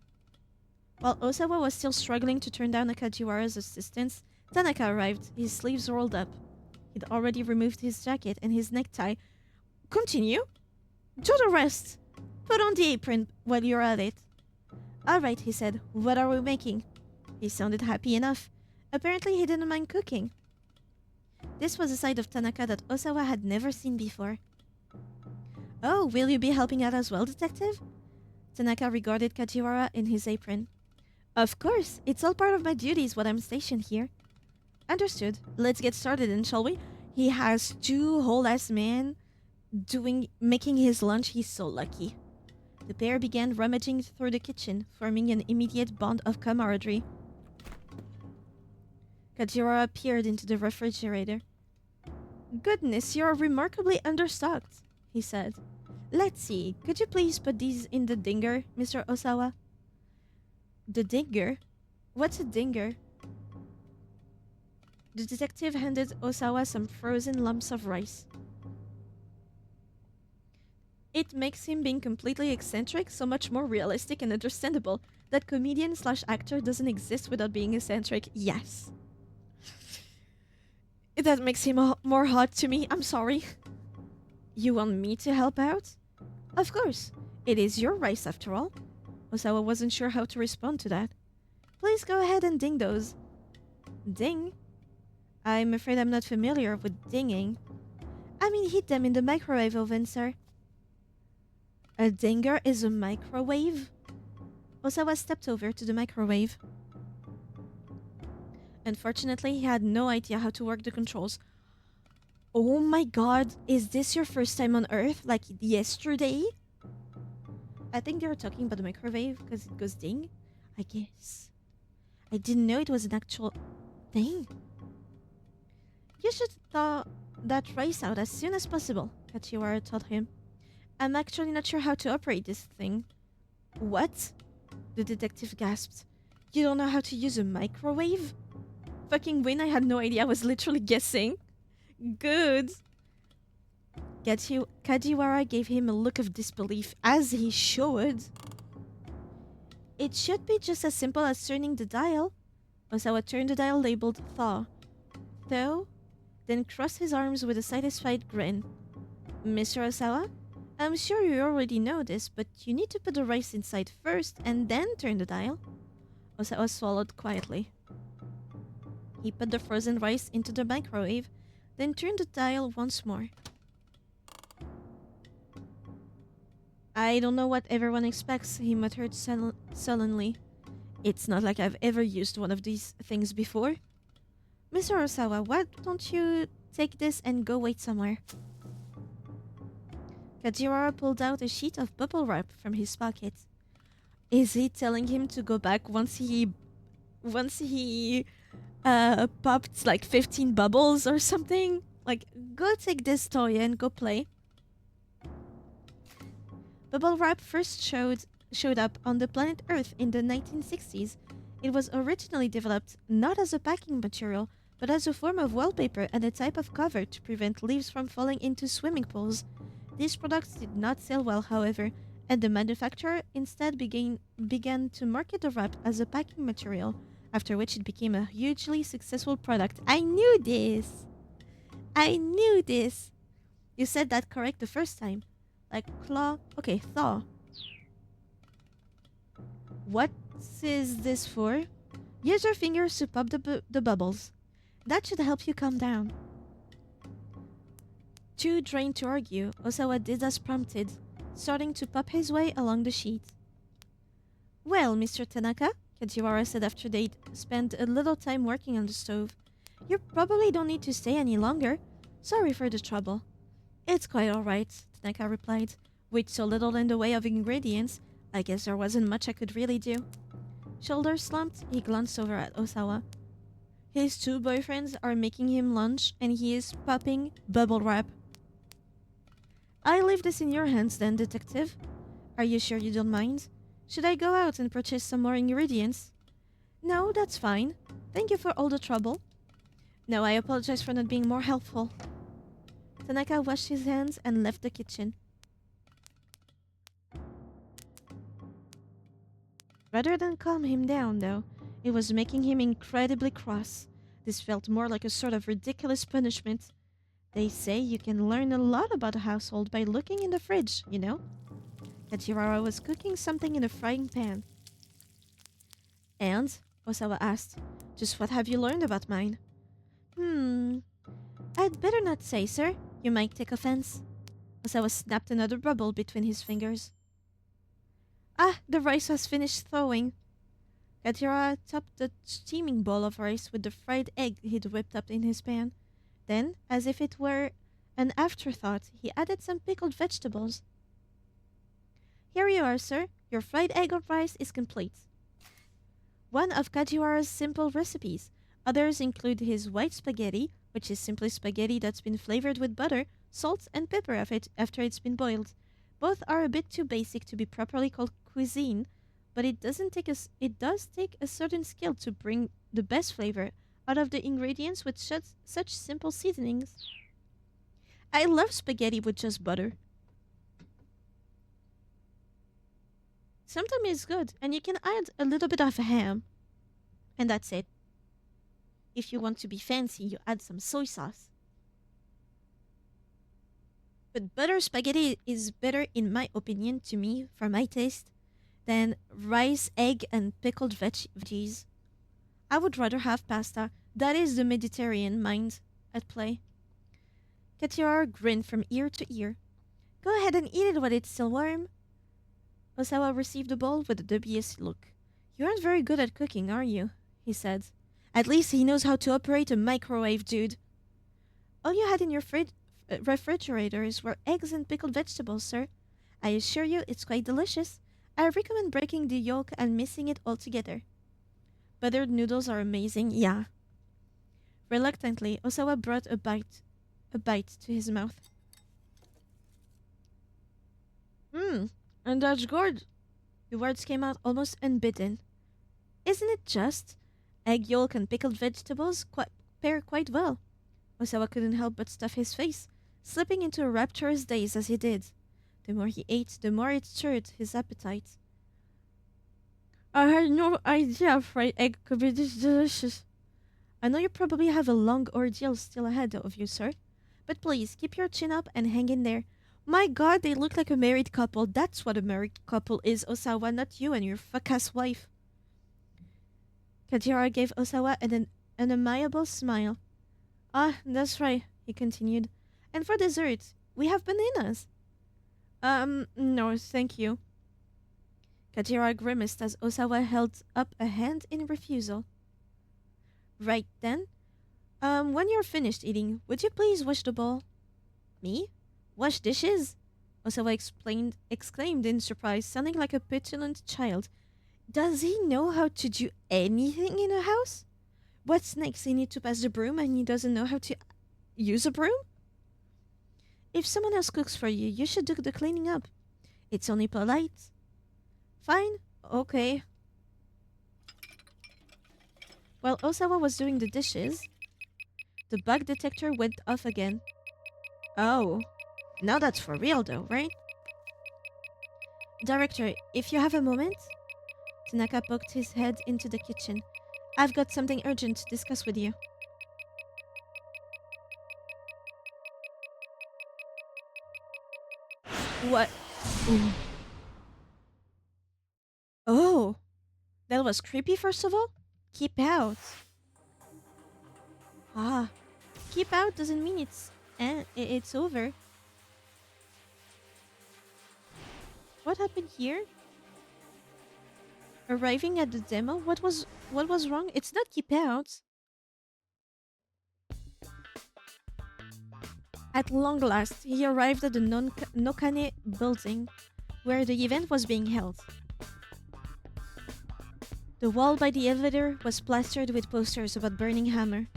Speaker 1: While Osawa was still struggling to turn down Kajiwara's assistance, Tanaka arrived, his sleeves rolled up. He'd already removed his jacket and his necktie. Continue? Do the rest! Put on the apron while you're at it. All right, he said. What are we making? He sounded happy enough. Apparently he didn't mind cooking. This was a side of Tanaka that Osawa had never seen before. Oh, will you be helping out as well, detective? Tanaka regarded Kajiwara in his apron. Of course, it's all part of my duties when I'm stationed here. Understood. Let's get started then, shall we? He has two whole-ass men making his lunch. He's so lucky. The pair began rummaging through the kitchen, forming an immediate bond of camaraderie. Kajiwara peered into the refrigerator. Goodness, you're remarkably understocked, he said. Let's see, could you please put these in the dinger, Mr. Osawa? The dinger? What's a dinger? The detective handed Osawa some frozen lumps of rice. It makes him being completely eccentric so much more realistic and understandable. That comedian/actor doesn't exist without being eccentric. Yes. That makes him more hot to me. I'm sorry. You want me to help out? Of course. It is your rice after all. Osawa wasn't sure how to respond to that. Please go ahead and ding those. Ding? I'm afraid I'm not familiar with dinging. I mean, heat them in the microwave oven, sir. A dinger is a microwave? Osawa stepped over to the microwave. Unfortunately, he had no idea how to work the controls. Oh my god, is this your first time on Earth? Like yesterday? I think they were talking about the microwave because it goes ding. I guess. I didn't know it was an actual thing. You should thaw that rice out as soon as possible, Kajiwara told him. I'm actually not sure how to operate this thing. What? The detective gasped. You don't know how to use a microwave? Fucking win, I had no idea. I was literally guessing. Good. Kajiwara gave him a look of disbelief, as he should. It should be just as simple as turning the dial. Osawa turned the dial labeled thaw. Thaw? Then crossed his arms with a satisfied grin. Mr. Osawa? I'm sure you already know this, but you need to put the rice inside first and then turn the dial. Osawa swallowed quietly. He put the frozen rice into the microwave, then turned the dial once more. I don't know what everyone expects, he muttered sullenly. It's not like I've ever used one of these things before. Mr. Osawa, why don't you take this and go wait somewhere? Kajiwara pulled out a sheet of bubble wrap from his pocket. Is he telling him to go back once he popped like 15 bubbles or something? Like, go take this toy and go play. Bubble wrap first showed up on the planet Earth in the 1960s. It was originally developed not as a packing material, but as a form of wallpaper and a type of cover to prevent leaves from falling into swimming pools. These products did not sell well, however, and the manufacturer instead began to market the wrap as a packing material, after which it became a hugely successful product. I knew this! I knew this! You said that correct the first time. Like claw. Okay, thaw. What is this for? Use your fingers to pop the bubbles. That should help you calm down. Too drained to argue, Osawa did as prompted, starting to pop his way along the sheet. Well, Mr. Tanaka, Kajiwara said after they'd spent a little time working on the stove, you probably don't need to stay any longer. Sorry for the trouble. It's quite alright, Tanaka replied. With so little in the way of ingredients, I guess there wasn't much I could really do. Shoulders slumped, he glanced over at Osawa. His two boyfriends are making him lunch, and he is popping bubble wrap. I leave this in your hands then, detective. Are you sure you don't mind? Should I go out and purchase some more ingredients? No, that's fine. Thank you for all the trouble. No, I apologize for not being more helpful. Tanaka washed his hands and left the kitchen. Rather than calm him down, though, it was making him incredibly cross. This felt more like a sort of ridiculous punishment. They say you can learn a lot about a household by looking in the fridge, you know? Kajiwara was cooking something in a frying pan. And? Osawa asked. Just what have you learned about mine? I'd better not say, sir. You might take offense. Osawa snapped another bubble between his fingers. Ah, the rice has finished thawing. Kajiwara topped the steaming bowl of rice with the fried egg he'd whipped up in his pan. Then, as if it were an afterthought, he added some pickled vegetables. Here you are, sir. Your fried egg on rice is complete. One of Kajiwara's simple recipes. Others include his white spaghetti, which is simply spaghetti that's been flavored with butter, salt, and pepper after it's been boiled. Both are a bit too basic to be properly called cuisine, but it does take a certain skill to bring the best flavor out of the ingredients with such simple seasonings. I love spaghetti with just butter. Sometimes it's good, and you can add a little bit of ham. And that's it. If you want to be fancy, you add some soy sauce. But butter spaghetti is better, in my opinion, to me, for my taste, than rice, egg, and pickled veggies. I would rather have pasta. That is the Mediterranean mind at play. Kajiwara grinned from ear to ear. Go ahead and eat it while it's still warm. Osawa received the bowl with a dubious look. You aren't very good at cooking, are you? He said. At least he knows how to operate a microwave, dude. All you had in your refrigerators were eggs and pickled vegetables, sir. I assure you it's quite delicious. I recommend breaking the yolk and mixing it all together. Buttered noodles are amazing, yeah. Reluctantly, Osawa brought a bite to his mouth. And that's good. The words came out almost unbidden. Isn't it just? Egg yolk and pickled vegetables pair quite well. Osawa couldn't help but stuff his face, slipping into a rapturous daze as he did. The more he ate, the more it stirred his appetite. I had no idea fried egg could be this delicious. I know you probably have a long ordeal still ahead of you, sir. But please, keep your chin up and hang in there. My god, they look like a married couple. That's what a married couple is, Osawa, not you and your fuck-ass wife. Kajiwara gave Osawa an amiable smile. Ah, that's right, he continued. And for dessert, we have bananas. No, thank you. Kajiwara grimaced as Osawa held up a hand in refusal. Right then, When you're finished eating, would you please wash the bowl? Me? Wash dishes? Osawa exclaimed in surprise, sounding like a petulant child. Does he know how to do anything in a house? What's next? He needs to pass the broom and he doesn't know how to use a broom? If someone else cooks for you, you should do the cleaning up. It's only polite. Fine. Okay. While Osawa was doing the dishes, the bug detector went off again. Oh. Now that's for real though, right? Director, if you have a moment? Tanaka poked his head into the kitchen. I've got something urgent to discuss with you. What? Ooh. Oh, that was creepy first of all? Keep out. Ah, keep out doesn't mean it's over. What happened here? Arriving at the demo, what was wrong? It's not keep out. At long last, he arrived at the Nokane building, where the event was being held. The wall by the elevator was plastered with posters about Burning Hammer.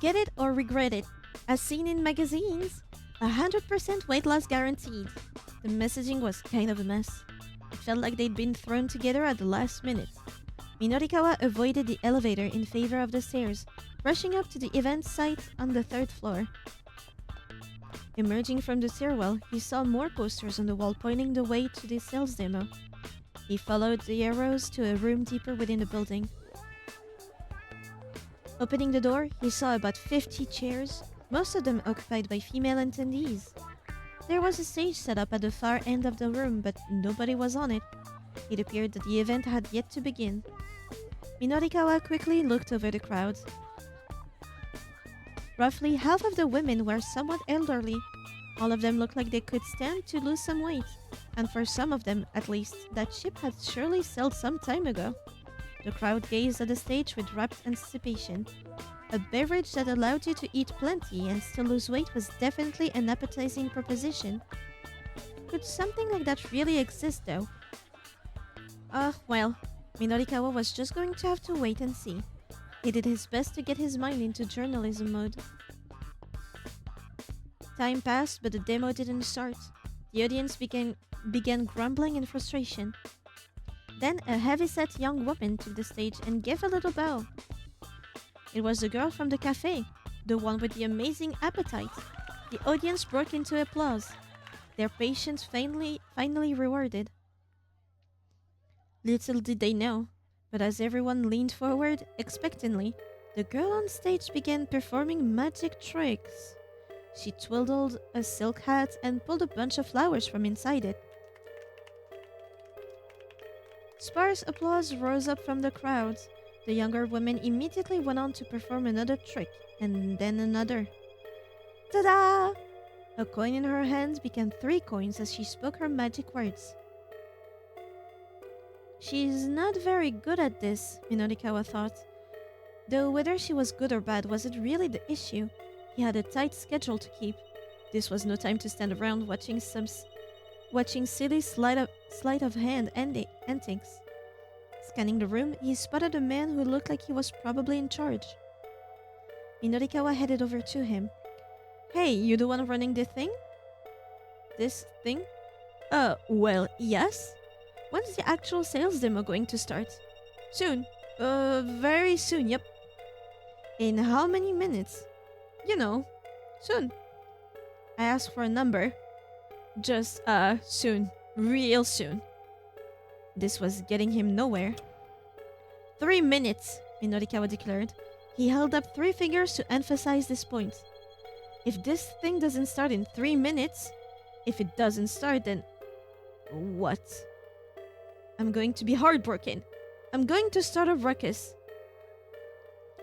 Speaker 1: Get it or regret it. As seen in magazines, 100% weight loss guaranteed. The messaging was kind of a mess. It felt like they'd been thrown together at the last minute. Minorikawa avoided the elevator in favor of the stairs, rushing up to the event site on the 3rd floor. Emerging from the stairwell, he saw more posters on the wall pointing the way to the sales demo. He followed the arrows to a room deeper within the building. Opening the door, he saw about 50 chairs, most of them occupied by female attendees. There was a stage set up at the far end of the room, but nobody was on it. It appeared that the event had yet to begin. Minorikawa quickly looked over the crowd. Roughly half of the women were somewhat elderly. All of them looked like they could stand to lose some weight. And for some of them, at least, that ship had surely sailed some time ago. The crowd gazed at the stage with rapt anticipation. A beverage that allowed you to eat plenty and still lose weight was definitely an appetizing proposition. Could something like that really exist, though? Well, Minorikawa was just going to have to wait and see. He did his best to get his mind into journalism mode. Time passed, but the demo didn't start. The audience began grumbling in frustration. Then a heavy-set young woman took the stage and gave a little bow. It was the girl from the cafe, the one with the amazing appetite. The audience broke into applause, their patience finally rewarded. Little did they know, but as everyone leaned forward expectantly, the girl on stage began performing magic tricks. She twiddled a silk hat and pulled a bunch of flowers from inside it. Sparse applause rose up from the crowd. The younger woman immediately went on to perform another trick, and then another. Ta-da! A coin in her hand became 3 coins as she spoke her magic words. She's not very good at this, Minorikawa thought. Though whether she was good or bad wasn't really the issue. He had a tight schedule to keep. This was no time to stand around watching silly sleight of hand antics. Scanning the room, he spotted a man who looked like he was probably in charge. Minorikawa headed over to him. Hey, you the one running the thing? This thing? Well, yes. When's the actual sales demo going to start? Soon. Very soon, yep. In how many minutes? You know, soon. I asked for a number. Just, soon. Real soon. This was getting him nowhere. 3 minutes, Minorikawa declared. He held up 3 fingers to emphasize this point. If this thing doesn't start in 3 minutes, if it doesn't start, then... what? I'm going to be heartbroken. I'm going to start a ruckus.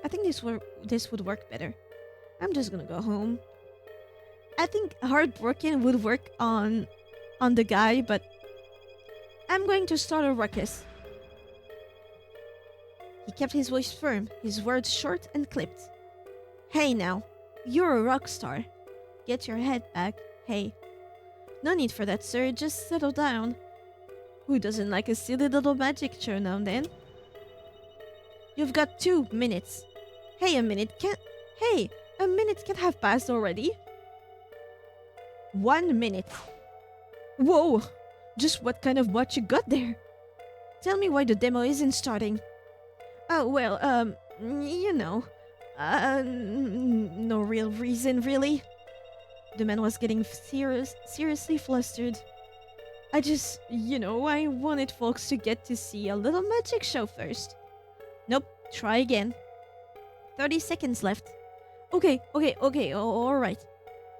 Speaker 1: I think this would work better. I'm just gonna go home. I think heartbroken would work on the guy, but I'm going to start a ruckus. He kept his voice firm, his words short and clipped. Hey now, you're a rock star. Get your head back. Hey. No need for that, sir. Just settle down. Who doesn't like a silly little magic show now and then? You've got 2 minutes. Hey, a minute can't... Hey, a minute can't have passed already. 1 minute. Whoa! Just what kind of watch you got there? Tell me why the demo isn't starting. Oh, well, you know. No real reason, really. The man was getting seriously flustered. I just, I wanted folks to get to see a little magic show first. Nope, try again. 30 seconds left. Okay, alright.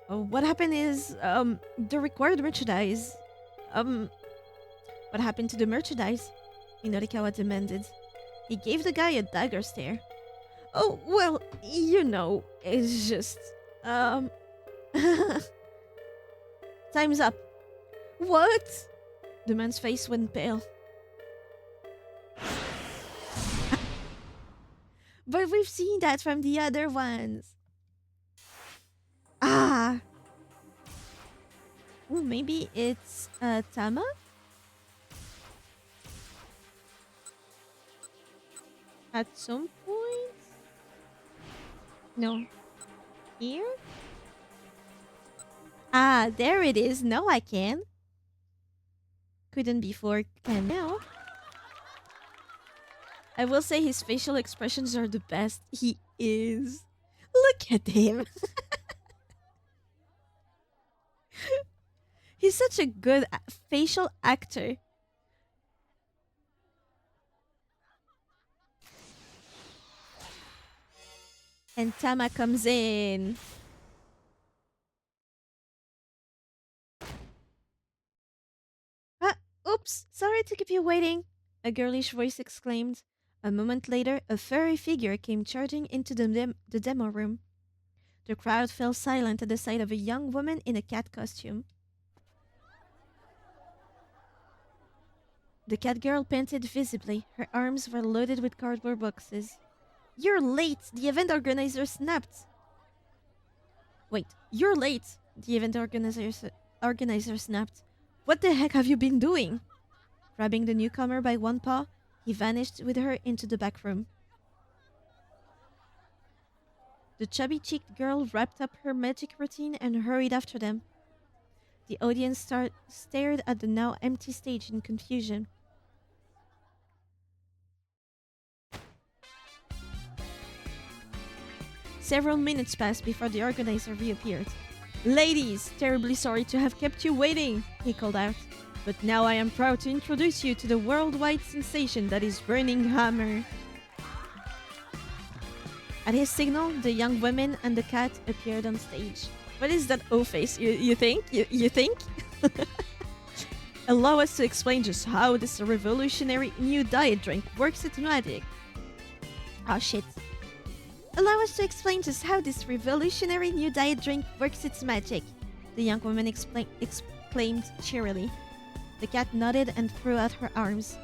Speaker 1: What happened is, the required merchandise. What happened to the merchandise? Minorikawa demanded. He gave the guy a dagger stare. Oh, well, it's just, Time's up. What? The man's face went pale. But we've seen that from the other ones. Ah. Well, maybe it's Tama? At some point? No. Here? Ah, there it is. Now I can. Couldn't before, can now. I will say his facial expressions are the best. He is. Look at him. He's such a good facial actor. And Tama comes in. Oops, sorry to keep you waiting, a girlish voice exclaimed. A moment later, a furry figure came charging into the demo room. The crowd fell silent at the sight of a young woman in a cat costume. The cat girl panted visibly. Her arms were loaded with cardboard boxes. You're late! The event organizer snapped! Wait, you're late! The event organizer snapped. What the heck have you been doing? Grabbing the newcomer by one paw, he vanished with her into the back room. The chubby-cheeked girl wrapped up her magic routine and hurried after them. The audience stared at the now empty stage in confusion. Several minutes passed before the organizer reappeared. Ladies, terribly sorry to have kept you waiting, he called out. But now I am proud to introduce you to the worldwide sensation that is Burning Hammer. At his signal, the young woman and the cat appeared on stage. What is that O-face? You think? You think? Allow us to explain just how this revolutionary new diet drink works its magic. Oh shit. Allow us to explain just how this revolutionary new diet drink works its magic, the young woman exclaimed cheerily. The cat nodded and threw out her arms.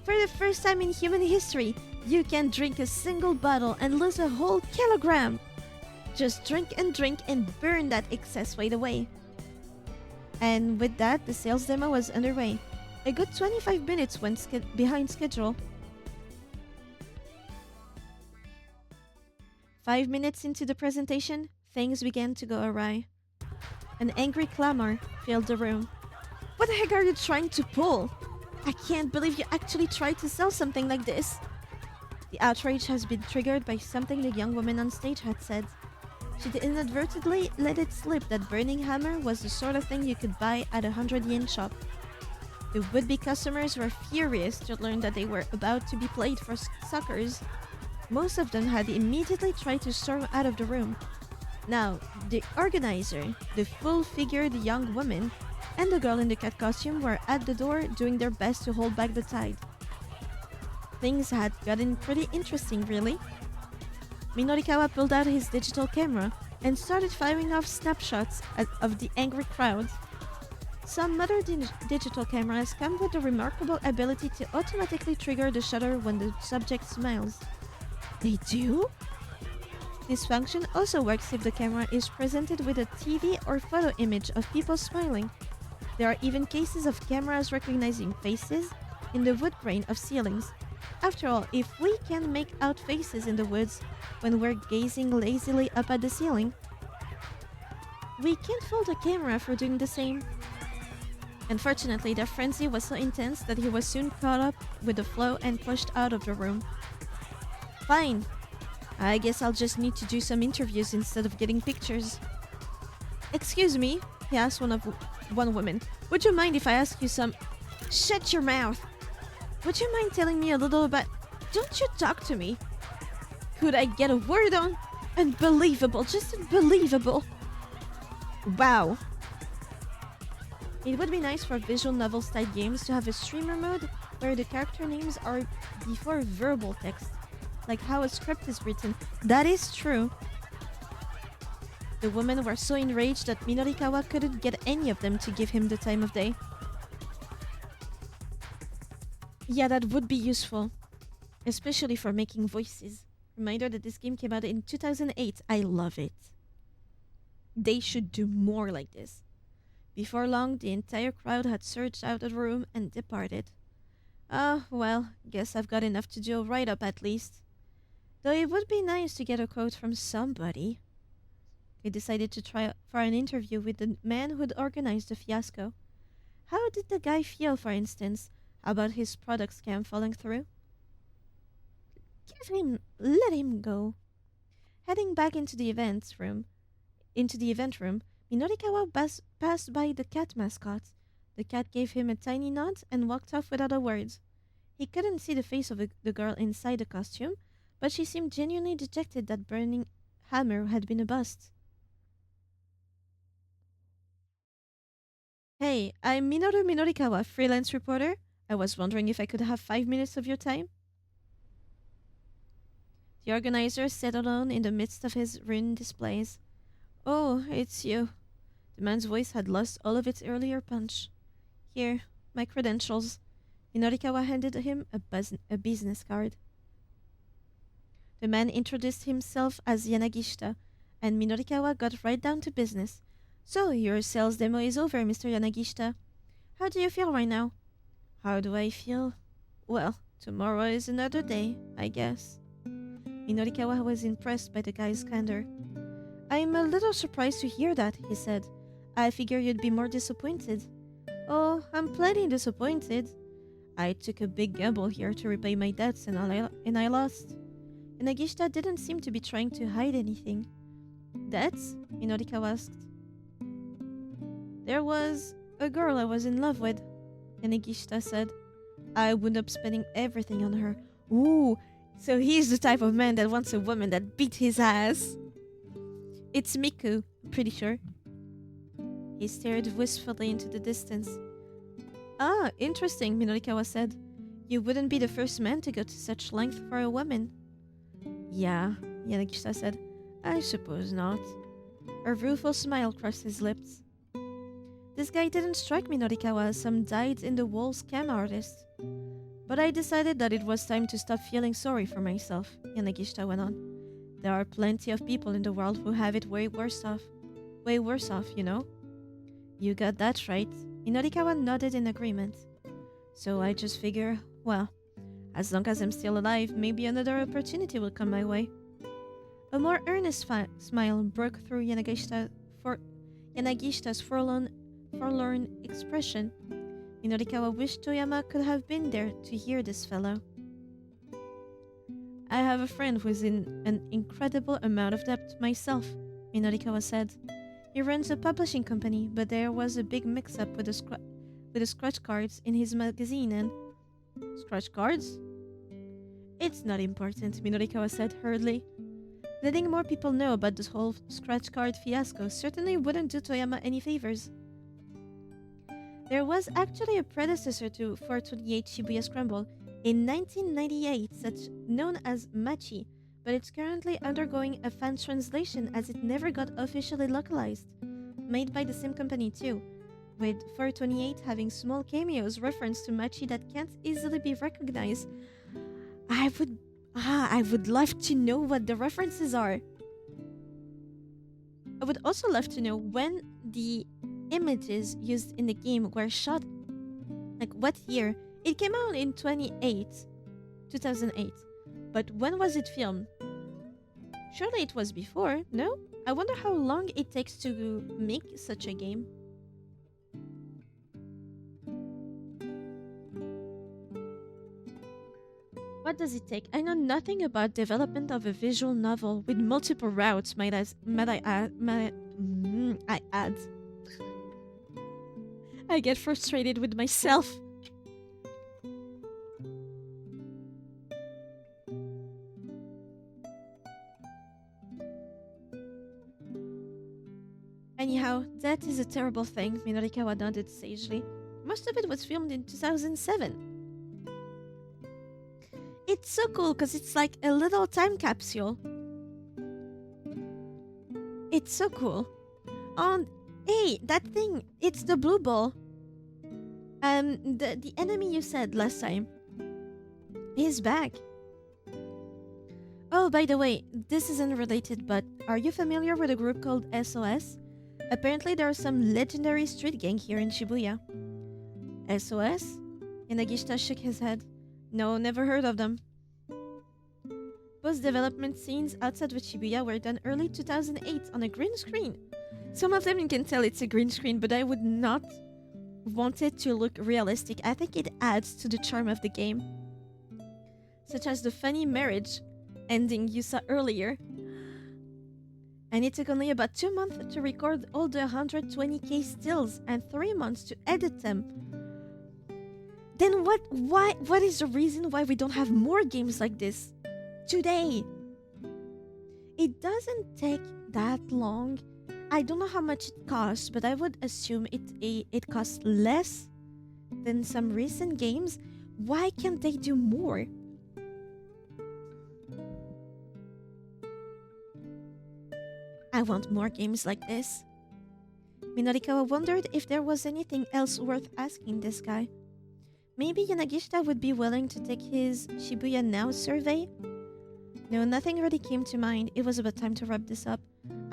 Speaker 1: For the first time in human history, you can drink a single bottle and lose a whole kilogram. Just drink and burn that excess weight away. And with that, the sales demo was underway. A good 25 minutes went behind schedule. 5 minutes into the presentation, things began to go awry. An angry clamor filled the room. What the heck are you trying to pull? I can't believe you actually tried to sell something like this. The outrage has been triggered by something the young woman on stage had said. She'd inadvertently let it slip that Burning Hammer was the sort of thing you could buy at a 100-yen shop. The would-be customers were furious to learn that they were about to be played for suckers. Most of them had immediately tried to storm out of the room. Now, the organizer, the full-figured young woman, and the girl in the cat costume were at the door doing their best to hold back the tide. Things had gotten pretty interesting, really. Minorikawa pulled out his digital camera and started firing off snapshots of the angry crowd. Some modern digital cameras come with the remarkable ability to automatically trigger the shutter when the subject smiles. They do? This function also works if the camera is presented with a TV or photo image of people smiling. There are even cases of cameras recognizing faces in the wood grain of ceilings. After all, if we can make out faces in the woods when we're gazing lazily up at the ceiling, we can't fault a camera for doing the same. Unfortunately, the frenzy was so intense that he was soon caught up with the flow and pushed out of the room. Fine. I guess I'll just need to do some interviews instead of getting pictures. Excuse me, he asked one woman. Would you mind if I ask you some... Shut your mouth! Would you mind telling me a little about... Don't you talk to me! Could I get a word on? Unbelievable, just unbelievable! Wow! It would be nice for visual novel-style games to have a streamer mode where the character names are before verbal text, like how a script is written. That is true. The women were so enraged that Minorikawa couldn't get any of them to give him the time of day. Yeah, that would be useful, especially for making voices. Reminder that this game came out in 2008. I love it. They should do more like this. Before long, the entire crowd had surged out of the room and departed. Ah, well, guess I've got enough to do a write-up at least. Though it would be nice to get a quote from somebody. He decided to try for an interview with the man who'd organized the fiasco. How did the guy feel, for instance, about his product scam falling through? Let him go. Heading back into the event room, Minorikawa passed by the cat mascot. The cat gave him a tiny nod and walked off without a word. He couldn't see the face of the girl inside the costume, but she seemed genuinely dejected that Burning Hammer had been a bust. Hey, I'm Minoru Minorikawa, freelance reporter. I was wondering if I could have 5 minutes of your time? The organizer sat alone in the midst of his ruined displays. Oh, it's you. The man's voice had lost all of its earlier punch. Here, my credentials. Minorikawa handed him a business card. The man introduced himself as Yanagishita, and Minorikawa got right down to business. So, your sales demo is over, Mr. Yanagishita. How do you feel right now? How do I feel? Well, tomorrow is another day, I guess. Minorikawa was impressed by the guy's candor. I'm a little surprised to hear that, he said. I figure you'd be more disappointed. Oh, I'm plenty disappointed. I took a big gamble here to repay my debts and I lost. Yanagishita didn't seem to be trying to hide anything. Debts? Minorikawa asked. There was a girl I was in love with, Yanagishita said. I wound up spending everything on her. Ooh, so he's the type of man that wants a woman that beat his ass. It's Miku, I'm pretty sure. He stared wistfully into the distance. Ah, interesting, Minorikawa said. You wouldn't be the first man to go to such length for a woman. Yeah, Yanagishita said. I suppose not. A rueful smile crossed his lips. This guy didn't strike Minorikawa as some dyed-in-the-wool scam artist. But I decided that it was time to stop feeling sorry for myself, Yanagishita went on. There are plenty of people in the world who have it way worse off, you know? You got that right. Minorikawa nodded in agreement. So I just figure, well, as long as I'm still alive, maybe another opportunity will come my way. A more earnest smile broke through Yanagishita's forlorn expression. Minorikawa wished Toyama could have been there to hear this fellow. I have a friend who is in an incredible amount of debt myself, Minorikawa said. He runs a publishing company, but there was a big mix-up with the scratch cards in his magazine and... Scratch cards? It's not important, Minorikawa said hurriedly. Letting more people know about this whole scratch card fiasco certainly wouldn't do Toyama any favors. There was actually a predecessor to 428 Shibuya Scramble in 1998 known as Machi, but it's currently undergoing a fan translation as it never got officially localized. Made by the same company too, with 428 having small cameos reference to Machi that can't easily be recognized. I would love to know what the references are. I would also love to know when the images used in the game were shot, like what year. It came out in 2008. But when was it filmed? Surely it was before, no? I wonder how long it takes to make such a game. What does it take? I know nothing about development of a visual novel with multiple routes, I add. I get frustrated with myself. Anyhow, that is a terrible thing, Minorikawa nodded sagely. Most of it was filmed in 2007. It's so cool because it's like a little time capsule. It's so cool. And hey, that thing, it's the blue ball. The enemy you said last time. He's back. Oh, by the way, this isn't related, but are you familiar with a group called SOS? Apparently there are some legendary street gang here in Shibuya. SOS? Yanagishita shook his head. No, never heard of them. Post-development scenes outside of Shibuya were done early 2008 on a green screen. Some of them you can tell it's a green screen, but I would not want it to look realistic. I think it adds to the charm of the game. Such as the funny marriage ending you saw earlier. And it took only about 2 months to record all the 120k stills and 3 months to edit them. Then what is the reason why we don't have more games like this today? It doesn't take that long. I don't know how much it costs, but I would assume it costs less than some recent games. Why can't they do more? I want more games like this. Minorikawa wondered if there was anything else worth asking this guy. Maybe Yanagishita would be willing to take his Shibuya Now survey? No, nothing really came to mind. It was about time to wrap this up.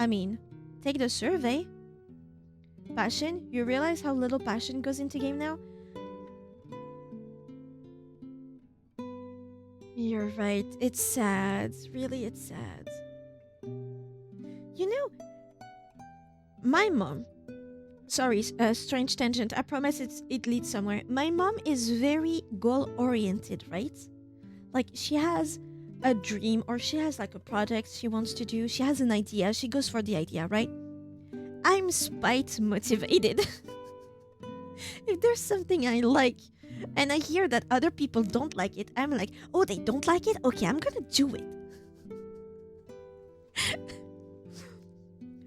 Speaker 1: I mean, take the survey. Passion? You realize how little passion goes into game now? You're right. It's sad. Really, it's sad. You know, my mom... Sorry, strange tangent. I promise it leads somewhere. My mom is very goal-oriented, right? Like, she has a dream or she has like a project she wants to do. She has an idea. She goes for the idea, right? I'm spite motivated. If there's something I like and I hear that other people don't like it, I'm like, oh, they don't like it? Okay, I'm gonna do it.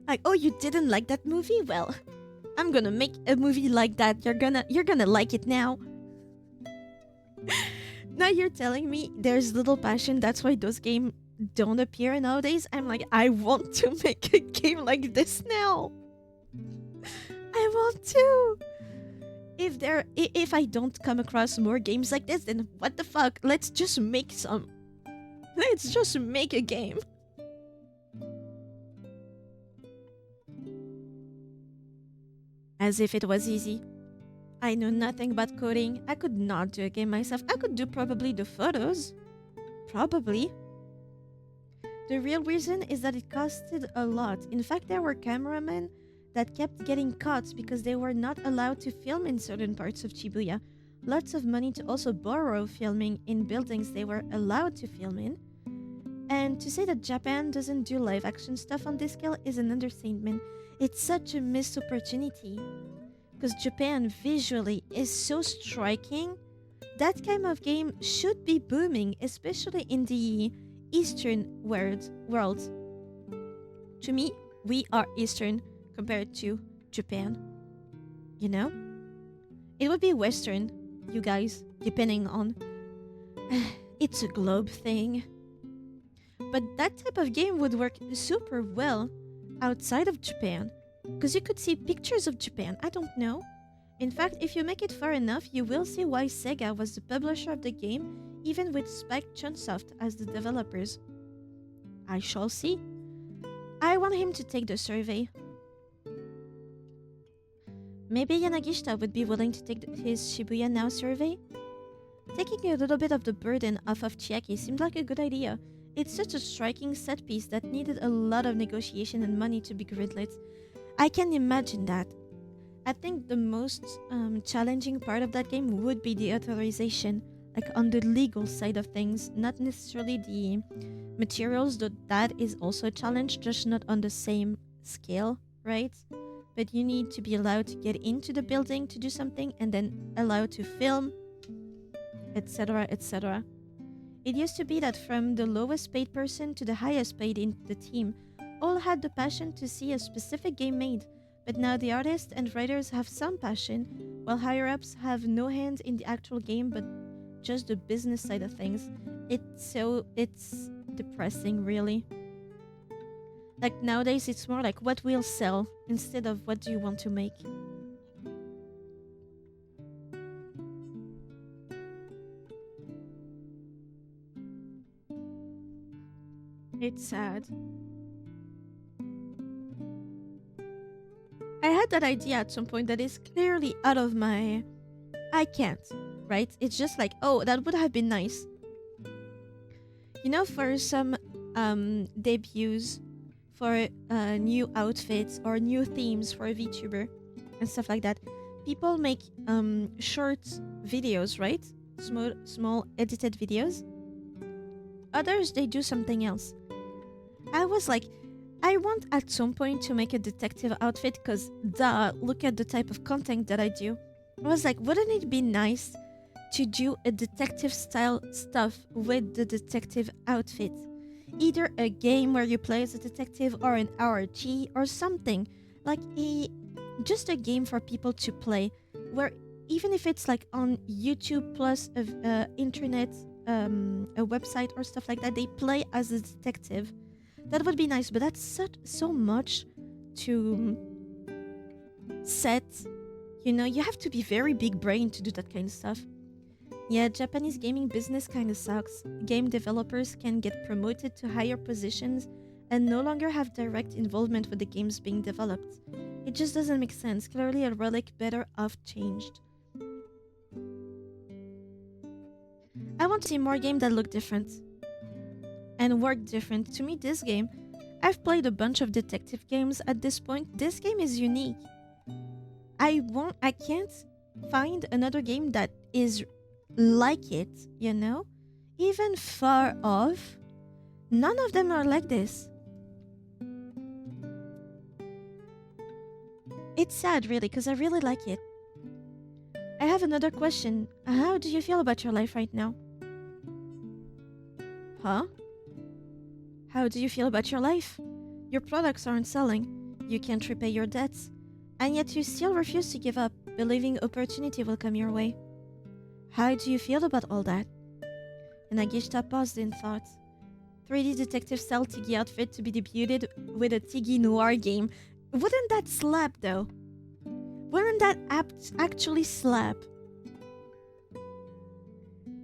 Speaker 1: Like, oh, you didn't like that movie? Well, I'm gonna make a movie like that. You're gonna like it now. Now you're telling me there's little passion, that's why those games don't appear nowadays? I'm like, I want to make a game like this now. I want to. If I don't come across more games like this, then what the fuck? Let's just make some. Let's just make a game. As if it was easy. I know nothing about coding. I could not do a game myself. I could do probably the photos. Probably. The real reason is that it costed a lot. In fact, there were cameramen that kept getting caught because they were not allowed to film in certain parts of Shibuya. Lots of money to also borrow filming in buildings they were allowed to film in. And to say that Japan doesn't do live action stuff on this scale is an understatement. It's such a missed opportunity. Because Japan visually is so striking. That kind of game should be booming, especially in the Eastern world. To me, we are Eastern compared to Japan. You know? It would be Western, you guys, depending on... It's a globe thing. But that type of game would work super well outside of Japan. Because you could see pictures of Japan. I don't know. In fact, if you make it far enough, you will see why Sega was the publisher of the game, even with Spike Chunsoft as the developers. I shall see. I want him to take the survey. Maybe Yanagishita would be willing to take his Shibuya Now survey? Taking a little bit of the burden off of Chiaki seemed like a good idea. It's such a striking set piece that needed a lot of negotiation and money to be greenlit. I can imagine that. I think the most challenging part of that game would be the authorization, like on the legal side of things, not necessarily the materials, though that is also a challenge, just not on the same scale, right? But you need to be allowed to get into the building to do something and then allowed to film, etc., etc. It used to be that from the lowest paid person to the highest paid in the team, all had the passion to see a specific game made, but now the artists and writers have some passion, while higher-ups have no hand in the actual game but just the business side of things. It's depressing, really. Like nowadays it's more like what will sell instead of what do you want to make. It's sad. I had that idea at some point that is clearly out of my... I can't, right? It's just like, oh, that would have been nice. You know, for some debuts, for new outfits or new themes for a VTuber and stuff like that, people make short videos, right? Small edited videos. Others, they do something else. I was like, I want at some point to make a detective outfit because, duh, look at the type of content that I do. I was like, wouldn't it be nice to do a detective style stuff with the detective outfit? Either a game where you play as a detective or an RG or something. Like just a game for people to play where even if it's like on YouTube plus internet, a website or stuff like that, they play as a detective. That would be nice, but that's so much to set. You know, you have to be very big brain to do that kind of stuff. Yeah, Japanese gaming business kind of sucks. Game developers can get promoted to higher positions and no longer have direct involvement with the games being developed. It just doesn't make sense. Clearly a relic better off changed. I want to see more games that look different and work different. To me, this game, I've played a bunch of detective games at this point. This game is unique. I can't find another game that is like it, you know? Even far off. None of them are like this. It's sad, really, because I really like it. I have another question. How do you feel about your life right now? Huh? How do you feel about your life? Your products aren't selling. You can't repay your debts. And yet you still refuse to give up, believing opportunity will come your way. How do you feel about all that? And Nagishita paused in thought. 3D detective style Tiggy outfit to be debuted with a Tiggy noir game. Wouldn't that slap though? Wouldn't that actually slap?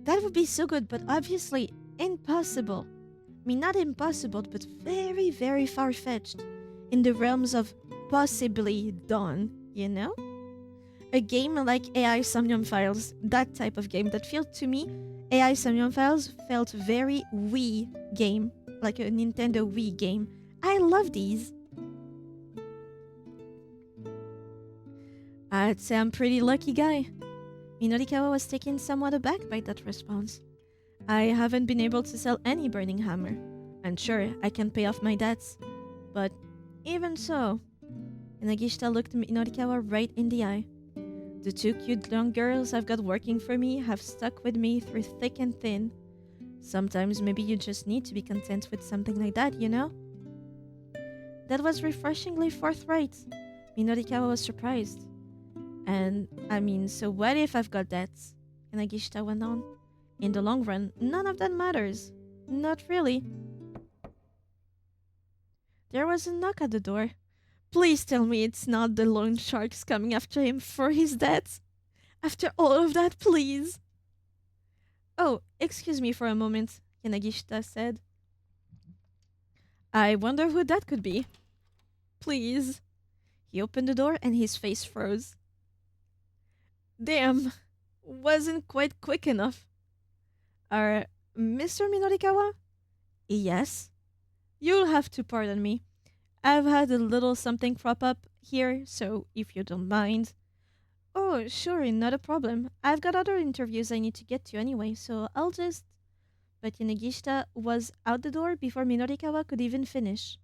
Speaker 1: That would be so good, but obviously impossible. I mean, not impossible, but very, very far-fetched. In the realms of possibly done, you know? A game like AI Somnium Files, that type of game that felt to me, AI Somnium Files felt very Wii game, like a Nintendo Wii game. I love these. I'd say I'm a pretty lucky guy. Minorikawa was taken somewhat aback by that response. I haven't been able to sell any Burning Hammer. And sure, I can pay off my debts. But even so... Nagishita looked Minorikawa right in the eye. The two cute young girls I've got working for me have stuck with me through thick and thin. Sometimes maybe you just need to be content with something like that, you know? That was refreshingly forthright. Minorikawa was surprised. And, I mean, so what if I've got debts? Nagishita went on. In the long run, none of that matters. Not really. There was a knock at the door. Please tell me it's not the loan sharks coming after him for his debts. After all of that, please. Oh, excuse me for a moment, Yanagishita said. I wonder who that could be. Please. He opened the door and his face froze. Damn, wasn't quite quick enough. Mr. Minorikawa? Yes. You'll have to pardon me. I've had a little something crop up here, so if you don't mind. Oh, sure, not a problem. I've got other interviews I need to get to anyway, so I'll just. But Yanagishita was out the door before Minorikawa could even finish.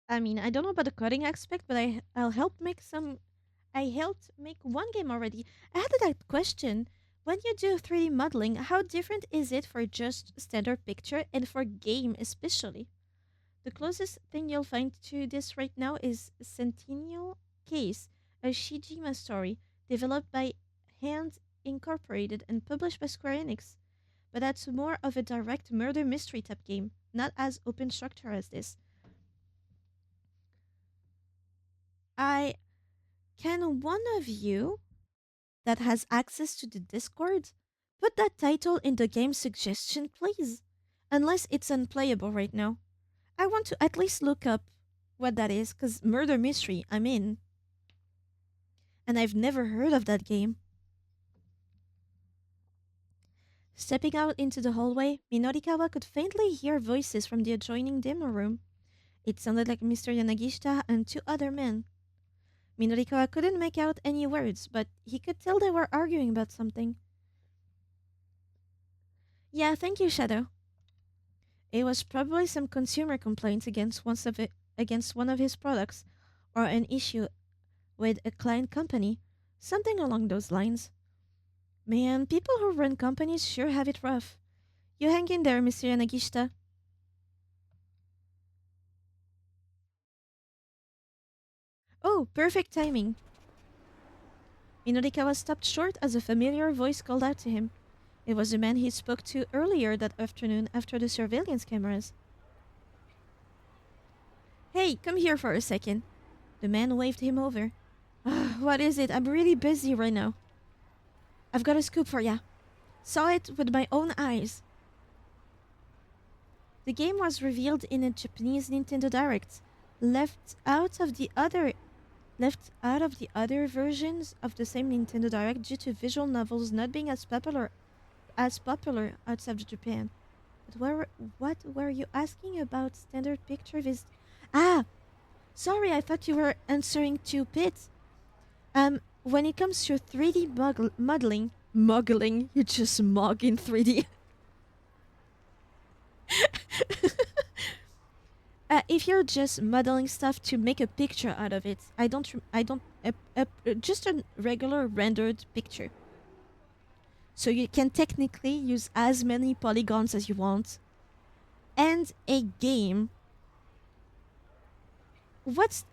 Speaker 1: I mean, I don't know about the coding aspect, but I'll help make some. I helped make one game already. I had that question. When you do 3D modeling, how different is it for just standard picture and for game especially? The closest thing you'll find to this right now is Centennial Case, a Shijima story developed by Hand Incorporated and published by Square Enix. But that's more of a direct murder mystery type game, not as open structure as this. I can one of you that has access to the Discord put that title in the game suggestion, please? Unless it's unplayable right now. I want to at least look up what that is, because murder mystery, I'm in. And I've never heard of that game. Stepping out into the hallway, Minorikawa could faintly hear voices from the adjoining demo room. It sounded like Mr. Yanagishita and two other men. Minorikawa couldn't make out any words, but he could tell they were arguing about something. Yeah, thank you, Shadow. It was probably some consumer complaint against one of his products, or an issue with a client company, something along those lines. Man, people who run companies sure have it rough. You hang in there, Mr. Yanagishita. Oh, perfect timing. Minorikawa stopped short as a familiar voice called out to him. It was the man he spoke to earlier that afternoon after the surveillance cameras. Hey, come here for a second. The man waved him over. What is it? I'm really busy right now. I've got a scoop for ya. Saw it with my own eyes. The game was revealed in a Japanese Nintendo Direct, left out of the other versions of the same Nintendo Direct due to visual novels not being as popular outside of Japan. But what were you asking about standard picture vis? Ah, sorry, I thought you were answering to Pit. When it comes to 3D modeling, you just mog in 3D. If you're just modeling stuff to make a picture out of it, just a regular rendered picture. So you can technically use as many polygons as you want. And a game. What's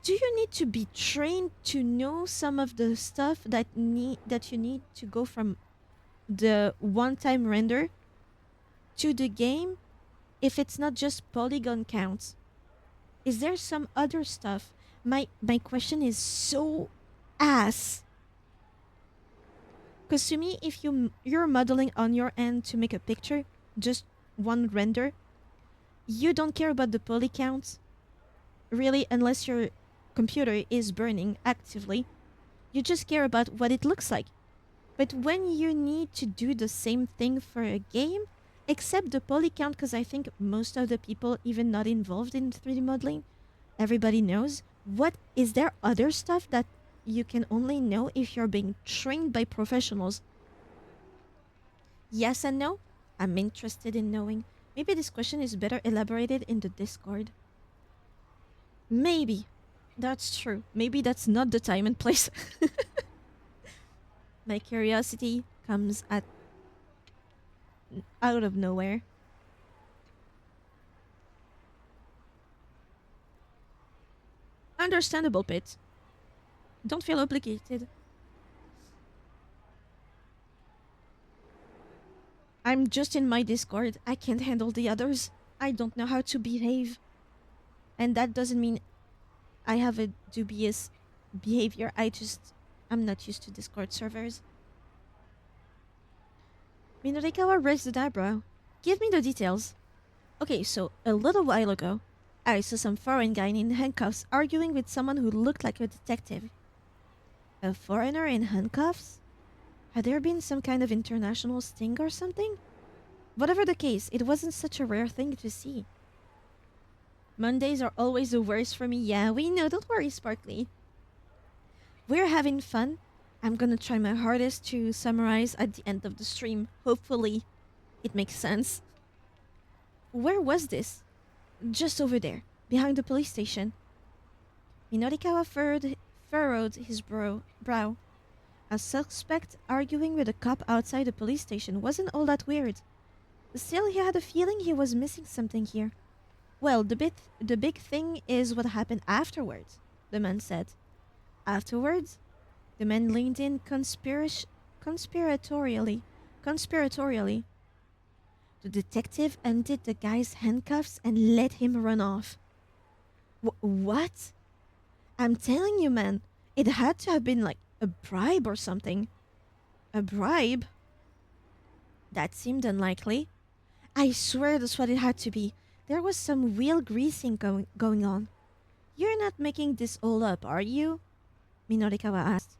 Speaker 1: do you need to be trained to know some of the stuff that you need to go from the one-time render to the game if it's not just polygon counts? Is there some other stuff? My question is so ass. Because to me, if you're modeling on your end to make a picture, just one render, you don't care about the poly counts, really, unless your computer is burning actively. You just care about what it looks like. But when you need to do the same thing for a game, except the poly count, because I think most of the people, even not involved in 3D modeling, everybody knows. What is there other stuff that you can only know if you're being trained by professionals? Yes and no? I'm interested in knowing. Maybe this question is better elaborated in the Discord. Maybe. That's true. Maybe that's not the time and place. My curiosity comes out of nowhere. Understandable, Pit. Don't feel obligated. I'm just in my Discord. I can't handle the others. I don't know how to behave. And that doesn't mean I have a dubious behavior. I'm not used to Discord servers. Minorikawa raised an eyebrow. Give me the details. Okay, so a little while ago, I saw some foreign guy in handcuffs arguing with someone who looked like a detective. A foreigner in handcuffs? Had there been some kind of international sting or something? Whatever the case, it wasn't such a rare thing to see. Mondays are always the worst for me. Yeah, we know. Don't worry, Sparkly. We're having fun. I'm gonna try my hardest to summarize at the end of the stream. Hopefully, it makes sense. Where was this? Just over there, behind the police station. Minorikawa furrowed his brow. A suspect arguing with a cop outside the police station wasn't all that weird. Still, he had a feeling he was missing something here. Well, the big thing is what happened afterwards, the man said. Afterwards? The man leaned in conspiratorially. Conspiratorially. The detective undid the guy's handcuffs and let him run off. What? I'm telling you, man, it had to have been like a bribe or something. A bribe? That seemed unlikely. I swear that's what it had to be. There was some real greasing going on. You're not making this all up, are you? Minorikawa asked.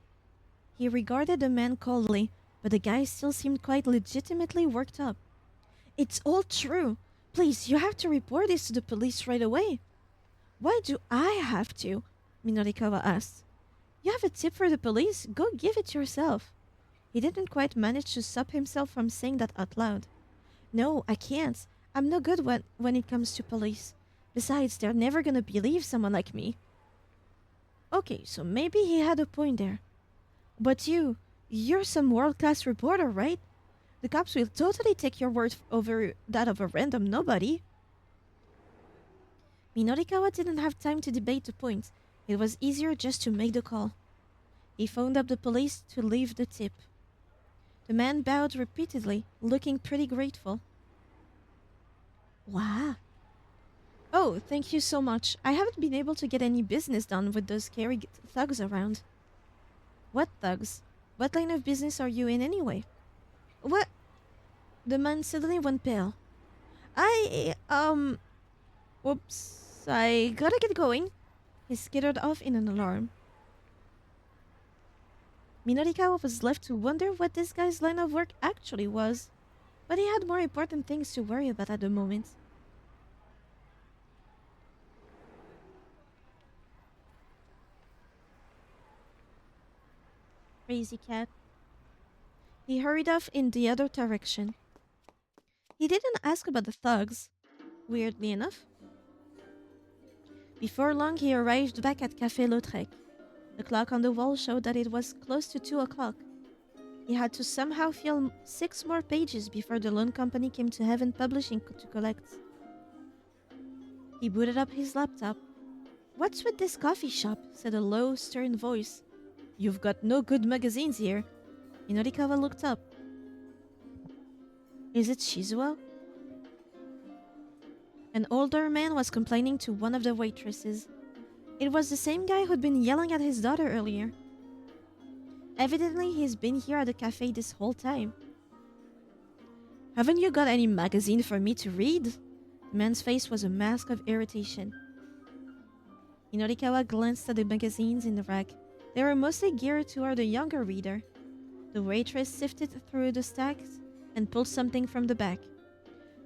Speaker 1: He regarded the man coldly, but the guy still seemed quite legitimately worked up. It's all true. Please, you have to report this to the police right away. Why do I have to? Minorikawa asked. You have a tip for the police? Go give it yourself. He didn't quite manage to stop himself from saying that out loud. No, I can't. I'm no good when it comes to police. Besides, they're never gonna believe someone like me. Okay, so maybe he had a point there. But you're some world-class reporter, right? The cops will totally take your word over that of a random nobody. Minorikawa didn't have time to debate the point. It was easier just to make the call. He phoned up the police to leave the tip. The man bowed repeatedly, looking pretty grateful. Wow. Oh, thank you so much. I haven't been able to get any business done with those scary thugs around. What thugs? What line of business are you in anyway? What? The man suddenly went pale. Whoops. I gotta get going. He skittered off in an alarm. Minorikawa was left to wonder what this guy's line of work actually was, but he had more important things to worry about at the moment. Crazy cat. He hurried off in the other direction. He didn't ask about the thugs, weirdly enough. Before long, he arrived back at Café Lautrec. The clock on the wall showed that it was close to 2 o'clock. He had to somehow fill 6 more pages before the loan company came to Heaven Publishing to collect. He booted up his laptop. What's with this coffee shop? Said a low, stern voice. You've got no good magazines here. Minorikawa looked up. Is it Shizuo? An older man was complaining to one of the waitresses. It was the same guy who'd been yelling at his daughter earlier. Evidently, he's been here at the cafe this whole time. Haven't you got any magazine for me to read? The man's face was a mask of irritation. Minorikawa glanced at the magazines in the rack. They were mostly geared toward the younger reader. The waitress sifted through the stacks and pulled something from the back.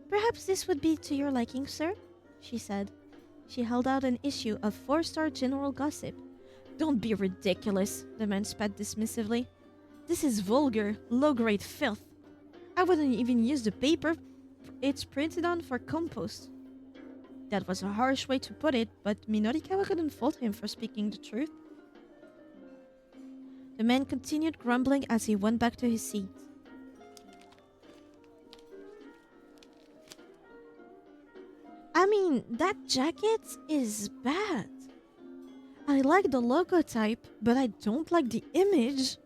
Speaker 1: Perhaps this would be to your liking, sir? She said. She held out an issue of 4-star general gossip. Don't be ridiculous, the man spat dismissively. This is vulgar, low-grade filth. I wouldn't even use the paper it's printed on for compost. That was a harsh way to put it, but Minorikawa couldn't fault him for speaking the truth. The man continued grumbling as he went back to his seat. I mean, that jacket is bad. I like the logo type, but I don't like the image.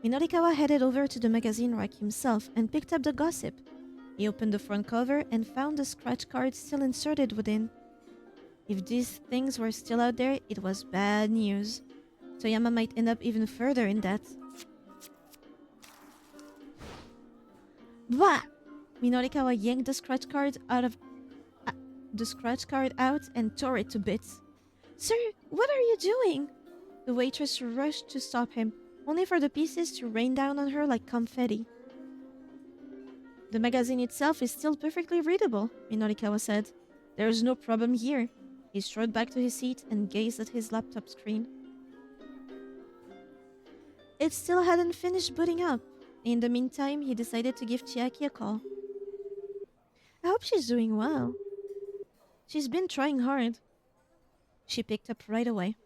Speaker 1: Minorikawa headed over to the magazine rack himself and picked up the gossip. He opened the front cover and found the scratch card still inserted within. If these things were still out there, it was bad news. Toyama might end up even further in debt. Blah! Minorikawa yanked uh, the scratch card out and tore it to bits. Sir, what are you doing? The waitress rushed to stop him, only for the pieces to rain down on her like confetti. The magazine itself is still perfectly readable, Minorikawa said. There's no problem here. He strode back to his seat and gazed at his laptop screen. It still hadn't finished booting up. In the meantime, he decided to give Chiaki a call. I hope she's doing well. She's been trying hard. She picked up right away.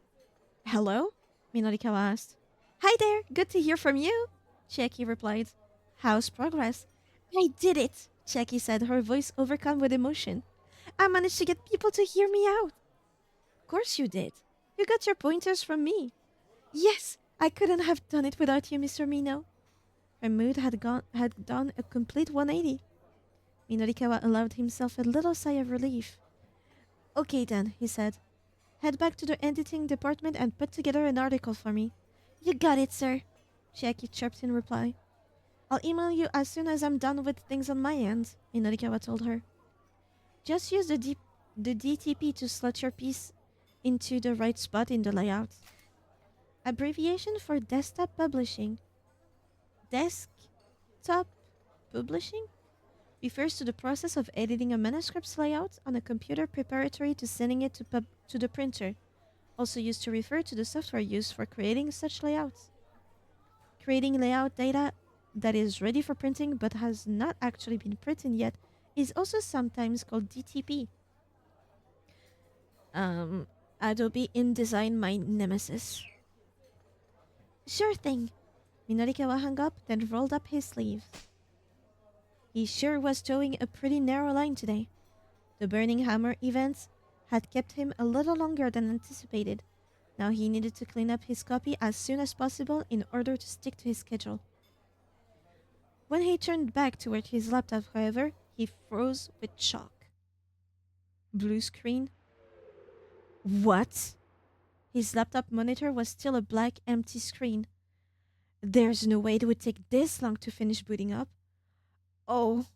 Speaker 1: Hello? Minorikawa asked. Hi there, good to hear from you, Chiaki replied. How's progress? I did it, Chiaki said, her voice overcome with emotion. I managed to get people to hear me out. Of course you did. You got your pointers from me. Yes, I couldn't have done it without you, Mr. Mino. Her mood had done a complete 180. Minorikawa allowed himself a little sigh of relief. Okay then, he said. Head back to the editing department and put together an article for me. You got it, sir, Chiaki chirped in reply. I'll email you as soon as I'm done with things on my end, Minorikawa told her. Just use the DTP to slot your piece into the right spot in the layout. Abbreviation for desktop publishing. Desktop publishing refers to the process of editing a manuscript's layout on a computer preparatory to sending it to the printer, also used to refer to the software used for creating such layouts. Creating layout data that is ready for printing but has not actually been printed yet is also sometimes called DTP. Adobe InDesign, my nemesis. Sure thing. Minorikawa hung up, then rolled up his sleeves. He sure was towing a pretty narrow line today. The Burning Hammer events had kept him a little longer than anticipated. Now he needed to clean up his copy as soon as possible in order to stick to his schedule. When he turned back toward his laptop, however, he froze with shock. Blue screen? What? His laptop monitor was still a black, empty screen. There's no way it would take this long to finish booting up. Oh,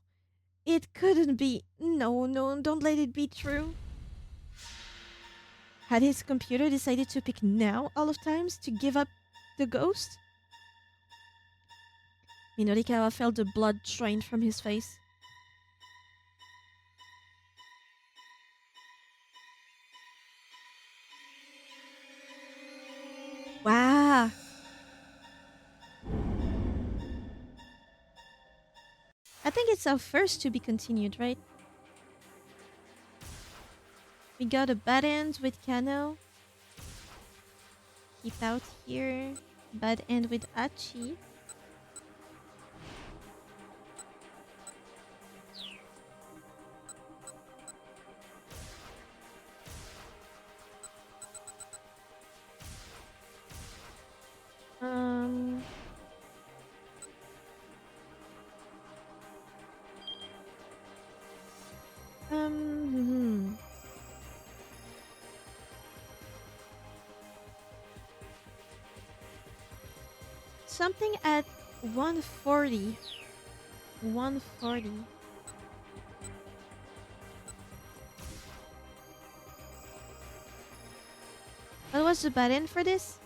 Speaker 1: it couldn't be. No, don't let it be true. Had his computer decided to pick now all of times to give up the ghost? Minorikawa felt the blood drained from his face. Wow. I think it's our first to be continued, right? We got a bad end with Kano. Keep out here. Bad end with Achi. Um... Hmm. Something at 140. 140. What was the button for this?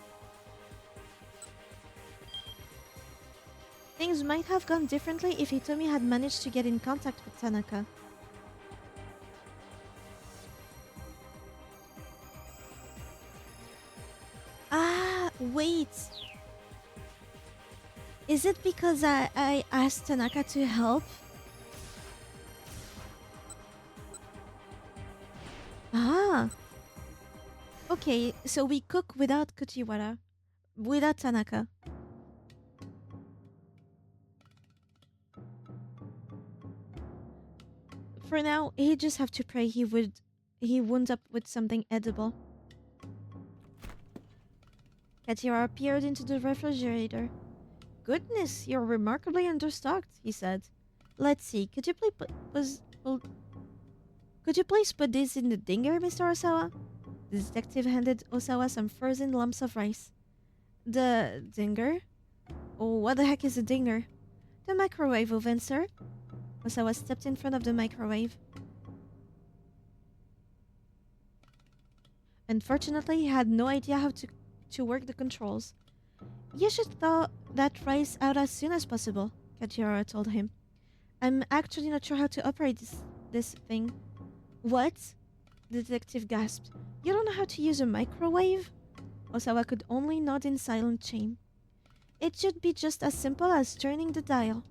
Speaker 1: Things might have gone differently if Hitomi had managed to get in contact with Tanaka. Ah, wait. Is it because I asked Tanaka to help? Ah. Okay, so we cook without Kuchiwara. Without Tanaka. For now, he just have to pray he wound up with something edible. Katira peered into the refrigerator. Goodness, you're remarkably understocked, he said. Let's see, could you please put this in the dinger, Mr. Osawa? The detective handed Osawa some frozen lumps of rice. The dinger? Oh, what the heck is a dinger? The microwave oven, sir. Osawa stepped in front of the microwave. Unfortunately, he had no idea how to work the controls. You should thaw that rice out as soon as possible, Kajiura told him. I'm actually not sure how to operate this thing. What? The detective gasped. You don't know how to use a microwave? Osawa could only nod in silent shame. It should be just as simple as turning the dial.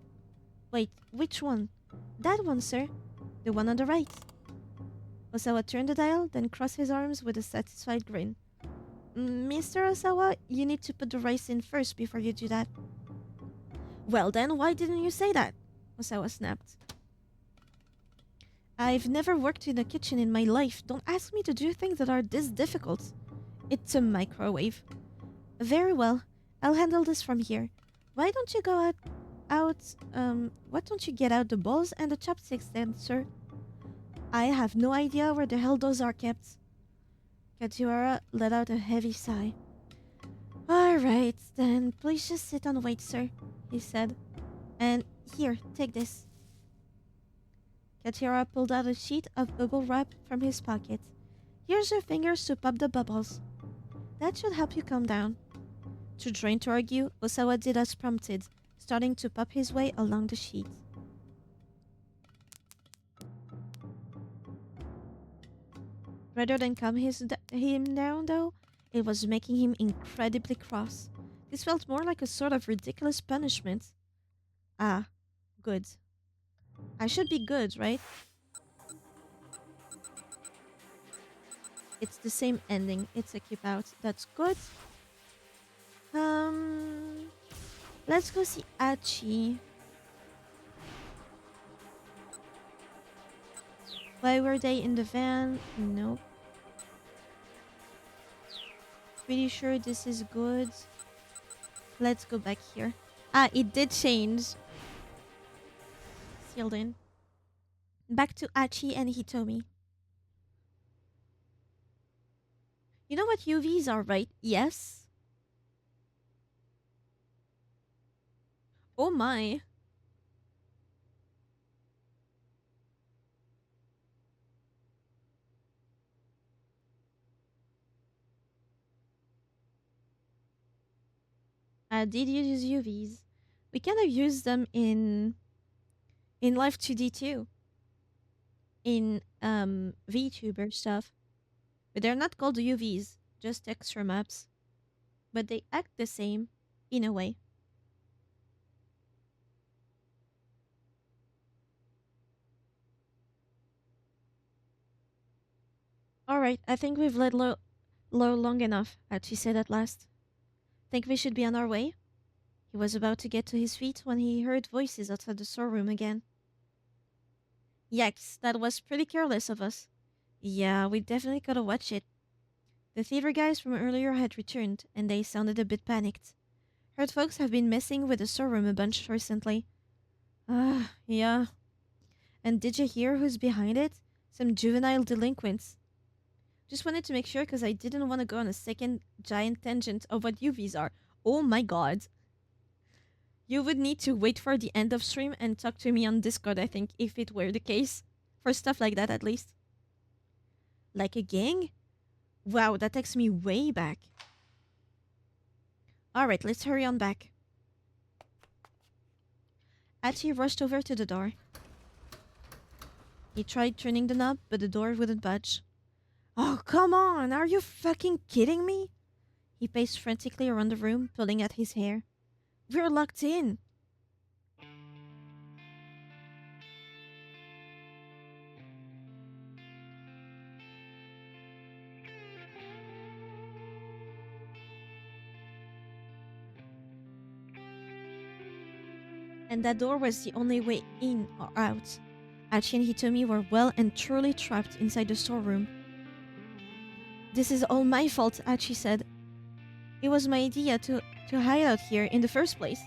Speaker 1: Wait, which one? That one, sir. The one on the right. Osawa turned the dial, then crossed his arms with a satisfied grin. Mr. Osawa, you need to put the rice in first before you do that. Well then, why didn't you say that? Osawa snapped. I've never worked in a kitchen in my life. Don't ask me to do things that are this difficult. It's a microwave. Very well. I'll handle this from here. Why don't you go why don't you get out the bowls and the chopsticks then, sir? I have no idea where the hell those are kept. Kajiura let out a heavy sigh. Alright, then please just sit and wait, sir, he said. And here, take this. Kajiura pulled out a sheet of bubble wrap from his pocket. Here's your fingers to pop the bubbles. That should help you calm down. Too drained to argue, Osawa did as prompted, starting to pop his way along the sheet. Rather than calm him down, though, it was making him incredibly cross. This felt more like a sort of ridiculous punishment. Ah, good. I should be good, right? It's the same ending. It's a keep out. That's good. Let's go see Achi. Why were they in the van? Nope. Pretty sure this is good. Let's go back here. Ah, it did change. Sealed in. Back to Achi and Hitomi. You know what UVs are, right? Yes. Oh my. Did you use UVs? We kind of use them in Live 2D too. In VTuber stuff. But they're not called UVs, just extra maps. But they act the same, in a way. Alright, I think we've led low long enough, Achi said at last. Think we should be on our way? He was about to get to his feet when he heard voices outside the storeroom again. Yikes, that was pretty careless of us. Yeah, we definitely gotta watch it. The theater guys from earlier had returned, and they sounded a bit panicked. Heard folks have been messing with the storeroom a bunch recently. Yeah. And did you hear who's behind it? Some juvenile delinquents. Just wanted to make sure because I didn't want to go on a second giant tangent of what UVs are. Oh my god. You would need to wait for the end of stream and talk to me on Discord, I think, if it were the case. For stuff like that, at least. Like a gang? Wow, that takes me way back. Alright, let's hurry on back. Achi rushed over to the door. He tried turning the knob, but the door wouldn't budge. Oh, come on! Are you fucking kidding me? He paced frantically around the room, pulling at his hair. We're locked in! And that door was the only way in or out. Achi and Hitomi were well and truly trapped inside the storeroom. This is all my fault, Achi said. It was my idea to hide out here in the first place.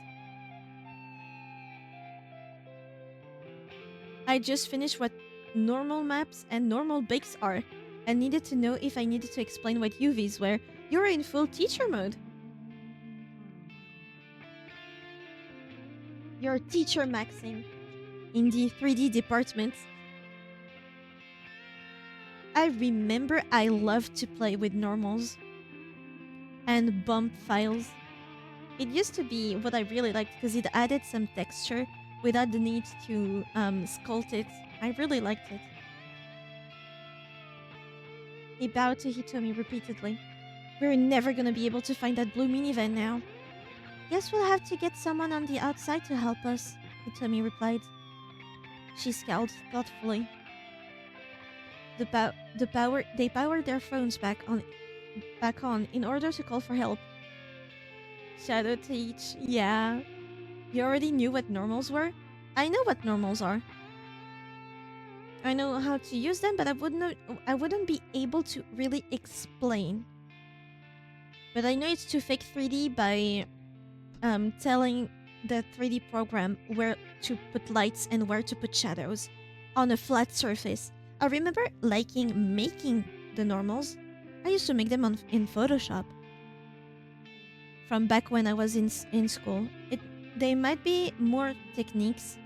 Speaker 1: I just finished what normal maps and normal bakes are, and needed to know if I needed to explain what UVs were. You were in full teacher mode. Your teacher Maxim in the 3D department. I remember I loved to play with normals and bump files. It used to be what I really liked because it added some texture without the need to sculpt it. I really liked it. He bowed to Hitomi repeatedly. We're never gonna be able to find that blue minivan now. Guess we'll have to get someone on the outside to help us, Hitomi replied. She scowled thoughtfully. They powered their phones back on in order to call for help. Shadow Teach, yeah. You already knew what normals were? I know what normals are. I know how to use them, but I wouldn't be able to really explain. But I know it's to fake 3D by telling the 3D program where to put lights and where to put shadows on a flat surface. I remember liking making the normals. I used to make them in Photoshop from back when I was in school. They might be more techniques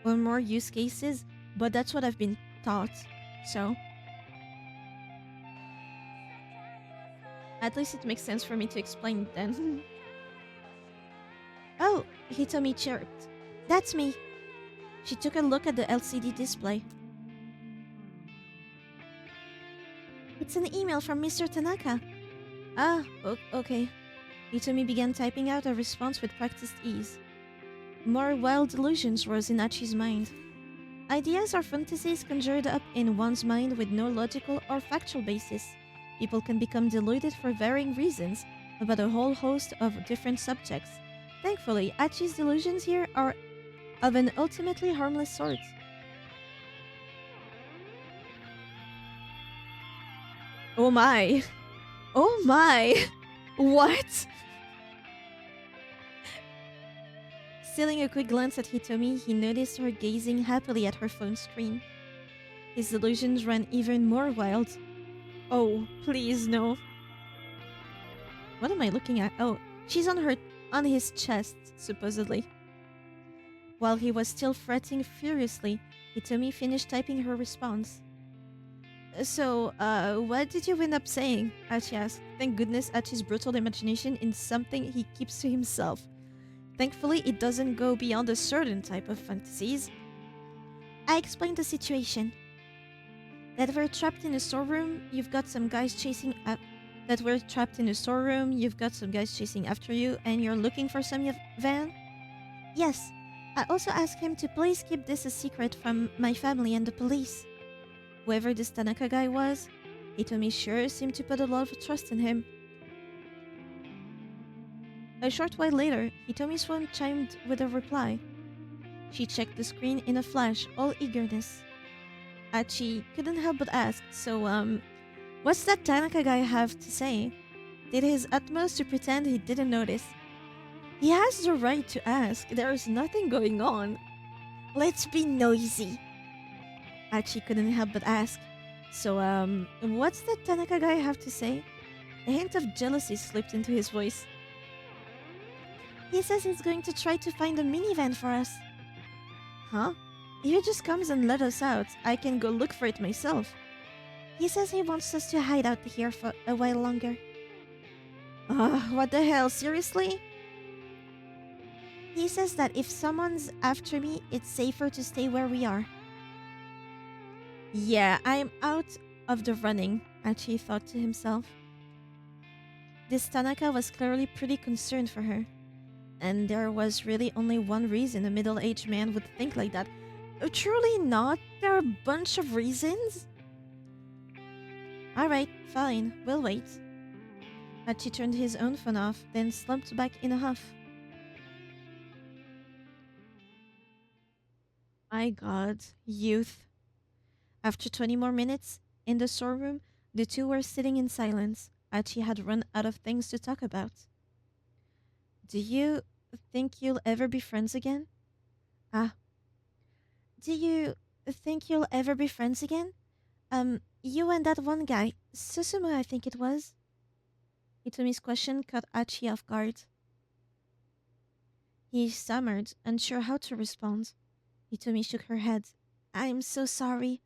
Speaker 1: or more use cases, but that's what I've been taught. So at least it makes sense for me to explain it then. Oh, Hitomi chirped. That's me. She took a look at the LCD display. It's an email from Mr. Tanaka. Ah, okay. Hitomi began typing out a response with practiced ease. More wild delusions rose in Achi's mind. Ideas or fantasies conjured up in one's mind with no logical or factual basis. People can become deluded for varying reasons about a whole host of different subjects. Thankfully, Achi's delusions here are of an ultimately harmless sort. Oh my. Oh my. What? Stealing a quick glance at Hitomi, he noticed her gazing happily at her phone screen. His delusions ran even more wild. Oh, please no. What am I looking at? Oh, she's on his chest, supposedly. While he was still fretting furiously, Hitomi finished typing her response. So, what did you end up saying? Achi asked. Thank goodness Achi's brutal imagination is something he keeps to himself. Thankfully, it doesn't go beyond a certain type of fantasies. I explained the situation. That we're trapped in a storeroom, you've got some guys chasing after you, and you're looking for some van? Yes. I also asked him to please keep this a secret from my family and the police. Whoever this Tanaka guy was, Hitomi sure seemed to put a lot of trust in him. A short while later, Hitomi's phone chimed with a reply. She checked the screen in a flash, all eagerness. Achi couldn't help but ask, so, what's that Tanaka guy have to say? Did his utmost to pretend he didn't notice. He has the right to ask, there's nothing going on. Let's be noisy. Achi couldn't help but ask, so, what's that Tanaka guy have to say? A hint of jealousy slipped into his voice. He says he's going to try to find a minivan for us. Huh? If he just comes and let us out, I can go look for it myself. He says he wants us to hide out here for a while longer. What the hell, seriously? He says that if someone's after me, it's safer to stay where we are. Yeah, I'm out of the running, Achi thought to himself. This Tanaka was clearly pretty concerned for her. And there was really only one reason a middle-aged man would think like that. Truly not? There are a bunch of reasons? Alright, fine, we'll wait. Achi turned his own phone off, then slumped back in a huff. My god, youth. After 20 more minutes, in the storeroom, the two were sitting in silence. Achi had run out of things to talk about. Do you think you'll ever be friends again? Do you think you'll ever be friends again? You and that one guy, Susumu, I think it was. Hitomi's question caught Achi off guard. He stammered, unsure how to respond. Hitomi shook her head. I'm so sorry.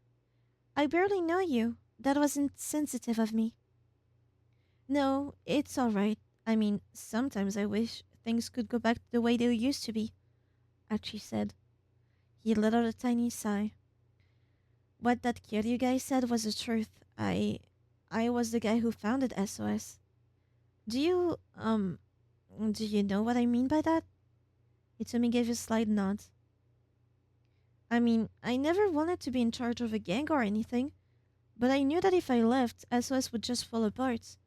Speaker 1: I barely know you. That wasn't sensitive of me. No, it's alright. I mean, sometimes I wish things could go back the way they used to be, Achi said. He let out a tiny sigh. What that Kiryu guy said was the truth. I was the guy who founded SOS. Do you, do you know what I mean by that? Hitomi gave a slight nod. I mean, I never wanted to be in charge of a gang or anything, but I knew that if I left, SOS would just fall apart.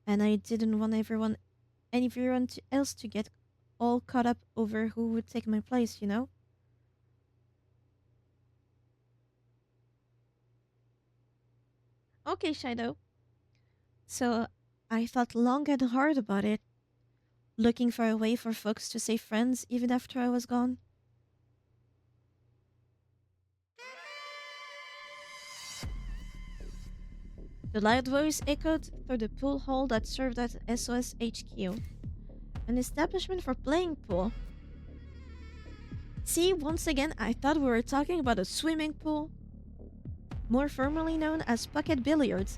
Speaker 1: And I didn't want else to get all caught up over who would take my place, you know? Okay, Shido. So I thought long and hard about it, looking for a way for folks to stay friends even after I was gone. The loud voice echoed through the pool hall that served as SOS HQ, an establishment for playing pool. See, once again, I thought we were talking about a swimming pool, more formally known as pocket billiards.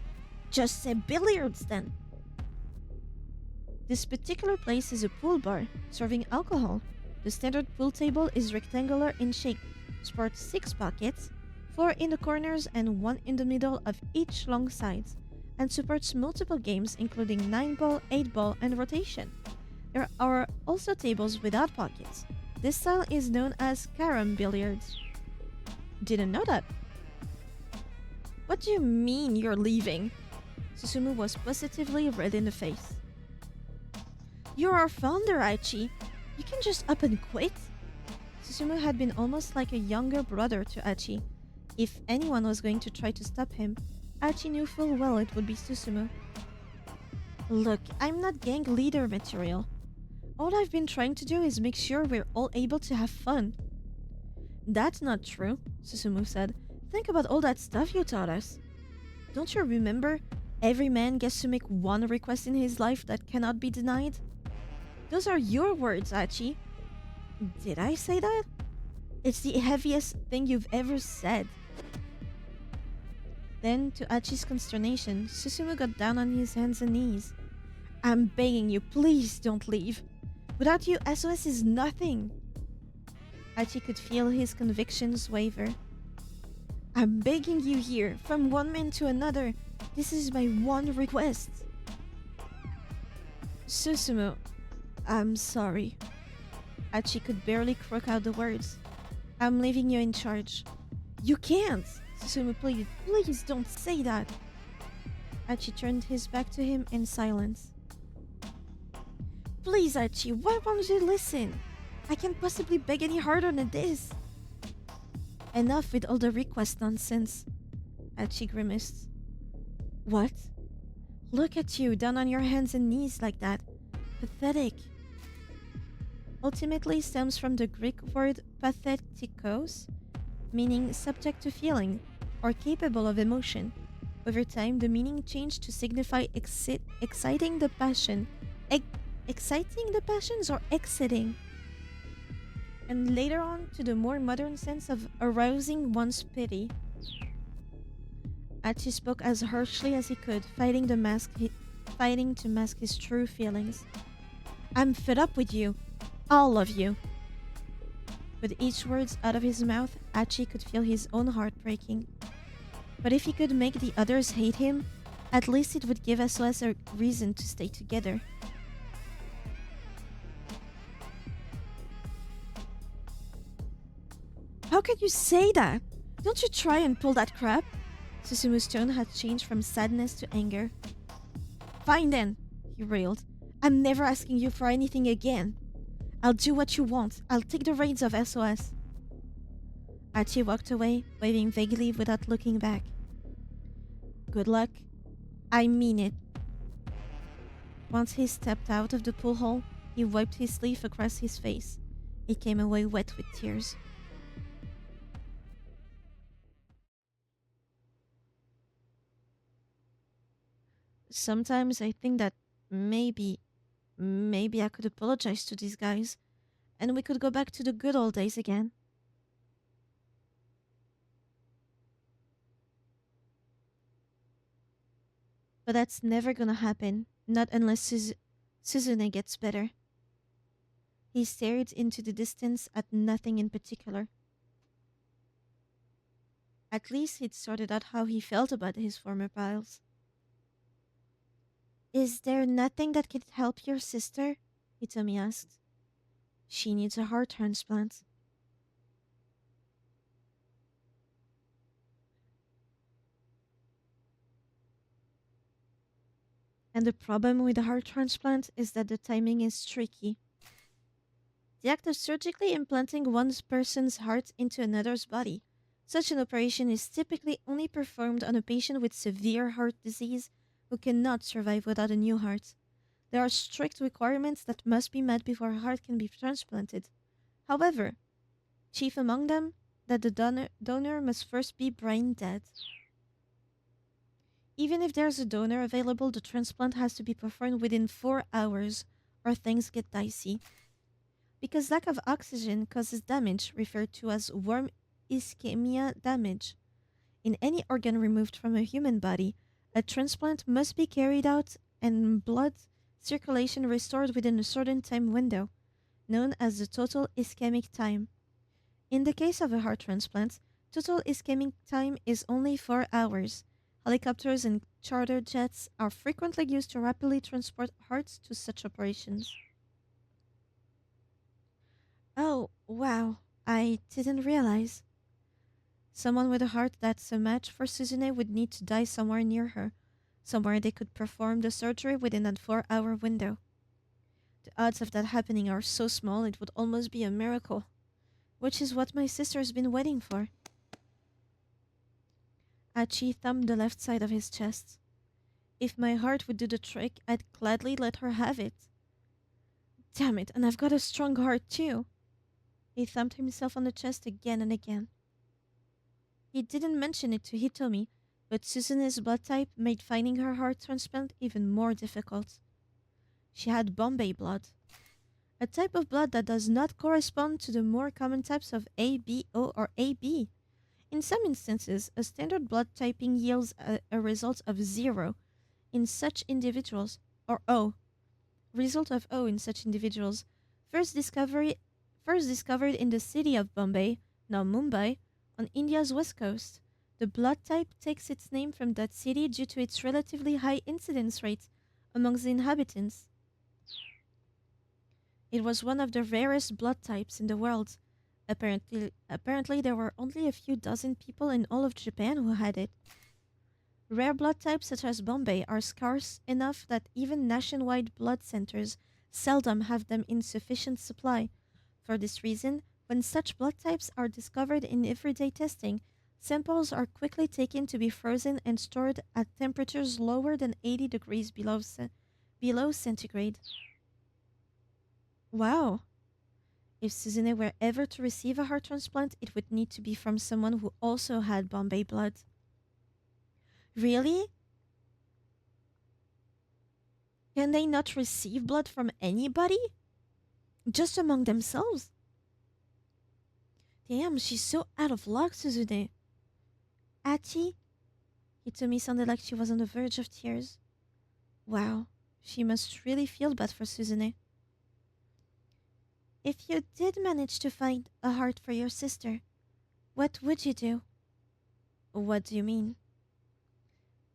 Speaker 1: Just say billiards then. This particular place is a pool bar, serving alcohol. The standard pool table is rectangular in shape, sports 6 pockets, 4 in the corners and 1 in the middle of each long sides, and supports multiple games including 9 ball, 8 ball, and rotation. There are also tables without pockets. This style is known as carom billiards. Didn't know that. What do you mean you're leaving? Susumu was positively red in the face. You're our founder, Aichi. You can just up and quit. Susumu had been almost like a younger brother to Achi. If anyone was going to try to stop him, Achi knew full well it would be Susumu. Look, I'm not gang leader material. All I've been trying to do is make sure we're all able to have fun. That's not true, Susumu said. Think about all that stuff you taught us. Don't you remember? Every man gets to make one request in his life that cannot be denied. Those are your words, Achi. Did I say that? It's the heaviest thing you've ever said. Then, to Achi's consternation, Susumu got down on his hands and knees. I'm begging you, please don't leave. Without you, SOS is nothing. Achi could feel his convictions waver. I'm begging you here, from one man to another. This is my one request. Susumu, I'm sorry. Achi could barely croak out the words. I'm leaving you in charge. You can't! Susumu pleaded. Please don't say that. Achi turned his back to him in silence. Please, Achi, why won't you listen? I can't possibly beg any harder than this. Enough with all the request nonsense. Achi grimaced. What? Look at you, down on your hands and knees like that. Pathetic. Ultimately stems from the Greek word pathetikos, meaning subject to feeling, or capable of emotion. Over time, the meaning changed to signify exciting the passion. Exciting the passions or exiting? And later on to the more modern sense of arousing one's pity. Achi spoke as harshly as he could, fighting to mask his true feelings. I'm fed up with you. All of you. With each word out of his mouth, Achi could feel his own heart breaking. But if he could make the others hate him, at least it would give SOS a reason to stay together. How can you say that? Don't you try and pull that crap? Susumu's tone had changed from sadness to anger. Fine then, he railed. I'm never asking you for anything again. I'll do what you want. I'll take the reins of SOS. Achi walked away, waving vaguely without looking back. Good luck. I mean it. Once he stepped out of the pool hall, he wiped his sleeve across his face. He came away wet with tears. Sometimes I think that maybe I could apologize to these guys and we could go back to the good old days again. But that's never gonna happen, not unless Suzune gets better. He stared into the distance at nothing in particular. At least he'd sorted out how he felt about his former pals. Is there nothing that could help your sister? Hitomi asked. She needs a heart transplant. And the problem with a heart transplant is that the timing is tricky. The act of surgically implanting one person's heart into another's body. Such an operation is typically only performed on a patient with severe heart disease who cannot survive without a new heart. There are strict requirements that must be met before a heart can be transplanted. However, chief among them, that the donor must first be brain dead. Even if there's a donor available, the transplant has to be performed within 4 hours, or things get dicey. Because lack of oxygen causes damage referred to as warm ischemia damage. In any organ removed from a human body, a transplant must be carried out and blood circulation restored within a certain time window, known as the total ischemic time. In the case of a heart transplant, total ischemic time is only 4 hours. Helicopters and charter jets are frequently used to rapidly transport hearts to such operations. Oh, wow. I didn't realize. Someone with a heart that's a match for Suzune would need to die somewhere near her, somewhere they could perform the surgery within that 4 hour window. The odds of that happening are so small it would almost be a miracle, which is what my sister's been waiting for. Achi thumbed the left side of his chest. If my heart would do the trick, I'd gladly let her have it. Damn it, and I've got a strong heart too. He thumped himself on the chest again and again. He didn't mention it to Hitomi, but Suzune's blood type made finding her heart transplant even more difficult. She had Bombay blood, a type of blood that does not correspond to the more common types of A, B, O, or AB. In some instances, a standard blood typing yields a result of 0 in such individuals, or O, result of O in such individuals, first discovery first discovered in the city of Bombay, now Mumbai, on India's west coast. The blood type takes its name from that city due to its relatively high incidence rate amongst the inhabitants. It was one of the rarest blood types in the world. Apparently there were only a few dozen people in all of Japan who had it. Rare blood types such as Bombay are scarce enough that even nationwide blood centers seldom have them in sufficient supply. For this reason, when such blood types are discovered in everyday testing, samples are quickly taken to be frozen and stored at temperatures lower than 80 degrees below centigrade. Wow! If Suzune were ever to receive a heart transplant, it would need to be from someone who also had Bombay blood. Really? Can they not receive blood from anybody? Just among themselves? Damn, she's so out of luck, Suzune. Achi? Hitomi sounded like she was on the verge of tears. Wow, she must really feel bad for Suzune. If you did manage to find a heart for your sister, what would you do? What do you mean?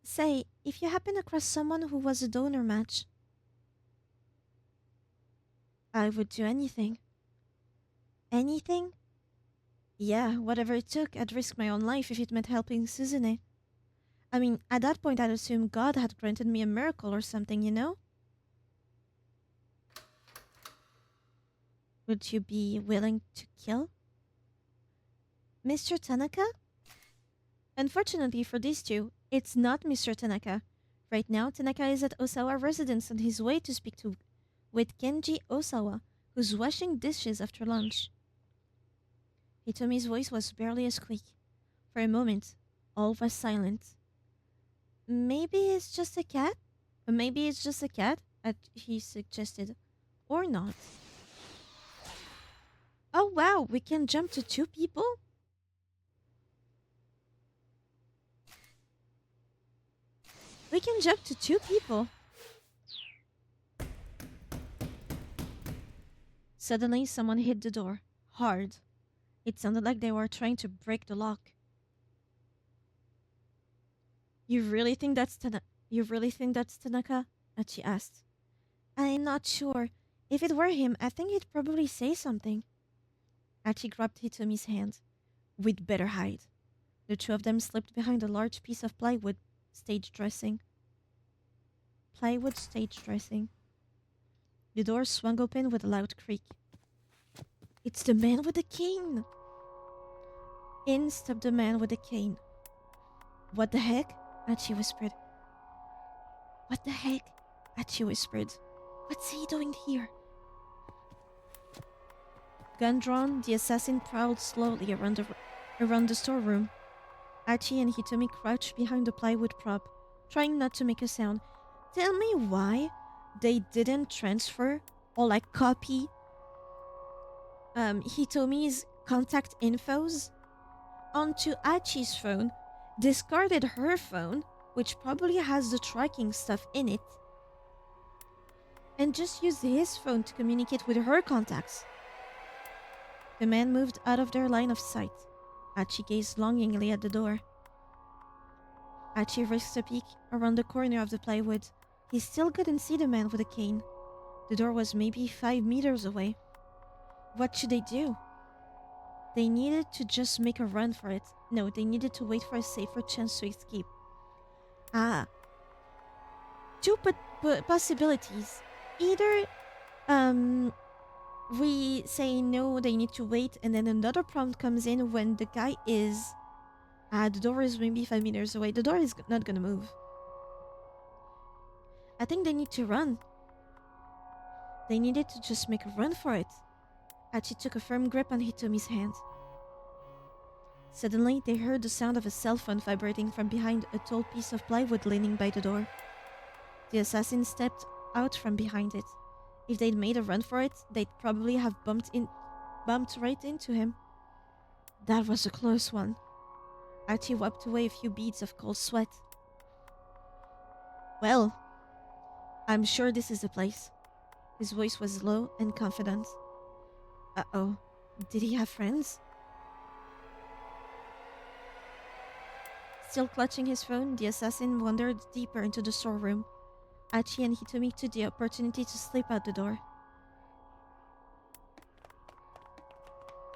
Speaker 1: Say, if you happen across someone who was a donor match. I would do anything. Anything? Yeah, whatever it took, I'd risk my own life if it meant helping Suzune. I mean, at that point, I'd assume God had granted me a miracle or something, you know? Would you be willing to kill? Mr. Tanaka? Unfortunately for these two, it's not Mr. Tanaka. Right now, Tanaka is at Osawa residence on his way to speak with Kenji Osawa, who's washing dishes after lunch. Hitomi's voice was barely a squeak. For a moment, all was silent. Maybe it's just a cat? Maybe it's just a cat, he suggested. Or not. Oh wow, we can jump to two people? We can jump to two people. Suddenly, someone hit the door. Hard. It sounded like they were trying to break the lock. You really think that's Tanaka? Achi asked. I'm not sure. If it were him, I think he'd probably say something. Achi grabbed Hitomi's hand. We'd better hide. The two of them slipped behind a large piece of plywood stage dressing. Plywood stage dressing. The door swung open with a loud creak. It's the man with the cane! In stepped the man with the cane. What the heck? Achi whispered. What the heck? Achi whispered. What's he doing here? Gun drawn, the assassin prowled slowly around the storeroom. Achi and Hitomi crouched behind the plywood prop, trying not to make a sound. Tell me why they didn't transfer or copy Hitomi's contact infos onto Achi's phone, discarded her phone, which probably has the tracking stuff in it, and just used his phone to communicate with her contacts. The man moved out of their line of sight. Achi gazed longingly at the door. Achi risked a peek around the corner of the plywood. He still couldn't see the man with the cane. The door was maybe 5 meters away. What should they do? They needed to just make a run for it. No, they needed to wait for a safer chance to escape. Two possibilities. Either, we say no, they need to wait, and then another prompt comes in when the guy is... the door is maybe 5 meters away. The door is not gonna move. I think they need to run. They needed to just make a run for it. Achi took a firm grip on Hitomi's hand. Suddenly, they heard the sound of a cell phone vibrating from behind a tall piece of plywood leaning by the door. The assassin stepped out from behind it. If they'd made a run for it, they'd probably have bumped right into him. That was a close one. Achi wiped away a few beads of cold sweat. Well, I'm sure this is the place. His voice was low and confident. Uh-oh. Did he have friends? Still clutching his phone, the assassin wandered deeper into the storeroom. Achi and Hitomi took the opportunity to slip out the door.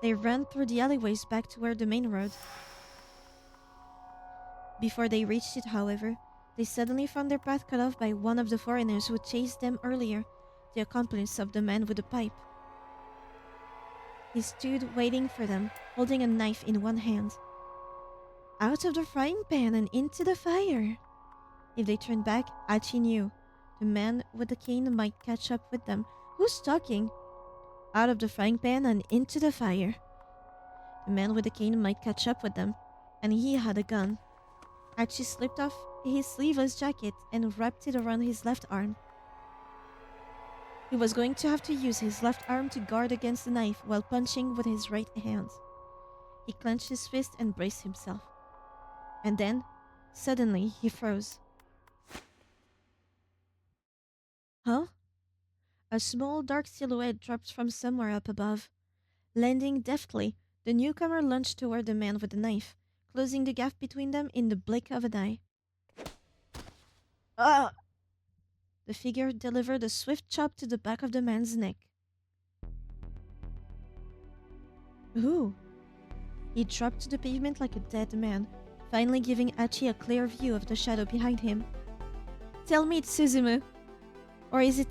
Speaker 1: They ran through the alleyways back toward the main road. Before they reached it, however, they suddenly found their path cut off by one of the foreigners who chased them earlier, the accomplice of the man with the pipe. He stood waiting for them, holding a knife in one hand. Out of the frying pan and into the fire. If they turned back, Achi knew. The man with the cane might catch up with them. Who's talking? Out of the frying pan and into the fire. The man with the cane might catch up with them, and he had a gun. Achi slipped off his sleeveless jacket and wrapped it around his left arm. He was going to have to use his left arm to guard against the knife while punching with his right hand. He clenched his fist and braced himself. And then, suddenly, he froze. Huh? A small dark silhouette dropped from somewhere up above. Landing deftly, the newcomer lunged toward the man with the knife, closing the gap between them in the blink of an eye. Ah! The figure delivered a swift chop to the back of the man's neck. Ooh! He dropped to the pavement like a dead man, finally giving Achi a clear view of the shadow behind him. Tell me it's Suzumu. Or is it...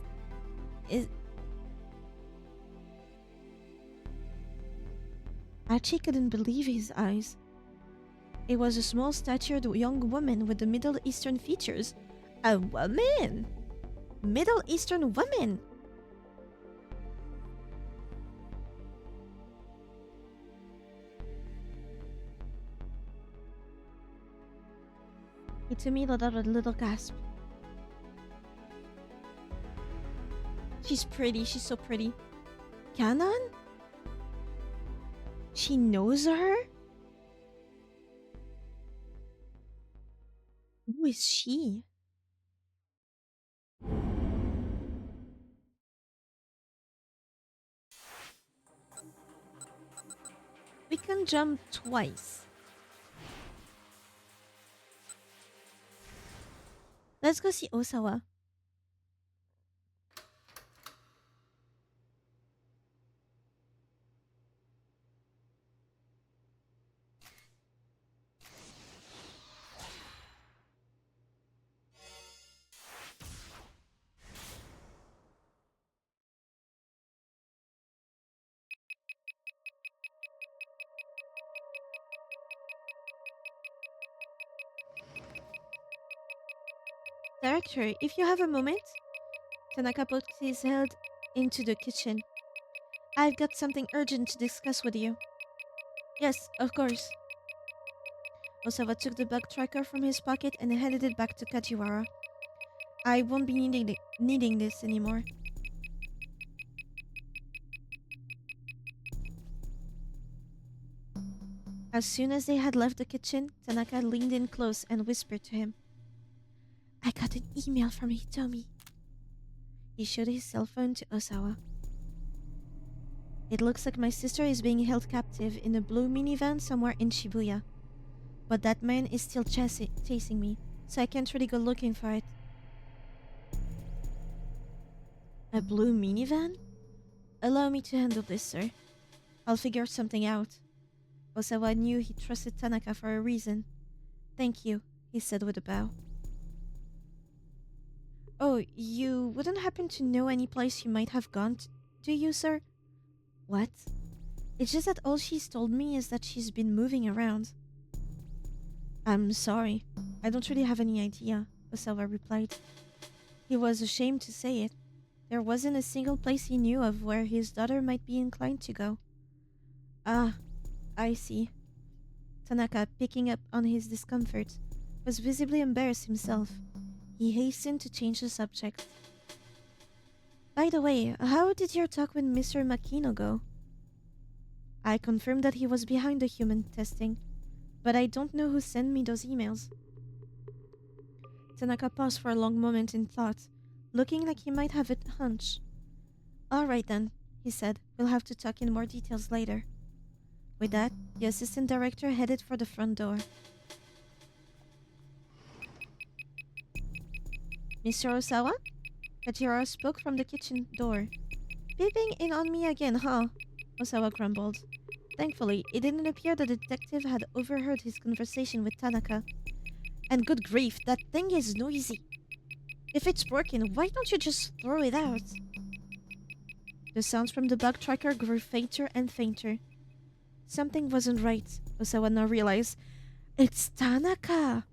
Speaker 1: Achi couldn't believe his eyes. It was a small-statured young woman with the Middle Eastern features. A woman! Middle Eastern woman! Hitomi let out a little gasp. She's pretty, she's so pretty. Canon? She knows her? Who is she? We can jump twice. Let's go see Osawa. Director, if you have a moment, Tanaka poked his head into the kitchen. I've got something urgent to discuss with you. Yes, of course. Osawa took the bug tracker from his pocket and handed it back to Kajiwara. I won't be needing this anymore. As soon as they had left the kitchen, Tanaka leaned in close and whispered to him. I got an email from Hitomi. He showed his cell phone to Osawa. It looks like my sister is being held captive in a blue minivan somewhere in Shibuya. But that man is still chasing me, so I can't really go looking for it. A blue minivan? Allow me to handle this, sir. I'll figure something out. Osawa knew he trusted Tanaka for a reason. Thank you, he said with a bow. Oh, you wouldn't happen to know any place you might have gone, do you, sir? What? It's just that all she's told me is that she's been moving around. I'm sorry. I don't really have any idea, Osawa replied. He was ashamed to say it. There wasn't a single place he knew of where his daughter might be inclined to go. Ah, I see. Tanaka, picking up on his discomfort, was visibly embarrassed himself. He hastened to change the subject. By the way, how did your talk with Mr. Makino go? I confirmed that he was behind the human testing, but I don't know who sent me those emails. Tanaka paused for a long moment in thought, looking like he might have a hunch. All right then, he said. We'll have to talk in more details later. With that, the assistant director headed for the front door. Mr. Osawa? Kajira spoke from the kitchen door. Peeping in on me again, huh? Osawa grumbled. Thankfully, it didn't appear the detective had overheard his conversation with Tanaka. And good grief, that thing is noisy. If it's broken, why don't you just throw it out? The sounds from the bug tracker grew fainter and fainter. Something wasn't right, Osawa now realized. It's Tanaka!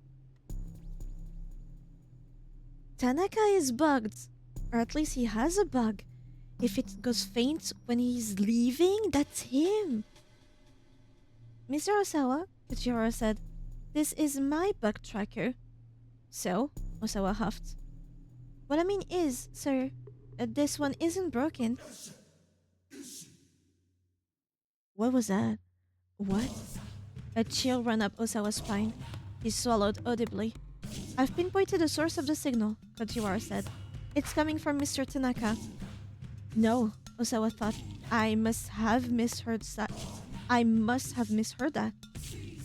Speaker 1: Tanaka is bugged. Or at least he has a bug. If it goes faint when he's leaving, that's him. Mr. Osawa, Kajiro said, this is my bug tracker. So, Osawa huffed. What I mean is, sir, this one isn't broken. What was that? What? A chill ran up Osawa's spine. He swallowed audibly. I've pinpointed the source of the signal, Kajiwara said. It's coming from Mr. Tanaka. No, Osawa thought. I must have misheard that.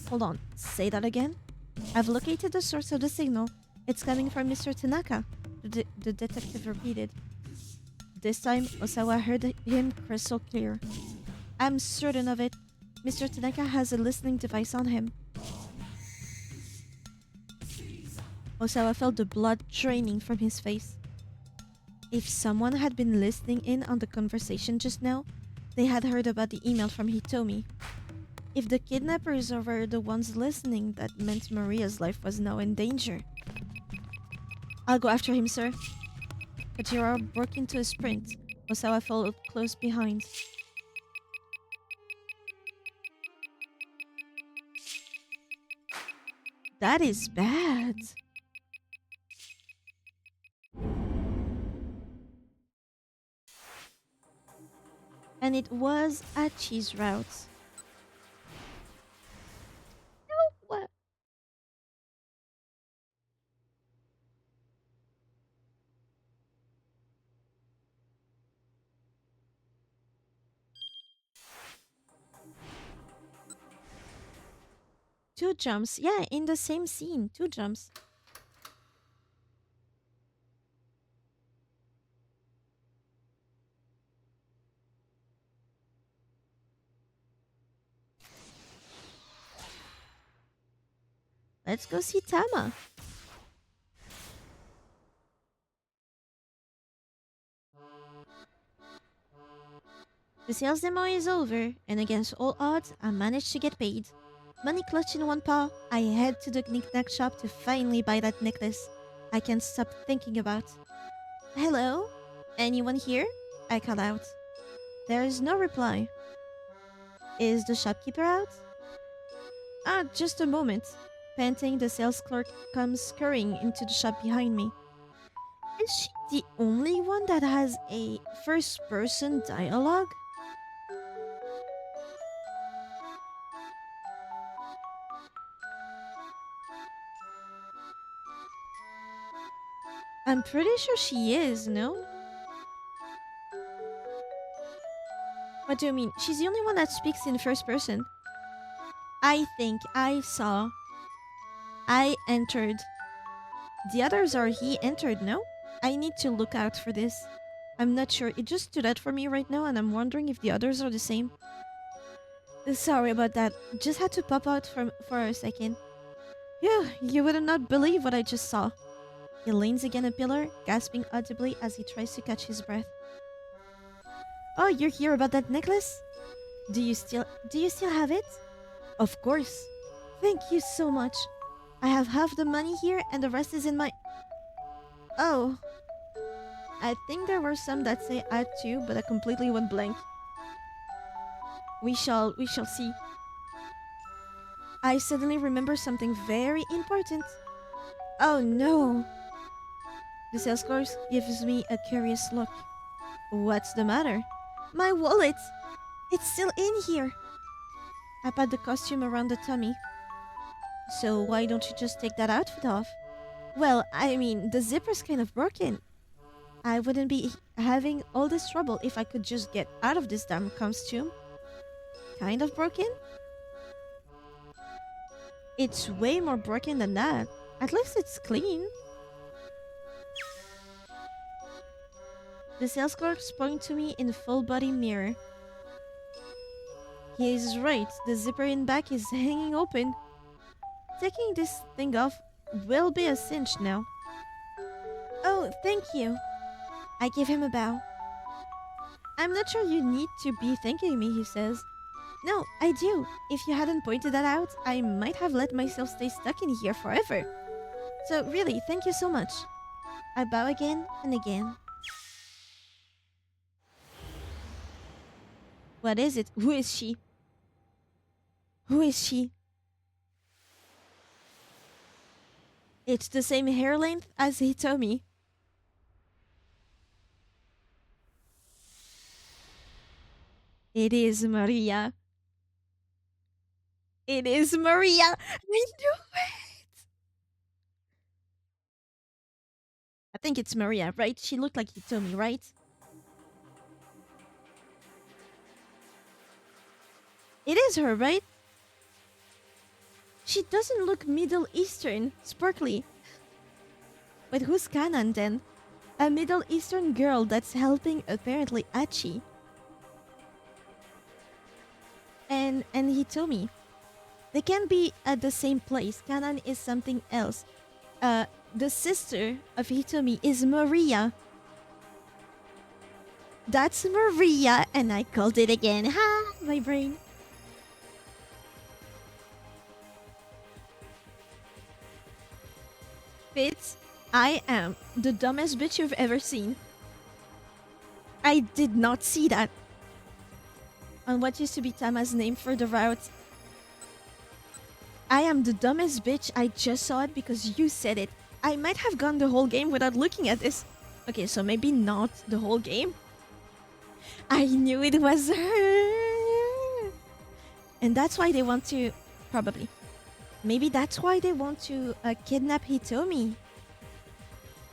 Speaker 1: Hold on, say that again? I've located the source of the signal. It's coming from Mr. Tanaka, the detective repeated. This time, Osawa heard him crystal clear. I'm certain of it. Mr. Tanaka has a listening device on him. Osawa felt the blood draining from his face. If someone had been listening in on the conversation just now, they had heard about the email from Hitomi. If the kidnappers were the ones listening, that meant Maria's life was now in danger. I'll go after him, sir. Kajiro broke into a sprint. Osawa followed close behind. That is bad. And it was Achi's route. two jumps. Yeah, in the same scene. Two jumps. Let's go see Tama. The sales demo is over, and against all odds, I managed to get paid. Money clutched in one paw, I head to the knick-knack shop to finally buy that necklace I can't stop thinking about. Hello? Anyone here? I call out. There is no reply. Is the shopkeeper out? Ah, just a moment. Panting, the sales clerk comes scurrying into the shop behind me. Is she the only one that has a first person dialogue? I'm pretty sure she is, no? What do you mean? She's the only one that speaks in first person. I think I saw. I entered. The others are he entered, no? I need to look out for this. I'm not sure. It just stood out for me right now and I'm wondering if the others are the same. Sorry about that. Just had to pop out for a second. Yeah, you would not believe what I just saw. He leans against a pillar, gasping audibly as he tries to catch his breath. Oh, you're here about that necklace? Do you still have it? Of course. Thank you so much. I have half the money here and the rest is in my... Oh. I think there were some that say add to, but I completely went blank. We shall see. I suddenly remember something very important. Oh no. The sales clerk gives me a curious look. What's the matter? My wallet! It's still in here! I pat the costume around the tummy. So why don't you just take that outfit off? Well, I mean, the zipper's kind of broken. I wouldn't be having all this trouble if I could just get out of this damn costume. Kind of broken? It's way more broken than that. At least it's clean. The sales clerks point to me in a full body mirror. He is right, the zipper in back is hanging open. Taking this thing off will be a cinch now. Oh, thank you. I give him a bow. I'm not sure you need to be thanking me, he says. No, I do. If you hadn't pointed that out, I might have let myself stay stuck in here forever. So really, thank you so much. I bow again and again. What is it? Who is she? Who is she? It's the same hair length as Hitomi. It is Maria. It is Maria. I knew it. I think it's Maria, right? She looked like Hitomi, right? It is her, right? She doesn't look Middle Eastern, sparkly. But who's Kanan then? A Middle Eastern girl that's helping apparently Achi. And Hitomi. They can't be at the same place. Kanan is something else. The sister of Hitomi is Maria. That's Maria, and I called it again. Ha! My brain. Fitz, I am the dumbest bitch you've ever seen. I did not see that. On what used to be Tama's name for the route. I am the dumbest bitch. I just saw it because you said it. I might have gone the whole game without looking at this. Okay, so maybe not the whole game. I knew it was her. And that's why they want to... Probably. Maybe that's why they want to kidnap Hitomi.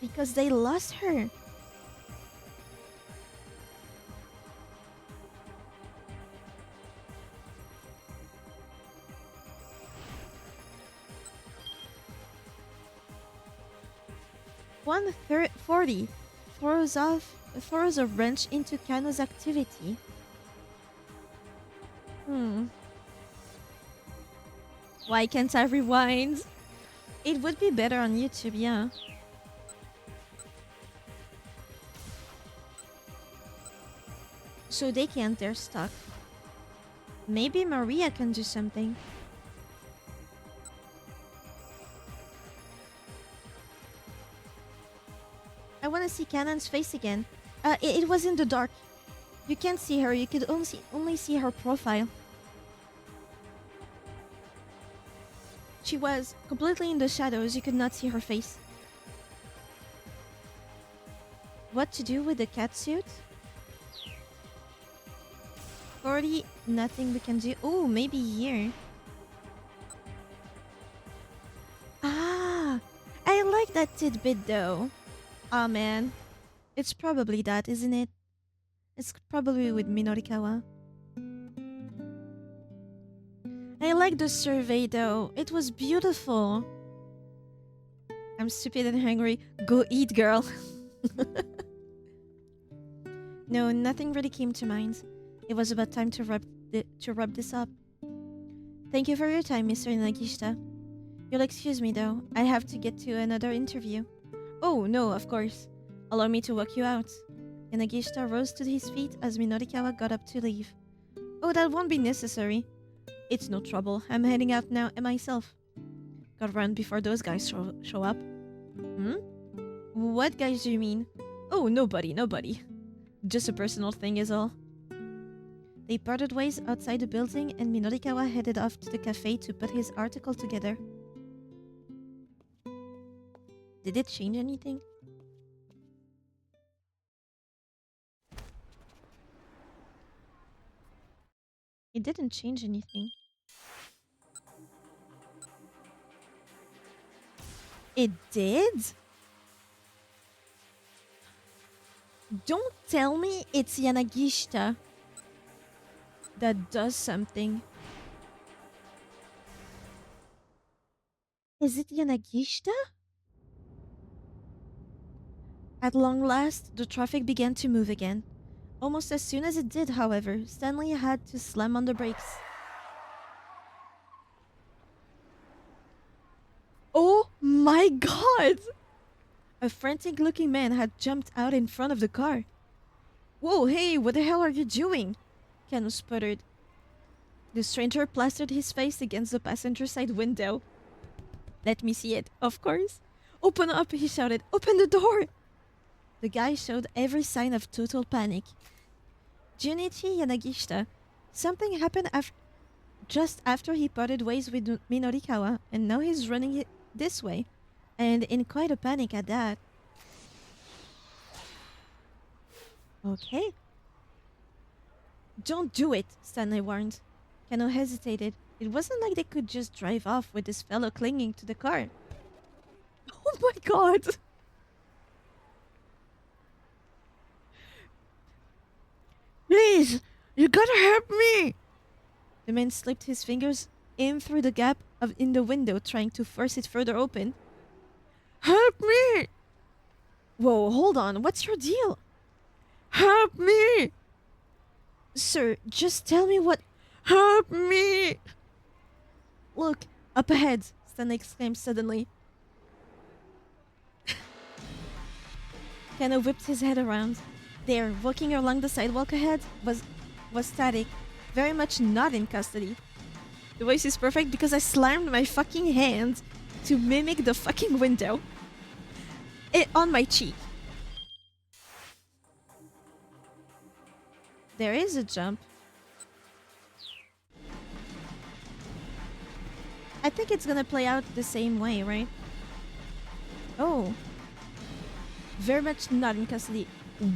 Speaker 1: Because they lost her. 140 throws a wrench into Kano's activity. Why can't I rewind? It would be better on YouTube, yeah. So they can't, they're stuck. Maybe Maria can do something. I want to see Kanon's face again. It was in the dark. You can't see her, you could only see her profile. She was completely in the shadows, you could not see her face. What to do with the catsuit? 40, nothing we can do. Oh, maybe here. Ah, I like that tidbit though. Ah, man. It's probably that, isn't it? It's probably with Minorikawa. I like the survey though. It was beautiful. I'm stupid and hungry. Go eat, girl. No, nothing really came to mind. It was about time to wrap this up. Thank you for your time, Mr. Nagishita. You'll excuse me though. I have to get to another interview. Oh, no, of course. Allow me to walk you out. Yanagishita rose to his feet as Minorikawa got up to leave. Oh, that won't be necessary. It's no trouble. I'm heading out now myself. Gotta run before those guys show up. What guys do you mean? Oh, nobody. Just a personal thing is all. They parted ways outside the building and Minorikawa headed off to the cafe to put his article together. Did it change anything? It didn't change anything. It did? Don't tell me it's Yanagishita that does something. Is it Yanagishita? At long last, the traffic began to move again. Almost as soon as it did, however, Stanley had to slam on the brakes. Oh my god! A frantic-looking man had jumped out in front of the car. Whoa, hey, what the hell are you doing? Kano sputtered. The stranger plastered his face against the passenger side window. Let me see it, of course. Open up, he shouted. Open the door! The guy showed every sign of total panic. Junichi Yanagishita. Something happened just after he parted ways with Minorikawa, and now he's running it this way. And in quite a panic at that. Okay. Don't do it, Stanley warned. Kano hesitated. It wasn't like they could just drive off with this fellow clinging to the car. Oh my god! Please! You gotta help me! The man slipped his fingers in through the gap in the window, trying to force it further open. Help me! Whoa, hold on. What's your deal? Help me! Sir, just tell me what... Help me! Look, up ahead, Stanley exclaimed suddenly. Kano whipped his head around. There, walking along the sidewalk ahead, was static, very much not in custody. The voice is perfect because I slammed my fucking hand to mimic the fucking window. On my cheek. There is a jump. I think it's gonna play out the same way, right? Oh. Very much not in custody.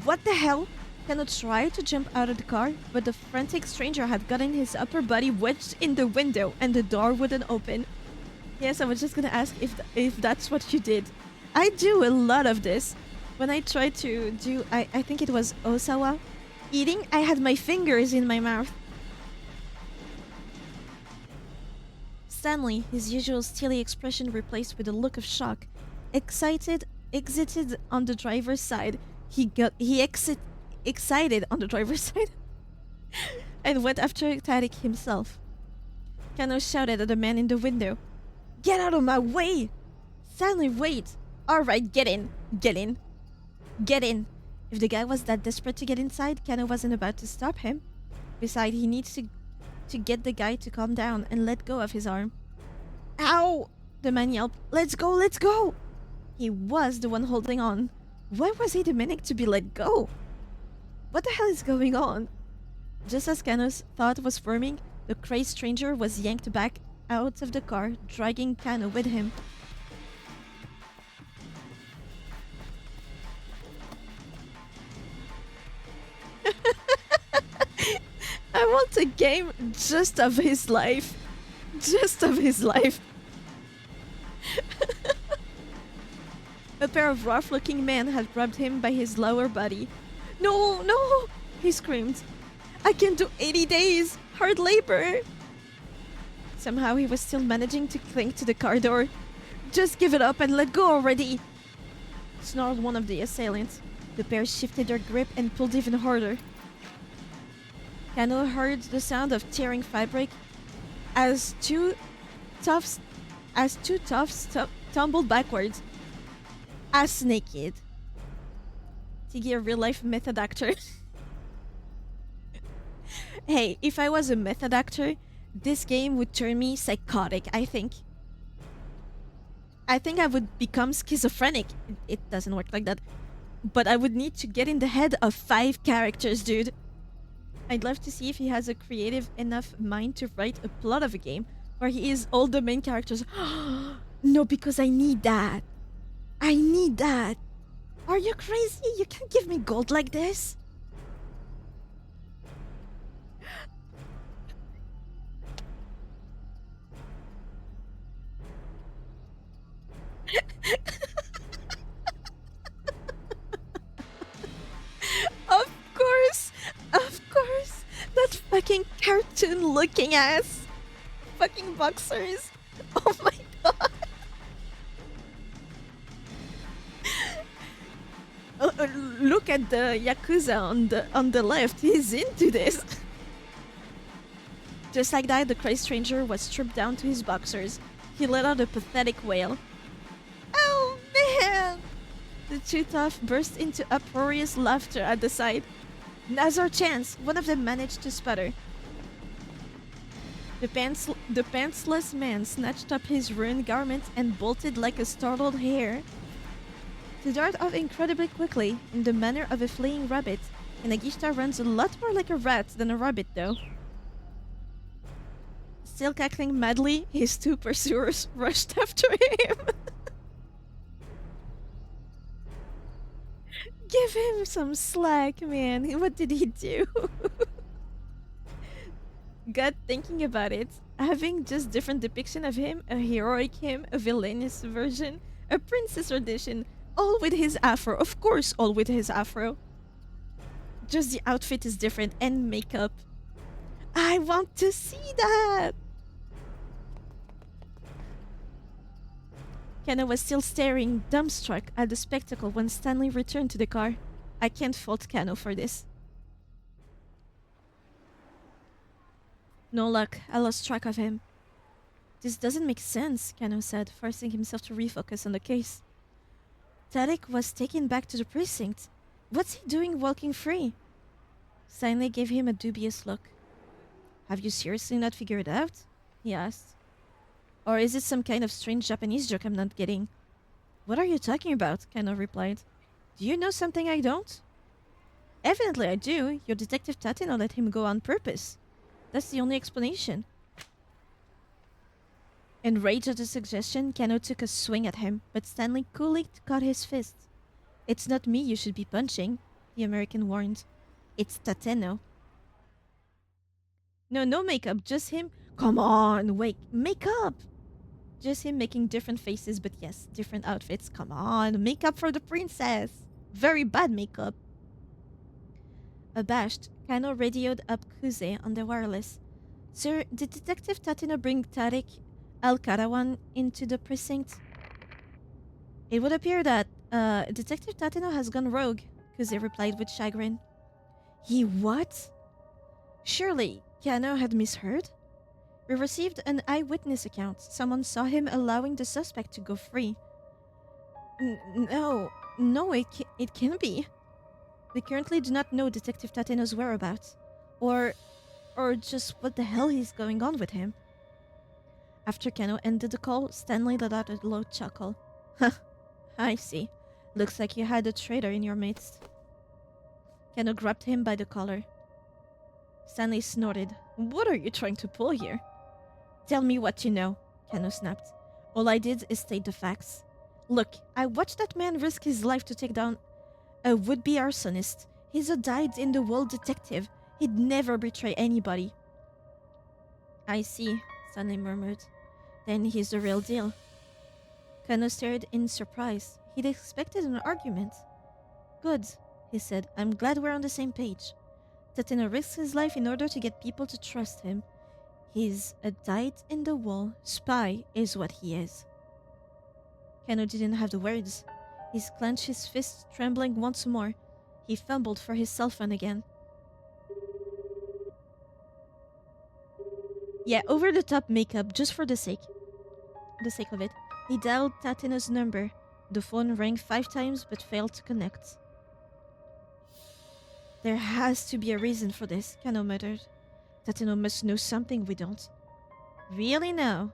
Speaker 1: What the hell? Kano tried to jump out of the car, but the frantic stranger had gotten his upper body wedged in the window and the door wouldn't open. Yes, I was just gonna ask if that's what you did. I do a lot of this. When I tried to do, I think it was Osawa eating, I had my fingers in my mouth. Stanley, his usual steely expression replaced with a look of shock, excited exited on the driver's side. Excited on the driver's side and went after Tariq himself. Kano shouted at the man in the window. Get out of my way! Stanley, wait! Alright, get in. Get in. Get in. If the guy was that desperate to get inside, Kano wasn't about to stop him. Besides, he needs to get the guy to calm down and let go of his arm. Ow! The man yelped. Let's go, let's go! He was the one holding on. Why was he demanding to be let go? What the hell is going on? Just as Kano's thought was forming, the crazed stranger was yanked back out of the car, dragging Kano with him. I want a game just of his life. Just of his life. A pair of rough-looking men had grabbed him by his lower body. No, no, he screamed. I can do 80 days, hard labor. Somehow he was still managing to cling to the car door. Just give it up and let go already, snarled one of the assailants. The pair shifted their grip and pulled even harder. Kano heard the sound of tearing fabric as two toughs tumbled backwards. Ass naked. Tiggy, a real-life method actor. Hey, if I was a method actor, this game would turn me psychotic, I think. I think I would become schizophrenic. It doesn't work like that. But I would need to get in the head of 5 characters, dude. I'd love to see if he has a creative enough mind to write a plot of a game where he is all the main characters. No, because I need that. I need that. Are you crazy? You can't give me gold like this. Of course. That fucking cartoon looking ass. Fucking boxers. Oh my god. Look at the Yakuza on the left. He's into this. Just like that, the crazed stranger was stripped down to his boxers. He let out a pathetic wail. Oh man! The two tough burst into uproarious laughter at the sight. Now's our chance, one of them managed to sputter. The pantsless man snatched up his ruined garment and bolted like a startled hare to dart off incredibly quickly, in the manner of a fleeing rabbit. And Nagishita runs a lot more like a rat than a rabbit, though. Still cackling madly, his 2 pursuers rushed after him. Give him some slack, man. What did he do? God, thinking about it, having just different depiction of him, a heroic him, a villainous version, a princess edition, all with his afro. Of course, all with his afro. Just the outfit is different and makeup. I want to see that! Kano was still staring, dumbstruck, at the spectacle when Stanley returned to the car. I can't fault Kano for this. No luck, I lost track of him. This doesn't make sense, Kano said, forcing himself to refocus on the case. Tariq was taken back to the precinct. What's he doing walking free? Stanley gave him a dubious look. Have you seriously not figured it out? He asked. Or is it some kind of strange Japanese joke I'm not getting? What are you talking about? Kano replied. Do you know something I don't? Evidently I do. Your detective Tateno let him go on purpose. That's the only explanation. Enraged at the suggestion, Kano took a swing at him, but Stanley coolly caught his fist. It's not me you should be punching, the American warned. It's Tateno. No makeup, just him. Come on, wait, makeup! Just him making different faces, but yes, different outfits. Come on, makeup for the princess. Very bad makeup. Abashed, Kano radioed up Kuze on the wireless. Sir, did Detective Tateno bring Tariq Al-Karawan into the precinct? It would appear that Detective Tateno has gone rogue, Kuze replied with chagrin. He what? Surely, Kano had misheard? We received an eyewitness account. Someone saw him allowing the suspect to go free. No, no, it can't be. We currently do not know Detective Tateno's whereabouts, or just what the hell is going on with him. After Kano ended the call, Stanley let out a low chuckle. Huh, I see. Looks like you had a traitor in your midst. Kano grabbed him by the collar. Stanley snorted. What are you trying to pull here? Tell me what you know, Kano snapped. All I did is state the facts. Look, I watched that man risk his life to take down a would-be arsonist. He's a dyed-in-the-wool detective. He'd never betray anybody. I see, Stanley murmured. Then he's the real deal. Kano stared in surprise. He'd expected an argument. Good, he said. I'm glad we're on the same page. Tateno risks his life in order to get people to trust him. He's a dyed-in-the-wool spy is what he is. Kano didn't have the words. He clenched his fists, trembling once more. He fumbled for his cell phone again. Yeah, over-the-top makeup just for the sake of it. He dialed Tateno's number. The phone rang 5 times but failed to connect. There has to be a reason for this, Kano muttered. Tateno must know something we don't. Really now?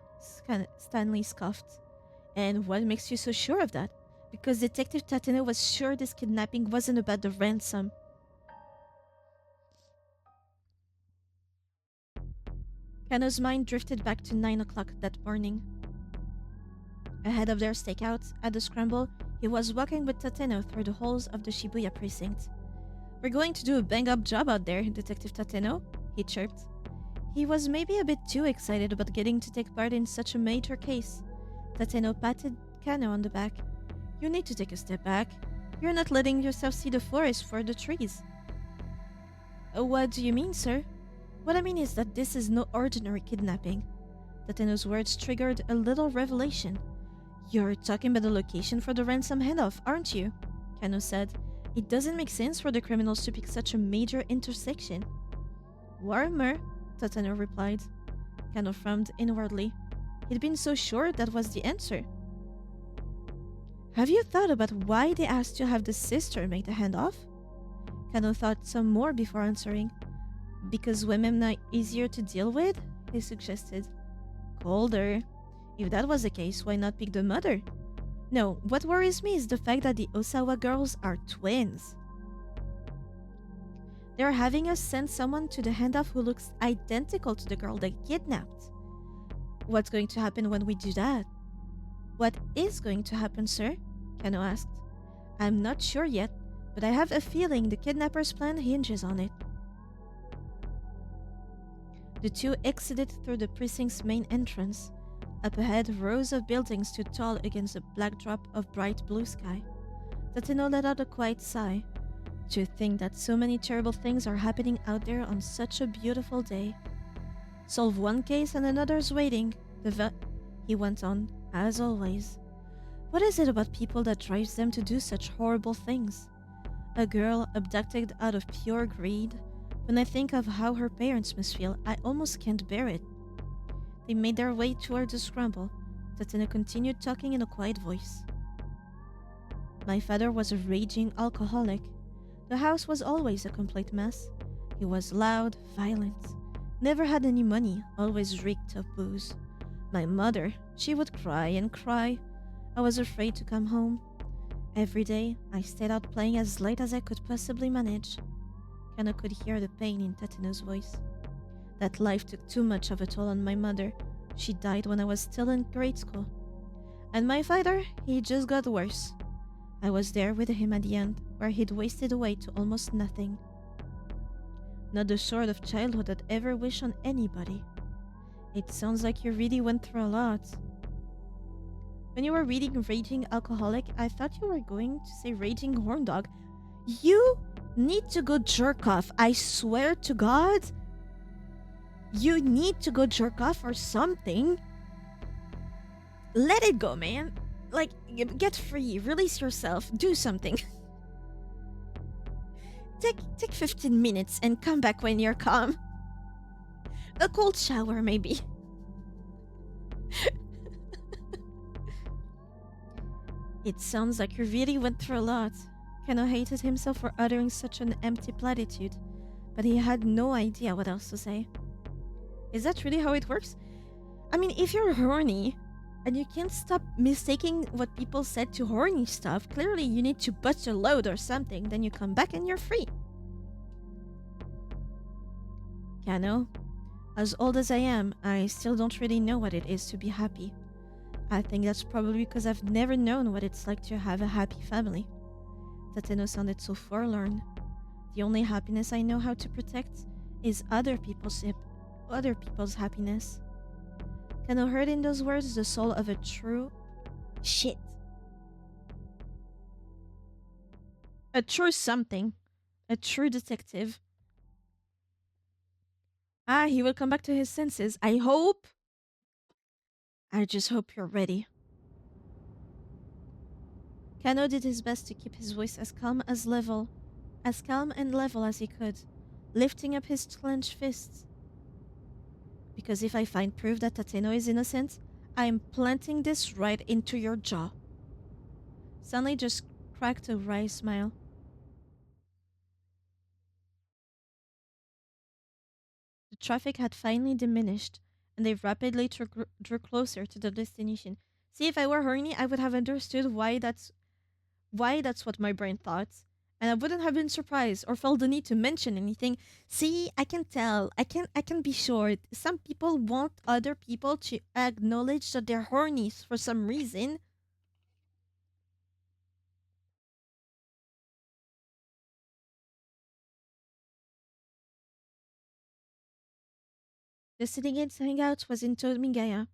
Speaker 1: Stanley scoffed. And what makes you so sure of that? Because Detective Tateno was sure this kidnapping wasn't about the ransom. Kano's mind drifted back to 9 o'clock that morning. Ahead of their stakeout at the Scramble, he was walking with Tateno through the halls of the Shibuya precinct. We're going to do a bang-up job out there, Detective Tateno, he chirped. He was maybe a bit too excited about getting to take part in such a major case. Tateno patted Kano on the back. You need to take a step back. You're not letting yourself see the forest for the trees. What do you mean, sir? What I mean is that this is no ordinary kidnapping. Tateno's words triggered a little revelation. You're talking about the location for the ransom handoff, aren't you? Kano said. It doesn't make sense for the criminals to pick such a major intersection. Warmer, Tateno replied. Kano frowned inwardly. He'd been so sure that was the answer. Have you thought about why they asked to have the sister make the handoff? Kano thought some more before answering. Because women are easier to deal with? He suggested. Colder. If that was the case, why not pick the mother? No, what worries me is the fact that the Osawa girls are twins. They're having us send someone to the handoff who looks identical to the girl they kidnapped. What's going to happen when we do that? What is going to happen, sir? Kano asked. I'm not sure yet, but I have a feeling the kidnapper's plan hinges on it. The two exited through the precinct's main entrance. Up ahead, rows of buildings stood tall against a backdrop of bright blue sky. Tateno let out a quiet sigh. To think that so many terrible things are happening out there on such a beautiful day. Solve one case and another's waiting, he went on, as always. What is it about people that drives them to do such horrible things? A girl abducted out of pure greed? When I think of how her parents must feel, I almost can't bear it. They made their way toward the Scramble. Tateno continued talking in a quiet voice. My father was a raging alcoholic. The house was always a complete mess. He was loud, violent, never had any money, always reeked of booze. My mother, she would cry and cry. I was afraid to come home. Every day, I stayed out playing as late as I could possibly manage. Kano could hear the pain in Tateno's voice. That life took too much of a toll on my mother. She died when I was still in grade school. And my father, he just got worse. I was there with him at the end, where he'd wasted away to almost nothing. Not the sort of childhood I'd ever wish on anybody. It sounds like you really went through a lot. When you were reading Raging Alcoholic, I thought you were going to say Raging Horn Dog. You need to go jerk off, I swear to God. You need to go jerk off or something. Let it go, man. Like, get free, release yourself, do something. Take 15 minutes and come back when you're calm. A cold shower, maybe. It sounds like you really went through a lot. Kano hated himself for uttering such an empty platitude, but he had no idea what else to say. Is that really how it works? I mean, if you're horny and you can't stop mistaking what people said to horny stuff, clearly you need to bust a load or something, then you come back and you're free. Kano, as old as I am, I still don't really know what it is to be happy. I think that's probably because I've never known what it's like to have a happy family. Tateno sounded so forlorn. The only happiness I know how to protect is other people's happiness. Kano heard in those words the soul of a true shit. A true something. A true detective. He will come back to his senses. I hope. I just hope you're ready. Kano did his best to keep his voice as calm and level as he could, lifting up his clenched fists. Because if I find proof that Tateno is innocent, I am planting this right into your jaw. Suddenly just cracked a wry smile. The traffic had finally diminished, and they rapidly drew closer to the destination. See, if I were horny, I would have understood why that's what my brain thought. And I wouldn't have been surprised or felt the need to mention anything. See, I can tell. I can be sure. Some people want other people to acknowledge that they're horny for some reason. The Citygate hangout was in Tomigaya,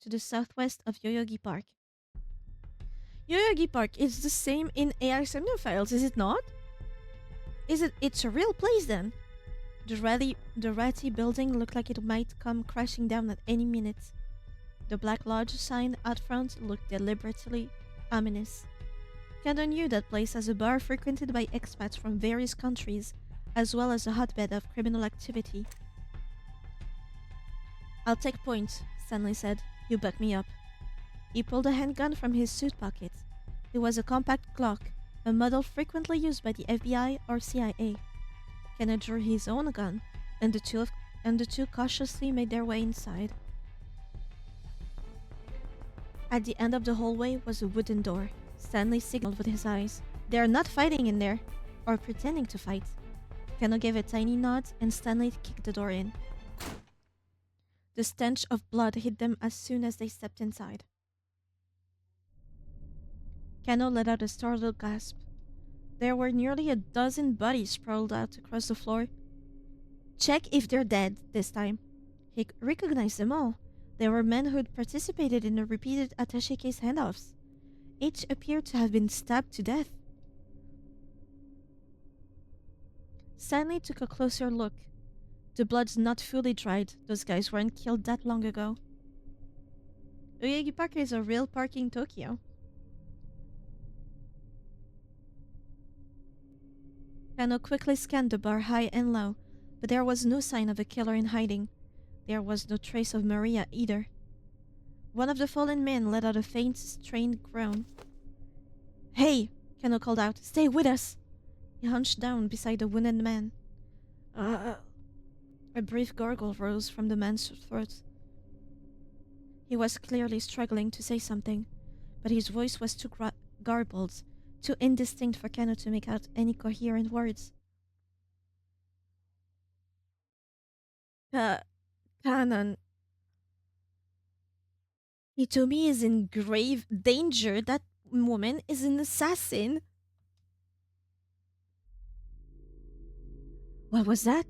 Speaker 1: to the southwest of Yoyogi Park. Yoyogi Park is the same in AI Semnophiles, is it not? It's a real place then? The ratty building looked like it might come crashing down at any minute. The Black Lodge sign out front looked deliberately ominous. Kanda knew that place as a bar frequented by expats from various countries, as well as a hotbed of criminal activity. I'll take point, Stanley said. You back me up. He pulled a handgun from his suit pocket. It was a compact Glock, a model frequently used by the FBI or CIA. Kenneth drew his own gun, and the two cautiously made their way inside. At the end of the hallway was a wooden door. Stanley signaled with his eyes. They are not fighting in there, or pretending to fight. Kenneth gave a tiny nod, and Stanley kicked the door in. The stench of blood hit them as soon as they stepped inside. Kenneth let out a startled gasp. There were nearly a dozen bodies sprawled out across the floor. Check if they're dead this time. He recognized them all. They were men who'd participated in the repeated attaché case handoffs. Each appeared to have been stabbed to death. Stanley took a closer look. The blood's not fully dried. Those guys weren't killed that long ago. Oyagi Park is a real park in Tokyo. Kano quickly scanned the bar high and low, but there was no sign of a killer in hiding. There was no trace of Maria either. One of the fallen men let out a faint, strained groan. Hey! Kano called out. Stay with us! He hunched down beside the wounded man. A brief gurgle rose from the man's throat. He was clearly struggling to say something, but his voice was too garbled, too indistinct for Kano to make out any coherent words. Kanon. Hitomi is in grave danger. That woman is an assassin. What was that?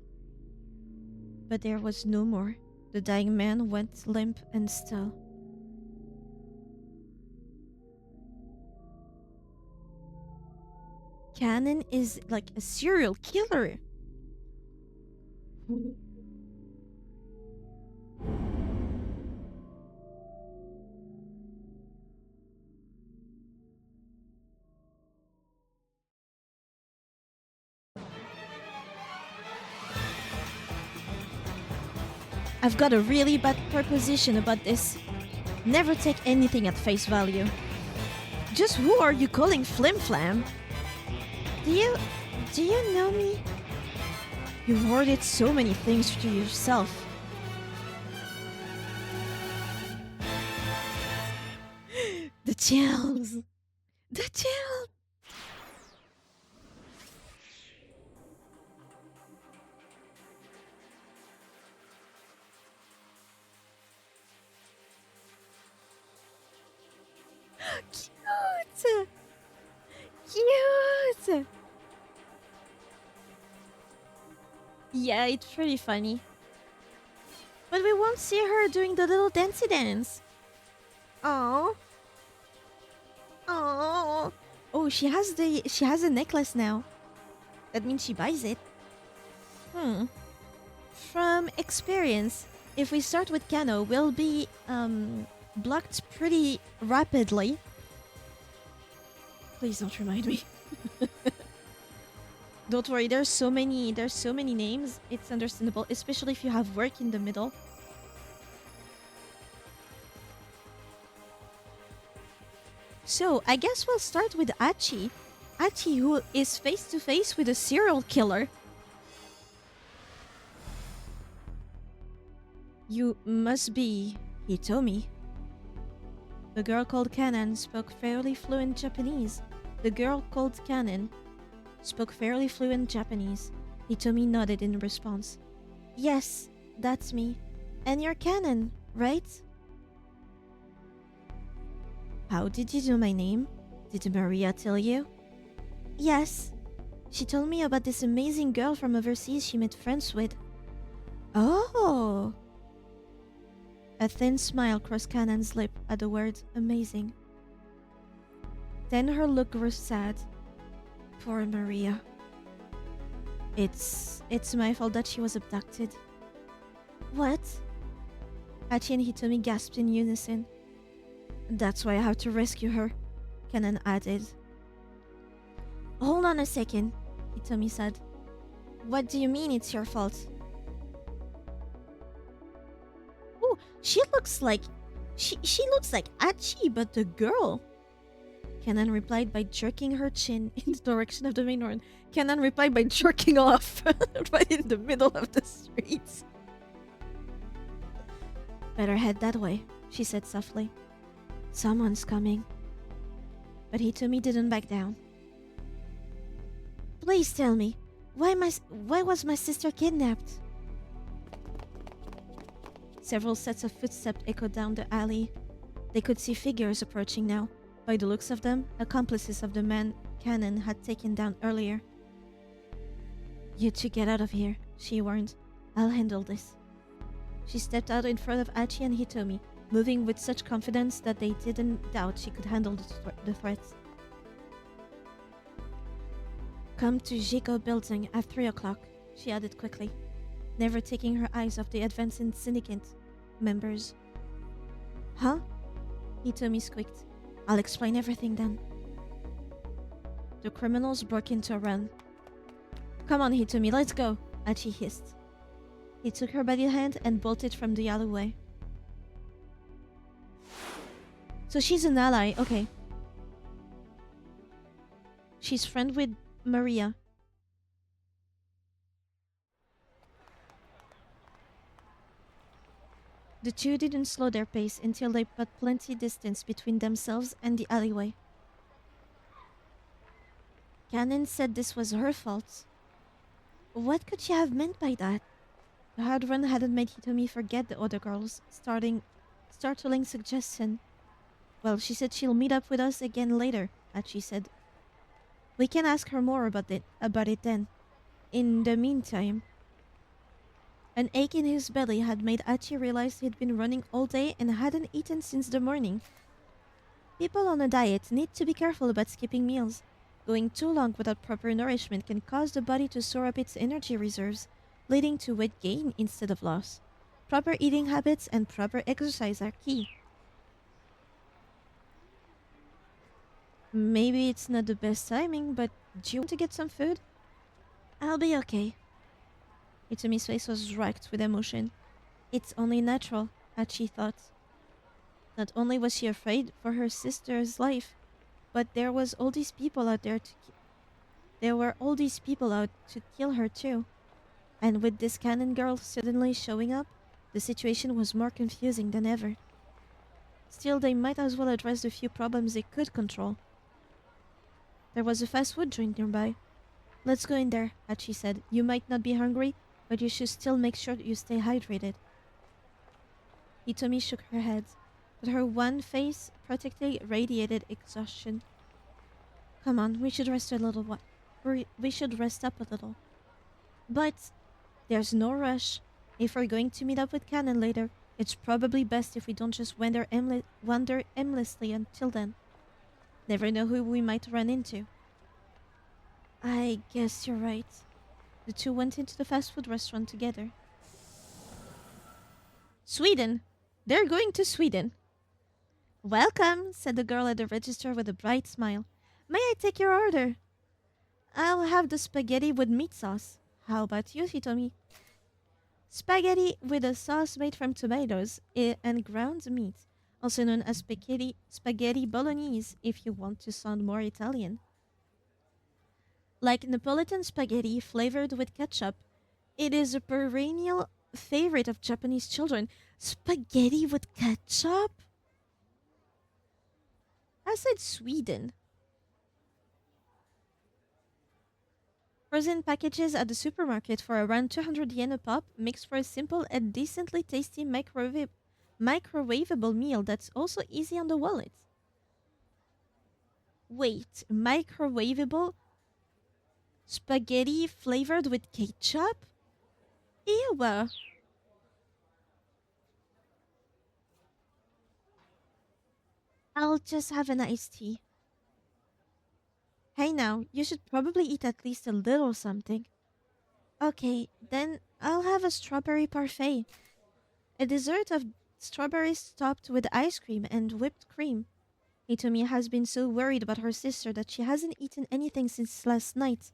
Speaker 1: But there was no more. The dying man went limp and still. Cannon is like a serial killer. I've got a really bad proposition about this. Never take anything at face value. Just who are you calling Flim Flam? Do you know me? You've hoarded so many things to yourself. The chills. The chills. Cute. Cute. Yeah, it's pretty funny. But we won't see her doing the little dancey dance. Oh. Oh. Oh, she has a necklace now. That means she buys it. From experience, if we start with Kano, we'll be blocked pretty rapidly. Please don't remind me. Don't worry, there's so many names. It's understandable, especially if you have work in the middle. So, I guess we'll start with Achi. Achi, who is face to face with a serial killer. You must be Hitomi. The girl called Kanan spoke fairly fluent Japanese. Hitomi nodded in response. Yes, that's me. And you're Kanan, right? How did you know my name? Did Maria tell you? Yes. She told me about this amazing girl from overseas she made friends with. Oh! A thin smile crossed Kanan's lip at the word amazing. Then her look grew sad. Poor Maria. It's my fault that she was abducted. What? Achi and Hitomi gasped in unison. That's why I have to rescue her, Kanan added. Hold on a second, Hitomi said. What do you mean it's your fault? Ooh, she looks like Achi, but the girl. Kanan replied by jerking her chin in the direction of the main road. Kanan replied by jerking off right in the middle of the street. Better head that way, she said softly. Someone's coming. But Hitomi didn't back down. Please tell me, why was my sister kidnapped? Several sets of footsteps echoed down the alley. They could see figures approaching now. By the looks of them, accomplices of the man Kanan had taken down earlier. You two get out of here, she warned. I'll handle this. She stepped out in front of Achi and Hitomi, moving with such confidence that they didn't doubt she could handle the threats. Come to Jigo building at 3 o'clock, she added quickly, never taking her eyes off the advancing syndicate members. Huh? Hitomi squeaked. I'll explain everything then. The criminals broke into a run. Come on, Hitomi, let's go, Achi hissed. He took her by the hand and bolted from the alleyway. So she's an ally, okay. She's friend with Maria. The two didn't slow their pace until they put plenty distance between themselves and the alleyway. Kanan said this was her fault. What could she have meant by that? The hard run hadn't made Hitomi forget the other girls, startling suggestion. Well, she said she'll meet up with us again later, Achi said. We can ask her more about it then. In the meantime... An ache in his belly had made Achi realize he'd been running all day and hadn't eaten since the morning. People on a diet need to be careful about skipping meals. Going too long without proper nourishment can cause the body to store up its energy reserves, leading to weight gain instead of loss. Proper eating habits and proper exercise are key. Maybe it's not the best timing, but do you want to get some food? I'll be okay. Hitomi's face was racked with emotion. It's only natural, Hachi thought. Not only was she afraid for her sister's life, but there were all these people out to kill her too. And with this cannon girl suddenly showing up, the situation was more confusing than ever. Still, they might as well address the few problems they could control. There was a fast food joint nearby. Let's go in there, Hachi said. You might not be hungry, but you should still make sure you stay hydrated. Hitomi shook her head, but her wan face practically radiated exhaustion. Come on, we should rest a little while. We should rest up a little. But there's no rush. If we're going to meet up with Cannon later, it's probably best if we don't just wander aimlessly until then. Never know who we might run into. I guess you're right. The two went into the fast food restaurant together. Sweden! They're going to Sweden! Welcome, said the girl at the register with a bright smile. May I take your order? I'll have the spaghetti with meat sauce. How about you, Hitomi? Spaghetti with a sauce made from tomatoes and ground meat, also known as spaghetti bolognese if you want to sound more Italian. Like Napolitan spaghetti flavored with ketchup, it is a perennial favorite of Japanese children. Spaghetti with ketchup? I said Sweden. Frozen packages at the supermarket for around 200 yen a pop makes for a simple and decently tasty microwavable meal that's also easy on the wallet. Wait, microwavable spaghetti flavored with ketchup? Ew. I'll just have an iced tea. Hey now, you should probably eat at least a little something. Okay, then I'll have a strawberry parfait. A dessert of strawberries topped with ice cream and whipped cream. Hitomi has been so worried about her sister that she hasn't eaten anything since last night,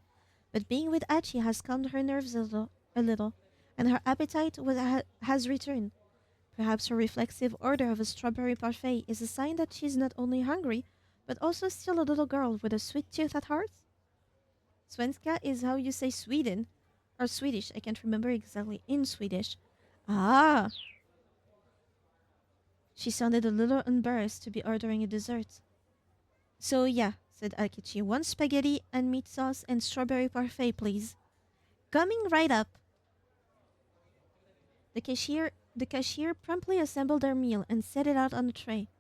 Speaker 1: but being with Achi has calmed her nerves a little, and her appetite has returned. Perhaps her reflexive order of a strawberry parfait is a sign that she's not only hungry, but also still a little girl with a sweet tooth at heart? Svenska is how you say Sweden. Or Swedish, I can't remember exactly in Swedish. Ah! She sounded a little embarrassed to be ordering a dessert. So yeah, said Akechi, one spaghetti and meat sauce and strawberry parfait, please. Coming right up. The cashier promptly assembled their meal and set it out on a tray.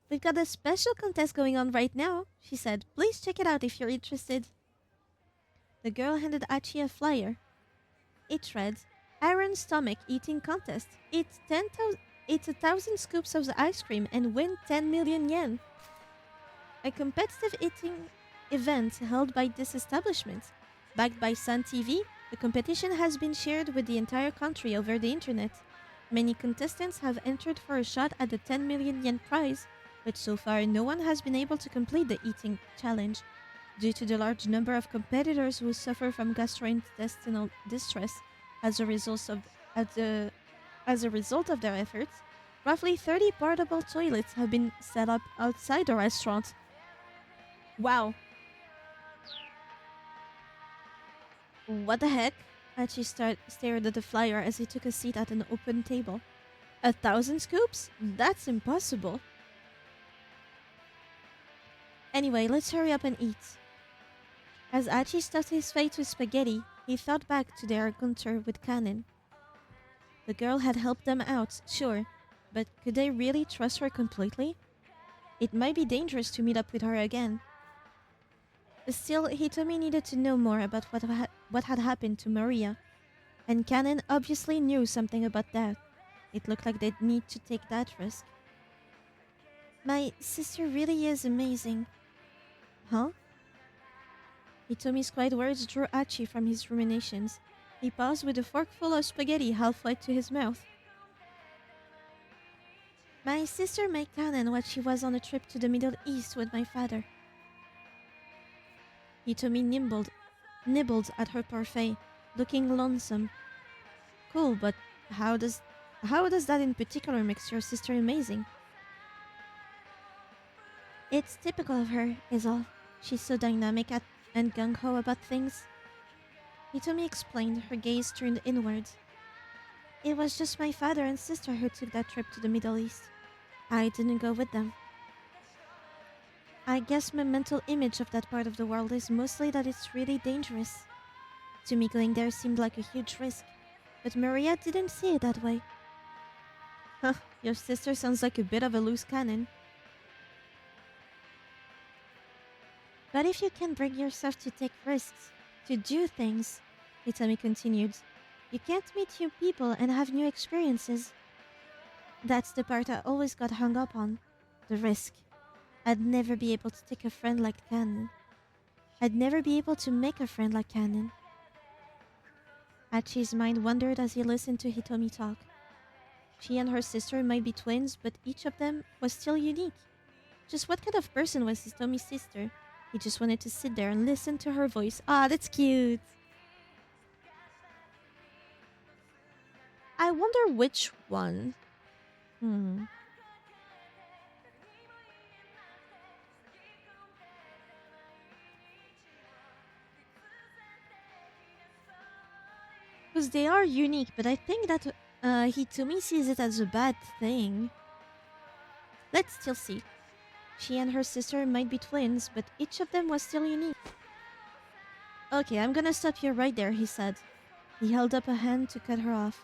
Speaker 1: We've got a special contest going on right now, she said. Please check it out if you're interested. The girl handed Achi a flyer. It read, Iron Stomach Eating Contest. Eat 1,000 scoops of the ice cream and win 10 million yen. A competitive eating event held by this establishment. Backed by Sun TV, the competition has been shared with the entire country over the internet. Many contestants have entered for a shot at the 10 million yen prize, but so far no one has been able to complete the eating challenge. Due to the large number of competitors who suffer from gastrointestinal distress as a result of their efforts, roughly 30 portable toilets have been set up outside the restaurant. Wow. What the heck? Achi stared at the flyer as he took a seat at an open table. 1,000 scoops? That's impossible. Anyway, let's hurry up and eat. As Achi stuffed his face with spaghetti, he thought back to their encounter with Kanen. The girl had helped them out, sure, but could they really trust her completely? It might be dangerous to meet up with her again. Still, Hitomi needed to know more about what had happened to Maria, and Kanen obviously knew something about that. It looked like they'd need to take that risk. My sister really is amazing. Huh? Hitomi's quiet words drew Achi from his ruminations. He paused with a forkful of spaghetti halfway to his mouth. My sister made Kanen while she was on a trip to the Middle East with my father. Hitomi nibbled at her parfait, looking lonesome. Cool, but how does How does that in particular makes your sister amazing? It's typical of her, is all. She's so dynamic and gung-ho about things. Hitomi explained, her gaze turned inward. It was just my father and sister who took that trip to the Middle East. I didn't go with them. I guess my mental image of that part of the world is mostly that it's really dangerous. To me, going there seemed like a huge risk, but Maria didn't see it that way. Huh, your sister sounds like a bit of a loose cannon. But if you can bring yourself to take risks, to do things, Itami continued, you can't meet new people and have new experiences. That's the part I always got hung up on. The risk. I'd never be able to take a friend like Canon. I'd never be able to make a friend like Canon. Achi's mind wandered as he listened to Hitomi talk. She and her sister might be twins, but each of them was still unique. Just what kind of person was Hitomi's sister? He just wanted to sit there and listen to her voice. Ah, that's cute. I wonder which one. Because they are unique, but I think that Hitomi sees it as a bad thing. Let's still see. She and her sister might be twins, but each of them was still unique. Okay, I'm gonna stop you right there, he said. He held up a hand to cut her off.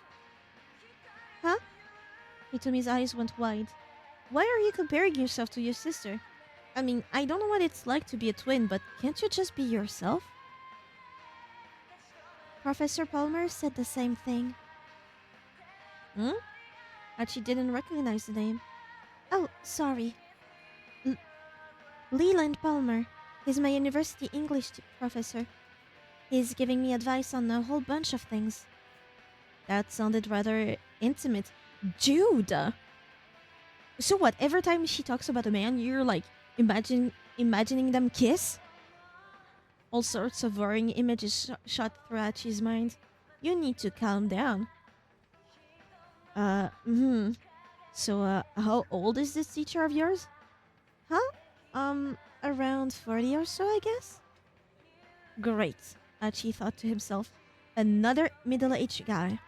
Speaker 1: Huh? Hitomi's eyes went wide. Why are you comparing yourself to your sister? I mean, I don't know what it's like to be a twin, but can't you just be yourself? Professor Palmer said the same thing. Hmm? Achi didn't recognize the name. Oh, sorry. Leland Palmer. He's my university English professor. He's giving me advice on a whole bunch of things. That sounded rather intimate. Dude! So what, every time she talks about a man, you're like, imagining them kiss? All sorts of worrying images shot through Achi's mind. You need to calm down. So, how old is this teacher of yours? Huh? Around 40 or so, I guess? Great, Achi thought to himself. Another middle-aged guy.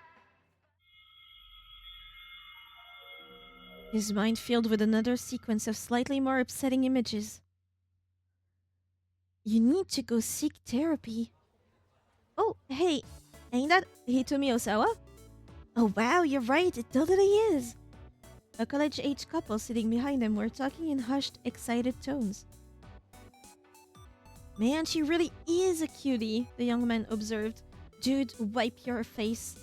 Speaker 1: His mind filled with another sequence of slightly more upsetting images. You need to go seek therapy. Oh, hey, ain't that Hitomi Osawa? Oh wow, you're right, it totally is. A college-age couple sitting behind them were talking in hushed, excited tones. Man, she really is a cutie, the young man observed. Dude, wipe your face.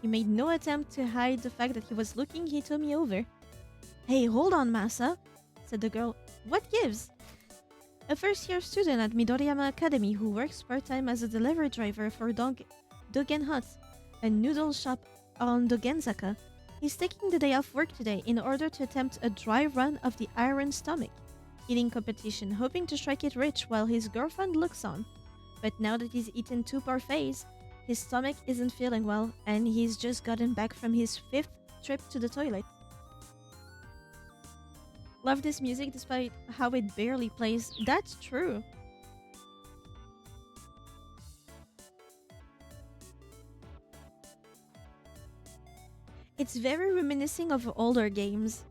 Speaker 1: He made no attempt to hide the fact that he was looking Hitomi over. Hey, hold on, Masa, said the girl. What gives? A first-year student at Midoriyama Academy who works part-time as a delivery driver for Dogen Hut, a noodle shop on Dogenzaka. He's taking the day off work today in order to attempt a dry run of the Iron Stomach eating competition, hoping to strike it rich while his girlfriend looks on. But now that he's eaten 2 parfaits, his stomach isn't feeling well, and he's just gotten back from his 5th trip to the toilet. Love this music despite how it barely plays. That's true. It's very reminiscent of older games.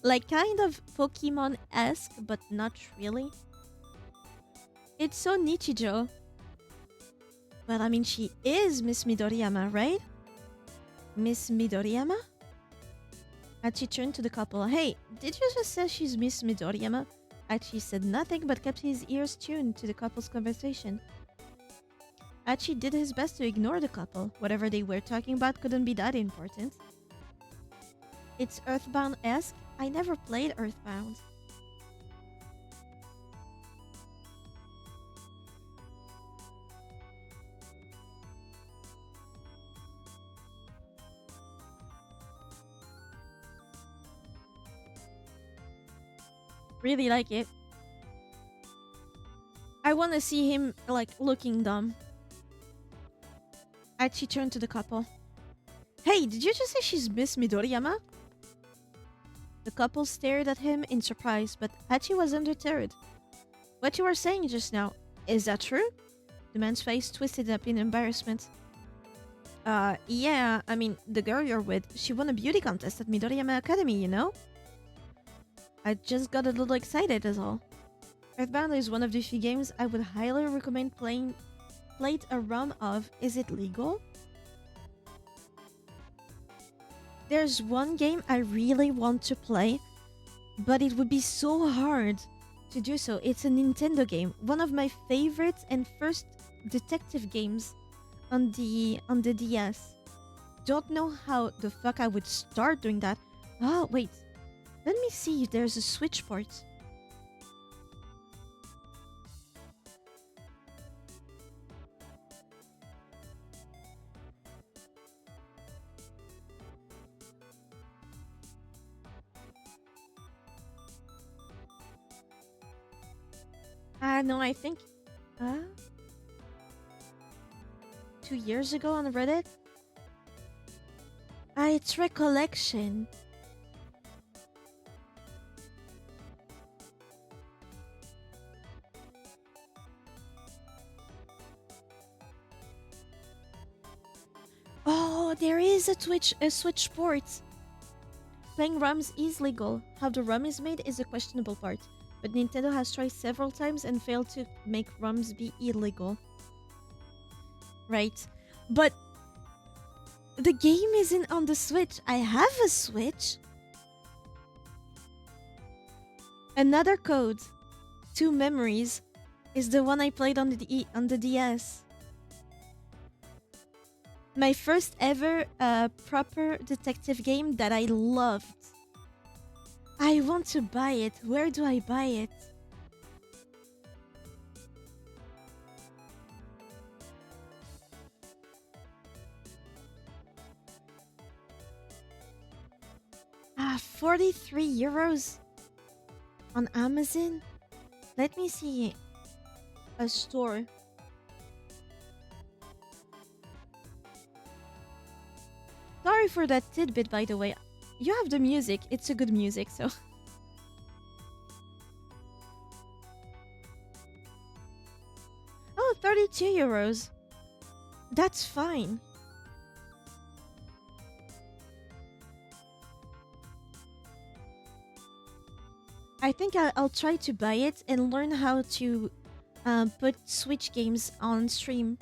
Speaker 1: Like kind of Pokemon-esque, but not really. It's so Nichijou. Well, I mean, she is Miss Midoriyama, right? Miss Midoriyama? Achi turned to the couple. Hey, did you just say she's Miss Midoriyama? Achi said nothing but kept his ears tuned to the couple's conversation. Achi did his best to ignore the couple. Whatever they were talking about couldn't be that important. It's Earthbound-esque. I never played Earthbound. Really like it. I want to see him, like, looking dumb. Achi turned to the couple. Hey, did you just say she's Miss Midoriyama? The couple stared at him in surprise, but Hachi was undeterred. What you were saying just now, is that true? The man's face twisted up in embarrassment. Yeah, I mean, the girl you're with, she won a beauty contest at Midoriyama Academy, you know? I just got a little excited, is all. Earthbound is one of the few games I would highly recommend playing. Played a ROM of. Is it legal? There's one game I really want to play, but it would be so hard to do so. It's a Nintendo game, one of my favorites and first detective games on the DS. Don't know how the fuck I would start doing that. Oh, wait. Let me see if there's a Switch port. No, I think uh 2 years ago on Reddit. It's recollection. Oh, there is a Switch port. Playing ROMs is legal. How the ROM is made is the questionable part. But Nintendo has tried several times and failed to make ROMs be illegal. Right. But the game isn't on the Switch. I have a Switch. Another code. 2 memories is the one I played on the DS. My first ever proper detective game that I loved. I want to buy it. Where do I buy it? Ah, 43 euros on Amazon? Let me see a store. Sorry for that tidbit, by the way. You have the music. It's a good music, so... Oh, 32 euros. That's fine. I think I'll try to buy it and learn how to put Switch games on stream.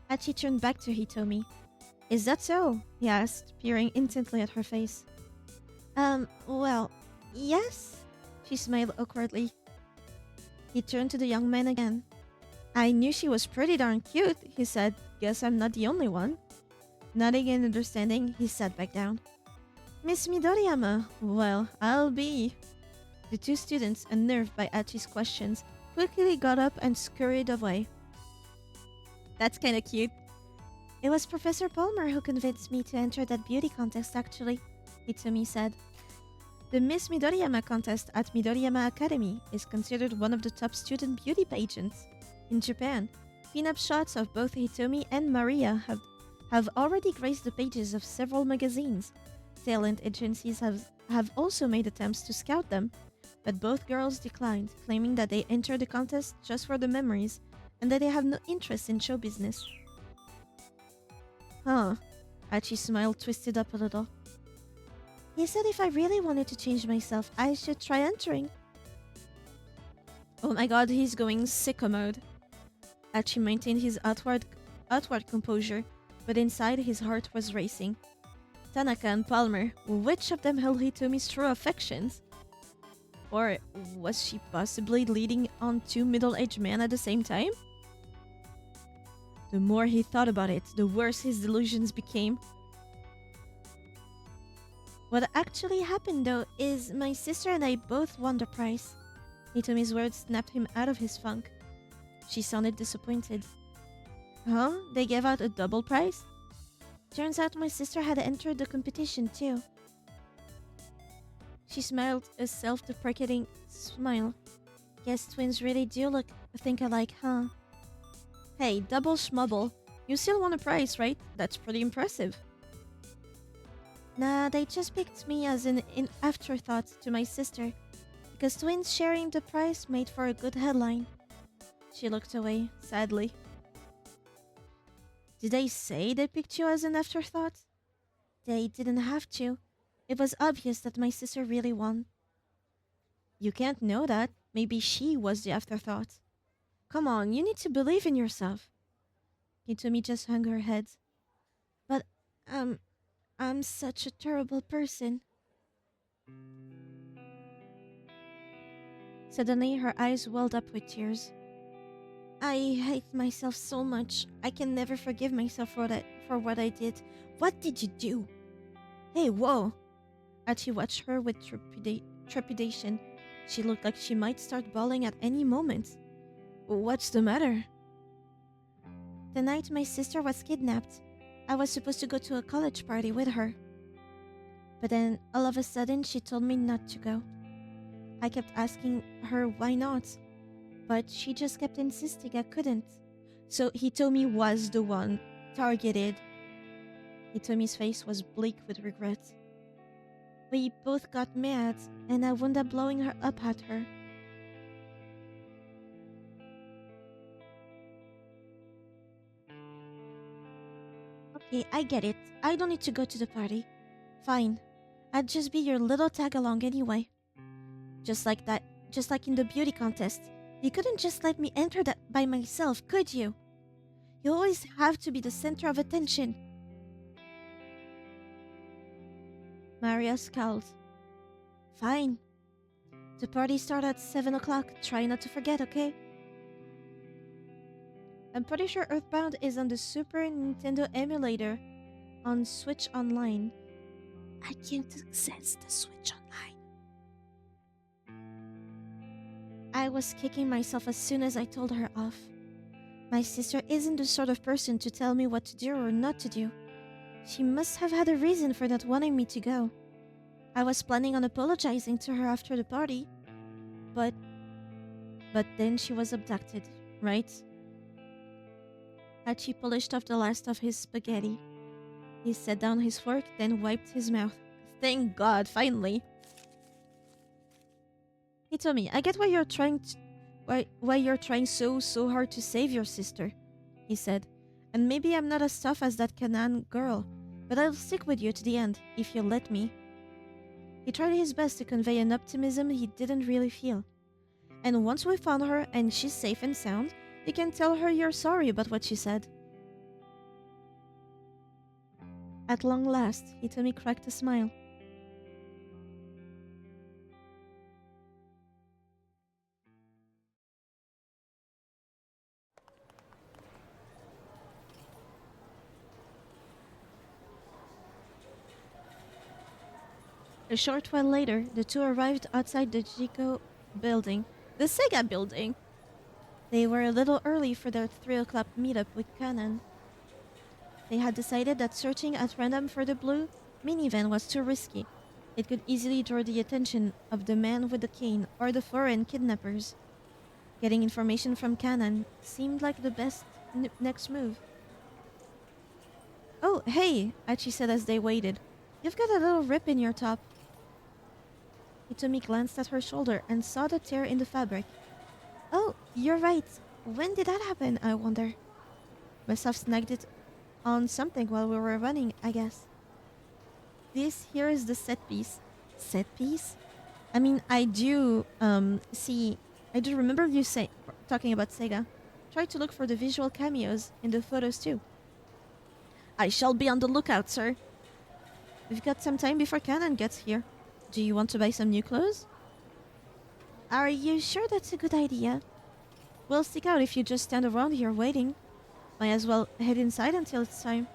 Speaker 1: Achi turned back to Hitomi. Is that so? He asked, peering intently at her face. Well, yes? She smiled awkwardly. He turned to the young man again. I knew she was pretty darn cute, he said. Guess I'm not the only one. Nodding in understanding, he sat back down. Miss Midoriyama, well, I'll be. The two students, unnerved by Achi's questions, quickly got up and scurried away. That's kinda cute. It was Professor Palmer who convinced me to enter that beauty contest, actually, Hitomi said. The Miss Midoriyama contest at Midoriyama Academy is considered one of the top student beauty pageants. In Japan, pin-up shots of both Hitomi and Maria have already graced the pages of several magazines. Talent agencies have also made attempts to scout them, but both girls declined, claiming that they entered the contest just for the memories and that they have no interest in show business. Huh. Achi's smile twisted up a little. He said if I really wanted to change myself, I should try entering. Oh my god, he's going sicko mode. Achi maintained his outward composure, but inside his heart was racing. Tanaka and Palmer, which of them held Hitomi's true affections? Or was she possibly leading on 2 middle-aged men at the same time? The more he thought about it, the worse his delusions became. What actually happened, though, is my sister and I both won the prize. Hitomi's words snapped him out of his funk. She sounded disappointed. Huh? They gave out a double prize? Turns out my sister had entered the competition, too. She smiled a self-deprecating smile. Guess twins really do think alike, huh? Hey, double schmubble. You still won a prize, right? That's pretty impressive. Nah, they just picked me as an afterthought to my sister, because twins sharing the prize made for a good headline. She looked away, sadly. Did they say they picked you as an afterthought? They didn't have to. It was obvious that my sister really won. You can't know that. Maybe she was the afterthought. Come on, you need to believe in yourself. Hitomi just hung her head. But, um, I'm such a terrible person. Suddenly, her eyes welled up with tears. I hate myself so much. I can never forgive myself for what I did. What did you do? Hey, whoa! Achi watched her with trepidation. She looked like she might start bawling at any moment. What's the matter? The night my sister was kidnapped, I was supposed to go to a college party with her. But then, all of a sudden, she told me not to go. I kept asking her why not, but she just kept insisting I couldn't. So Hitomi was the one targeted. Hitomi's face was bleak with regret. We both got mad, and I wound up blowing her up at her. Okay, I get it. I don't need to go to the party. Fine. I'd just be your little tag along anyway. Just like that, just like in the beauty contest. You couldn't just let me enter that by myself, could you? You always have to be the center of attention. Maria scowled. Fine. The party starts at 7 o'clock. Try not to forget, okay? I'm pretty sure Earthbound is on the Super Nintendo emulator on Switch Online. I can't access the Switch Online. I was kicking myself as soon as I told her off. My sister isn't the sort of person to tell me what to do or not to do. She must have had a reason for not wanting me to go. I was planning on apologizing to her after the party, but then she was abducted, right? Hachi polished off the last of his spaghetti. He set down his fork, then wiped his mouth. Thank God, finally. Hitomi, I get why you're trying so hard to save your sister, he said. And maybe I'm not as tough as that Kanan girl, but I'll stick with you to the end, if you'll let me. He tried his best to convey an optimism he didn't really feel. And once we found her and she's safe and sound, you can tell her you're sorry about what she said. At long last, Hitomi cracked a smile. A short while later, the two arrived outside the Jigo building. The Sega building! They were a little early for their 3 o'clock meetup with Kanan. They had decided that searching at random for the blue minivan was too risky. It could easily draw the attention of the man with the cane or the foreign kidnappers. Getting information from Kanan seemed like the best next move. Oh, hey, Achi said as they waited. You've got a little rip in your top. Hitomi glanced at her shoulder and saw the tear in the fabric. Oh, you're right. When did that happen, I wonder? Must have snagged it on something while we were running, I guess. This here is the set piece. Set piece? I mean, I do remember you talking about Sega. Try to look for the visual cameos in the photos too. I shall be on the lookout, sir. We've got some time before Kanan gets here. Do you want to buy some new clothes? Are you sure that's a good idea? We'll stick out if you just stand around here waiting. Might as well head inside until it's time.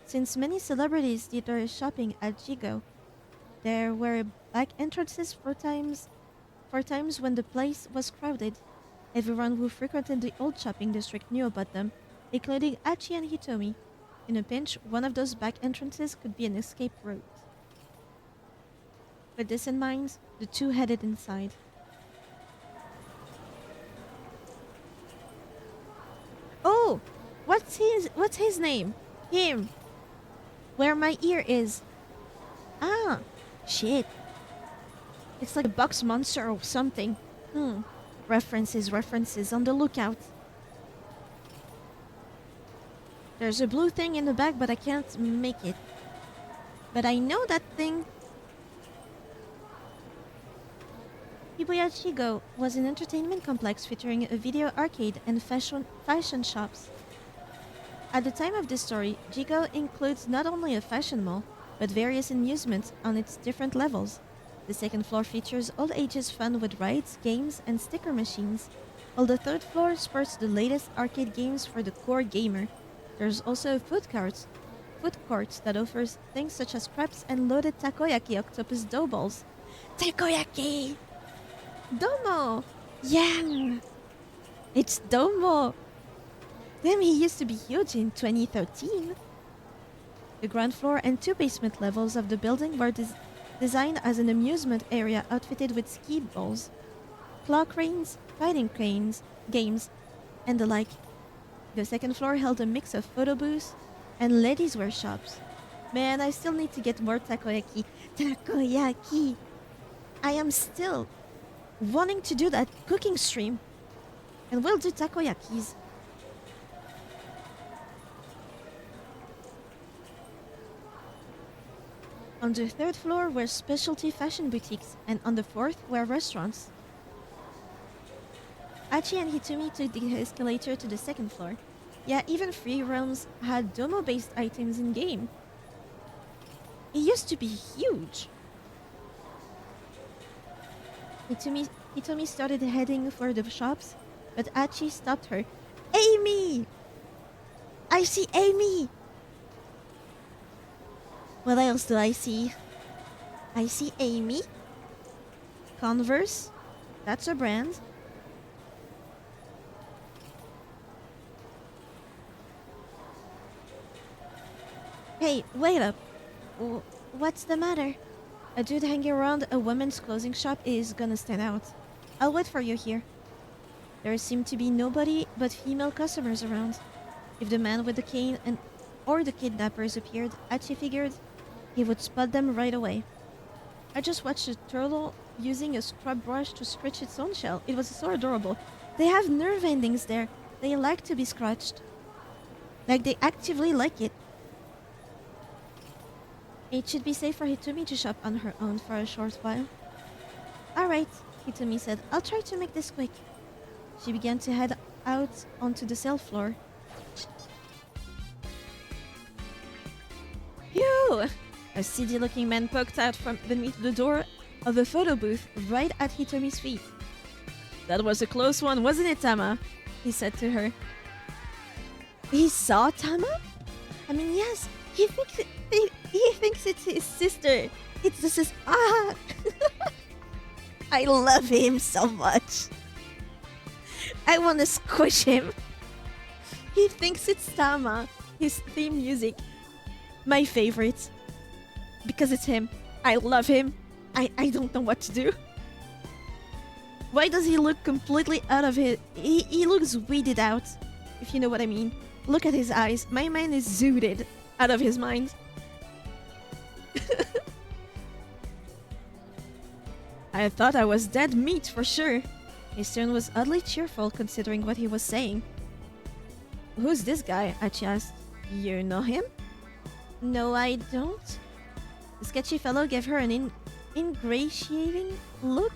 Speaker 1: Since many celebrities did their shopping at Jigo, there were back entrances for times when the place was crowded. Everyone who frequented the old shopping district knew about them, including Achi and Hitomi. In a pinch, one of those back entrances could be an escape route. With this in mind, the two headed inside. What's his name? Him. Where my ear is. Ah, shit. It's like a box monster or something. References, on the lookout. There's a blue thing in the back, but I can't make it. But I know that thing. Shibuya Chigo was an entertainment complex featuring a video arcade and fashion shops. At the time of this story, Jigo includes not only a fashion mall, but various amusements on its different levels. The second floor features all ages fun with rides, games, and sticker machines, while the third floor sports the latest arcade games for the core gamer. There's also a food court that offers things such as crepes and loaded takoyaki octopus dough balls. Takoyaki! Domo! Yeah! It's Domo! Damn, he used to be huge in 2013. The ground floor and 2 basement levels of the building were designed as an amusement area outfitted with ski balls, claw cranes, fighting cranes, games, and the like. The second floor held a mix of photo booths and ladies' wear shops. Man, I still need to get more takoyaki. Takoyaki! I am still wanting to do that cooking stream. And we'll do takoyakis. On the third floor were specialty fashion boutiques, and on the fourth were restaurants. Achi and Hitomi took the escalator to the second floor. Yeah, even free roams had Domo-based items in-game. It used to be huge. Hitomi started heading for the shops, but Achi stopped her. Amy! I see Amy! What else do I see? I see Amy. Converse. That's a brand. Hey, wait up. What's the matter? A dude hanging around a woman's clothing shop is gonna stand out. I'll wait for you here. There seemed to be nobody but female customers around. If the man with the cane or the kidnappers appeared, Achi figured he would spot them right away. I just watched a turtle using a scrub brush to scratch its own shell. It was so adorable. They have nerve endings there. They like to be scratched. Like they actively like it. It should be safe for Hitomi to shop on her own for a short while. Alright, Hitomi said. I'll try to make this quick. She began to head out onto the cell floor. Phew! A seedy-looking man poked out from beneath the door of a photo booth right at Hitomi's feet. That was a close one, wasn't it, Tama? He said to her. He saw Tama? I mean, yes, he thinks it's his sister. It's the sister. Ah! I love him so much. I want to squish him. He thinks it's Tama, his theme music. My favorite. Because it's him. I love him. I don't know what to do. Why does he look completely out of it? He looks weeded out, if you know what I mean. Look at his eyes. My man is zooted out of his mind. I thought I was dead meat for sure. His tone was oddly cheerful considering what he was saying. Who's this guy? Achi asked. You know him? No, I don't. The sketchy fellow gave her an ingratiating look.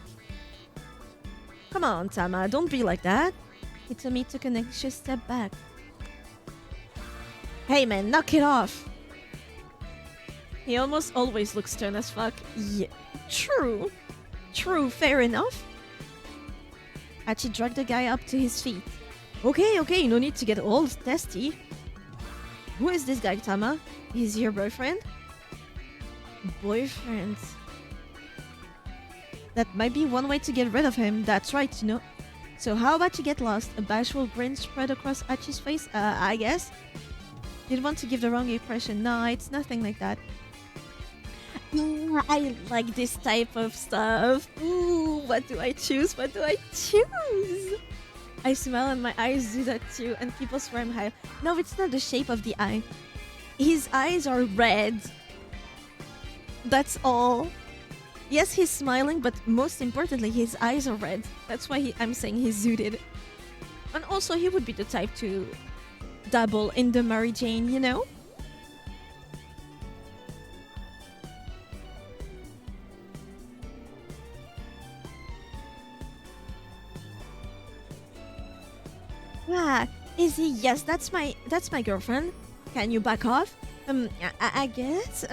Speaker 1: Come on, Tama, don't be like that. Hitomi took an anxious step back. Hey man, knock it off. He almost always looks stern as fuck. Yeah, true. True, fair enough. Achi dragged the guy up to his feet. Okay, no need to get all testy. Who is this guy, Tama? Is he your boyfriend? Boyfriend. That might be one way to get rid of him. That's right, you know. So how about you get lost? A bashful grin spread across Achi's face. I guess. Didn't want to give the wrong impression. No, it's nothing like that. I like this type of stuff. Ooh, what do I choose? What do I choose? I smile and my eyes do that too, and people swear I'm high. No, it's not the shape of the eye. His eyes are red. That's all. Yes, he's smiling, but most importantly, his eyes are red. That's why I'm saying he's zooted. And also, he would be the type to dabble in the Mary Jane, you know? Ah, is he? Yes, that's my girlfriend. Can you back off? I guess.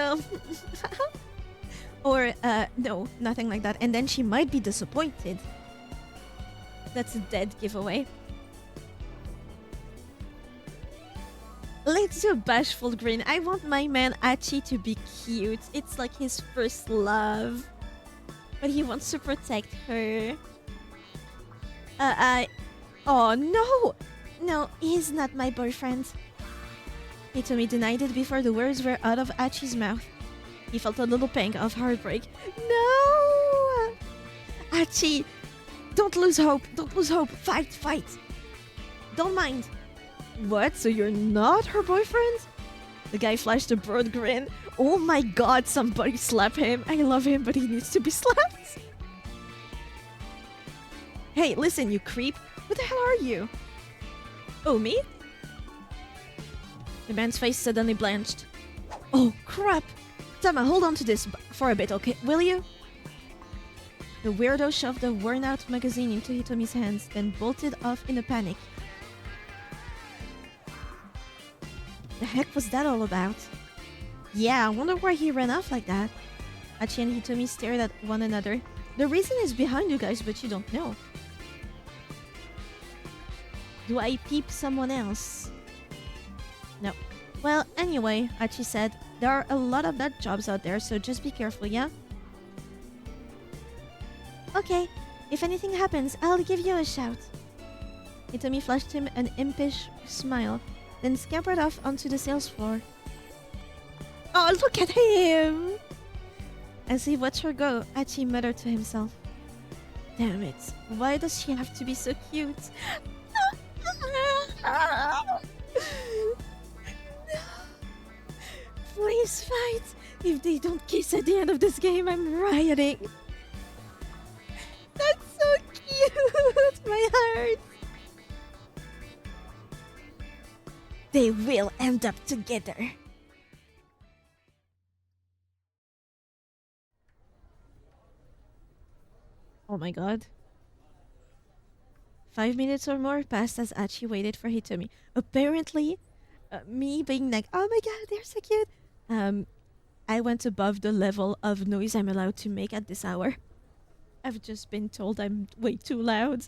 Speaker 1: Or no, nothing like that. And then she might be disappointed. That's a dead giveaway. Let's do a bashful grin. I want my man Achi to be cute. It's like his first love. But he wants to protect her. I... Oh, no! No, he's not my boyfriend. Hitomi denied it before the words were out of Achi's mouth. He felt a little pang of heartbreak. No! Achi! Don't lose hope! Don't lose hope! Fight! Fight! Don't mind! What? So you're not her boyfriend? The guy flashed a broad grin. Oh my god, somebody slap him. I love him, but he needs to be slapped. Hey, listen, you creep. Who the hell are you? Oh, me? The man's face suddenly blanched. Oh, crap. Tama, hold on to this for a bit, okay? Will you? The weirdo shoved a worn-out magazine into Hitomi's hands, then bolted off in a panic. The heck was that all about? Yeah, I wonder why he ran off like that. Achi and Hitomi stared at one another. The reason is behind you guys, but you don't know. Do I peep someone else? No. Well, anyway, Achi said, there are a lot of nut jobs out there, so just be careful, yeah? Okay, if anything happens, I'll give you a shout. Hitomi flashed him an impish smile, then scampered off onto the sales floor. Oh, look at him! As he watched her go, Achi muttered to himself. Damn it, why does she have to be so cute? Please fight! If they don't kiss at the end of this game, I'm rioting. That's so cute! My heart! They will end up together. Oh my god. 5 minutes or more passed as Achi waited for Hitomi. Apparently, me being like, oh my god, they're so cute. I went above the level of noise I'm allowed to make at this hour. I've just been told I'm way too loud.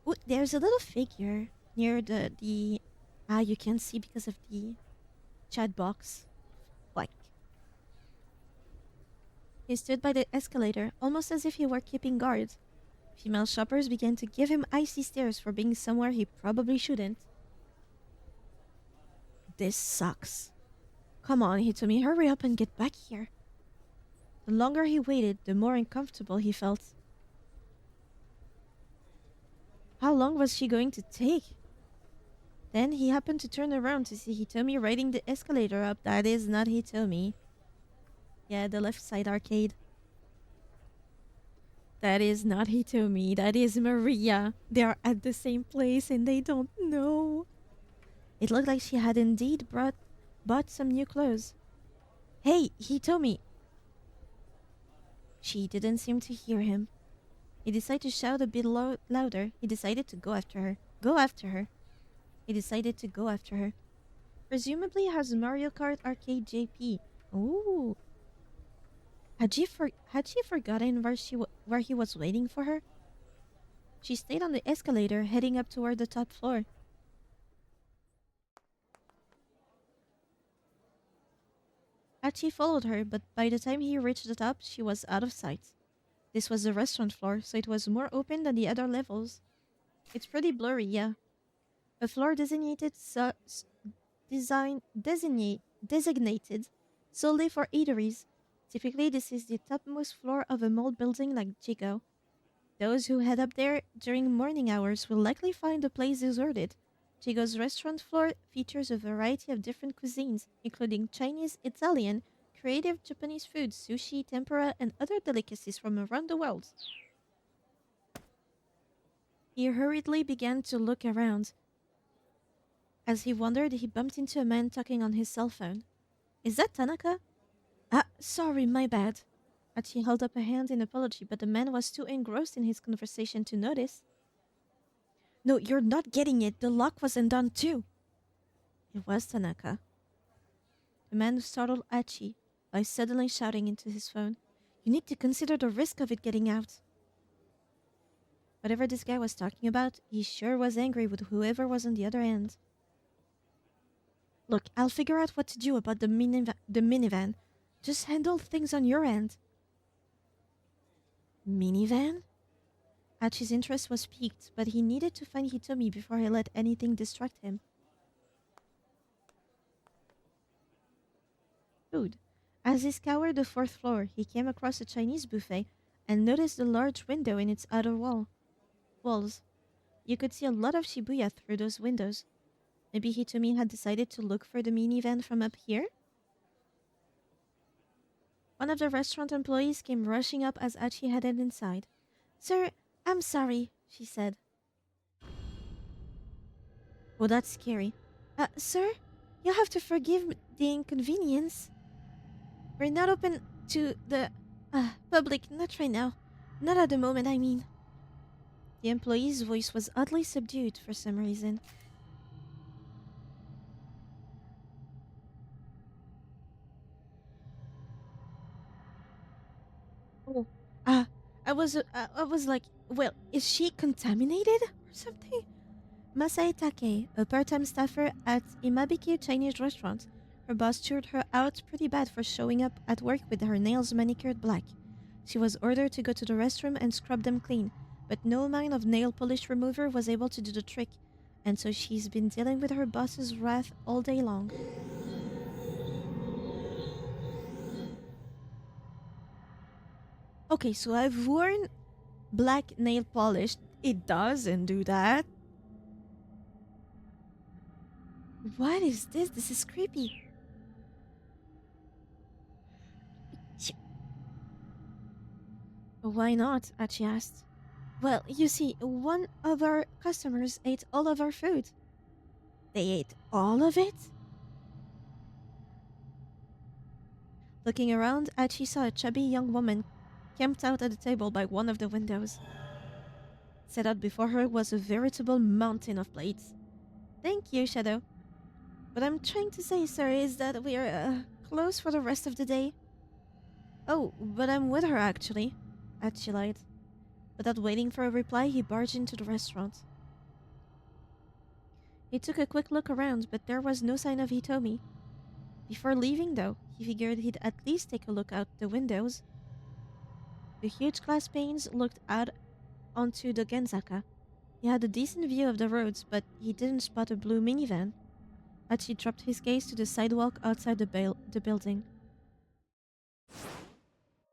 Speaker 1: Ooh, there's a little figure near the you can't see because of the chat box. Like, he stood by the escalator, almost as if he were keeping guard. Female shoppers began to give him icy stares for being somewhere he probably shouldn't. This sucks. Come on, Hitomi, hurry up and get back here. The longer he waited, the more uncomfortable he felt. How long was she going to take? Then he happened to turn around to see Hitomi riding the escalator up. That is not Hitomi. Yeah, the left side arcade. That is not Hitomi. That is Maria. They are at the same place and they don't know. It looked like she had indeed bought some new clothes. Hey, Hitomi! She didn't seem to hear him. He decided to shout a bit louder. He decided to go after her. Go after her. He decided to go after her. Presumably has Mario Kart Arcade JP. Ooh. Had she forgotten where he was waiting for her? She stayed on the escalator, heading up toward the top floor. Achi followed her, but by the time he reached the top, she was out of sight. This was the restaurant floor, so it was more open than the other levels. It's pretty blurry, yeah. A floor designated designated solely for eateries. Typically, this is the topmost floor of a mall building like Chico. Those who head up there during morning hours will likely find the place deserted. Chigo's restaurant floor features a variety of different cuisines, including Chinese, Italian, creative Japanese food, sushi, tempura, and other delicacies from around the world. He hurriedly began to look around. As he wandered, he bumped into a man talking on his cell phone. Is that Tanaka? Ah, sorry, my bad. Achi held up a hand in apology, but the man was too engrossed in his conversation to notice. No, you're not getting it. The lock wasn't done too. It was Tanaka. The man startled Achi by suddenly shouting into his phone, You need to consider the risk of it getting out. Whatever this guy was talking about, he sure was angry with whoever was on the other end. Look, I'll figure out what to do about the minivan. Just handle things on your end. Minivan? Achi's interest was piqued, but he needed to find Hitomi before he let anything distract him. Food. As he scoured the fourth floor, he came across a Chinese buffet and noticed a large window in its outer walls. You could see a lot of Shibuya through those windows. Maybe Hitomi had decided to look for the minivan from up here? One of the restaurant employees came rushing up as Achi headed inside. Sir, I'm sorry, she said. Oh, that's scary. Sir, you'll have to forgive the inconvenience. We're not open to the public, not right now. Not at the moment, I mean. The employee's voice was oddly subdued for some reason. Oh, uh, I was like, well, is she contaminated or something? Masai Take, a part-time staffer at Imabiki Chinese restaurant. Her boss chewed her out pretty bad for showing up at work with her nails manicured black. She was ordered to go to the restroom and scrub them clean, but no amount of nail polish remover was able to do the trick, and so she's been dealing with her boss's wrath all day long. Okay, so I've worn black nail polish. It doesn't do that. What is this? This is creepy. Why not? Achi asked. Well, you see, one of our customers ate all of our food. They ate all of it? Looking around, Achi saw a chubby young woman camped out at a table by one of the windows. Set out before her was a veritable mountain of plates. Thank you, Shadow. What I'm trying to say, sir, is that we're closed for the rest of the day. Oh, but I'm with her, actually. Achi lied. Without waiting for a reply, he barged into the restaurant. He took a quick look around, but there was no sign of Hitomi. Before leaving, though, he figured he'd at least take a look out the windows. The huge glass panes looked out onto the Genzaka. He had a decent view of the roads, but he didn't spot a blue minivan. Achi dropped his gaze to the sidewalk outside the building.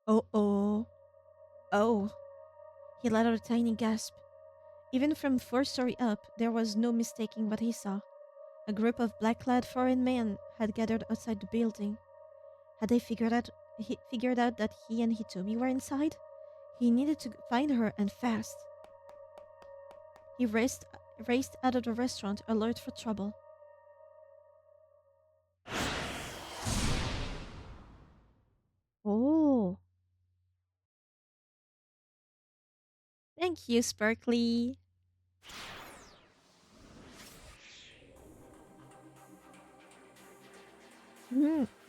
Speaker 1: Oh oh. Oh. He let out a tiny gasp. Even from fourth-story up, there was no mistaking what he saw. A group of black-clad foreign men had gathered outside the building. Had they figured out that he and Hitomi were inside? He needed to find her, and fast. He raced out of the restaurant, alert for trouble. Oh. Thank you, Sparkly.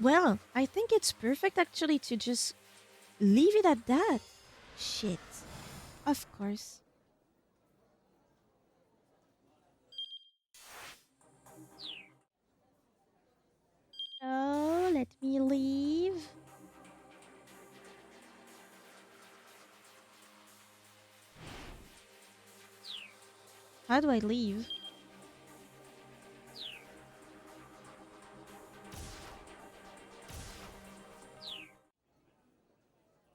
Speaker 1: Well, I think it's perfect actually to just leave it at that. Shit. Of course. Oh, let me leave. How do I leave?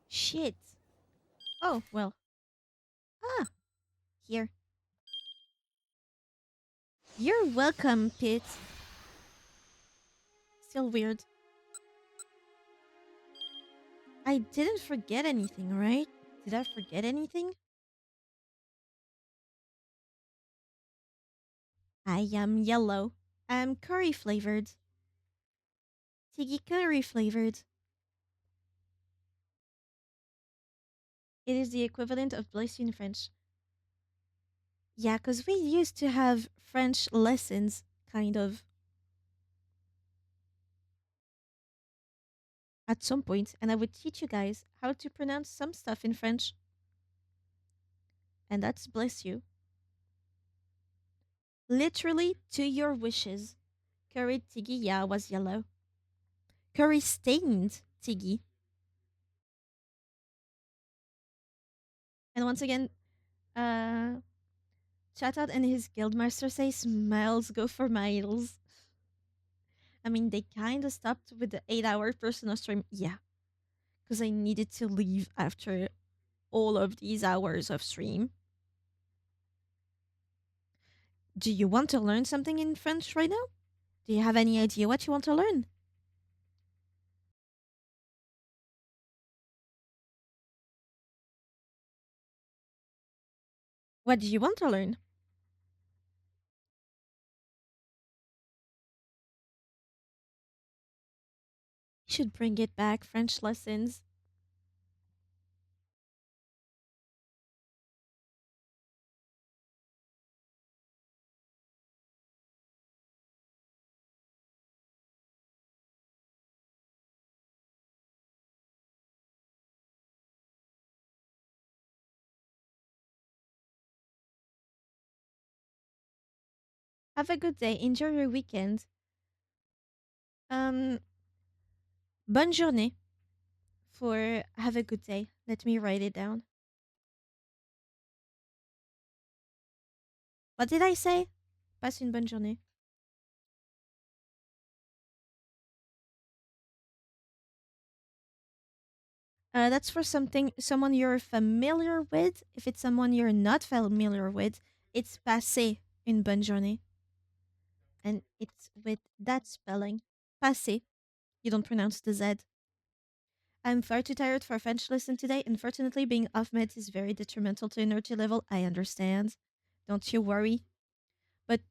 Speaker 1: Shit. Oh, well. Ah, here. You're welcome, Pete. Still weird. I didn't forget anything, right? Did I forget anything? I am yellow. I'm curry flavored. Tiki curry flavored. It is the equivalent of bless you in French. Yeah, because we used to have French lessons, kind of, at some point, and I would teach you guys how to pronounce some stuff in French, and that's bless you. Literally to your wishes. Curry Tiggy, yeah, was yellow. Curry stained Tiggy. And once again, uh, Chatot and his guildmaster say smiles go for miles. I mean, they kind of stopped with the 8 hour personal stream. Yeah, because I needed to leave after all of these hours of stream. Do you want to learn something in French right now? Do you have any idea what you want to learn? What do you want to learn? You should bring it back, French lessons. Have a good day. Enjoy your weekend. Um, bonne journée for have a good day. Let me write it down. What did I say? Passe une bonne journée. That's for someone you're familiar with. If it's someone you're not familiar with, it's passé une bonne journée. And it's with that spelling. Passé. You don't pronounce the Z. I'm far too tired for a French lesson today. Unfortunately, being off meds is very detrimental to energy level. I understand. Don't you worry. But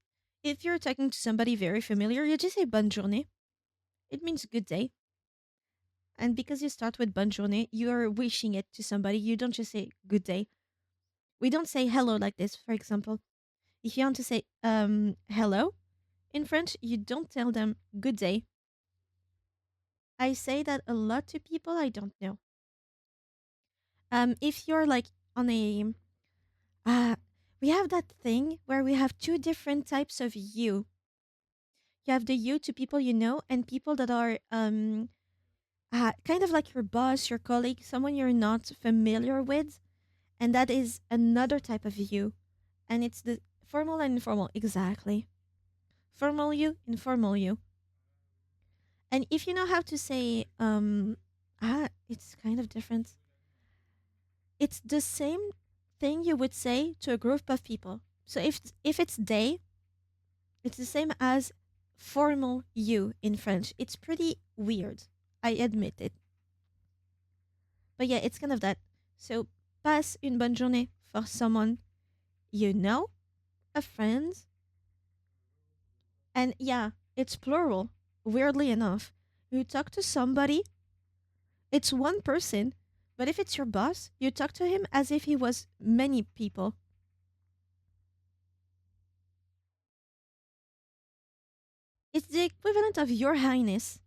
Speaker 1: if you're talking to somebody very familiar, you just say bonne journée. It means good day. And because you start with bonne journée, you're wishing it to somebody. You don't just say good day. We don't say hello like this, for example. If you want to say hello in French, you don't tell them good day. I say that a lot to people I don't know. If you're like on a uh we have that thing where we have two different types of you. You have the you to people you know and people that are kind of like your boss, your colleague, someone you're not familiar with, and that is another type of you. And it's the formal and informal, exactly. Formal you, informal you. And if you know how to say it's kind of different. It's the same thing you would say to a group of people. So if it's they, it's the same as formal you in French. It's pretty weird. I admit it. But yeah, it's kind of that. So passe une bonne journée for someone you know, a friend, and yeah, it's plural. Weirdly enough, you talk to somebody, it's one person, but if it's your boss, you talk to him as if he was many people. It's the equivalent of your highness.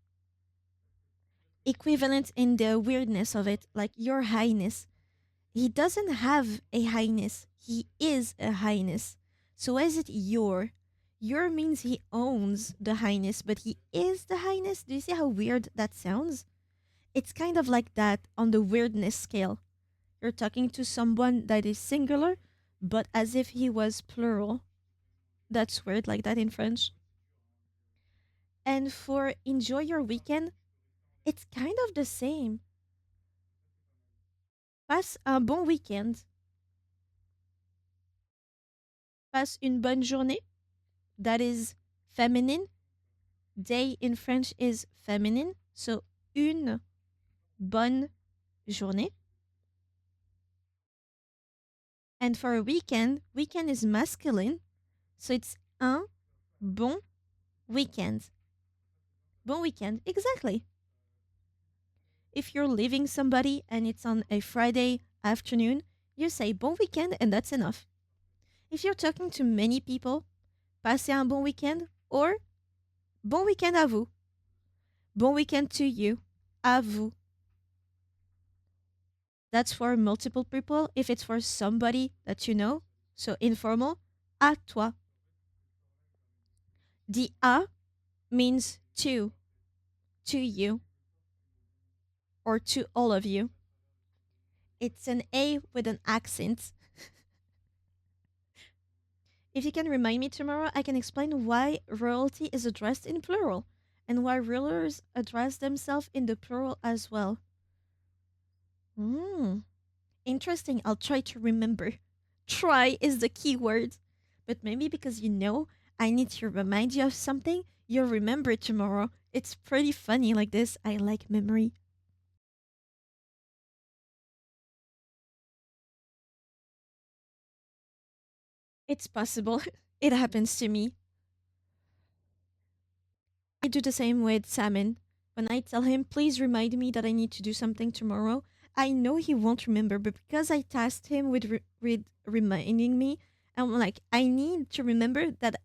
Speaker 1: Equivalent in the weirdness of it, like your highness. He doesn't have a highness. He is a highness. So is it your? Your means he owns the highness, but he is the highness. Do you see how weird that sounds? It's kind of like that on the weirdness scale. You're talking to someone that is singular, but as if he was plural. That's weird like that in French. And for enjoy your weekend, it's kind of the same. Passe un bon weekend. Passe une bonne journée. That is feminine. Day in French is feminine. So, une bonne journée. And for a weekend, weekend is masculine. So it's un bon weekend. Bon weekend, exactly. If you're leaving somebody and it's on a Friday afternoon, you say bon weekend and that's enough. If you're talking to many people, passez un bon weekend or bon weekend à vous. Bon weekend to you. À vous. That's for multiple people. If it's for somebody that you know, so informal, à toi. The à means to you, or to all of you. It's an A with an accent. If you can remind me tomorrow, I can explain why royalty is addressed in plural and why rulers address themselves in the plural as well. Hmm, interesting. I'll try to remember. Try is the key word. But maybe because I need to remind you of something, you'll remember tomorrow. It's pretty funny like this. I like memory. It's possible. It happens to me. I do the same with Salmon. When I tell him, please remind me that I need to do something tomorrow, I know he won't remember, but because I tasked him with, with reminding me, I'm like, I need to remember that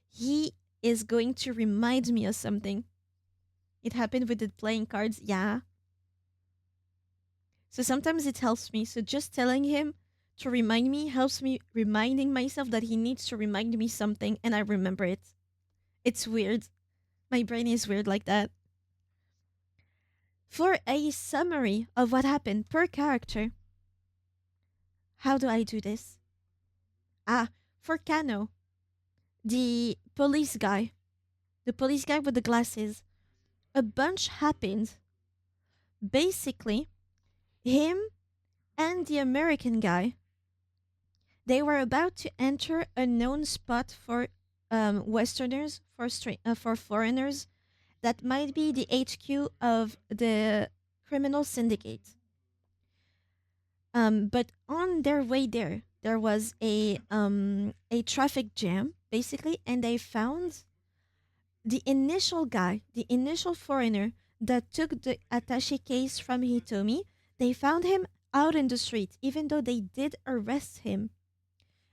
Speaker 1: he is going to remind me of something. It happened with the playing cards, yeah. So sometimes it helps me. So just telling him to remind me helps me reminding myself that he needs to remind me something and I remember it. It's weird. My brain is weird like that. For a summary of what happened per character, how do I do this? Ah, for Kano, the police guy with the glasses, a bunch happened. Basically, him and the American guy, they were about to enter a known spot for Westerners, for foreigners, that might be the HQ of the criminal syndicate. But on their way there, there was a traffic jam basically, and they found the initial guy, the initial foreigner that took the attaché case from Hitomi. They found him out in the street, even though they did arrest him,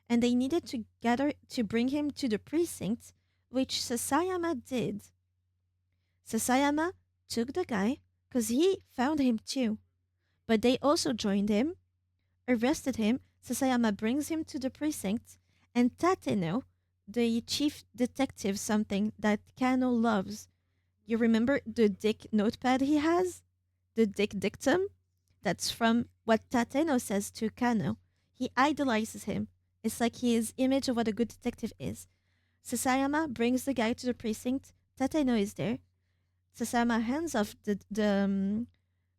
Speaker 1: and they needed to gather to bring him to the precinct, which Sasayama did. Sasayama took the guy because he found him too, but they also joined him, arrested him. Sasayama brings him to the precinct, and Tateno, the chief detective, something that Kano loves. You remember the dick notepad he has? The dick dictum? That's from what Tateno says to Kano. He idolizes him. It's like his image of what a good detective is. Sasayama brings the guy to the precinct. Tateno is there. Sasayama hands off the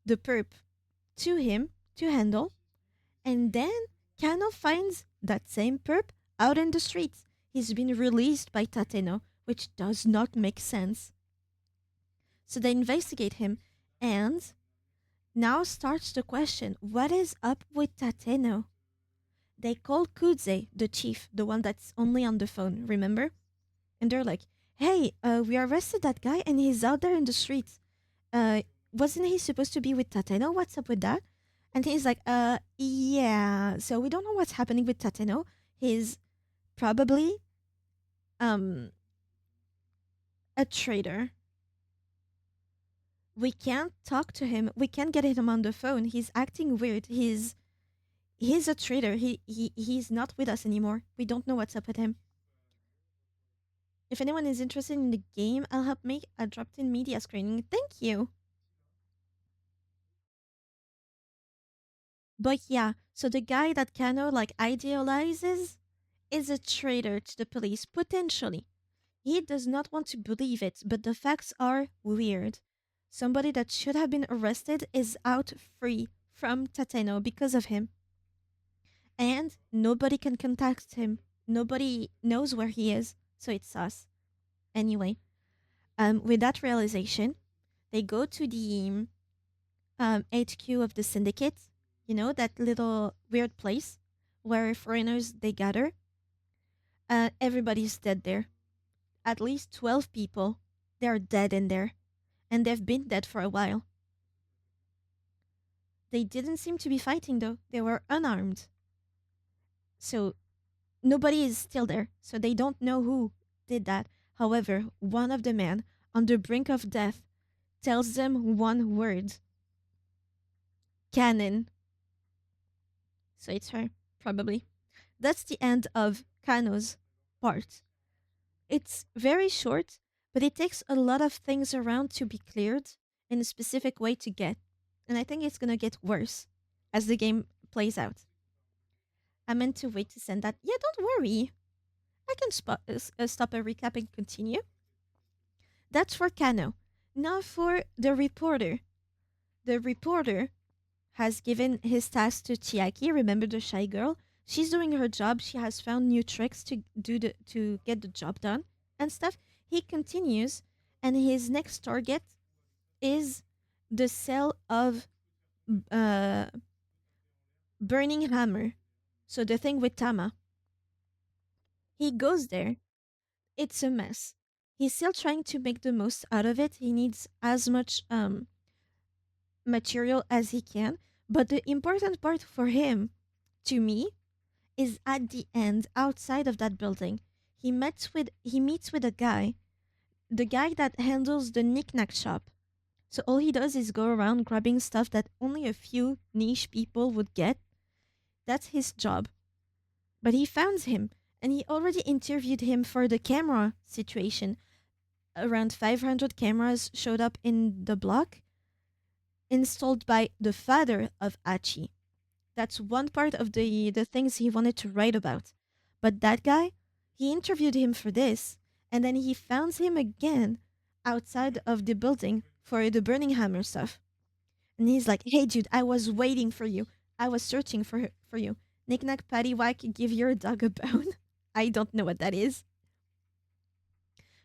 Speaker 1: perp to him to handle. And then Kano finds that same perp out in the streets. He's been released by Tateno, which does not make sense. So they investigate him, and now starts the question, what is up with Tateno? They call Kudze, the chief, the one that's only on the phone, remember? And they're like, hey, we arrested that guy and he's out there in the streets. Uh, wasn't he supposed to be with Tateno? What's up with that? And he's like, yeah. So we don't know what's happening with Tateno. He's probably um a traitor. We can't talk to him. We can't get him on the phone. He's acting weird. He's a traitor. He's not with us anymore. We don't know what's up with him. If anyone is interested in the game, I'll help make a dropped-in media screening. Thank you. But yeah, so the guy that Kano like idealizes is a traitor to the police, potentially. He does not want to believe it, but the facts are weird. Somebody that should have been arrested is out free from Tateno because of him. And nobody can contact him. Nobody knows where he is, so it's us. Anyway, with that realization, they go to the HQ of the syndicate. You know, that little weird place where foreigners they gather. Everybody's dead there. At least 12 people. They're dead in there, and they've been dead for a while. They didn't seem to be fighting though. They were unarmed. So nobody is still there. So they don't know who did that. However, one of the men on the brink of death tells them one word: Cannon. So it's her, probably. That's the end of Kano's part. It's very short, but it takes a lot of things around to be cleared in a specific way to get. And I think it's gonna get worse as the game plays out. I meant to wait to send that. Yeah, don't worry. I can stop a recap and continue. That's for Kano. Now for the reporter. The reporter has given his task to Chiaki. Remember the shy girl? She's doing her job. She has found new tricks to get the job done and stuff. He continues, and his next target is the cell of uh, Burning Hammer. So the thing with Tama. He goes there. It's a mess. He's still trying to make the most out of it. He needs as much material as he can. But the important part for him, to me, is at the end, outside of that building. He meets with a guy, the guy that handles the knickknack shop. So all he does is go around grabbing stuff that only a few niche people would get. That's his job. But he found him, and he already interviewed him for the camera situation. Around 500 cameras showed up in the block, installed by the father of Achi. That's one part of the things he wanted to write about. But that guy, he interviewed him for this, and then he found him again outside of the building for the Burning Hammer stuff. And he's like, "Hey, dude, I was waiting for you. I was searching for you. Knick knack, paddywhack, give your dog a bone." I don't know what that is.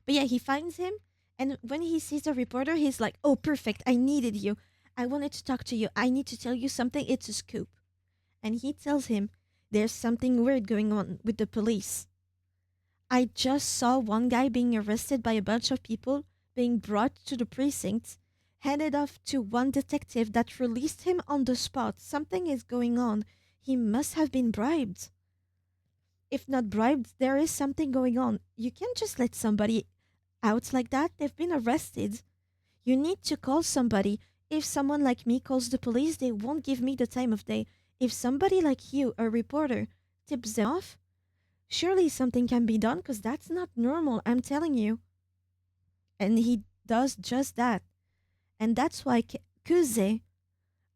Speaker 1: But yeah, he finds him, and when he sees the reporter, he's like, "Oh, perfect. I needed you. I wanted to talk to you. I need to tell you something. It's a scoop." And he tells him, "There's something weird going on with the police. I just saw one guy being arrested by a bunch of people, being brought to the precinct, handed off to one detective that released him on the spot. Something is going on. He must have been bribed. If not bribed, there is something going on. You can't just let somebody out like that. They've been arrested. You need to call somebody. If someone like me calls the police, they won't give me the time of day. If somebody like you, a reporter, tips them off, surely something can be done because that's not normal, I'm telling you." And he does just that. And that's why Kuze,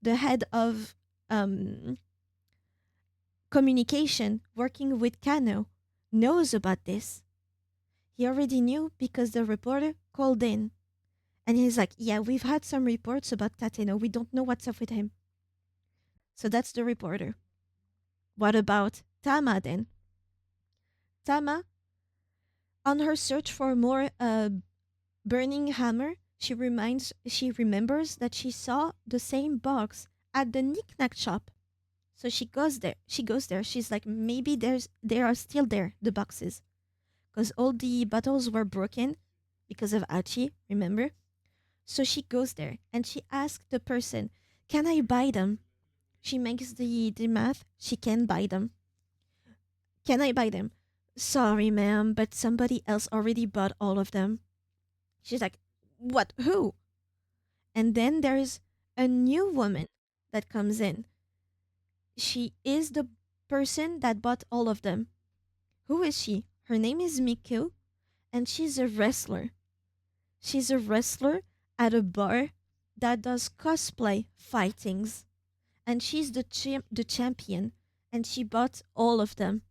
Speaker 1: the head of um, communication working with Kano, knows about this. He already knew because the reporter called in. And he's like, "Yeah, we've had some reports about Tateno. We don't know what's up with him." So that's the reporter. What about Tama then? Tama, on her search for more burning hammer, she remembers that she saw the same box at the knickknack shop. So she goes there. She's like, maybe they are still there, the boxes. Because all the bottles were broken because of Achi, remember? So she goes there and she asks the person, "Can I buy them?" She makes the math. She can buy them. "Can I buy them?" "Sorry, ma'am, but somebody else already bought all of them." She's like, "What? Who?" And then there's a new woman that comes in. She is the person that bought all of them. Who is she? Her name is Miku, and she's a wrestler. She's a wrestler at a bar that does cosplay fightings. And she's the champion, and she bought all of them.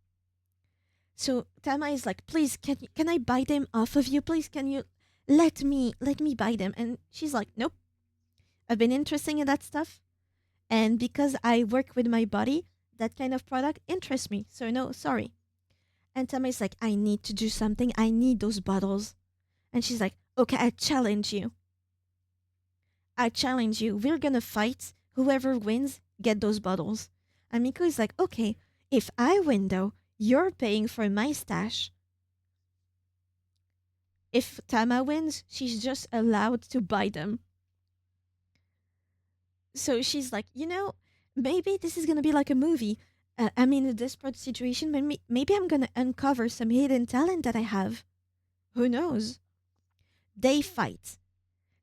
Speaker 1: So Tama is like, "Please, can I buy them off of you? Please, can you let me buy them?" And she's like, "Nope. I've been interested in that stuff, and because I work with my body, that kind of product interests me. So no, sorry." And Tama is like, I need to do something. I need those bottles. And she's like, okay, I challenge you. I challenge you. We're gonna fight. Whoever wins, get those bottles. And Miko is like, okay, if I win though, you're paying for my stash. If Tama wins, she's just allowed to buy them. So she's like, maybe this is gonna be like a movie. I'm in a desperate situation, but maybe I'm gonna uncover some hidden talent that I have. Who knows? They fight.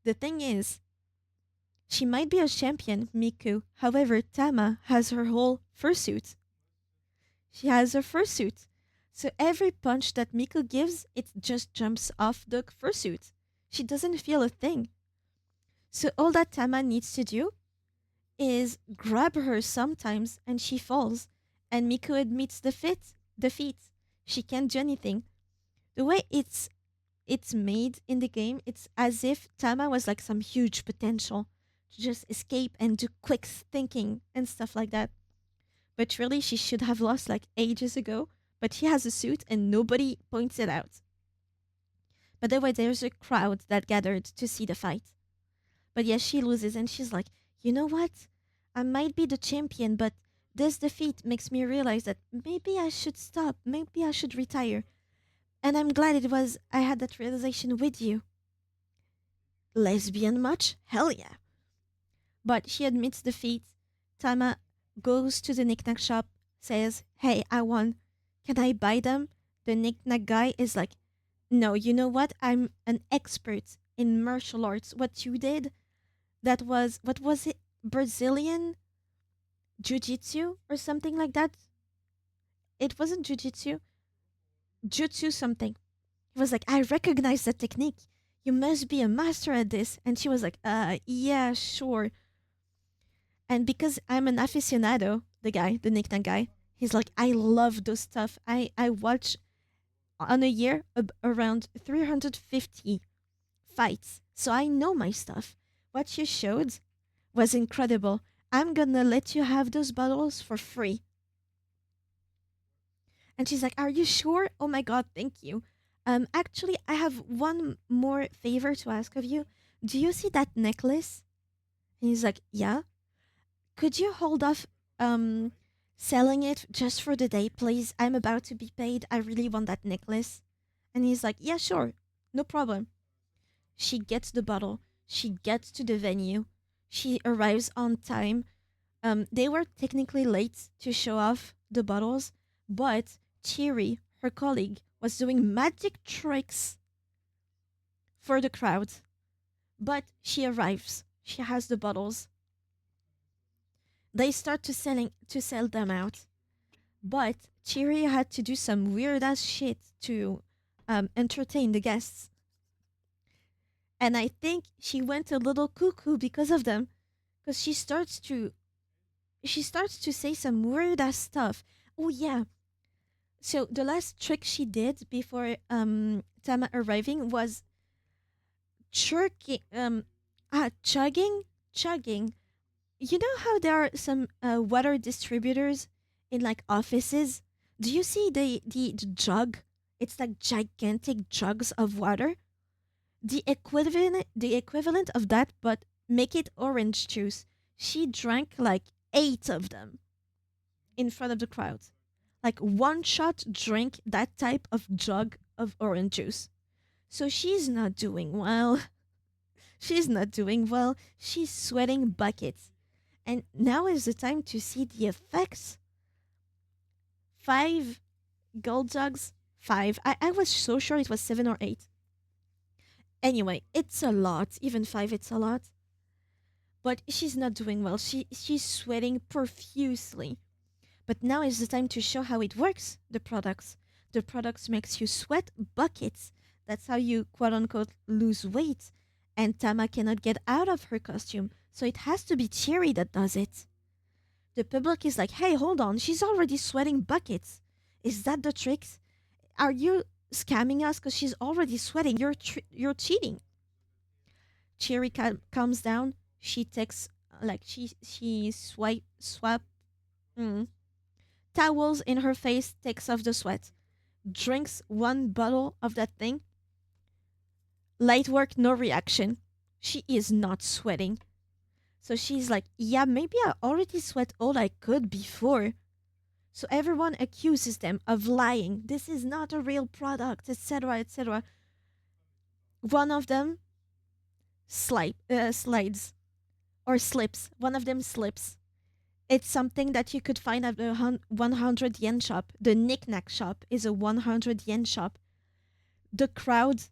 Speaker 1: The thing is, she might be a champion, Miku. However, Tama has her whole fursuit. She has her fursuit. So every punch that Miku gives, it just jumps off the fursuit. She doesn't feel a thing. So all that Tama needs to do is grab her sometimes and she falls. And Miku admits defeat. She can't do anything. The way it's made in the game, it's as if Tama was like some huge potential to just escape and do quick thinking and stuff like that. But really, she should have lost like ages ago. But she has a suit and nobody points it out. But anyway, there's a crowd that gathered to see the fight. But yes, she loses and she's like, you know what? I might be the champion, but this defeat makes me realize that maybe I should stop. Maybe I should retire. And I'm glad I had that realization with you. Lesbian much? Hell yeah. But she admits defeat. Tama goes to the knickknack shop, says, hey, I won. Can I buy them? The knickknack guy is like, no, you know what? I'm an expert in martial arts. What you did, what was it? Brazilian jiu-jitsu or something like that? It wasn't jiu-jitsu. Jutsu something. He was like, I recognize the technique. You must be a master at this. And she was like, yeah, sure. And because I'm an aficionado, the knickknack guy, he's like, I love those stuff. I watch on a year around 350 fights. So I know my stuff. What you showed was incredible. I'm gonna let you have those bottles for free. And she's like, are you sure? Oh my god, thank you. Actually, I have one more favor to ask of you. Do you see that necklace? And he's like, yeah. Could you hold off selling it just for the day, please? I'm about to be paid. I really want that necklace. And he's like, yeah, sure. No problem. She gets the bottle. She gets to the venue. She arrives on time. They were technically late to show off the bottles, but Chiri, her colleague, was doing magic tricks for the crowd. But she arrives. She has the bottles. They start to sell them out. But Chiri had to do some weird ass shit to entertain the guests. And I think she went a little cuckoo because of them. Because she starts to say some weird ass stuff. Oh yeah. So the last trick she did before Tama arriving was chirking chugging. You know how there are some water distributors in like offices? Do you see the jug? It's like gigantic jugs of water. The equivalent of that, but make it orange juice. She drank like 8 of them in front of the crowd. Like one shot drink that type of jug of orange juice. So she's not doing well. She's not doing well. She's sweating buckets. And now is the time to see the effects. 5 gold jugs. 5. I was so sure it was 7 or 8. Anyway, it's a lot. Even 5, it's a lot. But she's not doing well. She's sweating profusely. But now is the time to show how it works, the products. The products makes you sweat buckets. That's how you quote unquote lose weight. And Tama cannot get out of her costume. So it has to be Cherry that does it. The public is like, hey, hold on, she's already sweating buckets. Is that the trick? Are you scamming us because she's already sweating? You're cheating. Cherry calms down. She takes like she swap mm, towels in her face, takes off the sweat. drinks one bottle of that thing. Light work, no reaction. She is not sweating. So she's like, yeah, maybe I already sweat all I could before. So everyone accuses them of lying. This is not a real product, etc., etc. One of them slides or slips. One of them slips. It's something that you could find at the 100 yen shop. The knickknack shop is a 100 yen shop. The crowd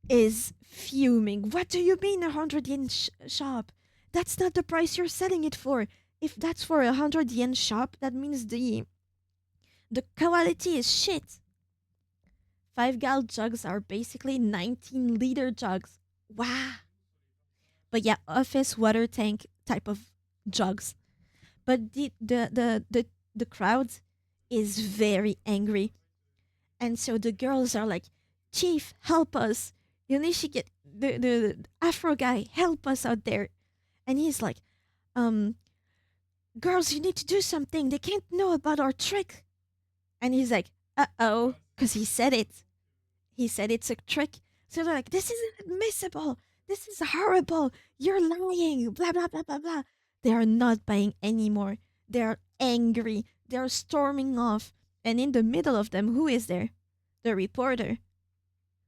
Speaker 1: is fuming. What do you mean a 100 yen shop? That's not the price you're selling it for. If that's for a 100 yen shop, that means the quality is shit. 5 gal jugs are basically 19-liter jugs. Wow. But yeah, office water tank type of jugs. But the crowd is very angry. And so the girls are like, Chief, help us. Yonishige, the Afro guy, help us out there. And he's like, um, girls, you need to do something. They can't know about our trick. And he's like, uh-oh, because he said it. He said it's a trick. So they're like, this isn't admissible. This is horrible. You're lying. Blah, blah, blah, blah, blah. They are not buying anymore. They're angry. They're storming off. And in the middle of them, who is there? The reporter.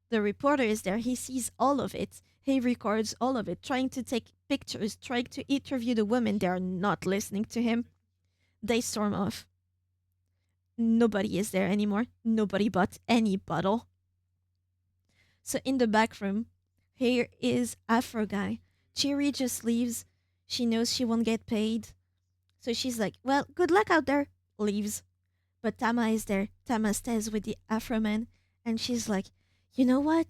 Speaker 1: The reporter is there. He sees all of it. He records all of it, trying to take pictures, trying to interview the women. They are not listening to him. They storm off. Nobody is there anymore. Nobody bought any bottle. So in the back room, here is Afro guy. Chiri just leaves. She knows she won't get paid. So she's like, well, good luck out there. Leaves. But Tama is there. Tama stays with the Afro man. And she's like, you know what?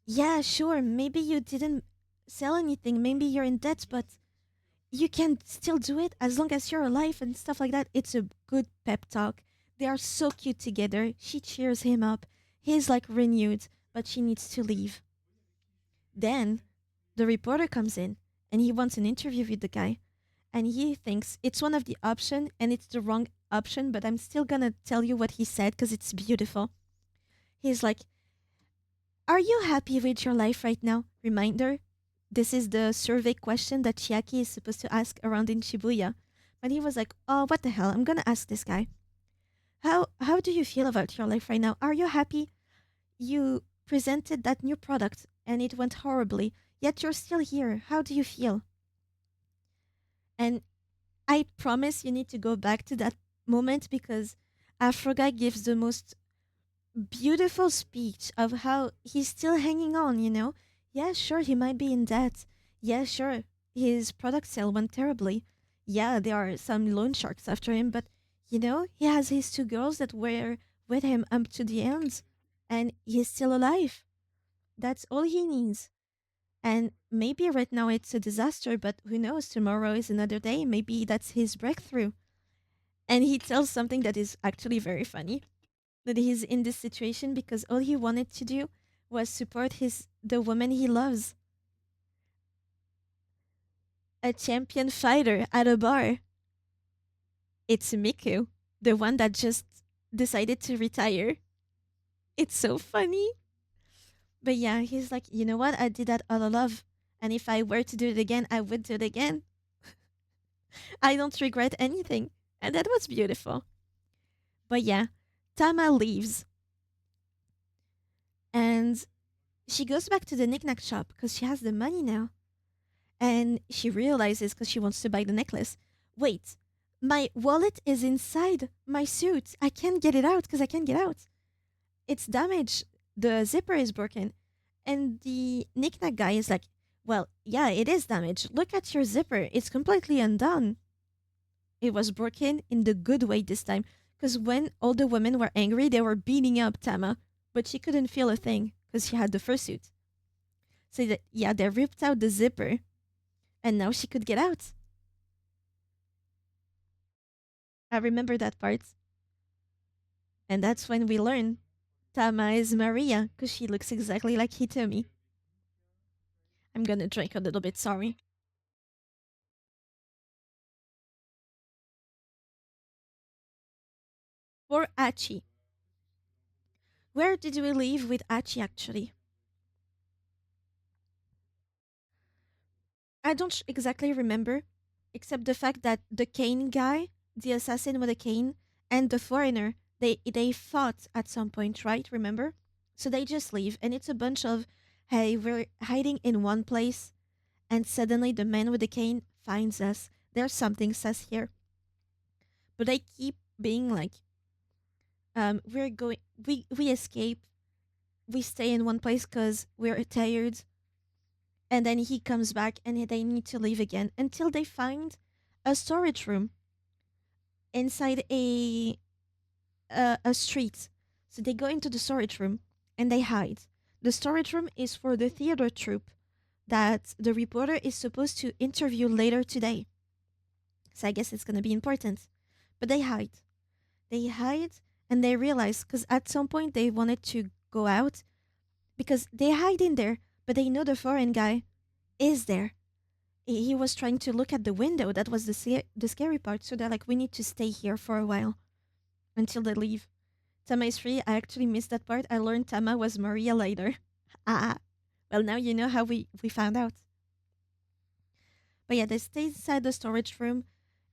Speaker 1: Yeah, sure. Maybe you didn't sell anything. Maybe you're in debt, but you can still do it as long as you're alive and stuff like that. It's a good pep talk. They are so cute together. She cheers him up. He's like renewed, but she needs to leave. Then the reporter comes in and he wants an interview with the guy. And he thinks it's one of the option and it's the wrong option, but I'm still gonna tell you what he said because it's beautiful. He's like, are you happy with your life right now? Reminder, this is the survey question that Chiaki is supposed to ask around in Shibuya. But he was like, oh, what the hell? I'm gonna ask this guy. How do you feel about your life right now? Are you happy? You presented that new product and it went horribly, yet you're still here. How do you feel? And I promise you need to go back to that moment because Afroguy gives the most beautiful speech of how he's still hanging on, you know? Yeah, sure, he might be in debt. Yeah, sure, his product sale went terribly. Yeah, there are some loan sharks after him, but you know, he has his two girls that were with him up to the end, and he's still alive. That's all he needs. And maybe right now it's a disaster, but who knows? Tomorrow is another day. Maybe that's his breakthrough. And he tells something that is actually very funny, that he's in this situation because all he wanted to do was support the woman he loves, a champion fighter at a bar. It's Miku, the one that just decided to retire. It's so funny. But yeah, he's like, you know what? I did that out of love. And if I were to do it again, I would do it again. I don't regret anything. And that was beautiful. But yeah, Tama leaves and she goes back to the knickknack shop because she has the money now. And she realizes because she wants to buy the necklace. Wait, my wallet is inside my suit. I can't get it out because I can't get out. It's damaged. The zipper is broken. And the knickknack guy is like, well, yeah, it is damaged. Look at your zipper. It's completely undone. It was broken in the good way this time. Because when all the women were angry, they were beating up Tama. But she couldn't feel a thing because she had the fursuit. So, yeah, they ripped out the zipper. And now she could get out. I remember that part. And that's when we learn Tama is Maria because she looks exactly like Hitomi. I'm gonna drink a little bit, sorry. For Achi. Where did we leave with Achi actually? I don't exactly remember, except the fact that the cane guy, the assassin with a cane, and the foreigner, they fought at some point, right? Remember? So they just leave, and it's a bunch of, hey, we're hiding in one place, and suddenly the man with the cane finds us. There's something sus here, but they keep being like, we're going, we escape, we stay in one place because we're tired, and then he comes back, and they need to leave again until they find a storage room inside a street. So they go into the storage room and they hide. The storage room is for the theater troupe that the reporter is supposed to interview later today. So I guess it's going to be important. But they hide. They hide and they realize because at some point they wanted to go out because they hide in there, but they know the foreign guy is there. He was trying to look at the window. That was the scary part. So they're like, we need to stay here for a while until they leave. Tama is free. I actually missed that part. I learned Tama was Maria later. Ah, well, now you know how we found out. But yeah, they stay inside the storage room.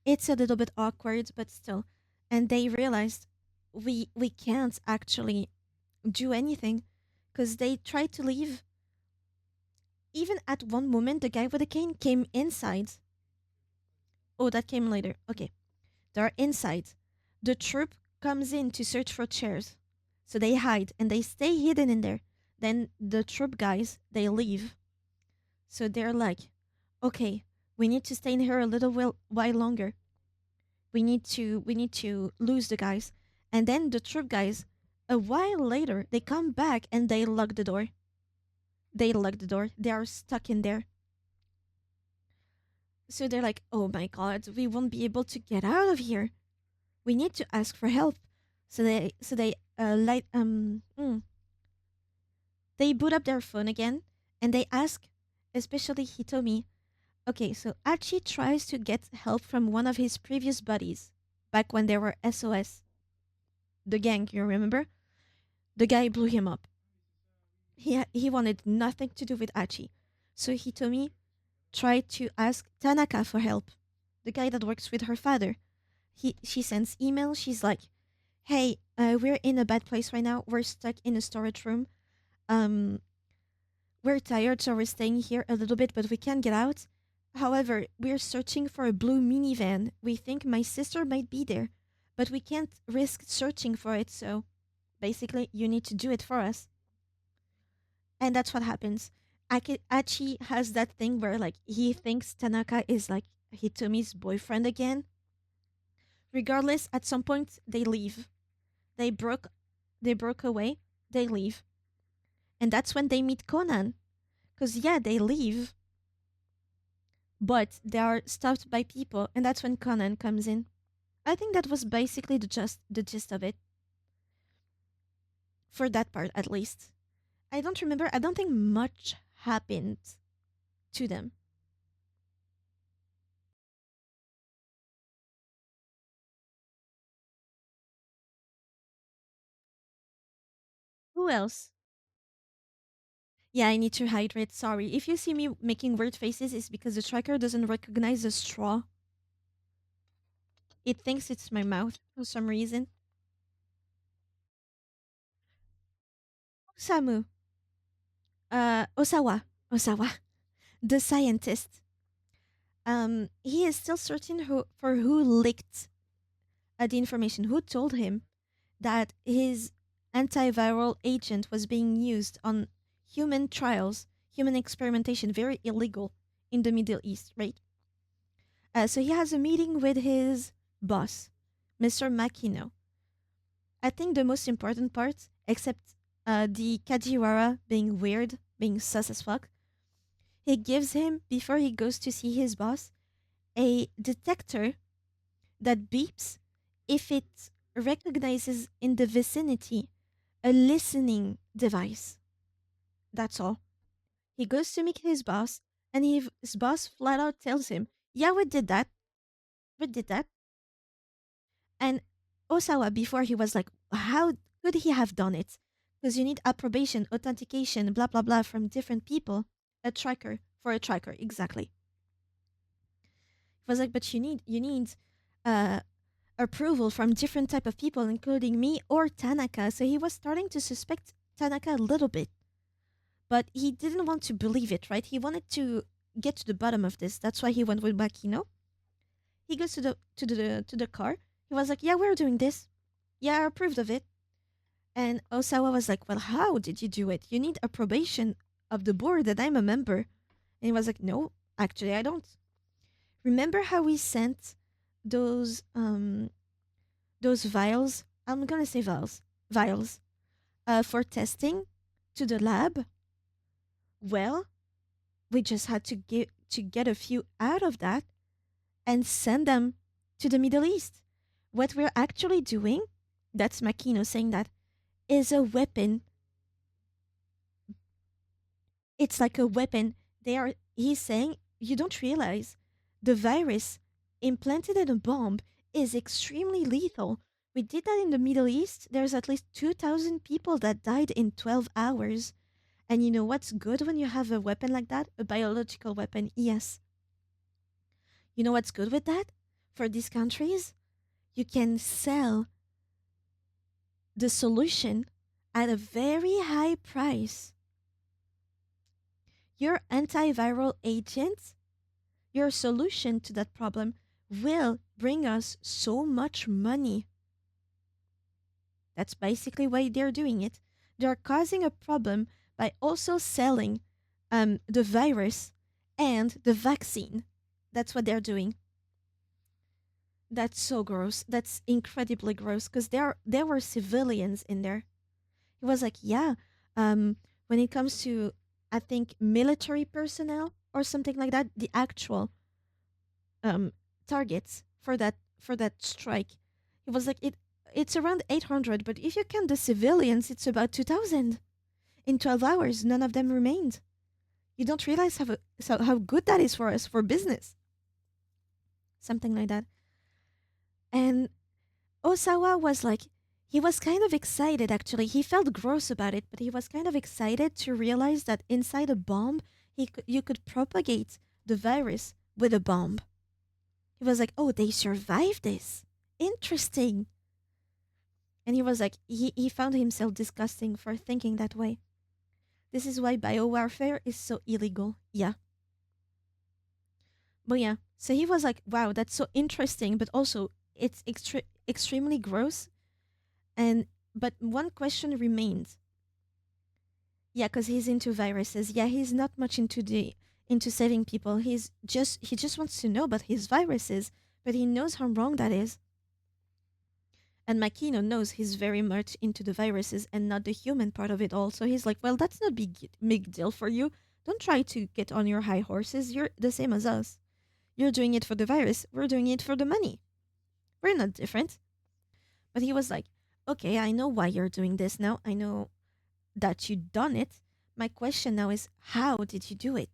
Speaker 1: It's a little bit awkward, but still. And they realized we can't actually do anything because they tried to leave. Even at one moment, the guy with the cane came inside. Oh, that came later. Okay. They're inside. The troop comes in to search for chairs. So they hide and they stay hidden in there. Then the troop guys, they leave. So they're like, okay, we need to stay in here a little while longer. We need to lose the guys. And then the troop guys, a while later, they come back and they lock the door. They lock the door. They are stuck in there. So they're like, oh my god, we won't be able to get out of here. We need to ask for help. They boot up their phone again and they ask, especially Hitomi. Okay, so Achi tries to get help from one of his previous buddies back when they were SOS. The gang, you remember? The guy blew him up. He wanted nothing to do with Achi. So Hitomi tried to ask Tanaka for help, the guy that works with her father. She sends email. She's like, "Hey, we're in a bad place right now. We're stuck in a storage room. Um, we're tired, so we're staying here a little bit, but we can't get out. However, we're searching for a blue minivan. We think my sister might be there, but we can't risk searching for it. So, basically, you need to do it for us." And that's what happens. Achi has that thing where like he thinks Tanaka is like Hitomi's boyfriend again. Regardless, at some point they leave. They broke they broke away, they leave. And that's when they meet Conan. Cause yeah, they leave, but they are stopped by people, and that's when Conan comes in. I think that was basically the gist of it. For that part at least. I don't remember, I don't think much happened to them. Who else? Yeah, I need to hydrate. Sorry. If you see me making weird faces, it's because the tracker doesn't recognize the straw. It thinks it's my mouth for some reason. Samu. Osawa. Osawa. The scientist. He is still searching for who leaked the information, who told him that his antiviral agent was being used on human trials, human experimentation, very illegal in the Middle East, right? So he has a meeting with his boss, Mr. Makino. I think the most important part, except the Kajiwara being weird, being sus as fuck, he gives him, before he goes to see his boss, a detector that beeps if it recognizes in the vicinity a listening device. That's all. He goes to meet his boss, and his boss flat out tells him, yeah, we did that. We did that. And Osawa, before he was like, how could he have done it? because you need approbation, authentication, blah blah blah from different people. A tracker for a tracker, exactly. He was like, but you need uh approval from different type of people, including me or Tanaka. So he was starting to suspect Tanaka a little bit, but he didn't want to believe it, right? He wanted to get to the bottom of this. That's why he went with Makino. He goes to the car. He was like, "Yeah, we're doing this. Yeah, I approved of it." And Osawa was like, "Well, how did you do it? You need approbation of the board that I'm a member." And he was like, "No, actually, I don't. Remember how we sent those vials? I'm gonna say vials, for testing to the lab. Well, we just had to get a few out of that and send them to the Middle East. What we're actually doing, that's Makino saying that, is a weapon. It's like a weapon. He's saying, you don't realize the virus implanted in a bomb is extremely lethal. We did that in the Middle East. There's at least 2,000 people that died in 12 hours. And you know what's good when you have a weapon like that? A biological weapon, yes. You know what's good with that? For these countries? You can sell the solution at a very high price. Your antiviral agent, your solution to that problem, will bring us so much money. That's basically why they're doing it. They're causing a problem by also selling the virus and the vaccine. That's what they're doing. That's so gross. That's incredibly gross because there were civilians in there. He was like, yeah, when it comes to, I think, military personnel or something like that, the actual um, targets for that strike, he was like, it's around 800, but if you count the civilians, it's about 2,000. In 12 hours, none of them remained. You don't realize how good that is for us, for business. Something like that. And Osawa was like, he was kind of excited actually. He felt gross about it, but he was kind of excited to realize that inside a bomb, you could propagate the virus with a bomb. He was like, oh, they survived this. Interesting. And he was like, he found himself disgusting for thinking that way. This is why biowarfare is so illegal. Yeah. But yeah, so he was like, wow, that's so interesting, but also it's extremely gross. And but one question remains. Yeah, because he's into viruses. Yeah, he's not much into saving people. He just wants to know about his viruses, but he knows how wrong that is. And Makino knows he's very much into the viruses and not the human part of it all. So he's like, well, that's not big deal for you. Don't try to get on your high horses. You're the same as us. You're doing it for the virus. We're doing it for the money. We're not different. But he was like, okay, I know why you're doing this now. I know that you done it. My question now is, how did you do it?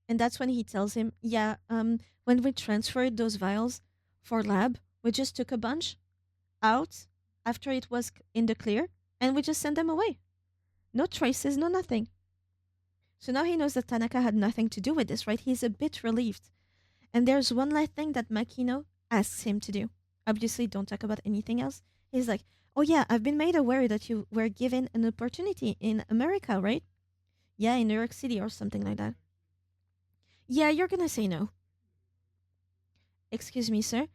Speaker 1: And that's when he tells him, yeah, when we transferred those vials for lab, we just took a bunch out after it was in the clear and we just sent them away. No traces, no nothing. So now he knows that Tanaka had nothing to do with this, right? He's a bit relieved. And there's one last thing that Makino asks him to do. Obviously, don't talk about anything else. He's like, oh yeah, I've been made aware that you were given an opportunity in America, right? Yeah, in New York City or something like that. Yeah, you're gonna say no. Excuse me, sir.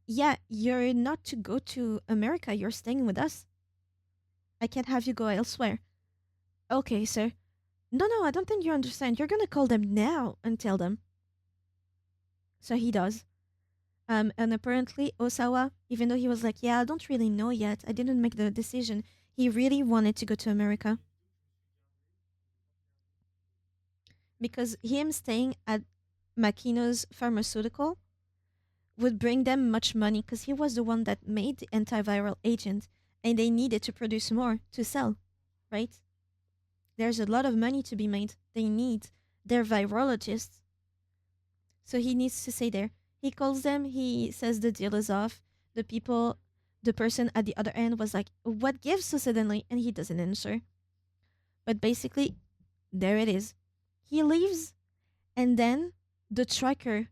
Speaker 1: Yeah, you're not to go to America. You're staying with us. I can't have you go elsewhere. Okay, sir. No, I don't think you understand. You're gonna call them now and tell them. So he does. And apparently Osawa, even though he was like, yeah, I don't really know yet. I didn't make the decision. He really wanted to go to America because him staying at Makino's pharmaceutical would bring them much money because he was the one that made the antiviral agent and they needed to produce more to sell, right? There's a lot of money to be made. They need their virologists. So he needs to stay there. He calls them, he says the deal is off. The people The person at the other end was like, "What gives so suddenly?" And he doesn't answer. But basically, there it is. He leaves, and then the tracker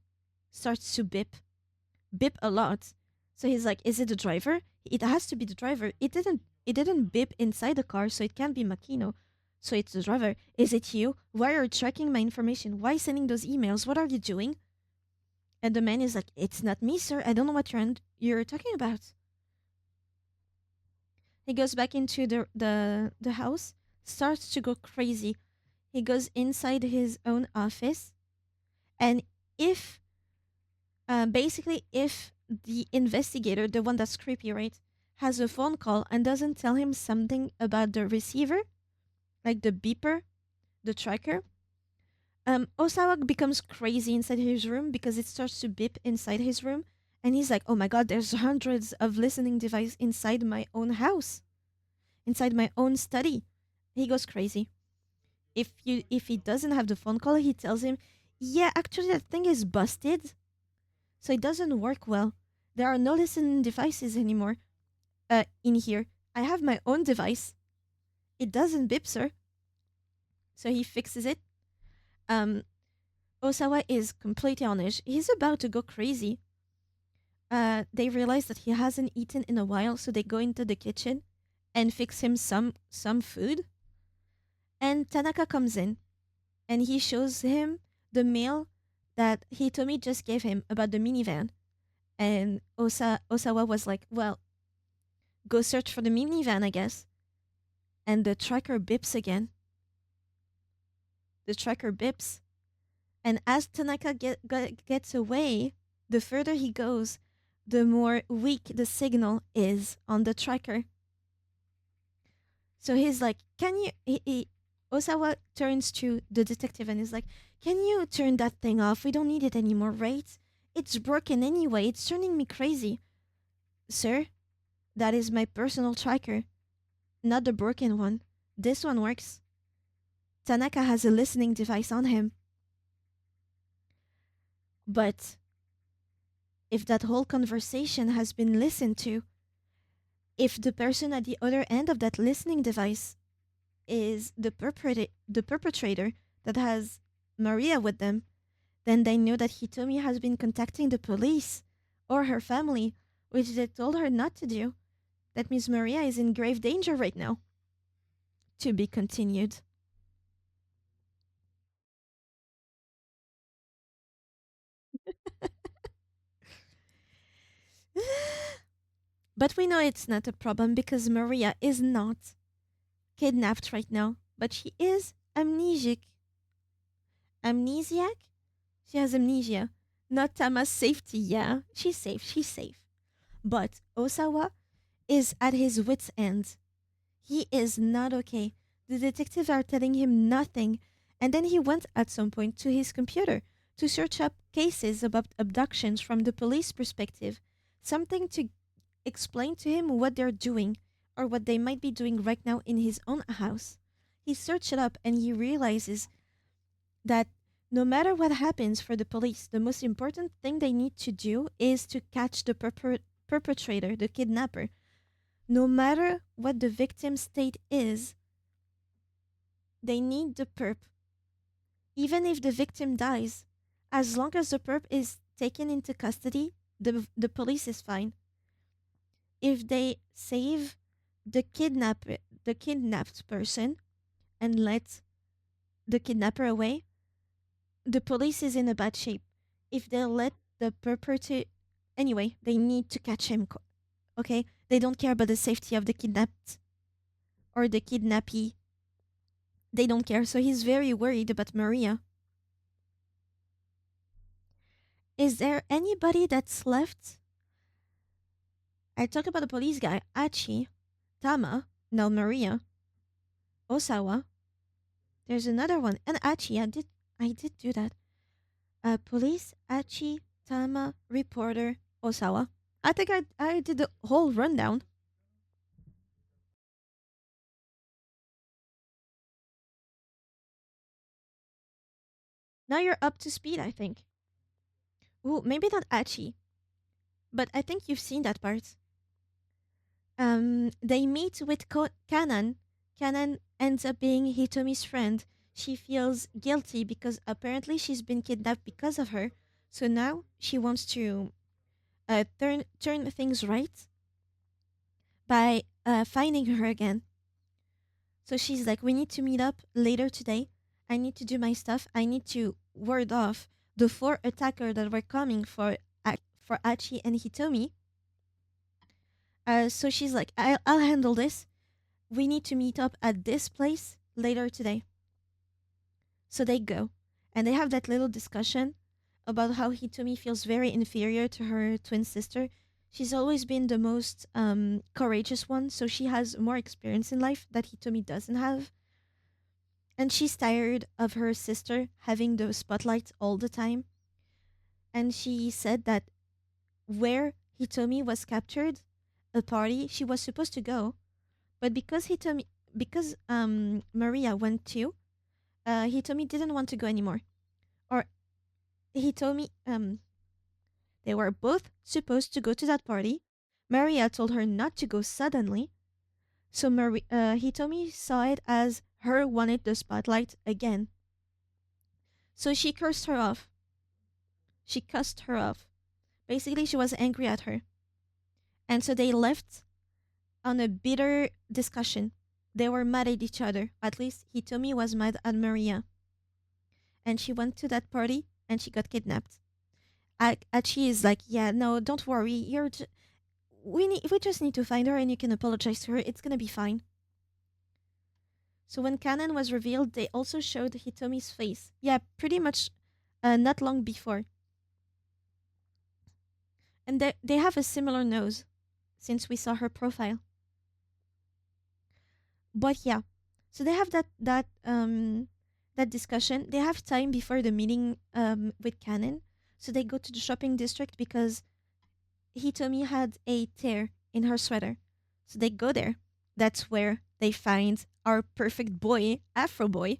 Speaker 1: starts to beep a lot. So he's like, "Is it the driver? It has to be the driver. It didn't beep inside the car, so it can't be Makino. So it's the driver. Is it you? Why are you tracking my information? Why sending those emails? What are you doing?" And the man is like, "It's not me, sir. I don't know what you're talking about." He goes back into the house, starts to go crazy. He goes inside his own office, and if basically if the investigator, the one that's creepy, right, has a phone call and doesn't tell him something about the receiver, like the beeper, the tracker, Osawa becomes crazy inside his room because it starts to beep inside his room, and he's like, "Oh my god, there's hundreds of listening devices inside my own house, inside my own study." He goes crazy. If he doesn't have the phone call, he tells him, "Yeah, actually that thing is busted, so it doesn't work well. There are no listening devices anymore. In here, I have my own device. It doesn't beep, sir." So he fixes it. Um, Osawa is completely on edge. He's about to go crazy. They realize that he hasn't eaten in a while, so they go into the kitchen and fix him some food. And Tanaka comes in and he shows him the mail that Hitomi just gave him about the minivan. And Osawa was like, "Well, go search for the minivan, I guess." And the tracker bips again. The tracker bips. And as Tanaka gets away, the further he goes, the more weak the signal is on the tracker. So he's like, "Can you?" Osawa turns to the detective and is like, "Can you turn that thing off? We don't need it anymore, right? It's broken anyway. It's turning me crazy." "Sir, that is my personal tracker, not the broken one. This one works." Tanaka has a listening device on him. But if that whole conversation has been listened to, if the person at the other end of that listening device is the perpetrator that has Maria with them, then they know that Hitomi has been contacting the police or her family, which they told her not to do. That means Maria is in grave danger right now. To be continued. But we know it's not a problem because Maria is not kidnapped right now, but she is amnesiac. Amnesiac? She has amnesia. Not Tama's safety, yeah. She's safe, she's safe. But Osawa is at his wits' end. He is not okay. The detectives are telling him nothing. And then he went at some point to his computer to search up cases about abductions from the police perspective. Something to explain to him what they're doing or what they might be doing right now in his own house. He searched it up and he realizes that no matter what happens for the police, the most important thing they need to do is to catch the perpetrator, the kidnapper. No matter what the victim's state is, they need the perp. Even if the victim dies, as long as the perp is taken into custody, the police is fine. If they save the kidnapped person and let the kidnapper away, the police is in a bad shape. If they let the perpetrator, anyway, they need to catch him. Okay, they don't care about the safety of the kidnapped or the kidnappee. They don't care. So he's very worried about Maria. Is there anybody that's left? I talked about the police guy, Achi, Tama, now Maria, Osawa. There's another one, and Achi. I did do that. Police, Achi, Tama, reporter, Osawa. I think I did the whole rundown. Now you're up to speed, I think. Ooh, maybe not Achi, but I think you've seen that part. They meet with Kanan. Kanan ends up being Hitomi's friend. She feels guilty because apparently she's been kidnapped because of her. So now she wants to turn things right by finding her again. So she's like, we need to meet up later today. I need to do my stuff. I need to ward off the four attackers that were coming for Achi and Hitomi. So she's like, I'll handle this. We need to meet up at this place later today. So they go. And they have that little discussion about how Hitomi feels very inferior to her twin sister. She's always been the most courageous one, so she has more experience in life that Hitomi doesn't have. And she's tired of her sister having the spotlight all the time. And she said that where Hitomi was captured, a party she was supposed to go, but because Maria went too, Hitomi didn't want to go anymore. Or Hitomi they were both supposed to go to that party. Maria told her not to go suddenly, so Hitomi saw it as her wanted the spotlight again. So she cursed her off. She cussed her off. Basically, she was angry at her. And so they left on a bitter discussion. They were mad at each other. At least Hitomi was mad at Maria. And she went to that party and she got kidnapped. Achi is like, yeah, no, don't worry. We just need to find her and you can apologize to her. It's gonna be fine. So when Kanan was revealed, they also showed Hitomi's face. Yeah, pretty much not long before. And they have a similar nose since we saw her profile. But yeah, so they have that discussion. They have time before the meeting with Kanan. So they go to the shopping district because Hitomi had a tear in her sweater. So they go there. That's where they find our perfect boy, Afro Boy.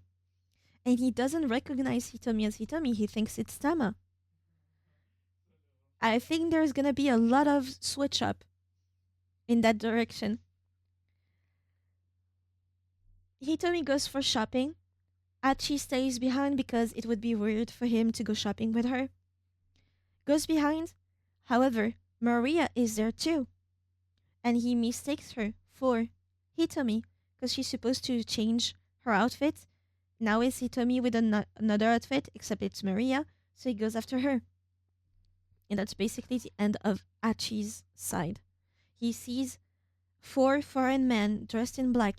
Speaker 1: And he doesn't recognize Hitomi as Hitomi. He thinks it's Tama. I think there's gonna be a lot of switch up in that direction. Hitomi goes for shopping. Achi stays behind because it would be weird for him to go shopping with her. Goes behind. However, Maria is there too. And he mistakes her for Hitomi because she's supposed to change her outfit. Now it's Hitomi with another outfit, except it's Maria, so he goes after her. And that's basically the end of Achi's side. He sees four foreign men dressed in black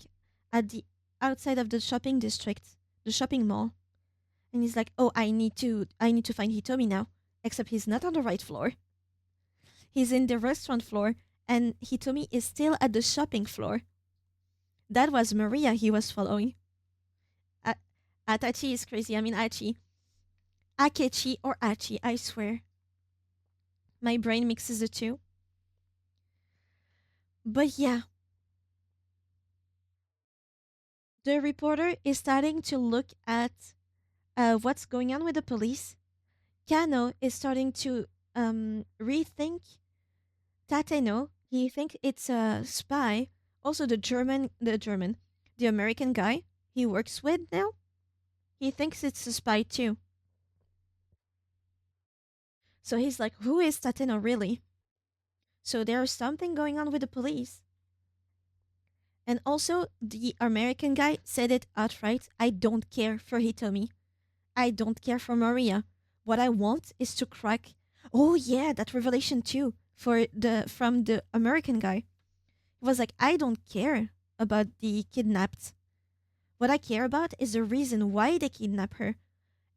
Speaker 1: at the outside of the shopping district, the shopping mall. And he's like, "Oh, I need to find Hitomi now." Except he's not on the right floor. He's in the restaurant floor and Hitomi is still at the shopping floor. That was Maria he was following. Atachi is crazy. I mean Achi. Akechi or Achi, I swear. My brain mixes the two. But yeah, the reporter is starting to look at what's going on with the police. Kano is starting to rethink Tateno. He thinks it's a spy. Also, the American guy he works with now, he thinks it's a spy too. So he's like, who is Tateno really? So there's something going on with the police. And also, the American guy said it outright. I don't care for Hitomi. I don't care for Maria. What I want is to crack. Oh yeah, that revelation too from the American guy. He was like, I don't care about the kidnapped. What I care about is the reason why they kidnap her,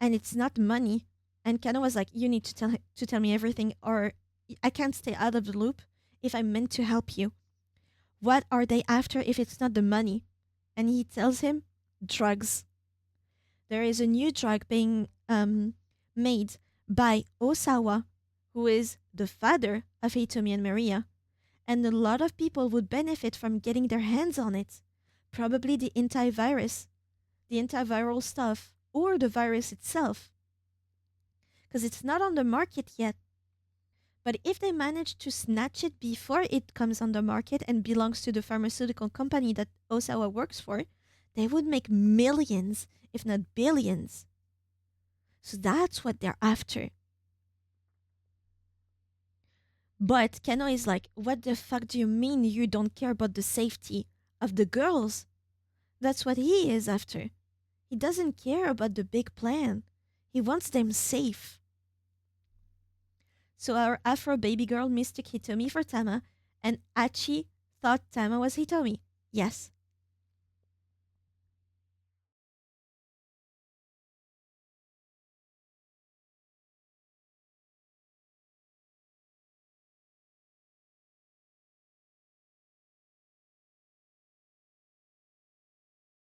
Speaker 1: and it's not money. And Kano was like, you need to tell me everything, or I can't stay out of the loop if I'm meant to help you. What are they after if it's not the money? And he tells him, drugs. There is a new drug being made by Osawa, who is the father of Hitomi and Maria, and a lot of people would benefit from getting their hands on it. Probably the antivirus, the antiviral stuff, or the virus itself. Because it's not on the market yet. But if they manage to snatch it before it comes on the market and belongs to the pharmaceutical company that Osawa works for, they would make millions, if not billions. So that's what they're after. But Keno is like, what the fuck do you mean you don't care about the safety of the girls? That's what he is after. He doesn't care about the big plan. He wants them safe. So our Afro baby girl mistook Hitomi for Tama, and Achi thought Tama was Hitomi. Yes.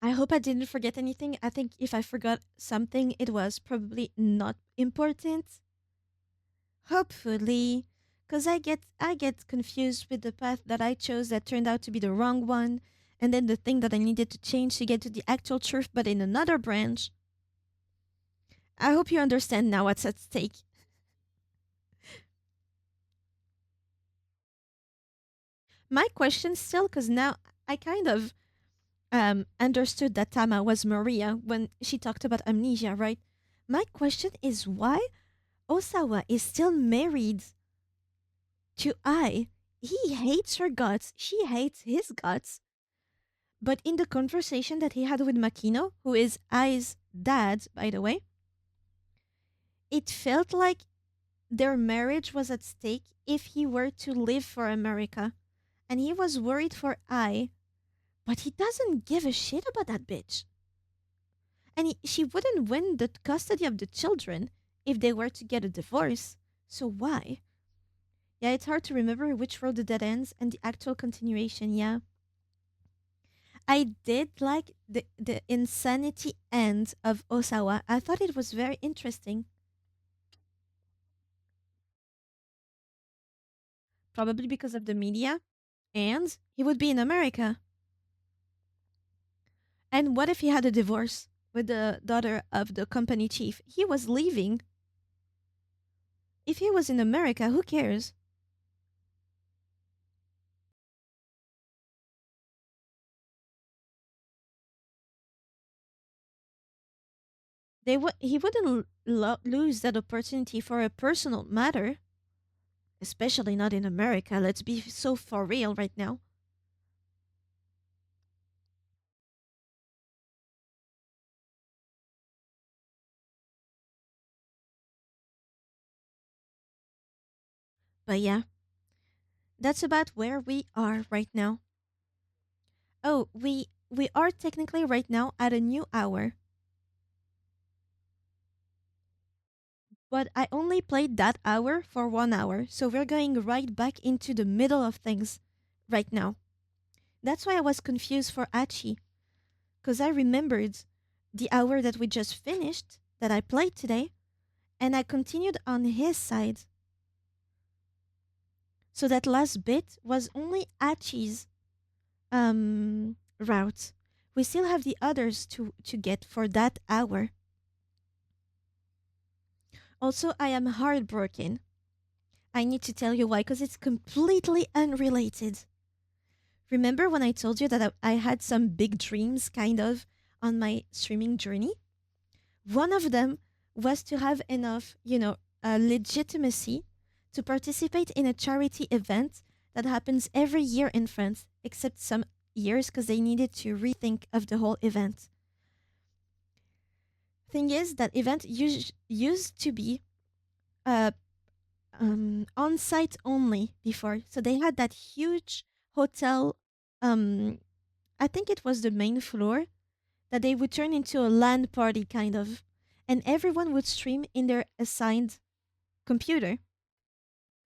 Speaker 1: I hope I didn't forget anything. I think if I forgot something, it was probably not important. Hopefully, because I get confused with the path that I chose that turned out to be the wrong one, and then the thing that I needed to change to get to the actual truth, but in another branch. I hope you understand now what's at stake. My question still, because now I kind of understood that Tama was Maria when she talked about amnesia, right? My question is why Osawa is still married to Ai. He hates her guts. She hates his guts. But in the conversation that he had with Makino, who is Ai's dad, by the way, it felt like their marriage was at stake if he were to leave for America. And he was worried for Ai, but he doesn't give a shit about that bitch. And she wouldn't win the custody of the children if they were to get a divorce. So why? Yeah, it's hard to remember which road the dead ends and the actual continuation, yeah. I did like the insanity end of Osawa. I thought it was very interesting. Probably because of the media. And he would be in America. And what if he had a divorce with the daughter of the company chief? He was leaving. If he was in America, who cares? He wouldn't lose that opportunity for a personal matter, especially not in America. Let's be so for real right now. But yeah, that's about where we are right now. Oh, we are technically right now at a new hour, but I only played that hour for 1 hour, so we're going right back into the middle of things right now. That's why I was confused for Achi, because I remembered the hour that we just finished that I played today, and I continued on his side. So that last bit was only Achi's route. We still have the others to get for that hour. Also, I am heartbroken. I need to tell you why, because it's completely unrelated. Remember when I told you that I had some big dreams, kind of, on my streaming journey? One of them was to have enough, legitimacy to participate in a charity event that happens every year in France, except some years because they needed to rethink of the whole event. Thing is, that event used to be uh, on site only before. So they had that huge hotel. Um, I think it was the main floor that they would turn into a LAN party kind of, and everyone would stream in their assigned computer,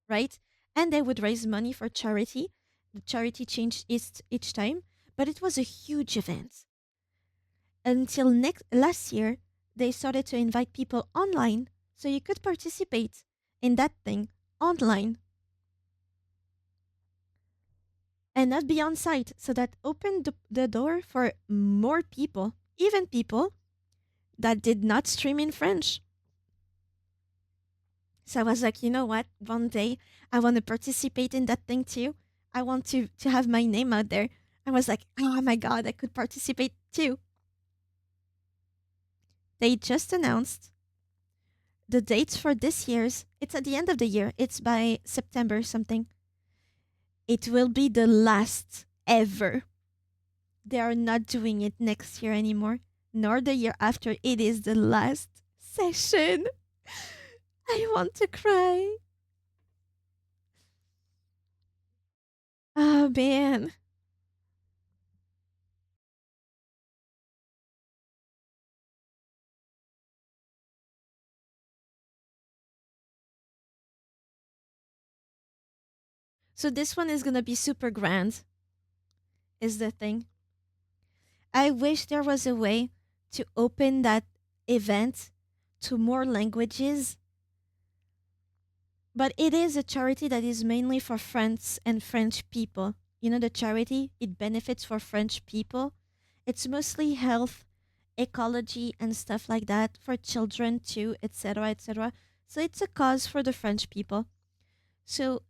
Speaker 1: right? And they would raise money for charity. The charity changed each time, but it was a huge event. Until next last year, they started to invite people online so you could participate in that thing online and not be on site. So that opened the door for more people, even people that did not stream in French. So I was like, you know what? One day I want to participate in that thing too. I want to have my name out there. I was like, oh my god, I could participate too. They just announced the dates for this year's. It's at the end of the year. It's by September something. It will be the last ever. They are not doing it next year anymore, nor the year after. It is the last session. I want to cry. Oh man. So this one is gonna be super grand, is the thing. I wish there was a way to open that event to more languages, but it is a charity that is mainly for France and French people. You know, the charity, it benefits for French people. It's mostly health, ecology, and stuff like that for children too, etc., etc. So it's a cause for the French people. So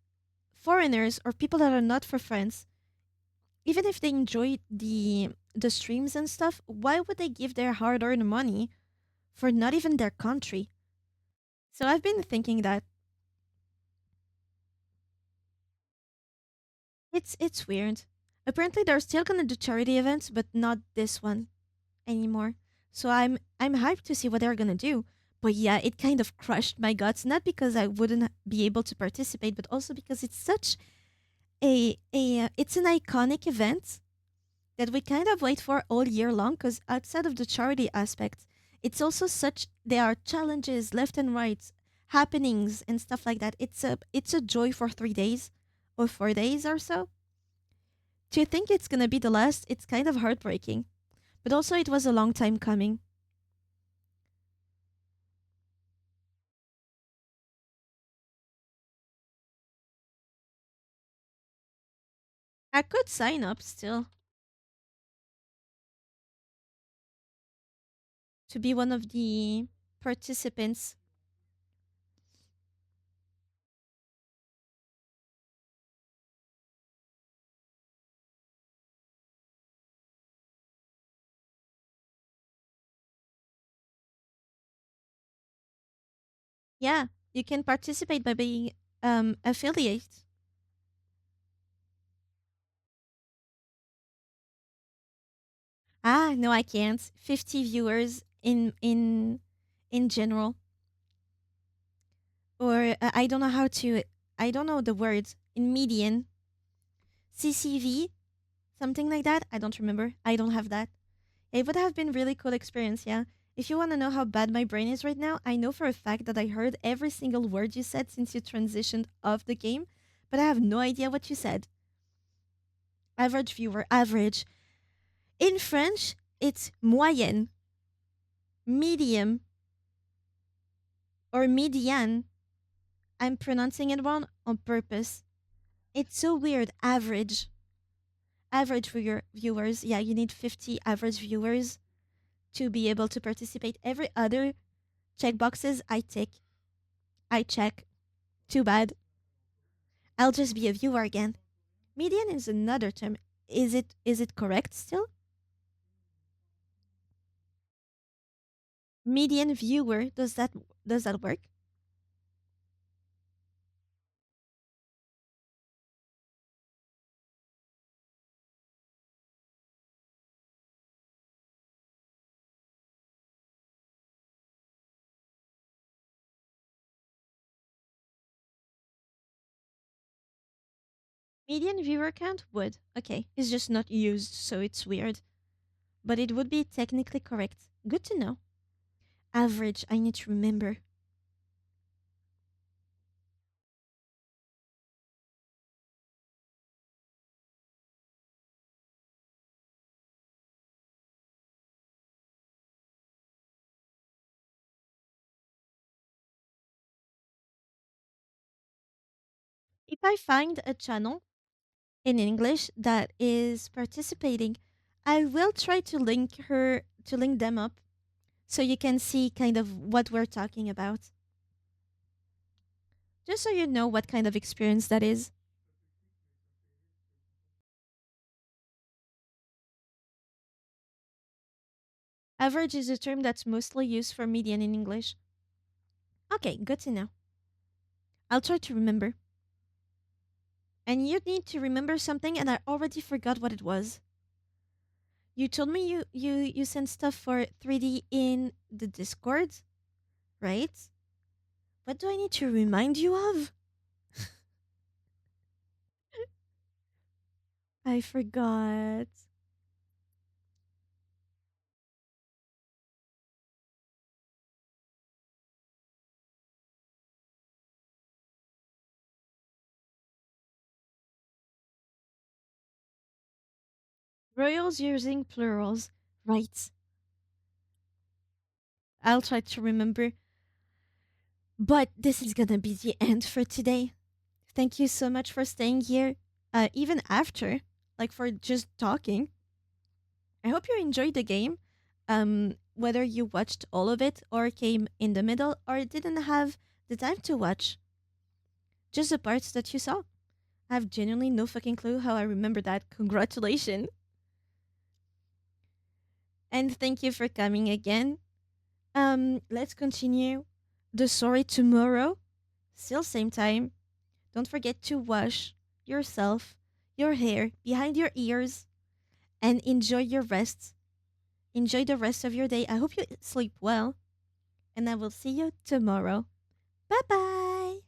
Speaker 1: foreigners or people that are not for France, even if they enjoy the streams and stuff, why would they give their hard-earned money for not even their country? So I've been thinking that it's weird. Apparently they're still gonna do charity events, but not this one anymore. So I'm hyped to see what they're gonna do. But yeah, it kind of crushed my guts, not because I wouldn't be able to participate, but also because it's such a it's an iconic event that we kind of wait for all year long, because outside of the charity aspect, it's also such there are challenges left and right, happenings and stuff like that. It's a joy for 3 days or 4 days or so. To think it's gonna be the last, it's kind of heartbreaking. But also it was a long time coming. I could sign up still to be one of the participants. Yeah, you can participate by being affiliate. Ah, no, I can't. 50 viewers in general, or I don't know how to. I don't know the words in median CCV, something like that. I don't remember. I don't have that. It would have been really cool experience. Yeah. If you want to know how bad my brain is right now, I know for a fact that I heard every single word you said since you transitioned off the game, but I have no idea what you said. Average viewer, average. In French, it's moyenne, medium, or median. I'm pronouncing it wrong on purpose. It's so weird. Average. Average for your viewers. Yeah, you need 50 average viewers to be able to participate. Every other checkboxes I tick, I check. Too bad. I'll just be a viewer again. Median is another term. Is it correct still? Median viewer, does that work? Median viewer count would. Okay, it's just not used, so it's weird. But it would be technically correct. Good to know. Average, I need to remember. If I find a channel in English that is participating, I will try to link them up so you can see kind of what we're talking about. Just so you know what kind of experience that is. Average is a term that's mostly used for median in English. Okay, good to know. I'll try to remember. And you need to remember something, and I already forgot what it was. You told me you sent stuff for 3D in the Discord, right? What do I need to remind you of? I forgot. Royals using plurals. Right. I'll try to remember. But this is gonna be the end for today. Thank you so much for staying here, even after, like for just talking. I hope you enjoyed the game. Whether you watched all of it or came in the middle or didn't have the time to watch, just the parts that you saw. I have genuinely no fucking clue how I remember that. Congratulations. And thank you for coming again. Let's continue the story tomorrow. Still same time. Don't forget to wash yourself, your hair, behind your ears, and enjoy your rest. Enjoy the rest of your day. I hope you sleep well, and I will see you tomorrow. Bye bye.